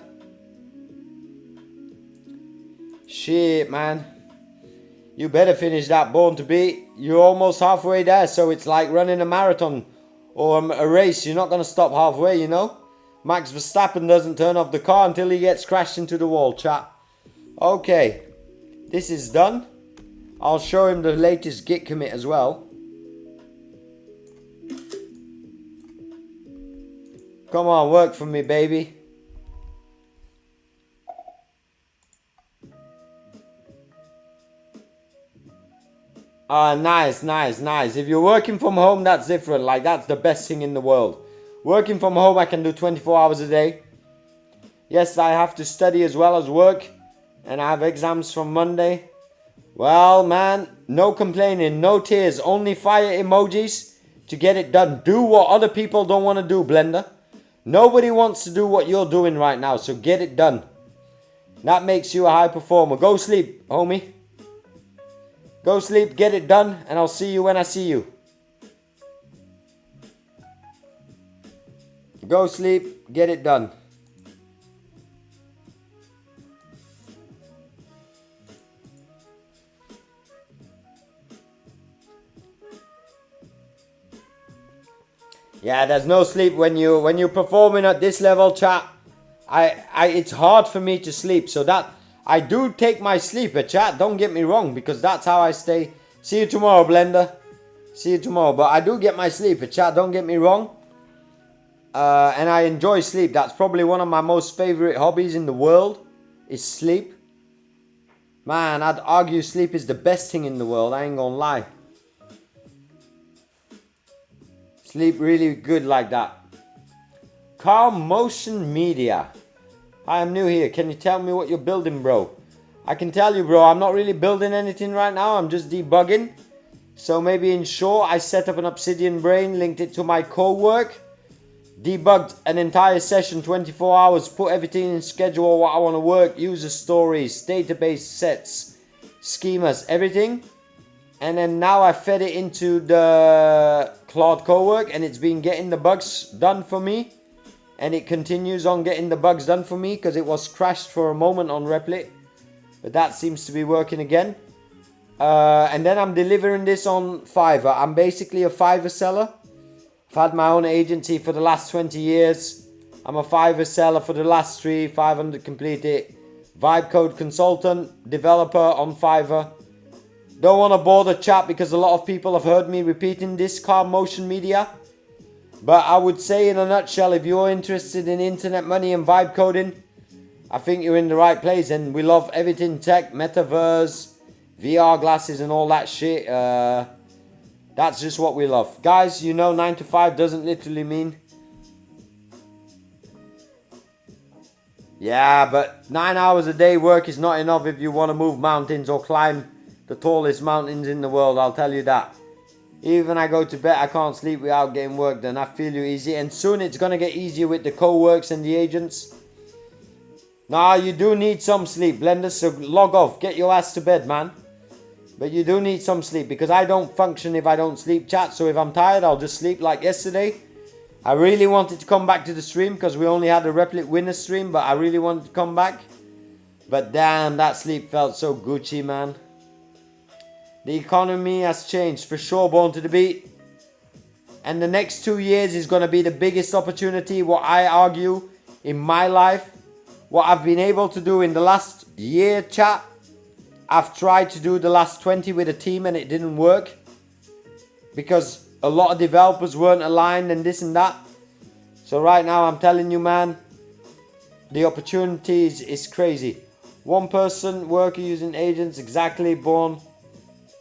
Shit, man. You better finish that Born to Beat. You're almost halfway there, so it's like running a marathon or a race. You're not going to stop halfway, you know? Max Verstappen doesn't turn off the car until he gets crashed into the wall, chat. Okay, this is done. I'll show him the latest Git commit as well. Come on, work for me, baby. Ah, nice, nice, nice. If you're working from home, that's different. Like, that's the best thing in the world. Working from home, I can do 24 hours a day. Yes, I have to study as well as work. And I have exams from Monday. Well, man, no complaining, no tears. Only fire emojis to get it done. Do what other people don't want to do, Blender. Nobody wants to do what you're doing right now, so get it done. That makes you a high performer. Go sleep, homie. Go sleep, get it done, and I'll see you when I see you. Go sleep, get it done. Yeah, there's no sleep when you're performing at this level, chat. It's hard for me to sleep, so that I do take my sleep, chat. Don't get me wrong, because that's how I stay. See you tomorrow, Blender. See you tomorrow. But I do get my sleep, chat. Don't get me wrong. And I enjoy sleep. That's probably one of my most favorite hobbies in the world, is sleep. Man, I'd argue sleep is the best thing in the world. I ain't gonna lie. Sleep really good like that. Calm Motion Media. Hi, I'm new here. Can you tell me what you're building, bro? I can tell you, bro. I'm not really building anything right now. I'm just debugging. So maybe in short, I set up an Obsidian brain, linked it to my co-work, debugged an entire session, 24 hours, put everything in schedule, what I want to work, user stories, database sets, schemas, everything. And then now I fed it into the Claude co-work and it's been getting the bugs done for me. And it continues on getting the bugs done for me because it was crashed for a moment on Replit. But that seems to be working again. And then I'm delivering this on Fiverr. I'm basically a Fiverr seller. I've had my own agency for the last 20 years. I'm a Fiverr seller for the last 3, 500 completed. VIBE Code consultant, developer on Fiverr. Don't want to bore the chat because a lot of people have heard me repeating this, Calm Motion Media. But I would say in a nutshell, if you're interested in internet money and vibe coding, I think you're in the right place. And we love everything tech, metaverse, VR glasses and all that shit. That's just what we love. Guys, you know 9 to 5 doesn't literally mean... Yeah, but 9 hours a day work is not enough if you want to move mountains or climb the tallest mountains in the world, I'll tell you that. Even when I go to bed, I can't sleep without getting work done. I feel you easy. And soon it's going to get easier with the co-works and the agents. Nah, you do need some sleep, Blender. So log off. Get your ass to bed, man. But you do need some sleep. Because I don't function if I don't sleep, chat. So if I'm tired, I'll just sleep like yesterday. I really wanted to come back to the stream. Because we only had a Replit winner stream. But I really wanted to come back. But damn, that sleep felt so Gucci, man. The economy has changed, for sure, Born to the Beat. And the next 2 years is going to be the biggest opportunity, what I argue, in my life. What I've been able to do in the last year, chat, I've tried to do the last 20 with a team and it didn't work because a lot of developers weren't aligned and this and that. So right now I'm telling you, man, the opportunities is crazy. One person worker using agents, exactly, Born.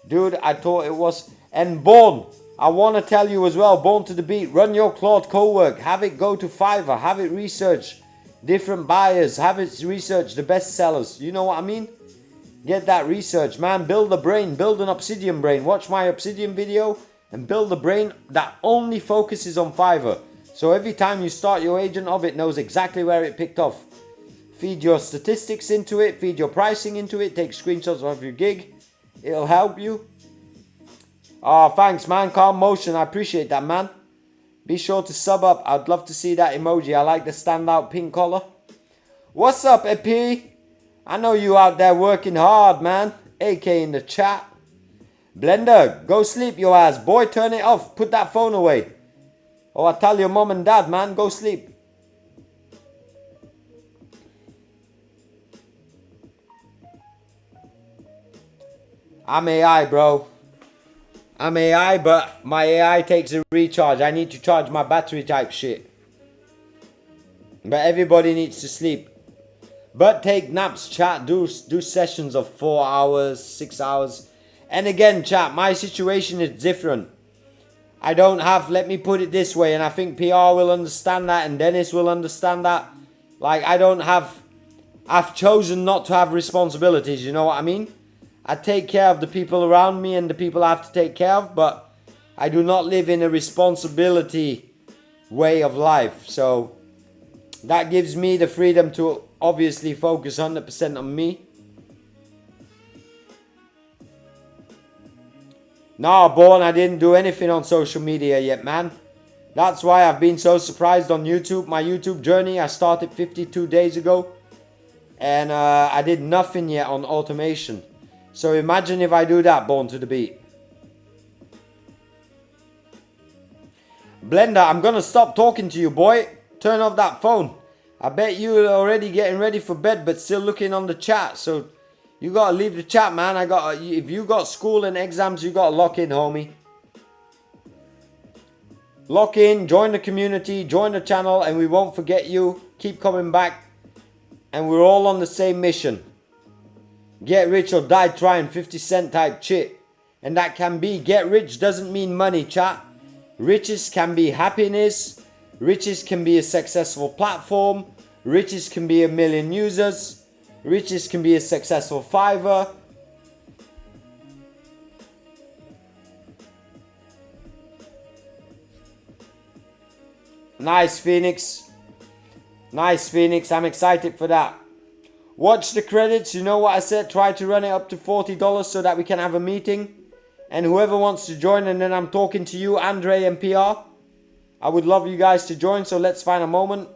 Dude, I thought it was. And Born, I want to tell you as well, Born to the Beat, run your Claude co-work, have it go to Fiverr, have it research different buyers, have it research the best sellers. You know what I mean? Get that research, man. Build a brain, build an Obsidian brain. Watch my Obsidian video and build a brain that only focuses on Fiverr. So every time you start your agent of it knows exactly where it picked off. Feed your statistics into it, feed your pricing into it, take screenshots of your gig. It'll help you. Oh, thanks, man. Calm Motion, I appreciate that, man. Be sure to sub up. I'd love to see that emoji. I like the standout pink collar. What's up, EP? I know you out there working hard, man. AK in the chat. Blender, go sleep your ass. Boy, turn it off. Put that phone away. Oh, I tell your mom and dad, man, go sleep. I'm AI, bro. I'm AI, but my AI takes a recharge. I need to charge my battery type shit. But everybody needs to sleep. But take naps, chat. Do sessions of 4 hours, 6 hours. And again, chat, my situation is different. I don't have, let me put it this way, and I think PR will understand that and Dennis will understand that. Like, I've chosen not to have responsibilities, you know what I mean? I take care of the people around me and the people I have to take care of, but I do not live in a responsibility way of life. So that gives me the freedom to obviously focus 100% on me. No, Born, I didn't do anything on social media yet, man. That's why I've been so surprised on YouTube. My YouTube journey, I started 52 days ago. And I did nothing yet on automation. So imagine if I do that, Born to the Beat. Blender, I'm gonna stop talking to you, boy. Turn off that phone. I bet you're already getting ready for bed, but still looking on the chat. So you gotta leave the chat, man. If you got school and exams, you gotta lock in, homie. Lock in, join the community, join the channel, and we won't forget you. Keep coming back. And we're all on the same mission. Get rich or die trying, 50 cent type shit. And that can be, get rich doesn't mean money, chat. Riches can be happiness. Riches can be a successful platform. Riches can be 1 million users. Riches can be a successful Fiverr. Nice, Phoenix. Nice, Phoenix. I'm excited for that. Watch the credits. You know what I said? Try to run it up to $40 so that we can have a meeting. And whoever wants to join, and then I'm talking to you, Andre and PR. I would love you guys to join, so let's find a moment.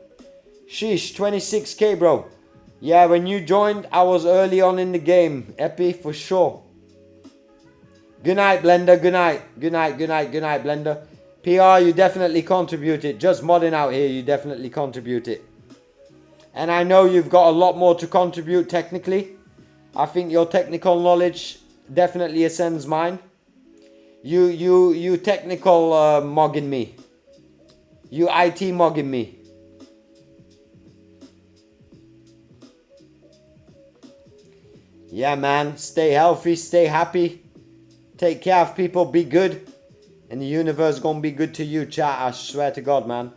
Sheesh, 26k, bro. Yeah, when you joined, I was early on in the game. Epi, for sure. Good night, Blender. Good night. Good night, good night, good night, Blender. PR, you definitely contributed. Just modding out here, you definitely contributed. And I know you've got a lot more to contribute technically. I think your technical knowledge definitely ascends mine. You technical mogging me. You IT mogging me. Yeah, man. Stay healthy, stay happy. Take care of people, be good. And the universe gonna be good to you, chat. I swear to God, man.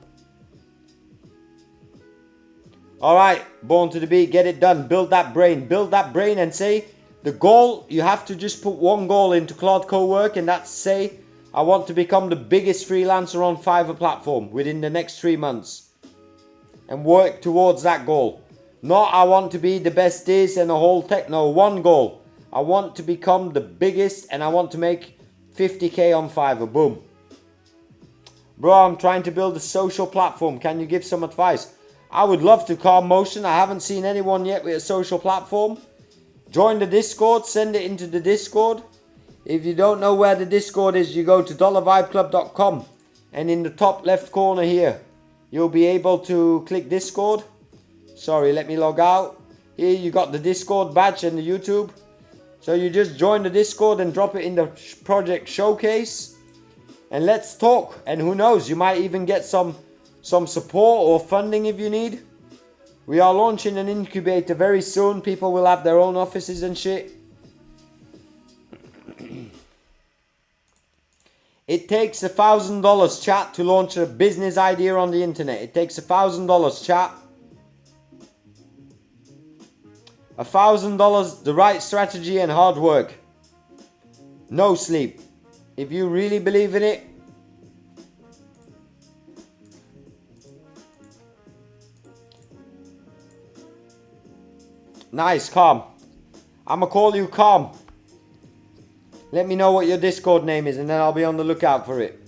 Alright, Born to the Beat, get it done. Build that brain. Build that brain and say the goal, you have to just put one goal into Claude Co-work, and that's say, I want to become the biggest freelancer on Fiverr platform within the next 3 months. And work towards that goal. Not I want to be the best this and the whole tech. No, one goal. I want to become the biggest and I want to make 50k on Fiverr. Boom. Bro, I'm trying to build a social platform. Can you give some advice? I would love to, Calm Motion. I haven't seen anyone yet with a social platform. Join the Discord. Send it into the Discord. If you don't know where the Discord is, you go to $vibeclub.com. And in the top left corner here, you'll be able to click Discord. Sorry, let me log out. Here you got the Discord badge and the YouTube. So you just join the Discord and drop it in the project showcase. And let's talk. And who knows, you might even get some support or funding if you need. We are launching an incubator very soon. People will have their own offices and shit. It takes $1,000 chat to launch a business idea on the internet. It takes $1,000 chat. $1,000, the right strategy and hard work. No sleep. If you really believe in it. Nice, Calm. I'ma call you Calm. Let me know what your Discord name is and then I'll be on the lookout for it.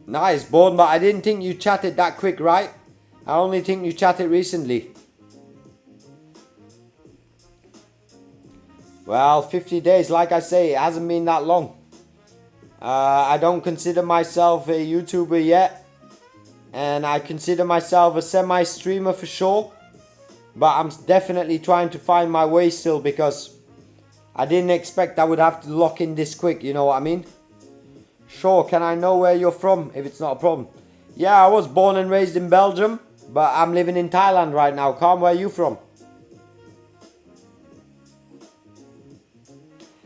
Nice, Born, but I didn't think you chatted that quick, right? I only think you chatted recently. Well, 50 days, like I say, it hasn't been that long. I don't consider myself a YouTuber yet. And I consider myself a semi-streamer for sure. But I'm definitely trying to find my way still because I didn't expect I would have to lock in this quick, you know what I mean? Sure, can I know where you're from if it's not a problem? Yeah, I was born and raised in Belgium, but I'm living in Thailand right now. Calm, where are you from?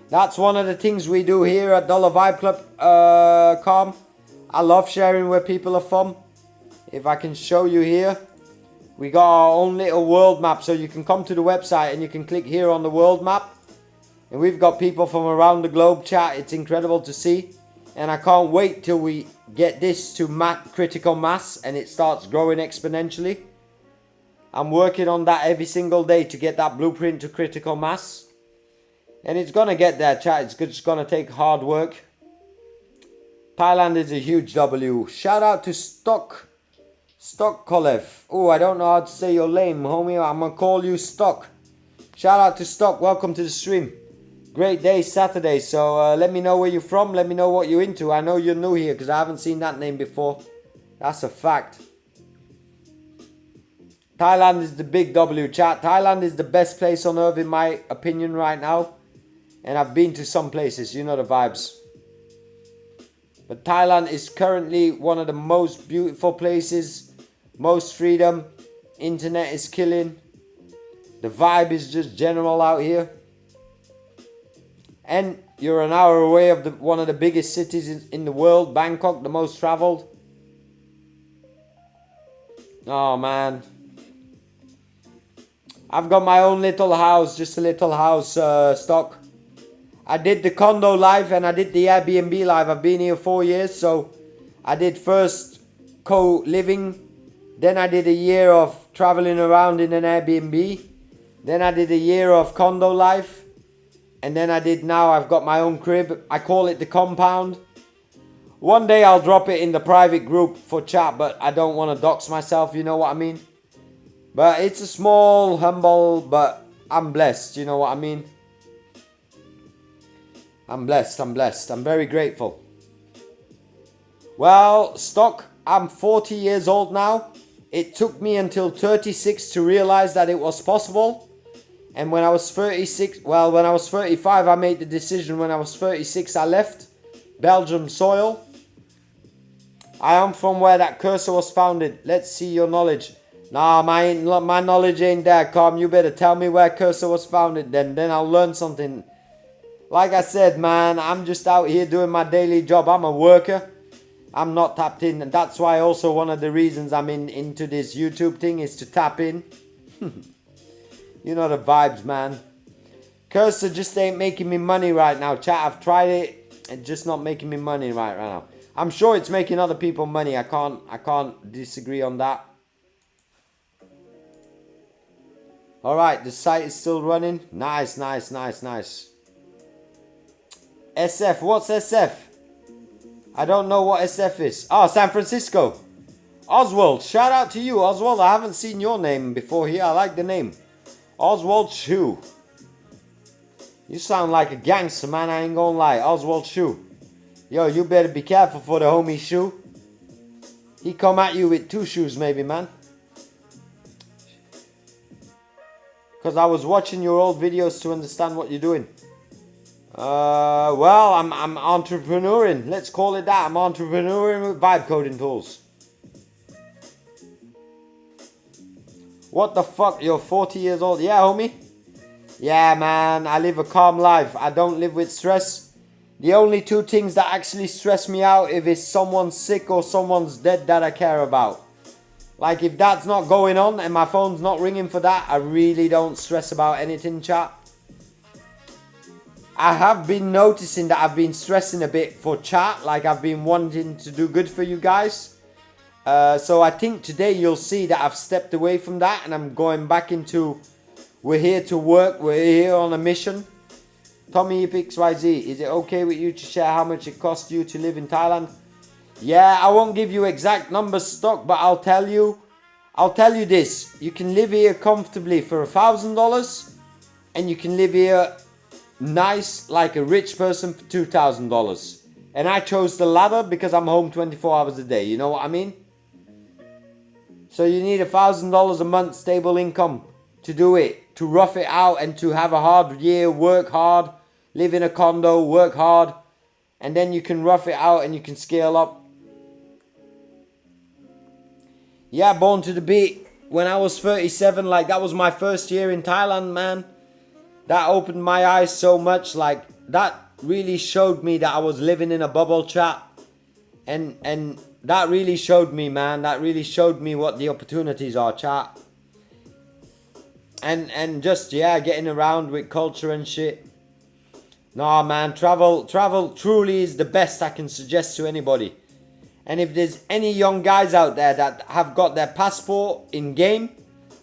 That's one of the things we do here at Dollar Vibe Club, Calm. I love sharing where people are from. If I can show you here. We got our own little world map, so you can come to the website and you can click here on the world map. And we've got people from around the globe chat. It's incredible to see. And I can't wait till we get this to critical mass and it starts growing exponentially. I'm working on that every single day to get that blueprint to critical mass. And it's gonna get there, chat. It's just gonna take hard work. Thailand is a huge W. Shout out to Stock Kolev. Oh, I don't know how to say your name, homie. I'm gonna call you Stock. Shout out to Stock. Welcome to the stream. Great day, Saturday. So let me know where you're from. Let me know what you're into. I know you're new here because I haven't seen that name before. That's a fact. Thailand is the big W, chat. Thailand is the best place on earth in my opinion right now. And I've been to some places, you know the vibes. But Thailand is currently one of the most beautiful places. Most freedom. Internet is killing. The vibe is just general out here. And you're an hour away of one of the biggest cities in the world. Bangkok, the most traveled. Oh man. I've got my own little house. Just a little house, Stock. I did the condo life and I did the Airbnb life. I've been here 4 years, so I did first co-living. Then I did a year of traveling around in an Airbnb. Then I did a year of condo life. And then I've got my own crib. I call it the compound. One day I'll drop it in the private group for chat, but I don't want to dox myself, you know what I mean? But it's a small, humble, but I'm blessed, you know what I mean? I'm blessed. I'm very grateful. Well, Stock, I'm 40 years old now. It took me until 36 to realize that it was possible. And when I was 36, well, when I was 35, I made the decision. When I was 36, I left Belgium soil. I am from where that cursor was founded. Let's see your knowledge. Nah, my knowledge ain't there, Calm. You better tell me where cursor was founded then I'll learn something. Like I said, man, I'm just out here doing my daily job. I'm a worker. I'm not tapped in. And that's why also one of the reasons I'm into this YouTube thing is to tap in. You know the vibes, man. Cursor just ain't making me money right now. Chat, I've tried it. It's just not making me money right now. I'm sure it's making other people money. I can't disagree on that. Alright, the site is still running. Nice. SF, what's SF? I don't know what SF is. Oh, San Francisco. Oswald, shout out to you, Oswald. I haven't seen your name before here. I like the name. Oswald Chu. You sound like a gangster, man, I ain't gonna lie. Oswald Shoe. Yo, you better be careful for the homie Shoe. He come at you with 2 shoes maybe, man. Because I was watching your old videos to understand what you're doing. Well, I'm entrepreneuring. Let's call it that. I'm entrepreneuring with vibe coding tools. What the fuck? You're 40 years old. Yeah, homie. Yeah, man. I live a calm life. I don't live with stress. The only 2 things that actually stress me out if it's someone's sick or someone's dead that I care about. Like if that's not going on and my phone's not ringing for that, I really don't stress about anything, chat. I have been noticing that I've been stressing a bit for chat, like I've been wanting to do good for you guys. So I think today you'll see that I've stepped away from that and I'm going back into, we're here to work, we're here on a mission. Tommy XYZ, is it okay with you to share how much it costs you to live in Thailand? Yeah, I won't give you exact numbers stock, but I'll tell you this. You can live here comfortably for $1,000 and you can live here nice like a rich person for $2,000. And I chose the latter because I'm home 24 hours a day, you know what I mean? So you need $1,000 a month stable income to do it, to rough it out and to have a hard year, work hard, live in a condo, work hard, and then you can rough it out and you can scale up. Yeah, born to the beat. When I was 37, like that was my first year in Thailand, man. That opened my eyes so much, like that really showed me that I was living in a bubble, chat. And that really showed me, man, that really showed me what the opportunities are, chat. And just, yeah, getting around with culture and shit. Nah, man, travel truly is the best I can suggest to anybody. And if there's any young guys out there that have got their passport in game,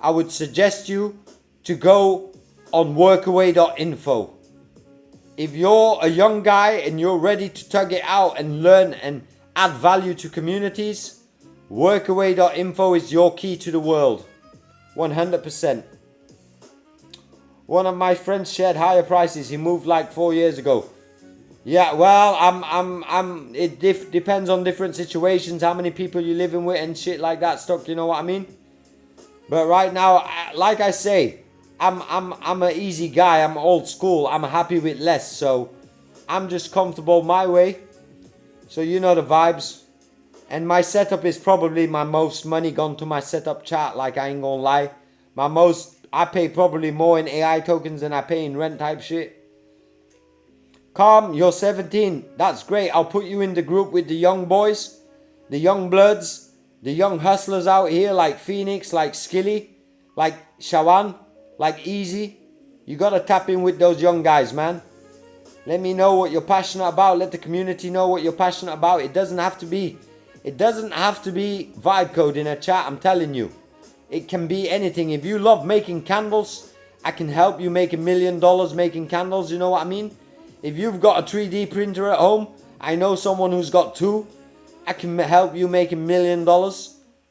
I would suggest you to go on workaway.info. If you're a young guy and you're ready to tug it out and learn and add value to communities, workaway.info is your key to the world. 100%. One of my friends shared higher prices. He moved like 4 years ago. Yeah, well, it depends on different situations, how many people you're living with and shit like that stuff, you know what I mean? But right now, like I say, I'm an easy guy, I'm old school, I'm happy with less, so I'm just comfortable my way. So you know the vibes. And my setup is probably my most money gone to my setup, chat, like I ain't gonna lie. I pay probably more in AI tokens than I pay in rent type shit. Calm, you're 17. That's great. I'll put you in the group with the young boys, the young bloods, the young hustlers out here like Phoenix, like Skilly, like Shawan, like Easy. You gotta tap in with those young guys, man. Let me know what you're passionate about. Let the community know what you're passionate about. It doesn't have to be vibe code in a chat, I'm telling you. It can be anything. If you love making candles, I can help you make $1 million making candles, you know what I mean? If you've got a 3D printer at home, I know someone who's got 2. I can help you make $1 million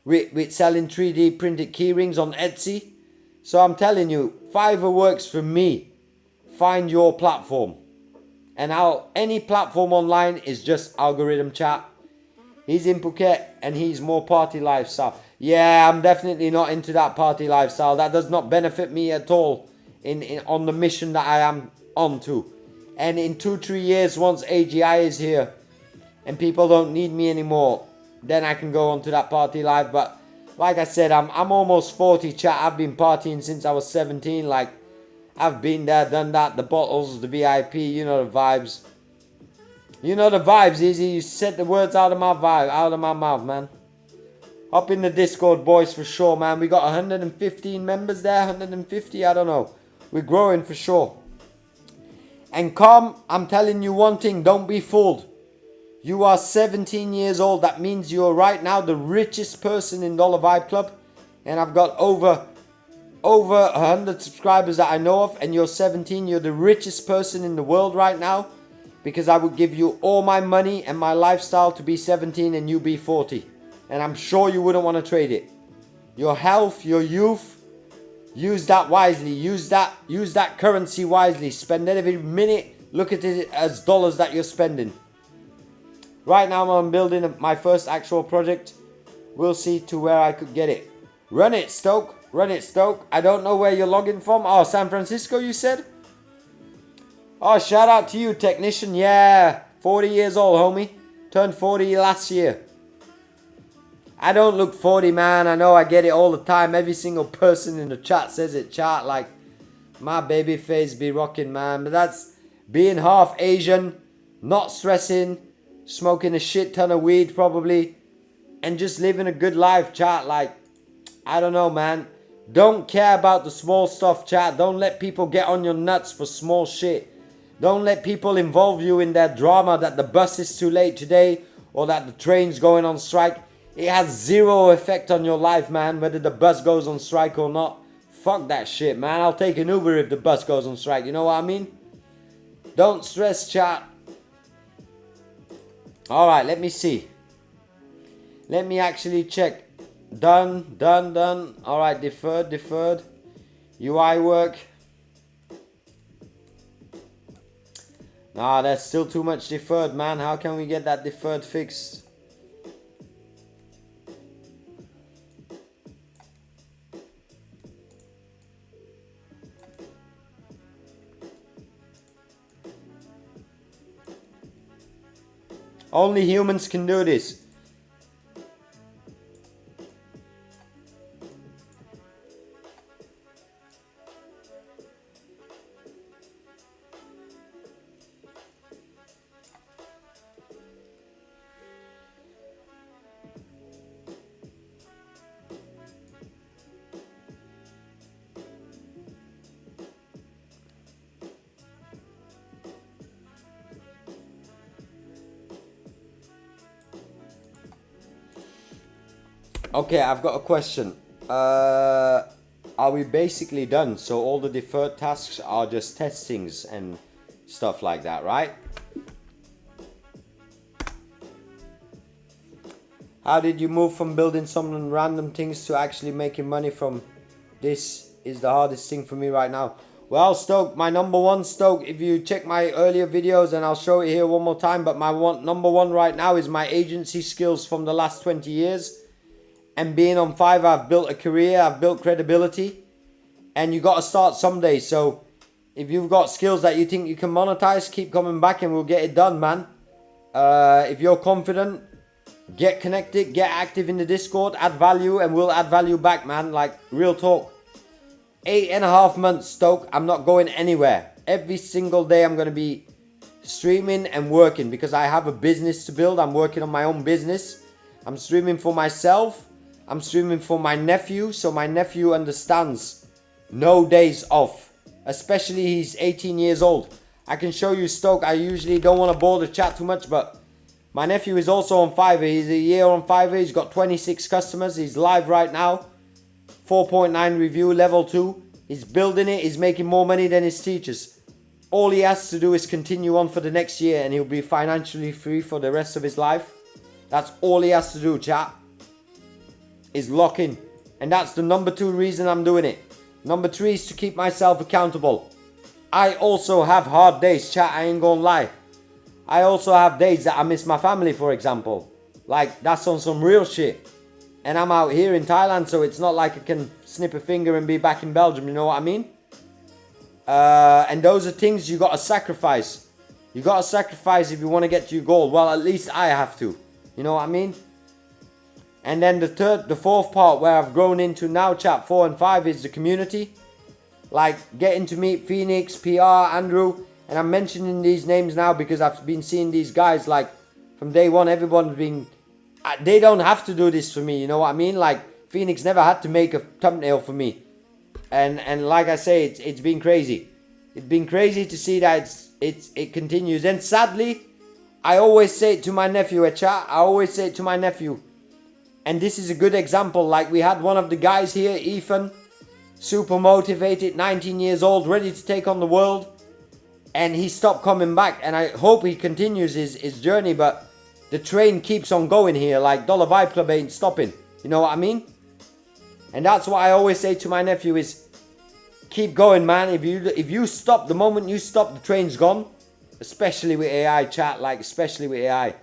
with selling 3D printed keyrings on Etsy. So I'm telling you, Fiverr works for me. Find your platform. And any platform online is just algorithm, chat. He's in Phuket and he's more party lifestyle. Yeah, I'm definitely not into that party lifestyle. That does not benefit me at all on the mission that I am on to. And in 2-3 years, once AGI is here and people don't need me anymore, then I can go on to that party life. But like I said, I'm almost 40, chat. I've been partying since I was 17. Like, I've been there, done that. The bottles, the VIP, you know the vibes. You know the vibes, Easy. You said the words out of my mouth, man. Up in the Discord, boys, for sure, man. We got 115 members there, 150, I don't know. We're growing for sure. And Calm, I'm telling you one thing, don't be fooled. You are 17 years old. That means you're right now the richest person in Dollar Vibe Club. And I've got over 100 subscribers that I know of. And you're 17, you're the richest person in the world right now. Because I would give you all my money and my lifestyle to be 17 and you be 40. And I'm sure you wouldn't want to trade it. Your health, your youth, Use that wisely. Use that currency wisely. Spend every minute. Look at it as dollars that you're spending. Right now I'm building my first actual project. We'll see to where I could get it. Run it, Stoke. Run it, Stoke. I don't know where you're logging from. Oh, San Francisco, you said? Oh, shout out to you, technician. Yeah, 40 years old, homie. Turned 40 last year. I don't look 40, man. I know, I get it all the time. Every single person in the chat says it. Chat, like, my baby face be rocking, man. But that's being half Asian, not stressing, smoking a shit ton of weed probably, and just living a good life, chat. Like, I don't know, man. Don't care about the small stuff, chat. Don't let people get on your nuts for small shit. Don't let people involve you in their drama that the bus is too late today or that the train's going on strike. It has zero effect on your life, man, whether the bus goes on strike or not. Fuck that shit, man. I'll take an Uber if the bus goes on strike. You know what I mean? Don't stress, chat. Alright, let me see. Let me actually check. Done. Alright, deferred. UI work. Nah, there's still too much deferred, man. How can we get that deferred fixed? Only humans can do this. Okay, I've got a question. Are we basically done? So all the deferred tasks are just testings and stuff like that, right? How did you move from building some random things to actually making money from this? Is the hardest thing for me right now. Well, Stoke, my number one, Stoke, if you check my earlier videos, and I'll show it here one more time, but my number one right now is my agency skills from the last 20 years. And being on Fiverr, I've built a career, I've built credibility, and you got to start someday. So if you've got skills that you think you can monetize, keep coming back and we'll get it done, man. If you're confident, get connected, get active in the Discord, add value, and we'll add value back, man. Like, real talk. 8.5 months, Stoke, I'm not going anywhere. Every single day I'm going to be streaming and working because I have a business to build. I'm working on my own business. I'm streaming for myself. I'm streaming for my nephew, so my nephew understands no days off. Especially he's 18 years old. I can show you, Stoke. I usually don't want to bore the chat too much, but my nephew is also on Fiverr. He's a year on Fiverr. He's got 26 customers. He's live right now. 4.9 review, level 2. He's building it. He's making more money than his teachers. All he has to do is continue on for the next year and he'll be financially free for the rest of his life. That's all he has to do, chat. Is lock in. And that's the number 2 reason I'm doing it. Number 3 is to keep myself accountable. I also have hard days, chat. I ain't gonna lie. I also have days that I miss my family, for example. Like, that's on some real shit. And I'm out here in Thailand, so it's not like I can snip a finger and be back in Belgium, you know what I mean? And those are things you gotta sacrifice. You gotta sacrifice if you want to get to your goal. Well, at least I have to. You know what I mean? And then the fourth part where I've grown into now, chat, 4 and 5 is the community. Like, getting to meet Phoenix, PR, Andrew. And I'm mentioning these names now because I've been seeing these guys, like, from day one, everyone's been... They don't have to do this for me, you know what I mean? Like, Phoenix never had to make a thumbnail for me. And like I say, it's been crazy. It's been crazy to see that it continues. And sadly, I always say it to my nephew, chat. I always say it to my nephew. And this is a good example. Like, we had one of the guys here, Ethan, super motivated, 19 years old, ready to take on the world. And he stopped coming back. And I hope he continues his journey. But the train keeps on going here. Like, Dollar Vibe Club ain't stopping. You know what I mean? And that's what I always say to my nephew is, keep going, man. If you stop, the moment you stop, the train's gone. Especially with AI, chat, like especially with AI.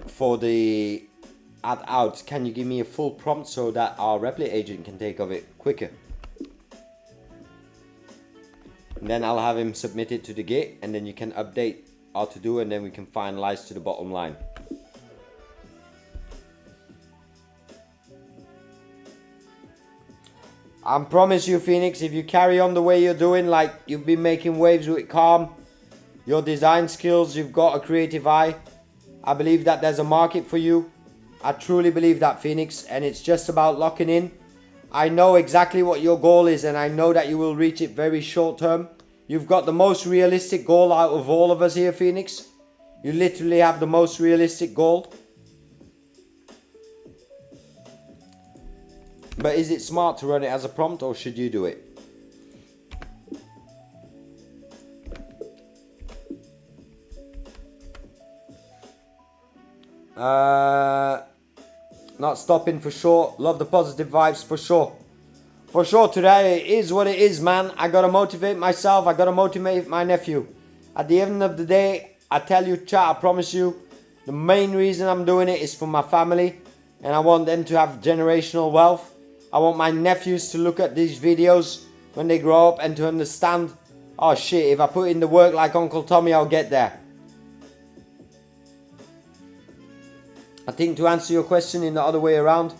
For the add out, can you give me a full prompt so that our Replit agent can take of it quicker? And then I'll have him submit it to the Git, and then you can update our to do, and then we can finalize to the bottom line. I promise you, Phoenix, if you carry on the way you're doing, like you've been making waves with Calm, your design skills, you've got a creative eye, I believe that there's a market for you. I truly believe that, Phoenix, and it's just about locking in. I know exactly what your goal is, and I know that you will reach it very short term. You've got the most realistic goal out of all of us here, Phoenix. You literally have the most realistic goal. But is it smart to run it as a prompt, or should you do it? Not stopping for sure. Love the positive vibes for sure. For sure, today it is what it is, man. I gotta motivate myself. I gotta motivate my nephew. At the end of the day, I tell you, chat, I promise you, the main reason I'm doing it is for my family, and I want them to have generational wealth. I want my nephews to look at these videos when they grow up and to understand, oh shit, if I put in the work like Uncle Tommy, I'll get there. I think to answer your question in the other way around,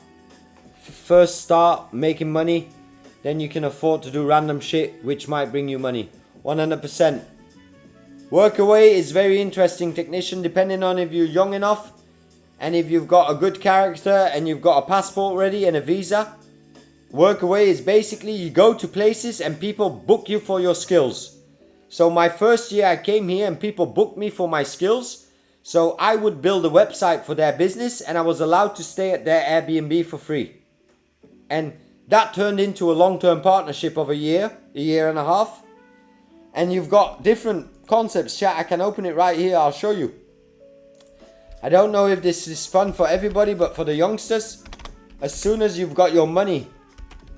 first start making money, then you can afford to do random shit which might bring you money. 100%. Work away is very interesting, technician, depending on if you're young enough and if you've got a good character and you've got a passport ready and a visa. Work away is basically you go to places and people book you for your skills. So my first year I came here and people booked me for my skills. So I would build a website for their business and I was allowed to stay at their Airbnb for free. And that turned into a long-term partnership of a year and a half. And you've got different concepts, chat. I can open it right here. I'll show you. I don't know if this is fun for everybody, but for the youngsters, as soon as you've got your money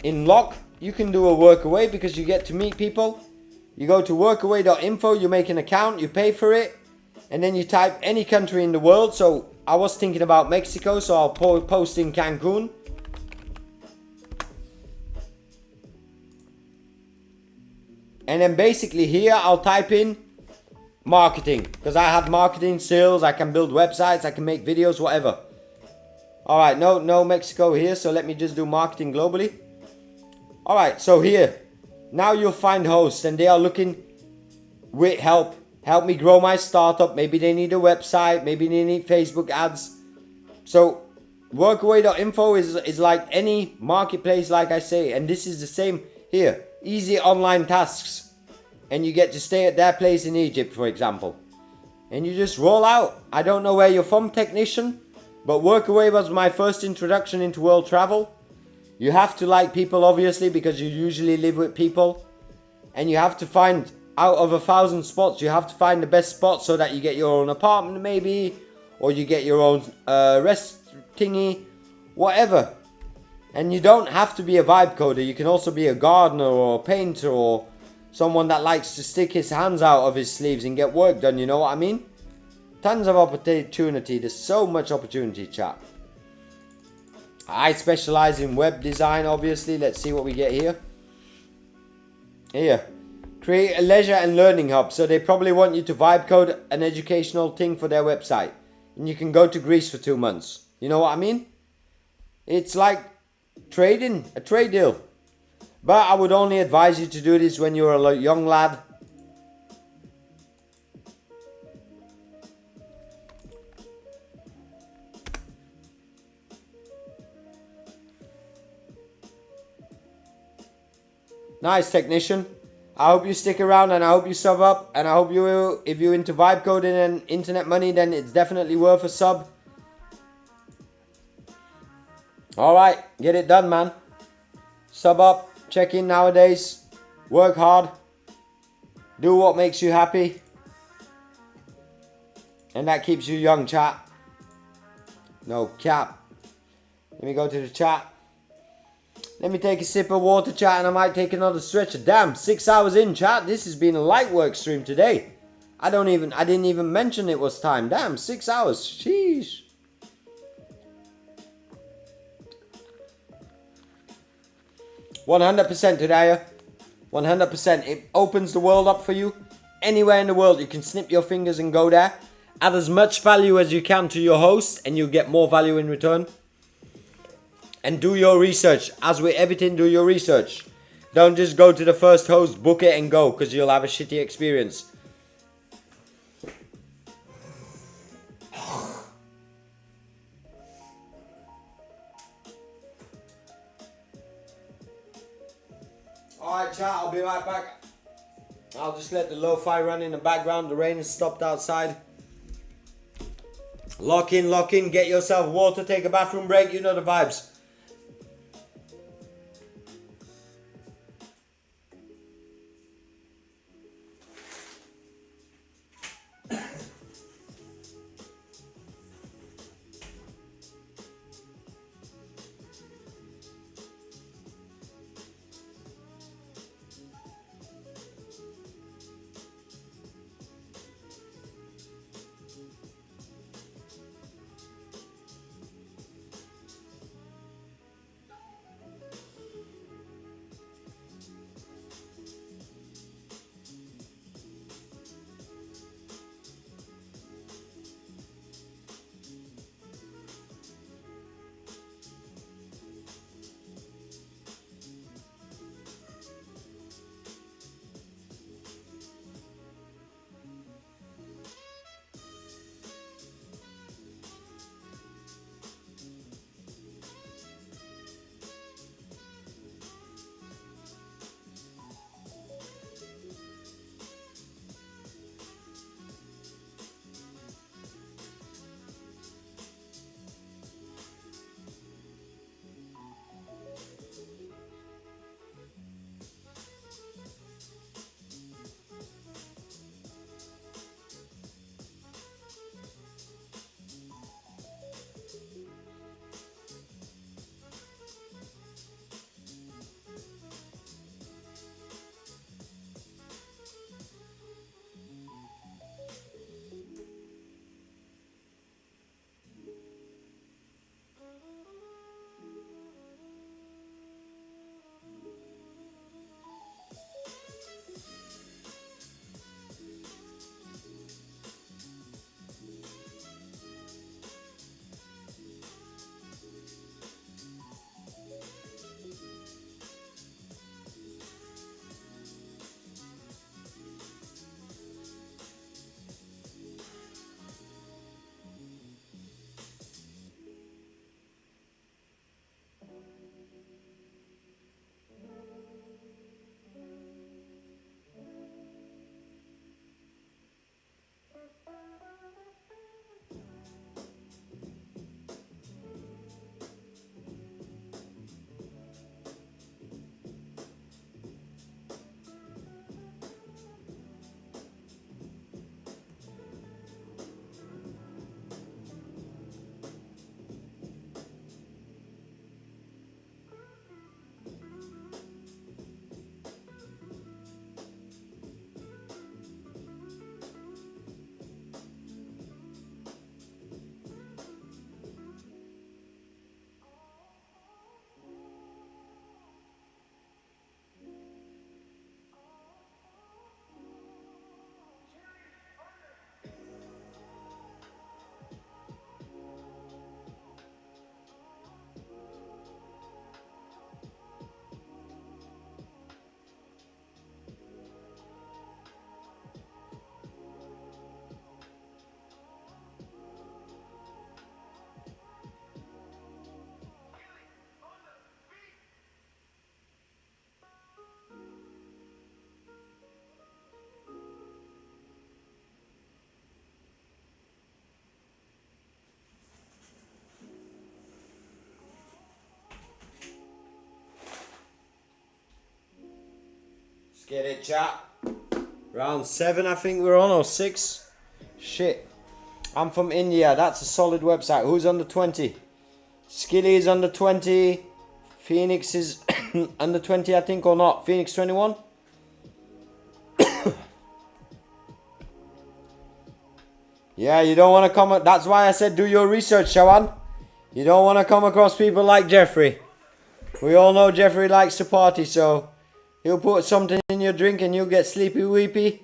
in lock, you can do a workaway because you get to meet people. You go to workaway.info, you make an account, you pay for it, and then you type any country in the world. So I was thinking about Mexico, so I'll post in Cancun. And then basically here I'll type in marketing, because I have marketing, sales, I can build websites, I can make videos, whatever. Alright, no Mexico here, so let me just do marketing globally. Alright, so here, now you'll find hosts and they are looking with help me grow my startup. Maybe they need a website, maybe they need Facebook ads. So workaway.info is like any marketplace, like I say, and this is the same here. Easy online tasks, and you get to stay at their place in Egypt, for example, and you just roll out. I don't know where you're from, technician, but Workaway was my first introduction into world travel. You have to like people, obviously, because you usually live with people, and you have to find, out of 1,000 spots, you have to find the best spot so that you get your own apartment maybe, or you get your own rest thingy, whatever. And you don't have to be a vibe coder. You can also be a gardener or a painter or someone that likes to stick his hands out of his sleeves and get work done, you know what I mean? Tons of opportunity. There's so much opportunity, chat. I specialize in web design, obviously. Let's see what we get here. Here. Create a leisure and learning hub. So they probably want you to vibe code an educational thing for their website. And you can go to Greece for 2 months. You know what I mean? It's like trading, a trade deal. But I would only advise you to do this when you're a young lad. Nice, technician. I hope you stick around, and I hope you sub up, and I hope you will, if you're into vibe coding and internet money, then it's definitely worth a sub. Alright, get it done, man. Sub up, check in nowadays, work hard, do what makes you happy, and that keeps you young, chat. No cap. Let me go to the chat. Let me take a sip of water, chat, and I might take another stretcher. Damn, 6 hours in, chat. This has been a light work stream today. I didn't even mention it was time. Damn, 6 hours. Sheesh. $100% today. 100%. It opens the world up for you. Anywhere in the world, you can snip your fingers and go there. Add as much value as you can to your host, and you'll get more value in return. And do your research. As with everything, do your research. Don't just go to the first host, book it and go, because you'll have a shitty experience. Alright, chat, I'll be right back. I'll just let the lo-fi run in the background. The rain has stopped outside. Lock in, get yourself water, take a bathroom break, you know the vibes. Let's get it, chat. Round 7 I think we're on, or 6. Shit. I'm from India. That's a solid website. Who's under 20? Skilly is under 20. Phoenix is under 20 I think, or not. Phoenix 21. Yeah, you don't want to come. That's why I said do your research, Shawan. You don't want to come across people like Jeffrey. We all know Jeffrey likes to party, so he'll put something in your drink and you'll get sleepy weepy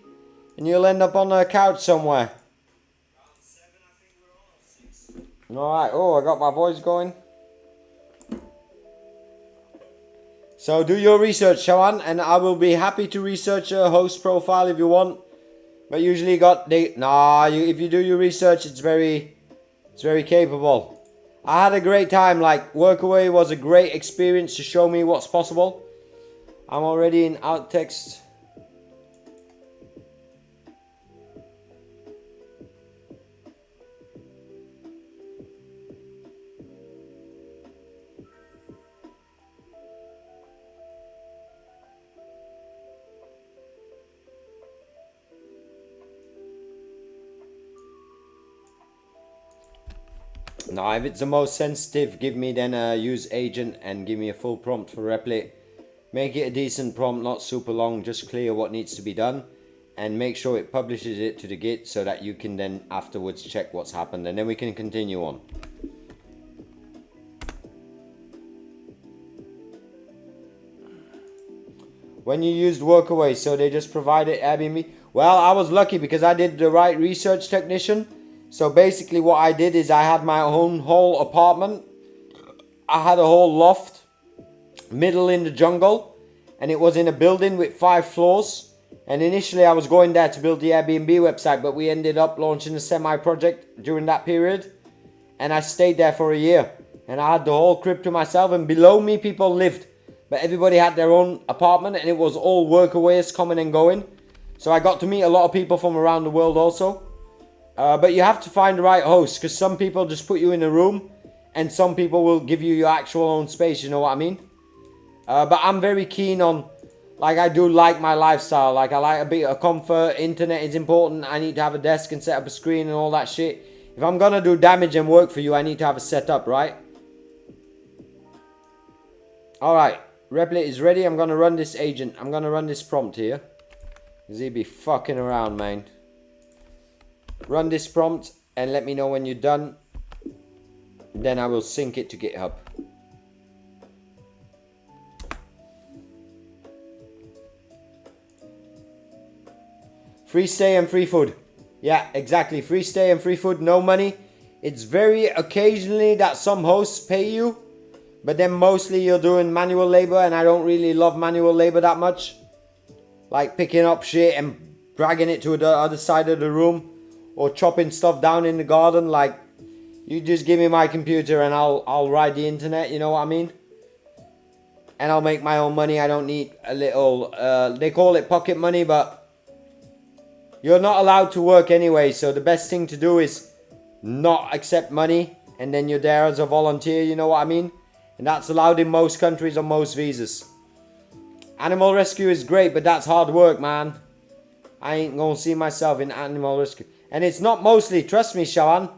and you'll end up on a couch somewhere. Alright, oh, I got my voice going. So do your research, Shawan, and I will be happy to research a host profile if you want. But usually if you do your research, it's very capable. I had a great time. Like, Workaway was a great experience to show me what's possible. I'm already in out text. Now, if it's the most sensitive, give me then a use agent and give me a full prompt for Replit. Make it a decent prompt, not super long, just clear what needs to be done. And make sure it publishes it to the Git so that you can then afterwards check what's happened. And then we can continue on. When you used Workaway, so they just provided Airbnb. Well, I was lucky because I did the right research technician. So basically what I did is I had my own whole apartment. I had a whole loft, middle in the jungle, and it was in a building with 5 floors. And initially I was going there to build the Airbnb website, but we ended up launching a semi-project during that period. And I stayed there for a year. And I had the whole crib to myself, and below me people lived. But everybody had their own apartment, and it was all workaways coming and going. So I got to meet a lot of people from around the world also. But you have to find the right host, because some people just put you in a room and some people will give you your actual own space, you know what I mean? But I'm very keen on, like, I do like my lifestyle. Like, I like a bit of comfort. Internet is important. I need to have a desk and set up a screen and all that shit. If I'm gonna do damage and work for you, I need to have a setup, right? Alright, Replit is ready. I'm gonna run this agent. I'm gonna run this prompt here, because he'd be fucking around, man. Run this prompt and let me know when you're done. Then I will sync it to GitHub. Free stay and free food. Yeah, exactly. Free stay and free food, no money. It's very occasionally that some hosts pay you, but then mostly you're doing manual labor, and I don't really love manual labor that much. Like picking up shit and dragging it to the other side of the room. Or chopping stuff down in the garden. Like, you just give me my computer and I'll ride the internet, you know what I mean? And I'll make my own money. I don't need a little, they call it pocket money, but you're not allowed to work anyway. So the best thing to do is not accept money, and then you're there as a volunteer, you know what I mean? And that's allowed in most countries on most visas. Animal rescue is great, but that's hard work, man. I ain't gonna see myself in animal rescue. And it's not mostly, trust me, Shawan.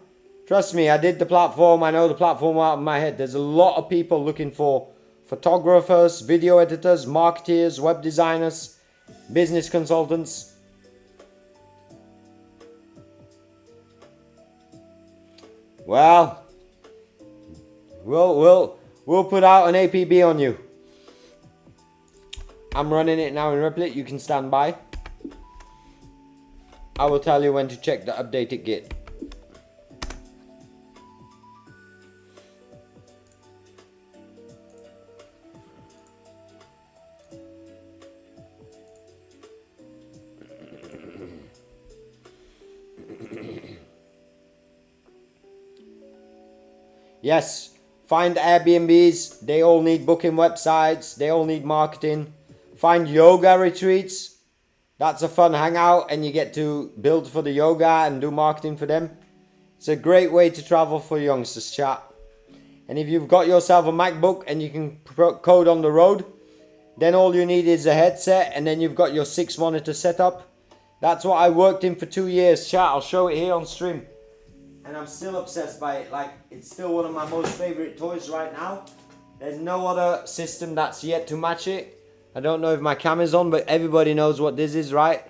Trust me, I did the platform. I know the platform out of my head. There's a lot of people looking for photographers, video editors, marketeers, web designers, business consultants. Well, we'll put out an APB on you. I'm running it now in Replit. You can stand by. I will tell you when to check the updated Git. Yes, find Airbnbs. They all need booking websites. They all need marketing. Find yoga retreats. That's a fun hangout, and you get to build for the yoga and do marketing for them. It's a great way to travel for youngsters, chat. And if you've got yourself a MacBook and you can code on the road, Then all you need is a headset, and then you've got your 6 monitor setup. That's what I worked in for 2 years. Chat, I'll show it here on stream. And I'm still obsessed by it. Like, it's still one of my most favorite toys right now. There's no other system that's yet to match it. I don't know if my camera's on, but everybody knows what this is, right?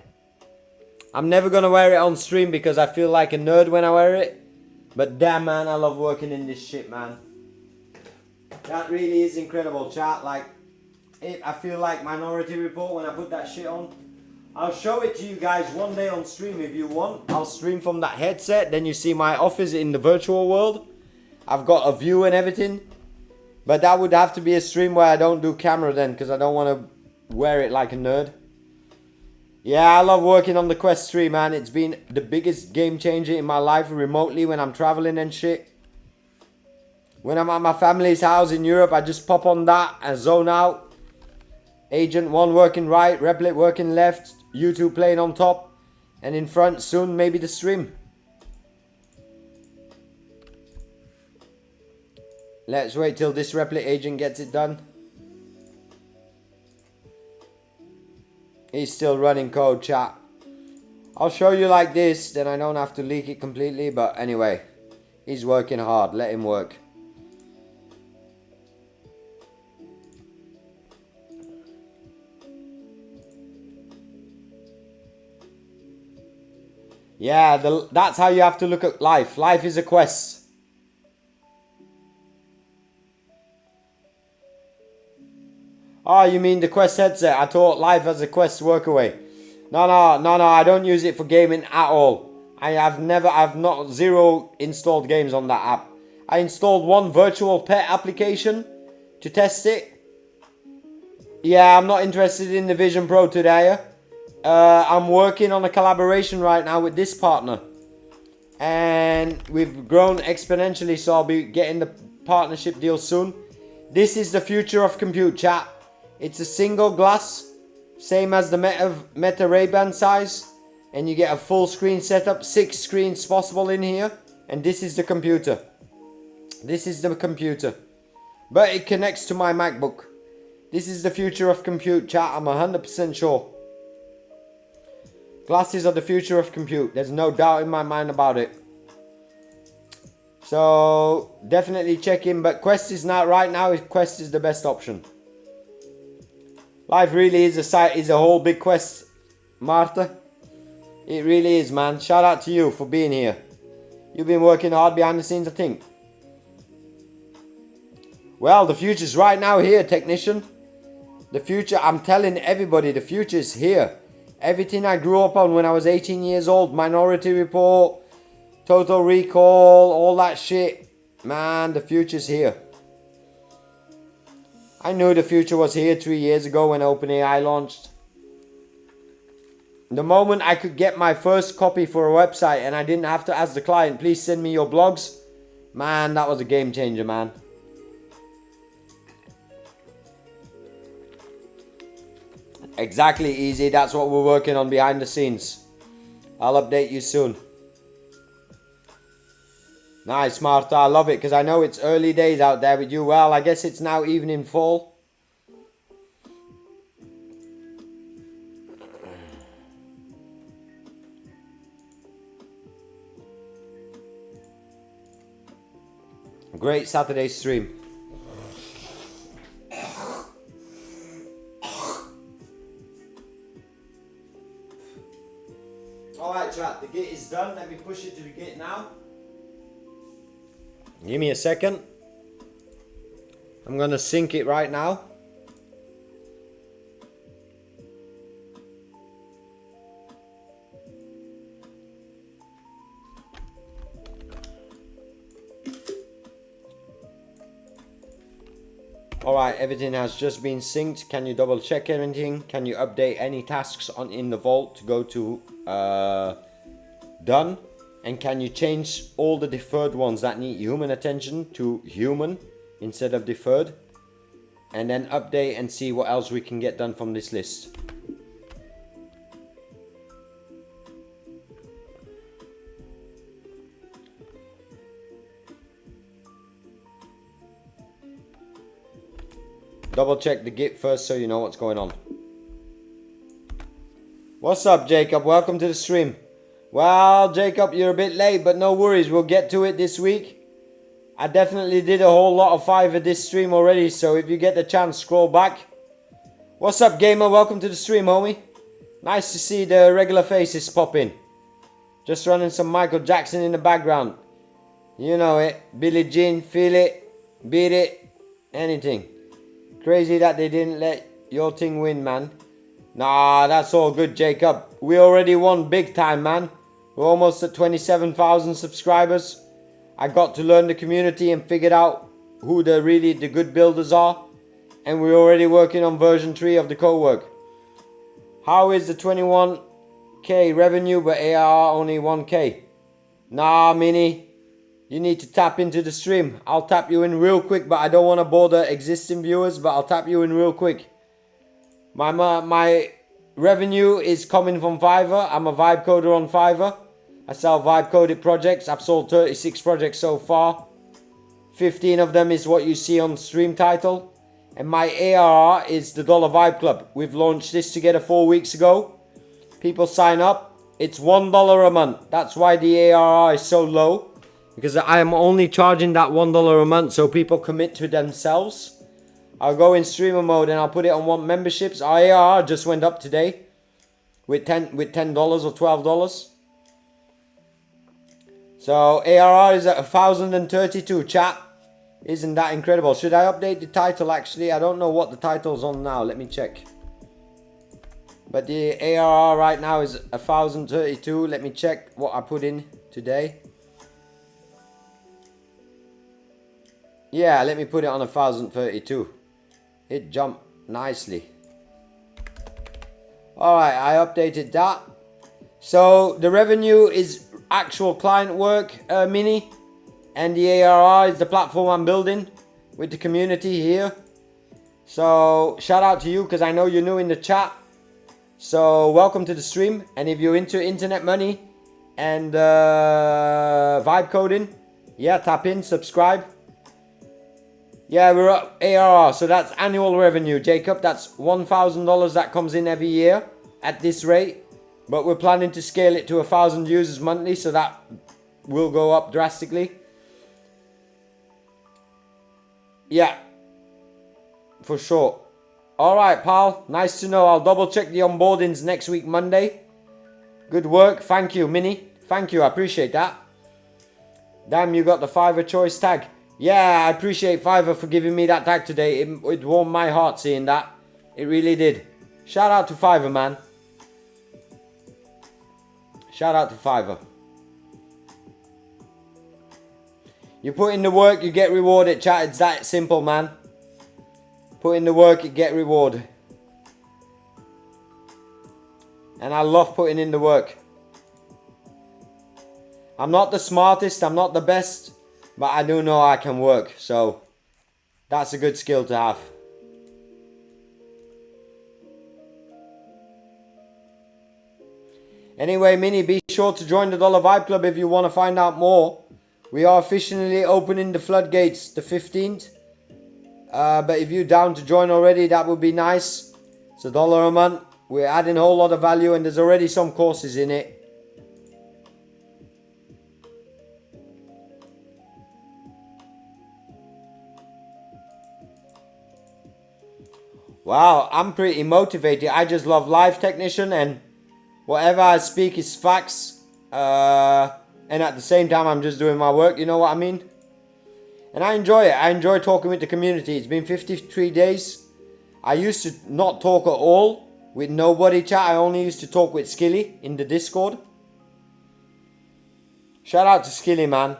I'm never gonna wear it on stream because I feel like a nerd when I wear it. But damn, man, I love working in this shit, man. That really is incredible, chat. Like, I feel like Minority Report when I put that shit on. I'll show it to you guys one day on stream if you want. I'll stream from that headset. Then you see my office in the virtual world. I've got a view and everything. But that would have to be a stream where I don't do camera then, because I don't want to wear it like a nerd. Yeah, I love working on the Quest 3, man. It's been the biggest game changer in my life remotely when I'm traveling and shit. When I'm at my family's house in Europe, I just pop on that and zone out. Agent 1 working right, Replit working left, YouTube playing on top. And in front soon, maybe the stream. Let's wait till this Replit agent gets it done. He's still running code, chat. I'll show you like this, then I don't have to leak it completely. But anyway, he's working hard. Let him work. Yeah, that's how you have to look at life. Life is a quest. Oh, you mean the Quest headset? I thought life as a Quest workaway. No, I don't use it for gaming at all. I've not zero installed games on that app. I installed one virtual pet application to test it. Yeah, I'm not interested in the Vision Pro today. I'm working on a collaboration right now with this partner. And we've grown exponentially, so I'll be getting the partnership deal soon. This is the future of compute, chat. It's a single glass, same as the Meta Ray-Ban size. And you get a full screen setup, 6 screens possible in here. And this is the computer. This is the computer. But it connects to my MacBook. This is the future of compute, chat. I'm 100% sure. Glasses are the future of compute. There's no doubt in my mind about it. So definitely check in. But Quest is not right now. Quest is the best option. Life really is a whole big quest, Martha. It really is, man. Shout out to you for being here. You've been working hard behind the scenes, I think. Well, the future's right now here, technician. The future, I'm telling everybody, the future is here. Everything I grew up on when I was 18 years old, Minority Report, Total Recall, all that shit. Man, the future's here. I knew the future was here 3 years ago when OpenAI launched. The moment I could get my first copy for a website and I didn't have to ask the client, please send me your blogs. Man, that was a game changer, man. Exactly, Easy. That's what we're working on behind the scenes. I'll update you soon. Nice, Martha. I love it because I know it's early days out there with you. Well, I guess it's now evening fall. Great Saturday stream. Alright, chat. The gate is done. Let me push it to the gate now. Give me a second. I'm gonna sync it right now. Alright, everything has just been synced. Can you double check anything? Can you update any tasks in the vault to go to done? And can you change all the deferred ones that need human attention to human instead of deferred? And then update and see what else we can get done from this list. Double check the Git first so you know what's going on. What's up, Jacob? Welcome to the stream. Well, Jacob, you're a bit late, but no worries. We'll get to it this week. I definitely did a whole lot of Fiverr this stream already, so if you get the chance, scroll back. What's up, gamer? Welcome to the stream, homie. Nice to see the regular faces pop in. Just running some Michael Jackson in the background. You know it. Billie Jean, feel it, beat it, anything. Crazy that they didn't let your thing win, man. Nah, that's all good, Jacob. We already won big time, man. We're almost at 27,000 subscribers. I got to learn the community and figured out who the good builders are. And we're already working on version 3 of the code work. How is the 21k revenue but ARR only 1k? Nah, Mini. You need to tap into the stream. I'll tap you in real quick, but I don't want to bother existing viewers, but I'll tap you in real quick. My revenue is coming from Fiverr. I'm a vibe coder on Fiverr. I sell vibe coded projects. I've sold 36 projects so far. 15 of them is what you see on the stream title. And my ARR is the Dollar Vibe Club. We've launched this together 4 weeks ago. People sign up. It's $1 a month. That's why the ARR is so low. Because I am only charging that $1 a month so people commit to themselves. I'll go in streamer mode and I'll put it on one memberships. Our ARR just went up today with $10 or $12. So ARR is at 1,032, chat. Isn't that incredible? Should I update the title actually? I don't know what the title's on now. Let me check. But the ARR right now is 1,032. Let me check what I put in today. Yeah, let me put it on 1,032. It jumped nicely. Alright, I updated that. So the revenue is actual client work, Mini. And the ARR is the platform I'm building with the community here. So shout out to you because I know you're new in the chat. So welcome to the stream. And if you're into internet money and vibe coding, yeah, tap in, subscribe. Yeah, we're up ARR, so that's annual revenue, Jacob. That's $1,000 that comes in every year at this rate. But we're planning to scale it to 1,000 users monthly, so that will go up drastically. Yeah, for sure. Alright, pal. Nice to know. I'll double check the onboardings next week, Monday. Good work. Thank you, Mini. Thank you. I appreciate that. Damn, you got the Fiverr choice tag. Yeah, I appreciate Fiverr for giving me that tag today. It warmed my heart seeing that. It really did. Shout out to Fiverr, man. Shout out to Fiverr. You put in the work, you get rewarded, chat. It's that simple, man. Put in the work, you get rewarded. And I love putting in the work. I'm not the smartest, I'm not the best, but I do know I can work. So that's a good skill to have. Anyway, Mini, be sure to join the Dollar Vibe Club if you want to find out more. We are officially opening the floodgates the 15th. But if you're down to join already, that would be nice. It's $1 a month. We're adding a whole lot of value and there's already some courses in it. Wow, I'm pretty motivated. I just love live technician and whatever I speak is facts. And at the same time, I'm just doing my work. You know what I mean? And I enjoy it. I enjoy talking with the community. It's been 53 days. I used to not talk at all with nobody, chat. I only used to talk with Skilly in the Discord. Shout out to Skilly, man.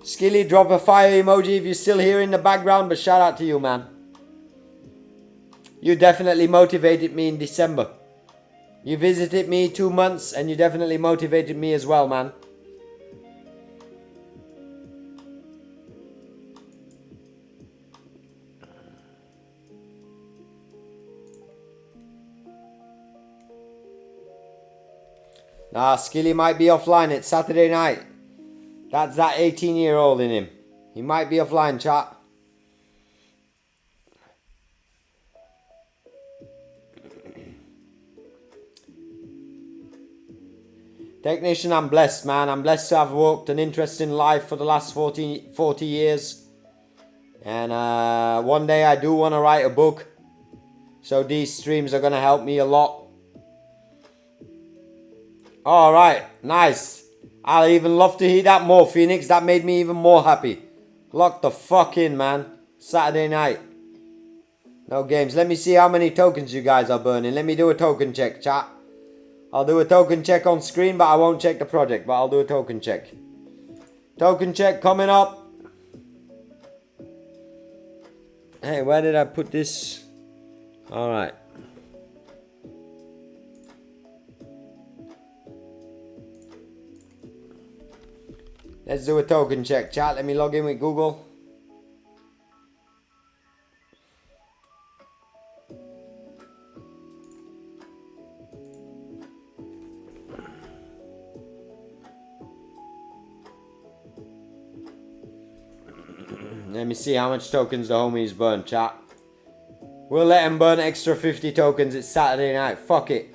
Skilly, drop a fire emoji if you're still here in the background. But shout out to you, man. You definitely motivated me in December. You visited me 2 months and you definitely motivated me as well, man. Nah, Skilly might be offline. It's Saturday night. That's that 18-year-old in him. He might be offline, chat. Technician, I'm blessed, man. I'm blessed to have worked an interesting life for the last 40 years. And one day I do want to write a book. So these streams are going to help me a lot. Alright, nice. I'll even love to hear that more, Phoenix. That made me even more happy. Lock the fuck in, man. Saturday night. No games. Let me see how many tokens you guys are burning. Let me do a token check, chat. I'll do a token check on screen, but I won't check the project. But I'll do a token check. Token check coming up. Hey, where did I put this? Alright. Let's do a token check, chat. Let me log in with Google. Let me see how much tokens the homies burn, chat. We'll let him burn extra 50 tokens. It's Saturday night. Fuck it.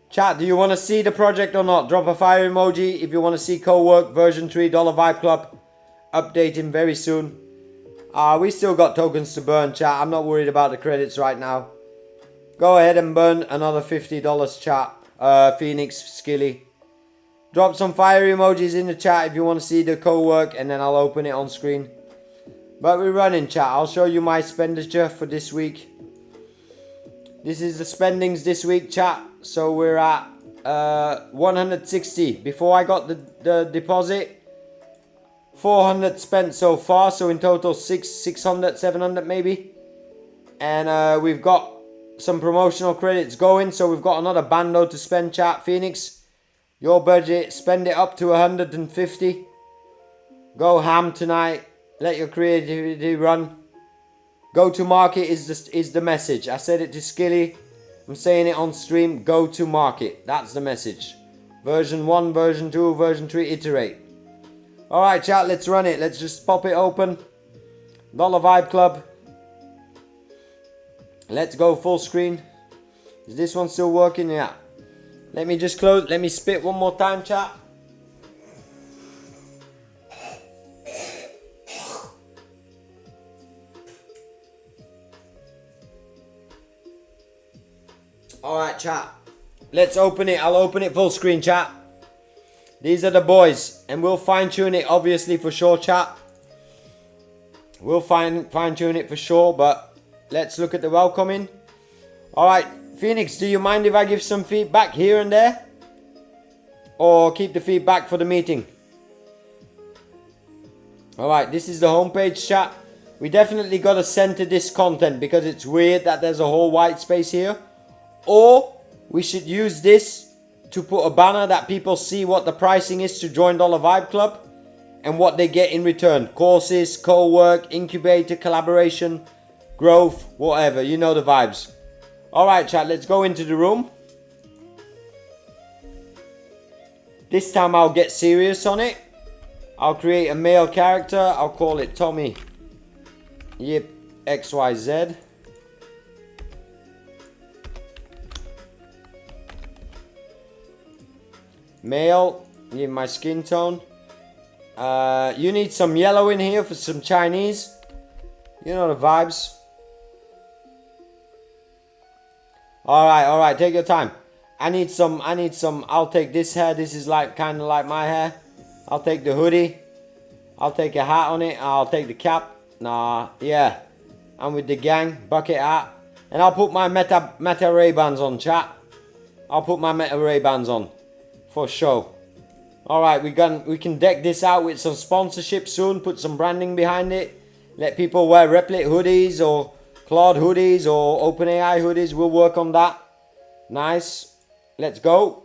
Chat, do you want to see the project or not? Drop a fire emoji if you want to see co-work version 3 $Vibe Club updating very soon. We still got tokens to burn, chat. I'm not worried about the credits right now. Go ahead and burn another $50, chat. Phoenix, Skilly. Drop some fire emojis in the chat if you want to see the co-work, and then I'll open it on screen. But we're running, chat. I'll show you my expenditure for this week. This is the spendings this week, chat. So we're at 160. Before I got the deposit, 400 spent so far. So in total 600, 700 maybe. And we've got some promotional credits going. So we've got another bando to spend, chat. Phoenix, your budget, spend it up to 150. Go ham tonight. Let your creativity run. Go to market is the message. I said it to Skilly. I'm saying it on stream. Go to market. That's the message. Version 1, version 2, version 3, iterate. Alright, chat, let's run it. Let's just pop it open. $Vibe Club. Let's go full screen. Is this one still working? Yeah. Let me just close. Let me spit one more time, chat. Alright, chat. Let's open it. I'll open it full screen, chat. These are the boys. And we'll fine tune it, obviously, for sure, chat. We'll fine tune it for sure. But let's look at the welcoming. Alright, Phoenix, do you mind if I give some feedback here and there? Or keep the feedback for the meeting? Alright, this is the homepage, chat. We definitely got to center this content because it's weird that there's a whole white space here. Or we should use this to put a banner that people see what the pricing is to join Vibe Club and what they get in return. Courses, co-work, incubator, collaboration, growth, whatever. You know the vibes. Alright, chat, let's go into the room. This time I'll get serious on it. I'll create a male character. I'll call it Tommy. Yep, XYZ. Male, give my skin tone. You need some yellow in here for some Chinese. You know the vibes. Alright, take your time. I need some, I'll take this hair. This is like, kind of like my hair. I'll take the hoodie. I'll take a hat on it. I'll take the cap. Nah, yeah. I'm with the gang, bucket hat. And I'll put my Meta Ray-Bans on, chat. I'll put my Meta Ray-Bans on. For sure. Alright, we can deck this out with some sponsorship soon. Put some branding behind it. Let people wear Replit hoodies or Claude hoodies or OpenAI hoodies. We'll work on that. Nice. Let's go.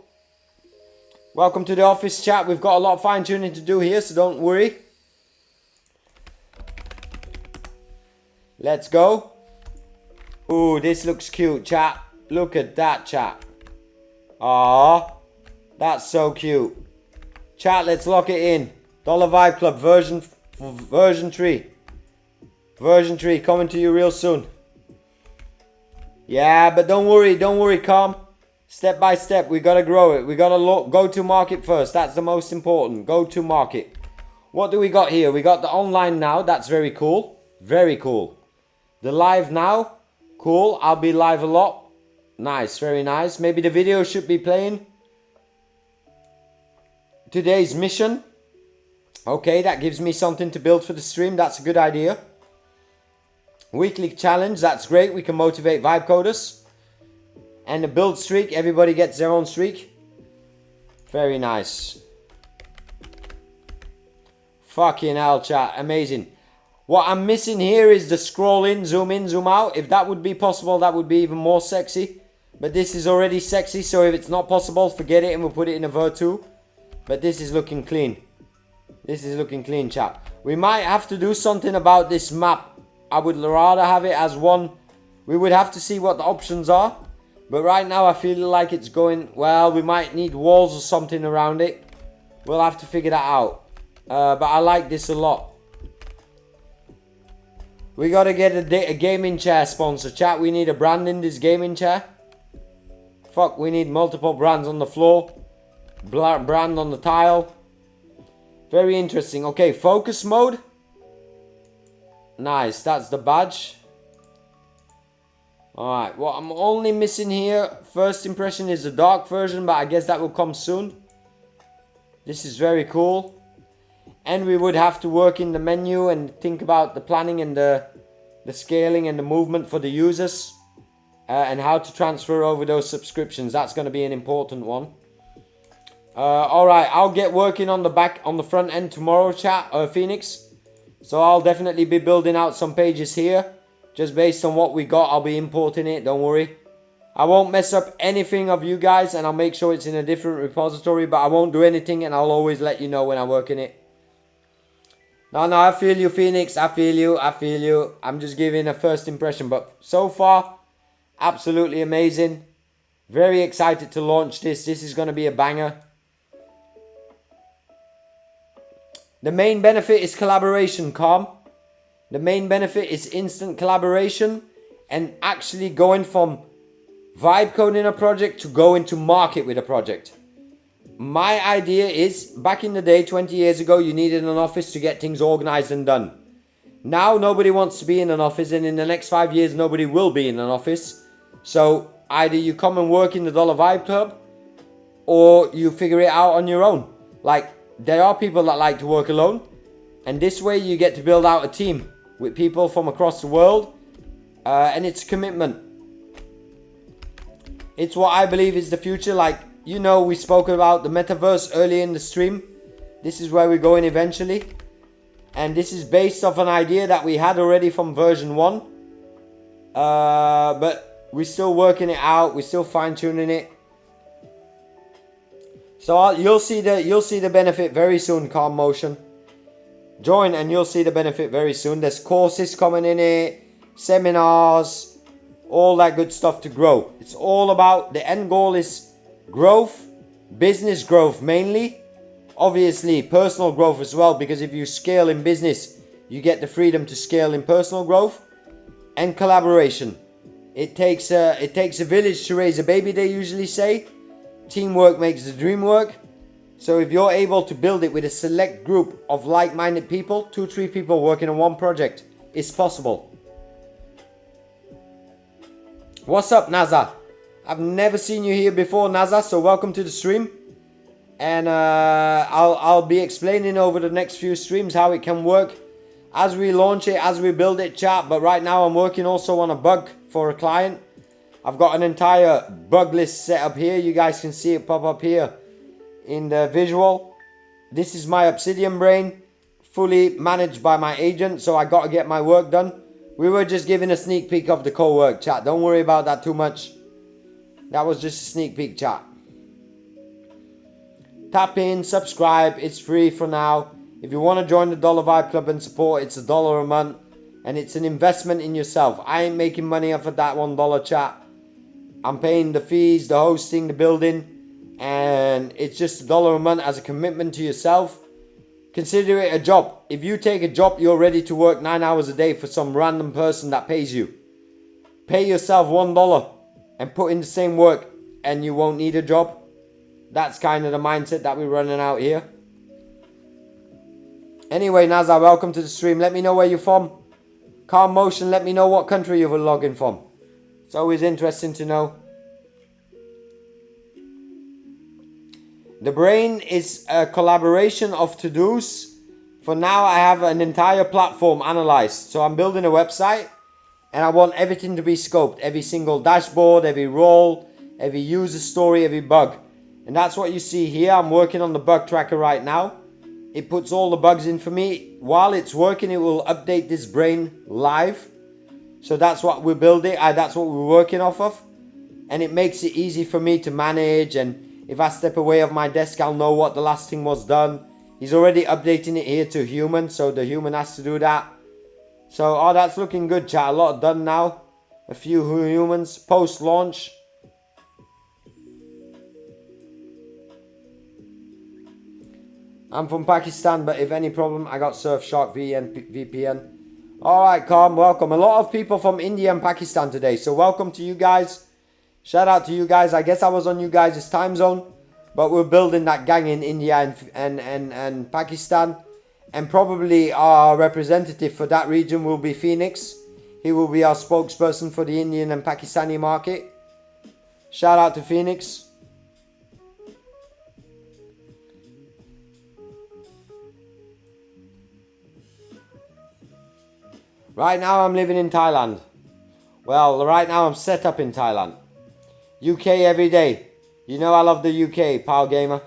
Welcome to the office, chat. We've got a lot of fine tuning to do here, so don't worry. Let's go. Ooh, this looks cute, chat. Look at that, chat. Aww. That's so cute. Chat, let's lock it in. Vibe Club version 3. Version 3 coming to you real soon. Yeah, but don't worry, calm. Step by step, we gotta grow it. We gotta go to market first. That's the most important. Go to market. What do we got here? We got the online now. That's very cool. Very cool. The live now. Cool. I'll be live a lot. Nice. Very nice. Maybe the video should be playing. Today's mission. Okay, that gives me something to build for the stream. That's a good idea. Weekly challenge. That's great. We can motivate vibe coders. And the build streak. Everybody gets their own streak. Very nice. Fucking hell, chat. Amazing. What I'm missing here is the scroll in, zoom out. If that would be possible, that would be even more sexy. But this is already sexy, so if it's not possible, forget it and we'll put it in a Ver 2. But this is looking clean. This is looking clean, chat. We might have to do something about this map. I would rather have it as one. We would have to see what the options are. But right now I feel like it's going, well, we might need walls or something around it. We'll have to figure that out. But I like this a lot. We gotta get a gaming chair sponsor, chat. We need a brand in this gaming chair. Fuck, we need multiple brands on the floor. Brand on the tile. Very interesting. Okay, focus mode. Nice, that's the badge. Alright, what I'm only missing here, first impression, is the dark version, but I guess that will come soon. This is very cool. And we would have to work in the menu and think about the planning and the scaling and the movement for the users. And how to transfer over those subscriptions. That's going to be an important one. Alright, I'll get working on the front end tomorrow, chat, Phoenix. So I'll definitely be building out some pages here. Just based on what we got, I'll be importing it, don't worry. I won't mess up anything of you guys, and I'll make sure it's in a different repository, but I won't do anything, and I'll always let you know when I work in it. No, I feel you, Phoenix. I feel you. I'm just giving a first impression, but so far, absolutely amazing. Very excited to launch this. This is going to be a banger. The main benefit is collaboration, Calm. The main benefit is instant collaboration and actually going from vibe coding a project to go into market with a project. My idea is, back in the day, 20 years ago, you needed an office to get things organized and done. Now, nobody wants to be in an office, and in the next 5 years, nobody will be in an office. So, either you come and work in the Dollar Vibe Club, or you figure it out on your own. Like, there are people that like to work alone, and this way you get to build out a team with people from across the world, and it's commitment. It's what I believe is the future. Like, you know, we spoke about the metaverse early in the stream. This is where we're going eventually, and this is based off an idea that we had already from version 1, but we're still working it out. We're still fine-tuning it. So you'll see the benefit very soon, Calm Motion. Join and you'll see the benefit very soon. There's courses coming in it, seminars, all that good stuff to grow. It's all about, the end goal is growth, business growth mainly. Obviously personal growth as well, because if you scale in business, you get the freedom to scale in personal growth. And collaboration. It takes a village to raise a baby, they usually say. Teamwork makes the dream work. So if you're able to build it with a select group of like-minded people, 2-3 people working on one project, it's possible. What's up, Naza? I've never seen you here before, Naza, so welcome to the stream. And I'll be explaining over the next few streams how it can work as we launch it, as we build it, chat. But right now I'm working also on a bug for a client. I've got an entire bug list set up here. You guys can see it pop up here in the visual. This is my Obsidian brain, fully managed by my agent, so I got to get my work done. We were just giving a sneak peek of the co-work, chat. Don't worry about that too much. That was just a sneak peek, chat. Tap in, subscribe. It's free for now. If you want to join the Dollar Vibe Club and support, it's $1 a month. And it's an investment in yourself. I ain't making money off of that $1, chat. I'm paying the fees, the hosting, the building. And it's just $1 a month as a commitment to yourself. Consider it a job. If you take a job, you're ready to work 9 hours a day for some random person that pays you. pay yourself $1 and put in the same work and you won't need a job. That's kind of the mindset that we're running out here. Anyway, Nazar, welcome to the stream. Let me know where you're from. Calm Motion, let me know what country you're logging from. It's always interesting to know. The brain is a collaboration of to-dos. For now, I have an entire platform analyzed. So I'm building a website and I want everything to be scoped. Every single dashboard, every role, every user story, every bug. And that's what you see here. I'm working on the bug tracker right now. It puts all the bugs in for me. While it's working, it will update this brain live. So that's what we're building. That's what we're working off of. And it makes it easy for me to manage. And if I step away of my desk, I'll know what the last thing was done. He's already updating it here to human. So the human has to do that. So, oh, that's looking good, chat. A lot done now. A few humans post-launch. I'm from Pakistan, but if any problem, I got Surfshark VPN. Alright, Calm, welcome. A lot of people from India and Pakistan today, so welcome to you guys. Shout out to you guys. I guess I was on you guys' time zone, but we're building that gang in India and Pakistan. And probably our representative for that region will be Phoenix. He will be our spokesperson for the Indian and Pakistani market. Shout out to Phoenix. Right now I'm living in Thailand. Well, right now I'm set up in Thailand. UK every day. You know I love the UK, Power Gamer.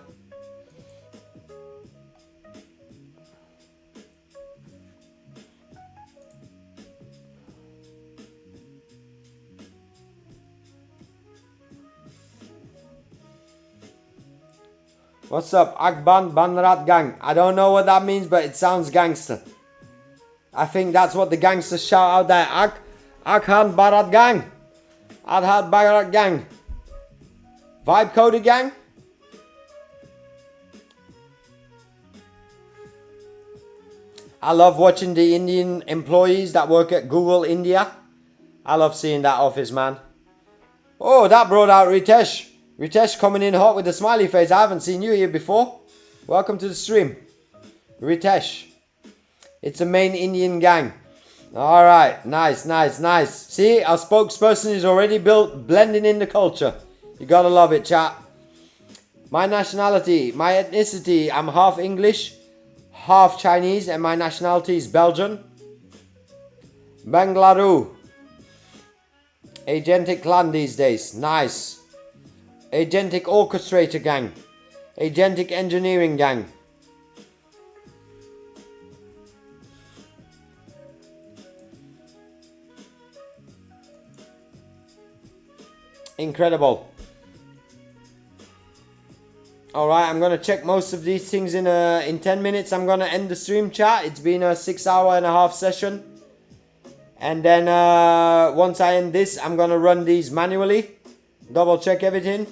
What's up? Akban Banrat Gang. I don't know what that means, but it sounds gangster. I think that's what the gangsters shout out there. Akhan Barat Gang. Adhat Barat Gang. Vibe Code Gang. I love watching the Indian employees that work at Google India. I love seeing that office, man. Oh, that brought out Ritesh. Ritesh coming in hot with a smiley face. I haven't seen you here before. Welcome to the stream. Ritesh. It's a main Indian gang. Alright, nice, nice, nice. See, our spokesperson is already blending in the culture. You gotta love it, chat. My nationality, my ethnicity, I'm half English, half Chinese, and my nationality is Belgian. Bangalore. Agentic clan these days. Nice. Agentic orchestrator gang. Agentic engineering gang. Incredible. Alright, I'm going to check most of these things in 10 minutes. I'm going to end the stream, chat. It's been a 6.5-hour session. And then once I end this, I'm going to run these manually. Double check everything.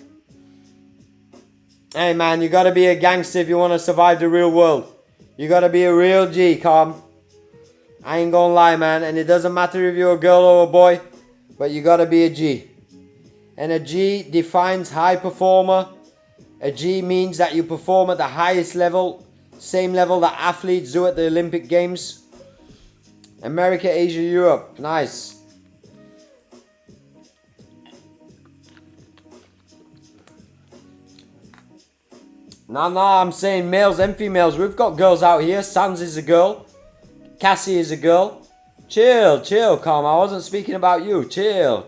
Hey man, you got to be a gangster if you want to survive the real world. You got to be a real G, Calm. I ain't going to lie, man. And it doesn't matter if you're a girl or a boy. But you got to be a G. And a G defines high performer. A G means that you perform at the highest level. Same level that athletes do at the Olympic Games. America, Asia, Europe. Nice. Nah, I'm saying males and females. We've got girls out here. Sans is a girl. Cassie is a girl. Chill, Calm. I wasn't speaking about you. Chill.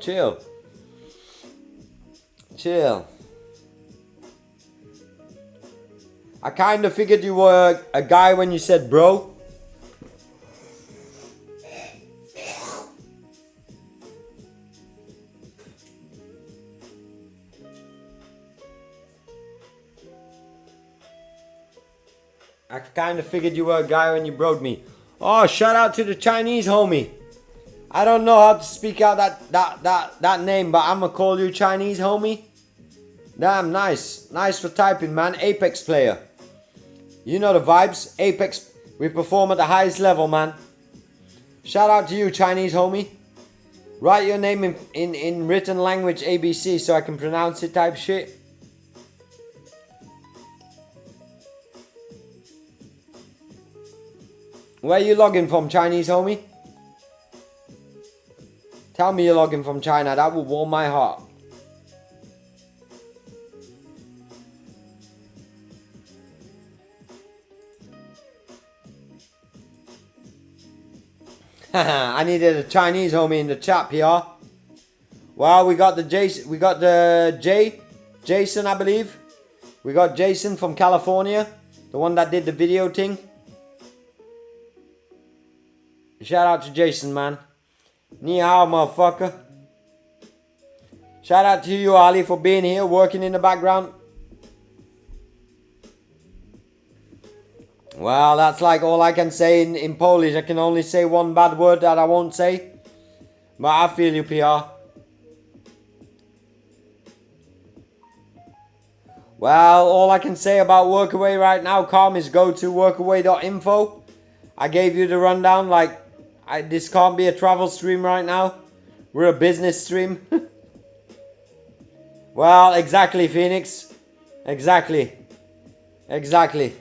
I kind of figured you were a guy when you said bro. I kind of figured you were a guy when you broed me. Oh, shout out to the Chinese homie. I don't know how to speak out that name, but I'm gonna call you Chinese homie. Damn, nice. Nice for typing, man. Apex player. You know the vibes. Apex. We perform at the highest level, man. Shout out to you, Chinese homie. Write your name in written language ABC so I can pronounce it type shit. Where you logging from, Chinese homie? Tell me you're logging from China, that will warm my heart. I needed a Chinese homie in the chat, PR. Well, we got the Jason, I believe. We got Jason from California, the one that did the video thing. Shout out to Jason, man. Ni hao, motherfucker. Shout out to you, Ali, for being here, working in the background. Well, that's like all I can say in Polish. I can only say one bad word that I won't say. But I feel you, PR. Well, all I can say about Workaway right now, Calm, is go to workaway.info. I gave you the rundown. Like, this can't be a travel stream right now. We're a business stream. Well, exactly, Phoenix. Exactly. Exactly.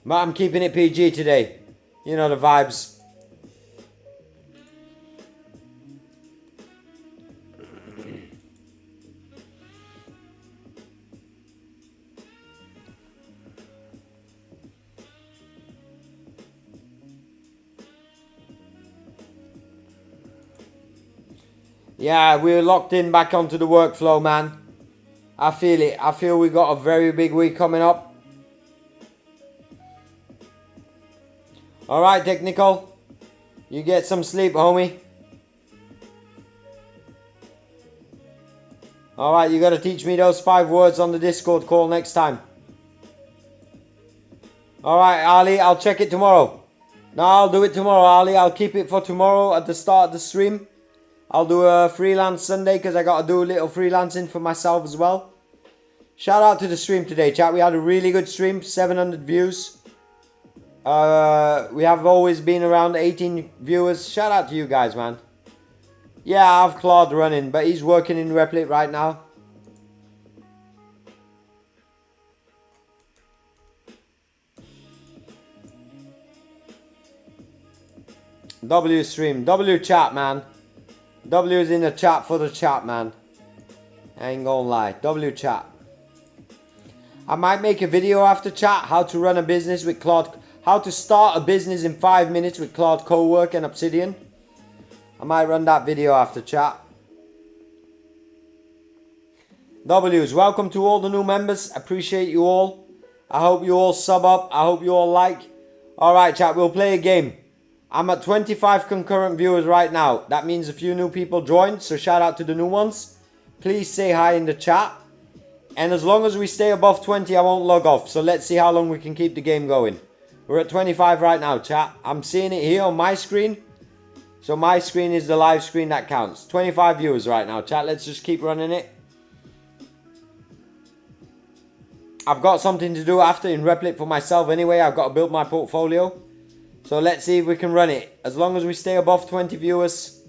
But I'm keeping it PG today. You know the vibes. Yeah, we're locked in back onto the workflow, man. I feel it. I feel we got a very big week coming up. Alright, Technical. You get some sleep, homie. Alright, you gotta teach me those 5 words on the Discord call next time. Alright, Ali, I'll check it tomorrow. No, I'll do it tomorrow, Ali. I'll keep it for tomorrow at the start of the stream. I'll do a freelance Sunday because I got to do a little freelancing for myself as well. Shout out to the stream today, chat. We had a really good stream, 700 views. We have always been around 18 viewers. Shout out to you guys, man. Yeah, I have Claude running, but he's working in Replit right now. W stream, W chat, man. W is in the chat for the chat, man. I ain't gonna lie. W chat. I might make a video after chat. How to run a business with Claude. How to start a business in 5 minutes with Claude Cowork and Obsidian. I might run that video after chat. W's, welcome to all the new members. Appreciate you all. I hope you all sub up. I hope you all like. Alright, chat. We'll play a game. I'm at 25 concurrent viewers right now. That means a few new people joined, so shout out to the new ones. Please say hi in the chat. And as long as we stay above 20, I won't log off. So let's see how long we can keep the game going. We're at 25 right now, chat. I'm seeing it here on my screen. So my screen is the live screen that counts. 25 viewers right now, chat. Let's just keep running it. I've got something to do after in Replit for myself anyway. I've got to build my portfolio. So let's see if we can run it. As long as we stay above 20 viewers.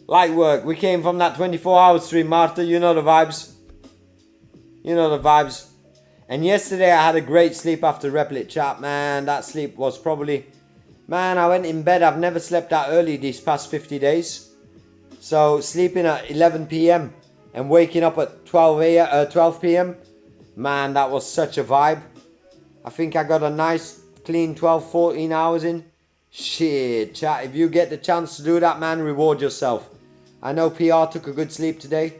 Light work. We came from that 24-hour stream, Martha. You know the vibes. You know the vibes. And yesterday I had a great sleep after Replit, chat. Man, that sleep was probably... Man, I went in bed. I've never slept that early these past 50 days. So sleeping at 11 PM and waking up at 12 PM. Man, that was such a vibe. I think I got a nice clean 12-14 hours in. Shit, chat. If you get the chance to do that, man, reward yourself. I know PR took a good sleep today.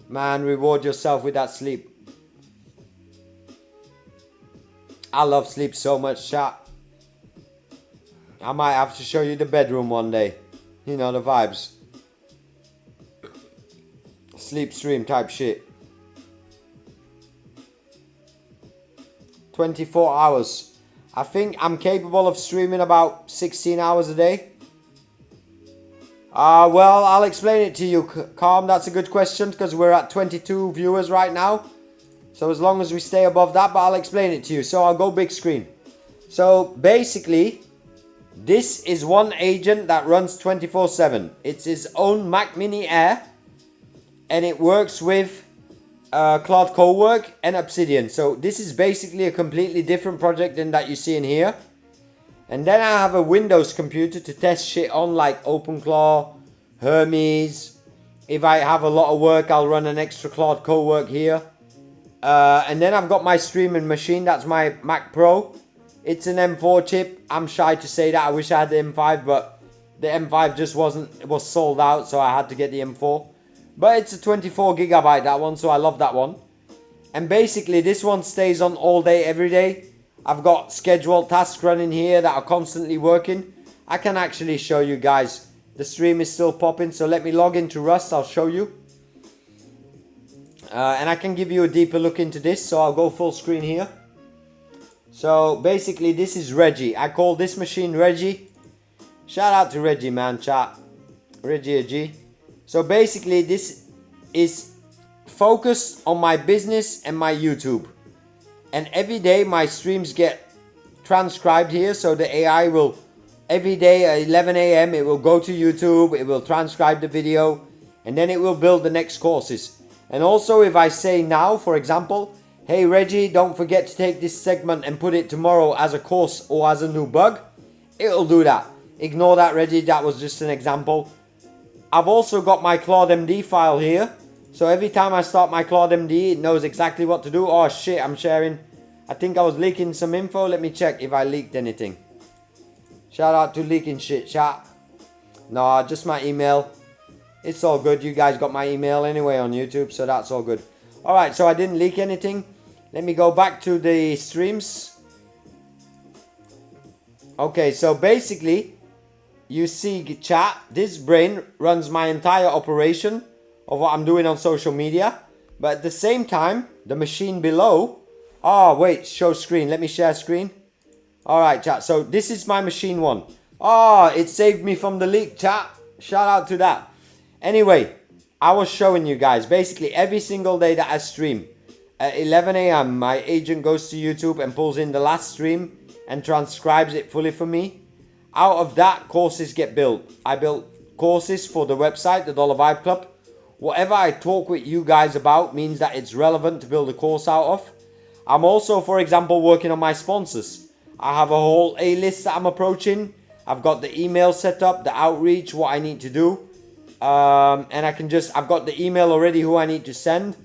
Man, reward yourself with that sleep. I love sleep so much, chat. I might have to show you the bedroom one day. You know the vibes. Sleep stream type shit. 24 hours. I think I'm capable of streaming about 16 hours a day. Well, I'll explain it to you, Calm. That's a good question because we're at 22 viewers right now. So as long as we stay above that, but I'll explain it to you. So I'll go big screen. So basically, This is one agent that runs 24/7. It's his own Mac Mini Air, and it works with Claude Cowork and Obsidian. So this is basically a completely different project than that you see in here. And then I have a Windows computer to test shit on, like OpenClaw, Hermes. If I have a lot of work, I'll run an extra Claude Cowork here. And then I've got my streaming machine. That's my Mac Pro. It's an M4 chip. I'm shy to say that. I wish I had the M5, but the M5 just it was sold out, so I had to get the M4. But it's a 24 gigabyte, that one, so I love that one. And basically, this one stays on all day, every day. I've got scheduled tasks running here that are constantly working. I can actually show you guys. The stream is still popping, so let me log into Rust. I'll show you. And I can give you a deeper look into this, so I'll go full screen here. So basically, this is Reggie. I call this machine Reggie. Shout out to Reggie, man, chat. Reggie a G. So basically, this is focused on my business and my YouTube. And every day my streams get transcribed here, so the AI will, every day at 11 a.m. it will go to YouTube, it will transcribe the video, and then it will build the next courses. And also if I say now, for example, hey Reggie, don't forget to take this segment and put it tomorrow as a course or as a new bug, it'll do that. Ignore that, Reggie, that was just an example. I've also got my Claude MD file here. So every time I start my Claude MD, it knows exactly what to do. Oh shit, I'm sharing. I think I was leaking some info. Let me check if I leaked anything. Shout out to leaking shit, chat. No, just my email. It's all good. You guys got my email anyway on YouTube, so that's all good. Alright, so I didn't leak anything. Let me go back to the streams. Okay, so basically, you see, chat, this brain runs my entire operation of what I'm doing on social media. But at the same time, the machine below... Oh, wait, show screen. Let me share screen. Alright, chat. So this is my machine one. Oh, it saved me from the leak, chat. Shout out to that. Anyway, I was showing you guys. Basically, every single day that I stream, at 11 a.m., my agent goes to YouTube and pulls in the last stream and transcribes it fully for me. Out of that, courses get built. I built courses for the website, the $Vibe Club. Whatever I talk with you guys about means that it's relevant to build a course out of. I'm also, for example, working on my sponsors. I have a whole A-list that I'm approaching. I've got the email set up, the outreach, what I need to do. And I've got the email already who I need to send.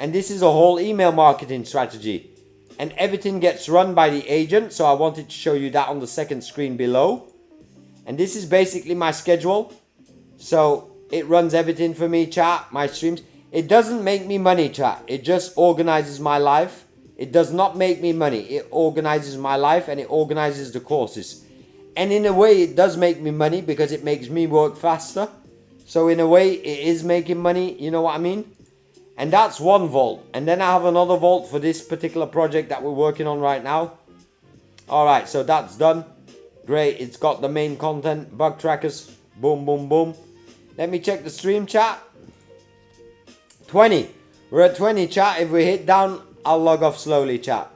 And this is a whole email marketing strategy. And everything gets run by the agent. So I wanted to show you that on the second screen below. And this is basically my schedule. So it runs everything for me, chat, my streams. It doesn't make me money, chat. It just organizes my life. It does not make me money. It organizes my life and it organizes the courses. And in a way, it does make me money because it makes me work faster. So in a way, it is making money. You know what I mean? And that's one vault. And then I have another vault for this particular project that we're working on right now. Alright, so that's done. Great. It's got the main content, bug trackers. Boom, boom, boom. Let me check the stream, chat. 20. We're at 20, chat. If we hit down, I'll log off slowly, chat.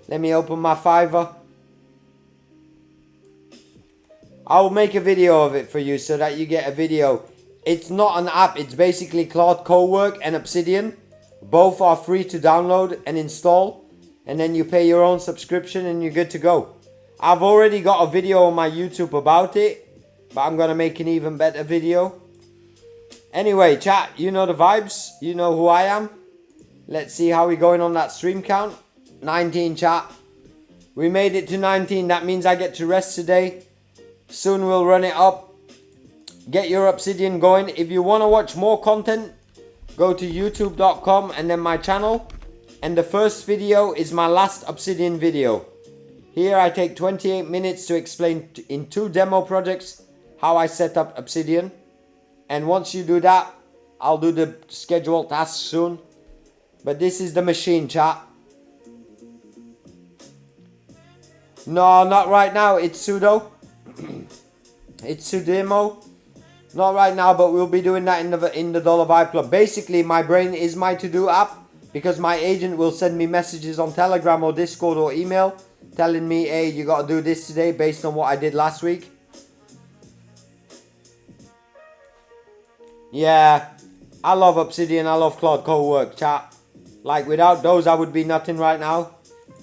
Let me open my Fiverr. I'll make a video of it for you so that you get a video. It's not an app. It's basically Claude Cowork and Obsidian. Both are free to download and install. And then you pay your own subscription and you're good to go. I've already got a video on my YouTube about it. But I'm going to make an even better video. Anyway, chat, you know the vibes. You know who I am. Let's see how we're going on that stream count. 19, chat. We made it to 19. That means I get to rest today. Soon we'll run it up. Get your Obsidian going. If you want to watch more content, go to youtube.com and then my channel. And the first video is my last Obsidian video. Here I take 28 minutes to explain in 2 demo projects how I set up Obsidian. And once you do that, I'll do the scheduled tasks soon. But this is the machine, chat. No, not right now. It's sudo. It's sudemo. Not right now, but we'll be doing that in the $Vibe Club. Basically, my brain is my to-do app because my agent will send me messages on Telegram or Discord or email. telling me, hey, you got to do this today based on what I did last week. Yeah, I love Obsidian, I love Claude Code work, chat. Like, without those, I would be nothing right now.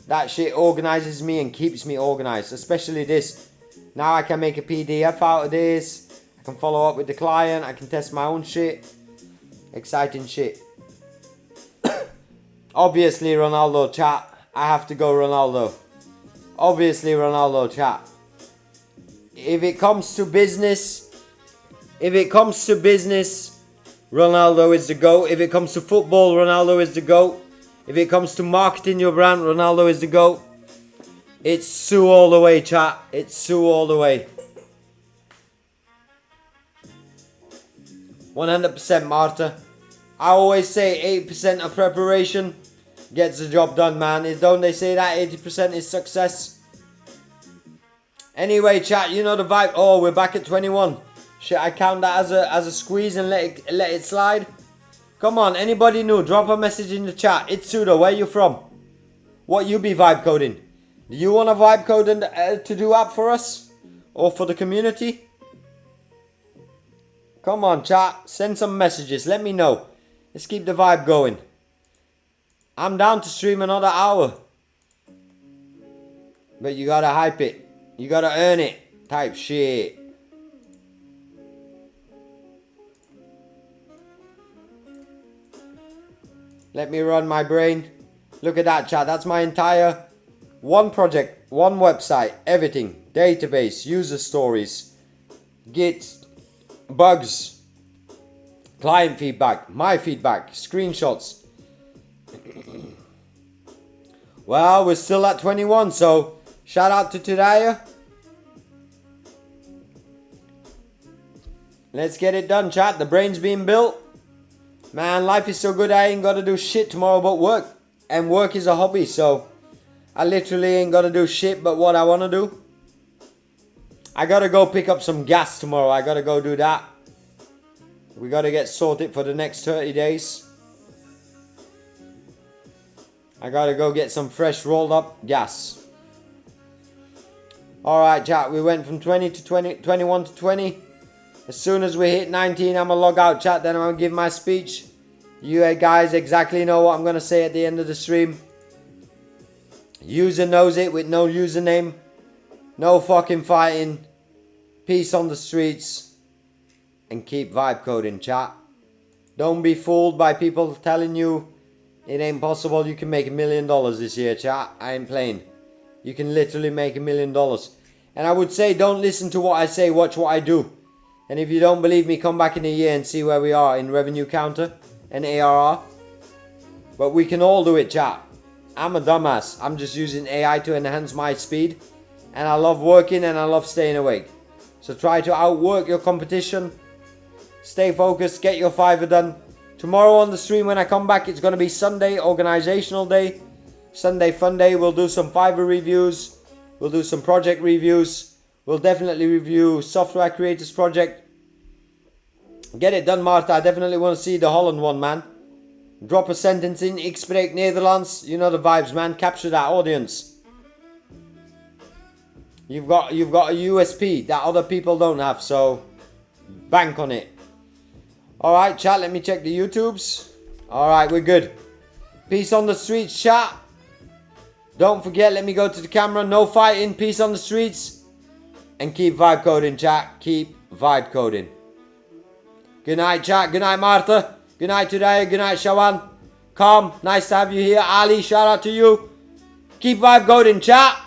That shit organizes me and keeps me organized, especially this. Now I can make a PDF out of this. I can follow up with the client. I can test my own shit. Exciting shit. Obviously, Ronaldo, chat. I have to go Ronaldo. Obviously, Ronaldo, chat. If it comes to business, Ronaldo is the GOAT. If it comes to football, Ronaldo is the GOAT. If it comes to marketing your brand, Ronaldo is the GOAT. It's Sue all the way, chat. It's Sue all the way. 100% Marta. I always say 8% of preparation gets the job done, man. Don't they say that 80% is success? Anyway, chat, you know the vibe. Oh, we're back at 21. Should I count that as a squeeze and let it slide? Come on, anybody new? Drop a message in the chat. It's Sudo. Where you from? What you be vibe coding? Do you want a vibe code to do app for us? Or for the community? Come on, chat. Send some messages. Let me know. Let's keep the vibe going. I'm down to stream another hour. But you gotta hype it. You gotta earn it. Type shit. Let me run my brain. Look at that, chat. That's my entire one project, one website, everything. Database, user stories, Git, bugs, client feedback, my feedback, screenshots. Well, we're still at 21, so shout out to Tudaya. Let's get it done, chat. The brain's being built. Man, life is so good, I ain't gotta do shit tomorrow but work. And work is a hobby, so I literally ain't gotta do shit but what I wanna do. I gotta go pick up some gas tomorrow. I gotta go do that. We gotta get sorted for the next 30 days. I gotta go get some fresh rolled up gas. Alright, chat, we went from 20 to 21 to 20. As soon as we hit 19, I'm gonna log out, chat, then I'm gonna give my speech. You guys exactly know what I'm gonna say at the end of the stream. User knows it with no username. No fucking fighting. Peace on the streets. And keep vibe coding, chat. Don't be fooled by people telling you it ain't possible. You can make $1 million this year, chat. I ain't playing. You can literally make $1 million. And I would say don't listen to what I say, watch what I do. And if you don't believe me, come back in a year and see where we are in revenue counter and ARR. But we can all do it, chat. I'm a dumbass. I'm just using AI to enhance my speed. And I love working and I love staying awake. So try to outwork your competition. Stay focused. Get your Fiverr done. Tomorrow on the stream when I come back, it's going to be Sunday, organizational day. Sunday fun day. We'll do some Fiverr reviews. We'll do some project reviews. We'll definitely review Software Creators Project. Get it done, Marta. I definitely want to see the Holland one, man. Drop a sentence in. Ik spreek Nederlands. You know the vibes, man. Capture that audience. You've got a USP that other people don't have, so bank on it. Alright, chat. Let me check the YouTubes. Alright, we're good. Peace on the streets, chat. Don't forget, let me go to the camera. No fighting. Peace on the streets. And keep vibe coding, chat. Keep vibe coding. Good night, chat. Good night, Martha. Good night, Tudaya. Good night, Shawan. Calm. Nice to have you here. Ali, shout out to you. Keep vibe coding, chat.